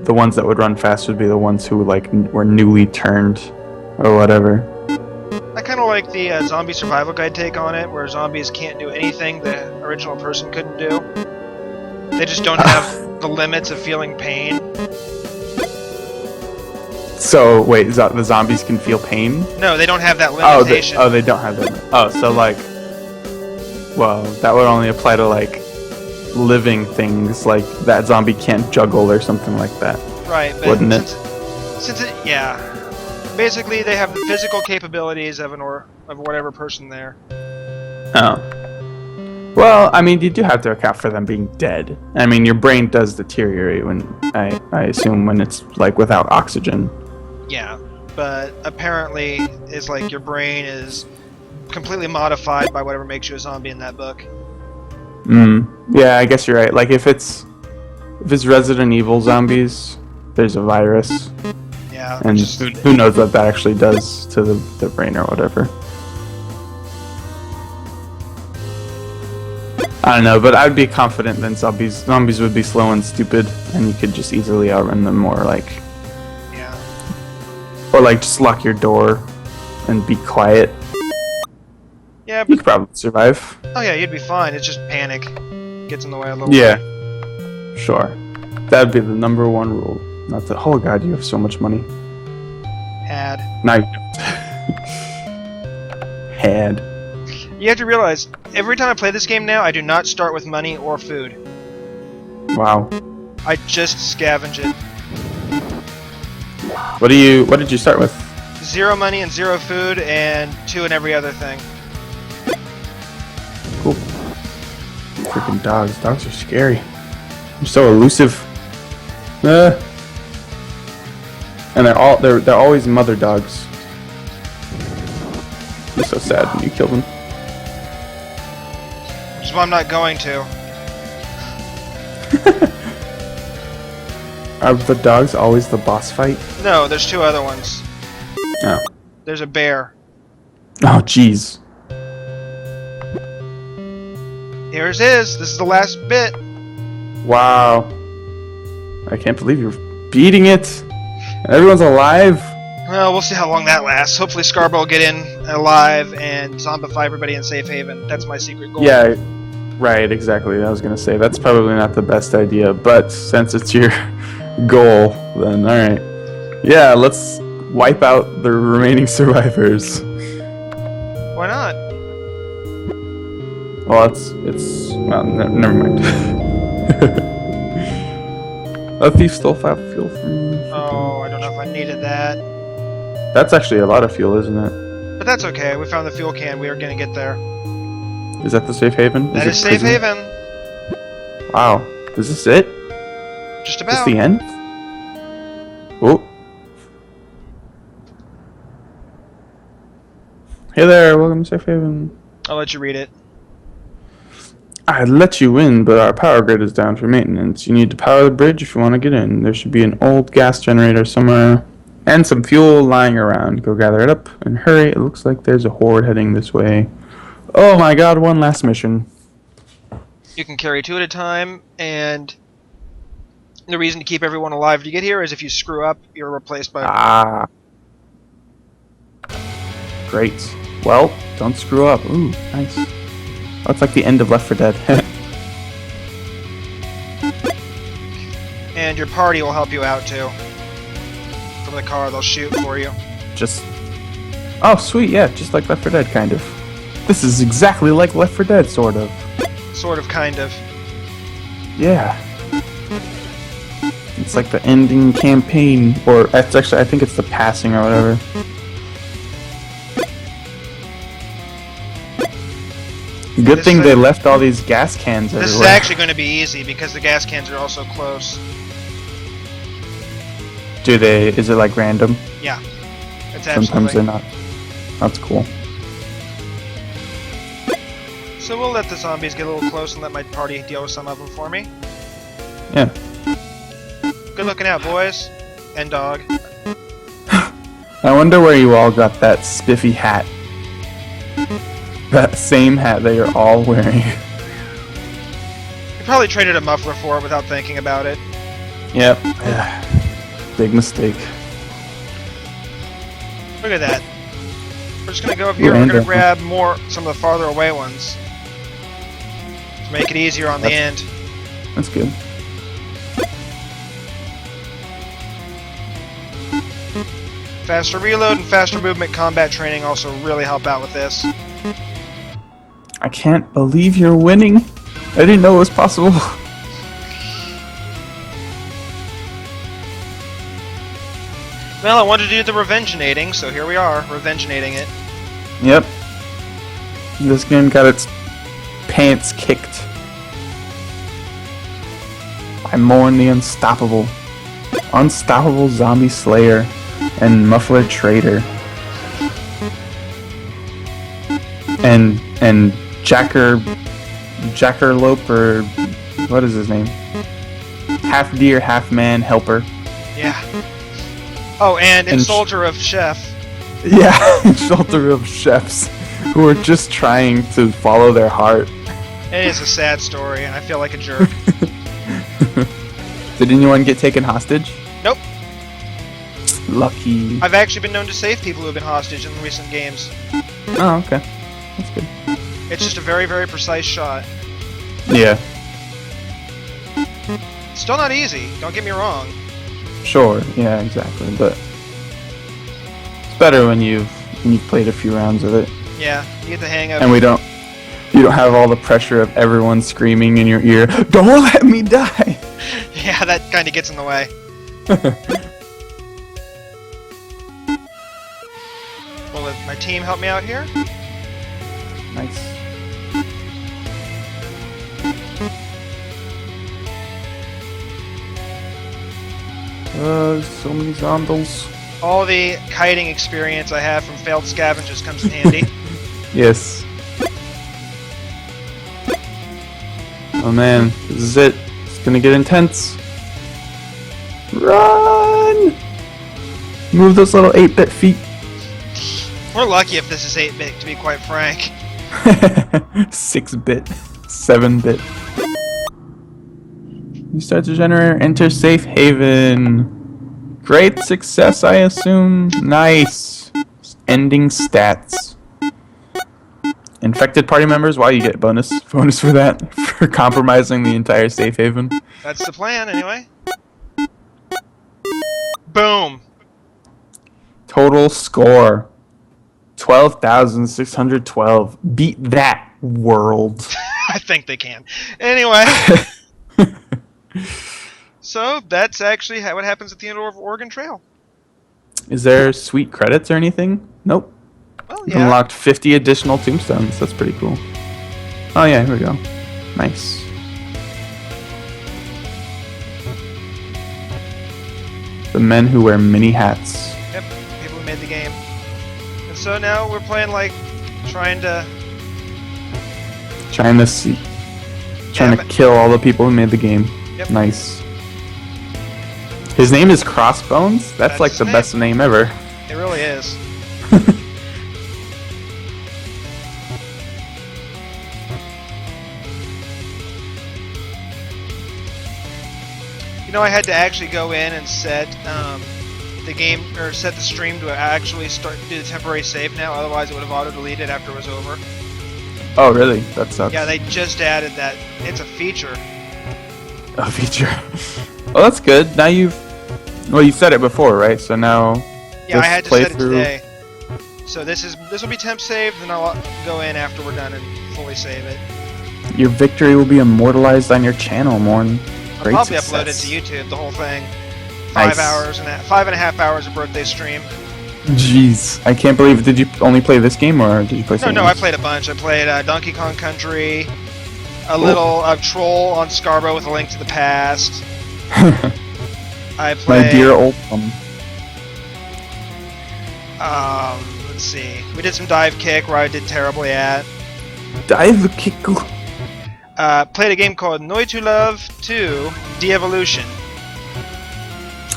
the ones that would run fast would be the ones who like were newly turned or whatever. I kind of like the zombie survival guide take on it, where zombies can't do anything the original person couldn't do. They just don't have the limits of feeling pain. So wait, the zombies can feel pain? No, they don't have that limitation. They don't have that. Oh, so like, well, that would only apply to like living things, like that zombie can't juggle or something like that. Right, but wouldn't it? Since it, yeah, basically they have the physical capabilities of of whatever person there. Oh. Well, I mean, you do have to account for them being dead. I mean, your brain does deteriorate when I assume when it's like without oxygen. Yeah, but apparently it's like your brain is completely modified by whatever makes you a zombie in that book. Yeah, I guess you're right. Like if it's Resident Evil zombies, there's a virus. Yeah. And who knows what that actually does to the brain or whatever. I don't know, but I'd be confident that zombies would be slow and stupid, and you could just easily outrun them, or like, yeah, or like just lock your door and be quiet. Yeah, but You could probably survive. oh yeah, you'd be fine. It's just panic gets in the way a little Yeah, bit. sure. That'd be the number one rule. Not that. Oh god, you have so much money. Had. Now you don't. Had. You have to realize, every time I play this game now, I do not start with money or food. Wow. I just scavenge it. What did you start with? 0 money and 0 food, and 2 in every other thing. Cool. Freaking dogs. Dogs are scary. They're so elusive. And they're always mother dogs. It's so sad when you kill them. Which is why I'm not going to. Are the dogs always the boss fight? No, there's 2 other ones. Oh. There's a bear. Oh, jeez. Here's his. This is the last bit. Wow. I can't believe you're beating it. And everyone's alive. Well, we'll see how long that lasts. Hopefully Scarborough will get in alive and zombify everybody in Safe Haven. That's my secret goal. Yeah, right, exactly. I was going to say, that's probably not the best idea, but since it's your goal, then alright. Yeah, let's wipe out the remaining survivors. Why not? Well, well, never mind. A thief stole 5 fuel from me. Oh, I don't know if I needed that. That's actually a lot of fuel, isn't it? But that's okay. We found the fuel can. We are going to get there. Is that the safe haven? That it is Safe prison? Haven. Wow. Is this it? Just Is this about. the end? Oh. Hey there, welcome to Safe Haven. I'll let you read it. I'd let you in, but our power grid is down for maintenance. You need to power the bridge if you want to get in. There should be an old gas generator somewhere. And some fuel lying around. Go gather it up and hurry. It looks like there's a horde heading this way. Oh my god, one last mission. You can carry 2 at a time, and the reason to keep everyone alive to get here is if you screw up, you're replaced by... Ah. Great. Well, don't screw up. Ooh, nice. Oh, it's like the end of Left 4 Dead. And your party will help you out, too. From the car, they'll shoot for you. Just... Oh, sweet, yeah, just like Left 4 Dead, kind of. This is exactly like Left 4 Dead, sort of. Sort of, kind of. Yeah. It's like the ending campaign, or it's actually, I think it's the passing or whatever. Good thing they left all these gas cans everywhere. This is actually going to be easy, because the gas cans are also close. Do they? Is it like random? Yeah. It's Sometimes absolutely. they're not. That's cool. So we'll let the zombies get a little close and let my party deal with some of them for me. Yeah. Good looking out, boys. And dog. I wonder where you all got that spiffy hat. That same hat that you're all wearing. You probably traded a muffler for it without thinking about it. Yep. Big mistake. Look at that. We're just gonna go up here and we're gonna grab some of the farther away ones. To make it easier on the end. That's good. Faster reload and faster movement combat training also really help out with this. I can't believe you're winning. I didn't know it was possible. Well, I wanted to do the revengeinating, so here we are, revengeinating it. Yep. This game got its pants kicked by Morn the Unstoppable. Unstoppable Zombie Slayer and Muffler Trader. And Jackerlope, or what is his name? Half deer, half man helper. Yeah. Oh, and Soldier of Chef. Yeah, Shelter of Chefs who are just trying to follow their heart. It is a sad story, and I feel like a jerk. Did anyone get taken hostage? Nope. Lucky. I've actually been known to save people who have been hostage in recent games. Oh, okay. That's good. It's just a very, very precise shot. Yeah. Still not easy, don't get me wrong. Sure, yeah, exactly. But it's better when you've played a few rounds of it. Yeah, you get the hang of it. And you don't have all the pressure of everyone screaming in your ear, "Don't let me die!" Yeah, that kinda gets in the way. Will my team help me out here? Nice. So many zombies. All the kiting experience I have from failed scavengers comes in handy. Yes. Oh man, this is it. It's gonna get intense. Run! Move those little 8-bit feet. We're lucky if this is 8-bit, to be quite frank. 6-bit. 7-bit. You start the generator, enter safe haven. Great success, I assume. Nice. Ending stats. Infected party members, wow, you get bonus for that, for compromising the entire safe haven. That's the plan, anyway. Boom. Total score 12,612. Beat that, world. I think they can. Anyway. So, that's actually what happens at the end of Oregon Trail. Is there sweet credits or anything? Nope. Well, You yeah. unlocked 50 additional tombstones. That's pretty cool. Oh yeah, here we go. Nice. The men who wear mini hats. Yep, people who made the game. And so now we're playing like trying to kill all the people who made the game. Yep. Nice. His name is Crossbones? That's like his the name. best name ever. It really is. You know, I had to actually go in and set the game, or set the stream to actually do the temporary save now, otherwise it would have auto-deleted after it was over. Oh really? That sucks. Yeah, they just added that. It's a feature. A feature. Well, that's good. Now you said it before, right? So now Yeah, I had to set it playthrough- today. So this will be temp saved, then I'll go in after we're done and fully save it. Your victory will be immortalized on your channel, Morn. I'll Great probably success. upload it to YouTube, the whole thing. Nice. 5.5 hours of birthday stream. Jeez, I can't believe. Did you only play this game, or did you play? something No, I else? played a bunch. I played Donkey Kong Country, a little Troll on Scarborough with a link to the past. I played. My dear old Let's see. We did some Dive Kick where I did terribly at. Dive kick. Played a game called Noi to Love 2 De-Evolution.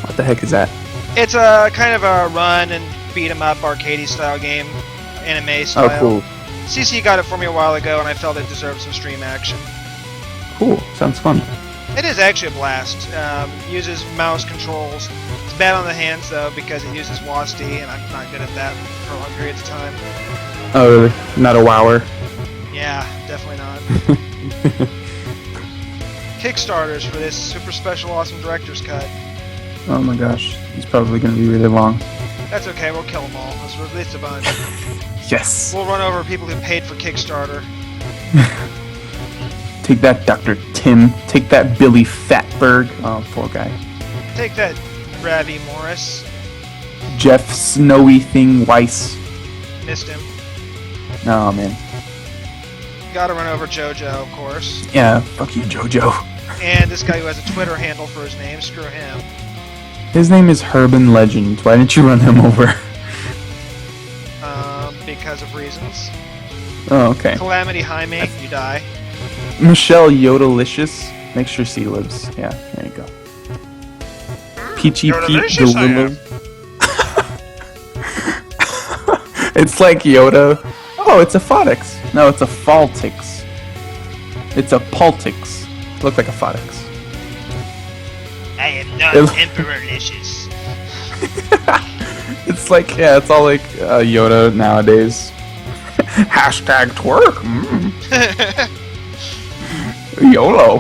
What the heck is that? It's a kind of a run and beat 'em up arcade style game, anime style. Oh, cool. CC got it for me a while ago, and I felt it deserved some stream action. Cool. Sounds fun. It is actually a blast. Uses mouse controls. It's bad on the hands, though, because it uses WASD, and I'm not good at that for long periods of time. Oh, really? Not a wower. Yeah, definitely not. Kickstarters for this super special awesome director's cut. Oh my gosh. It's probably going to be really long. That's okay, we'll kill them all. Let's release a bunch. Yes. We'll run over people who paid for Kickstarter. Take that, Dr. Tim. Take that, Billy Fatberg. Oh, poor guy. Take that, Ravi Morris. Jeff Snowy Thing Weiss. Missed him. Oh, man. Gotta run over JoJo, of course. Yeah, fuck you, JoJo. And this guy who has a Twitter handle for his name, screw him. His name is Herban Legend. Why didn't you run him over? Because of reasons. Oh, okay. Calamity Jaime, you die. Michelle Yodelicious. Make sure C lives. Yeah, there you go. Peachy Pete Yodelicious I Delulu. It's like Yoda. Oh, it's a Photix. No, it's a Faltix. It's a Pultix. Look like a Photix. I am not Emperor-licious. It's like, yeah, it's all like Yoda nowadays. Hashtag twerk. YOLO.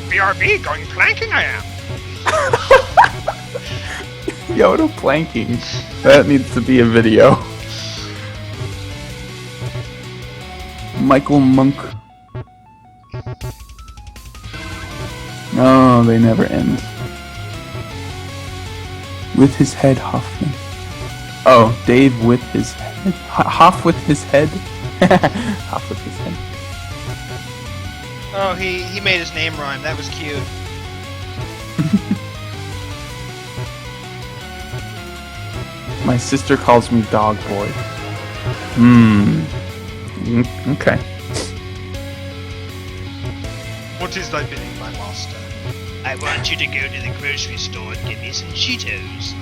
BRB, going planking I am. Yoda planking. That needs to be a video. Michael Monk. Oh, they never end. With his head, Hoffman. Oh, Dave with his head. Hoff with his head. Hoff with his head. Oh, he made his name rhyme. That was cute. My sister calls me Dog Boy. Okay. What is thy bidding, my master? I want you to go to the grocery store and get me some Cheetos.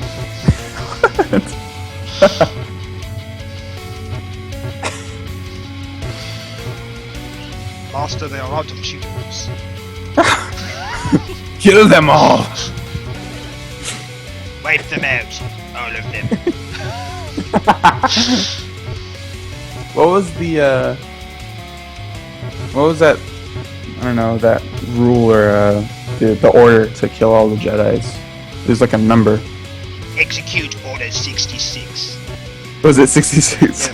Master, they are out of Cheetos. Kill them all! Wipe them out. All of them. What was the, what was that, I don't know, that rule or, the order to kill all the Jedis? There's like a number. Execute Order 66. Was it 66?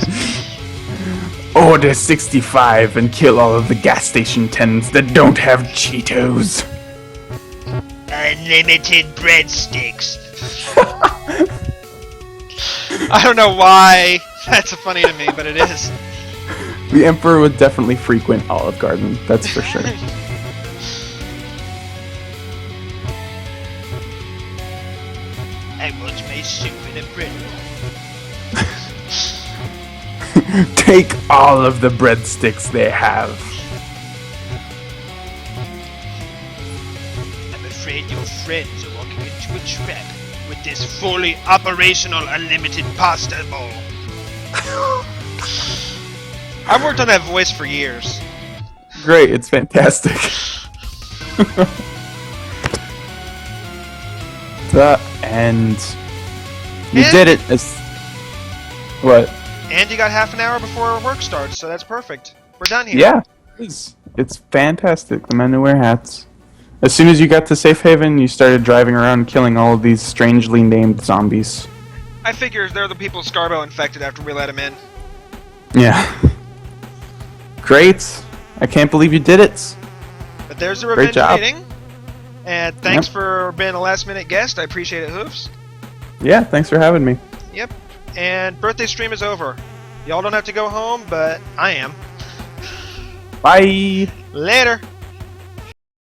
Order 65 and kill all of the gas station attendants that don't have Cheetos. Unlimited breadsticks. I don't know why that's funny to me, but it is. The Emperor would definitely frequent Olive Garden, that's for sure. I want my soup in a bread roll. Take all of the breadsticks they have. I'm afraid your friends are walking into a trap with this fully operational unlimited pasta bowl. I've worked on that voice for years. Great, it's fantastic. The end. You And- did it. What? And you got half an hour before work starts, so that's perfect. We're done here. Yeah, it's fantastic. The men who wear hats. As soon as you got to Safe Haven, you started driving around killing all of these strangely named zombies. I figure they're the people Scarbo infected after we let him in. Yeah. Great. I can't believe you did it. But there's the Great revenge job. meeting. And thanks Yep. for being a last-minute guest. I appreciate it, Hoofs. Yeah, thanks for having me. Yep. And birthday stream is over. Y'all don't have to go home, but I am. Bye. Later.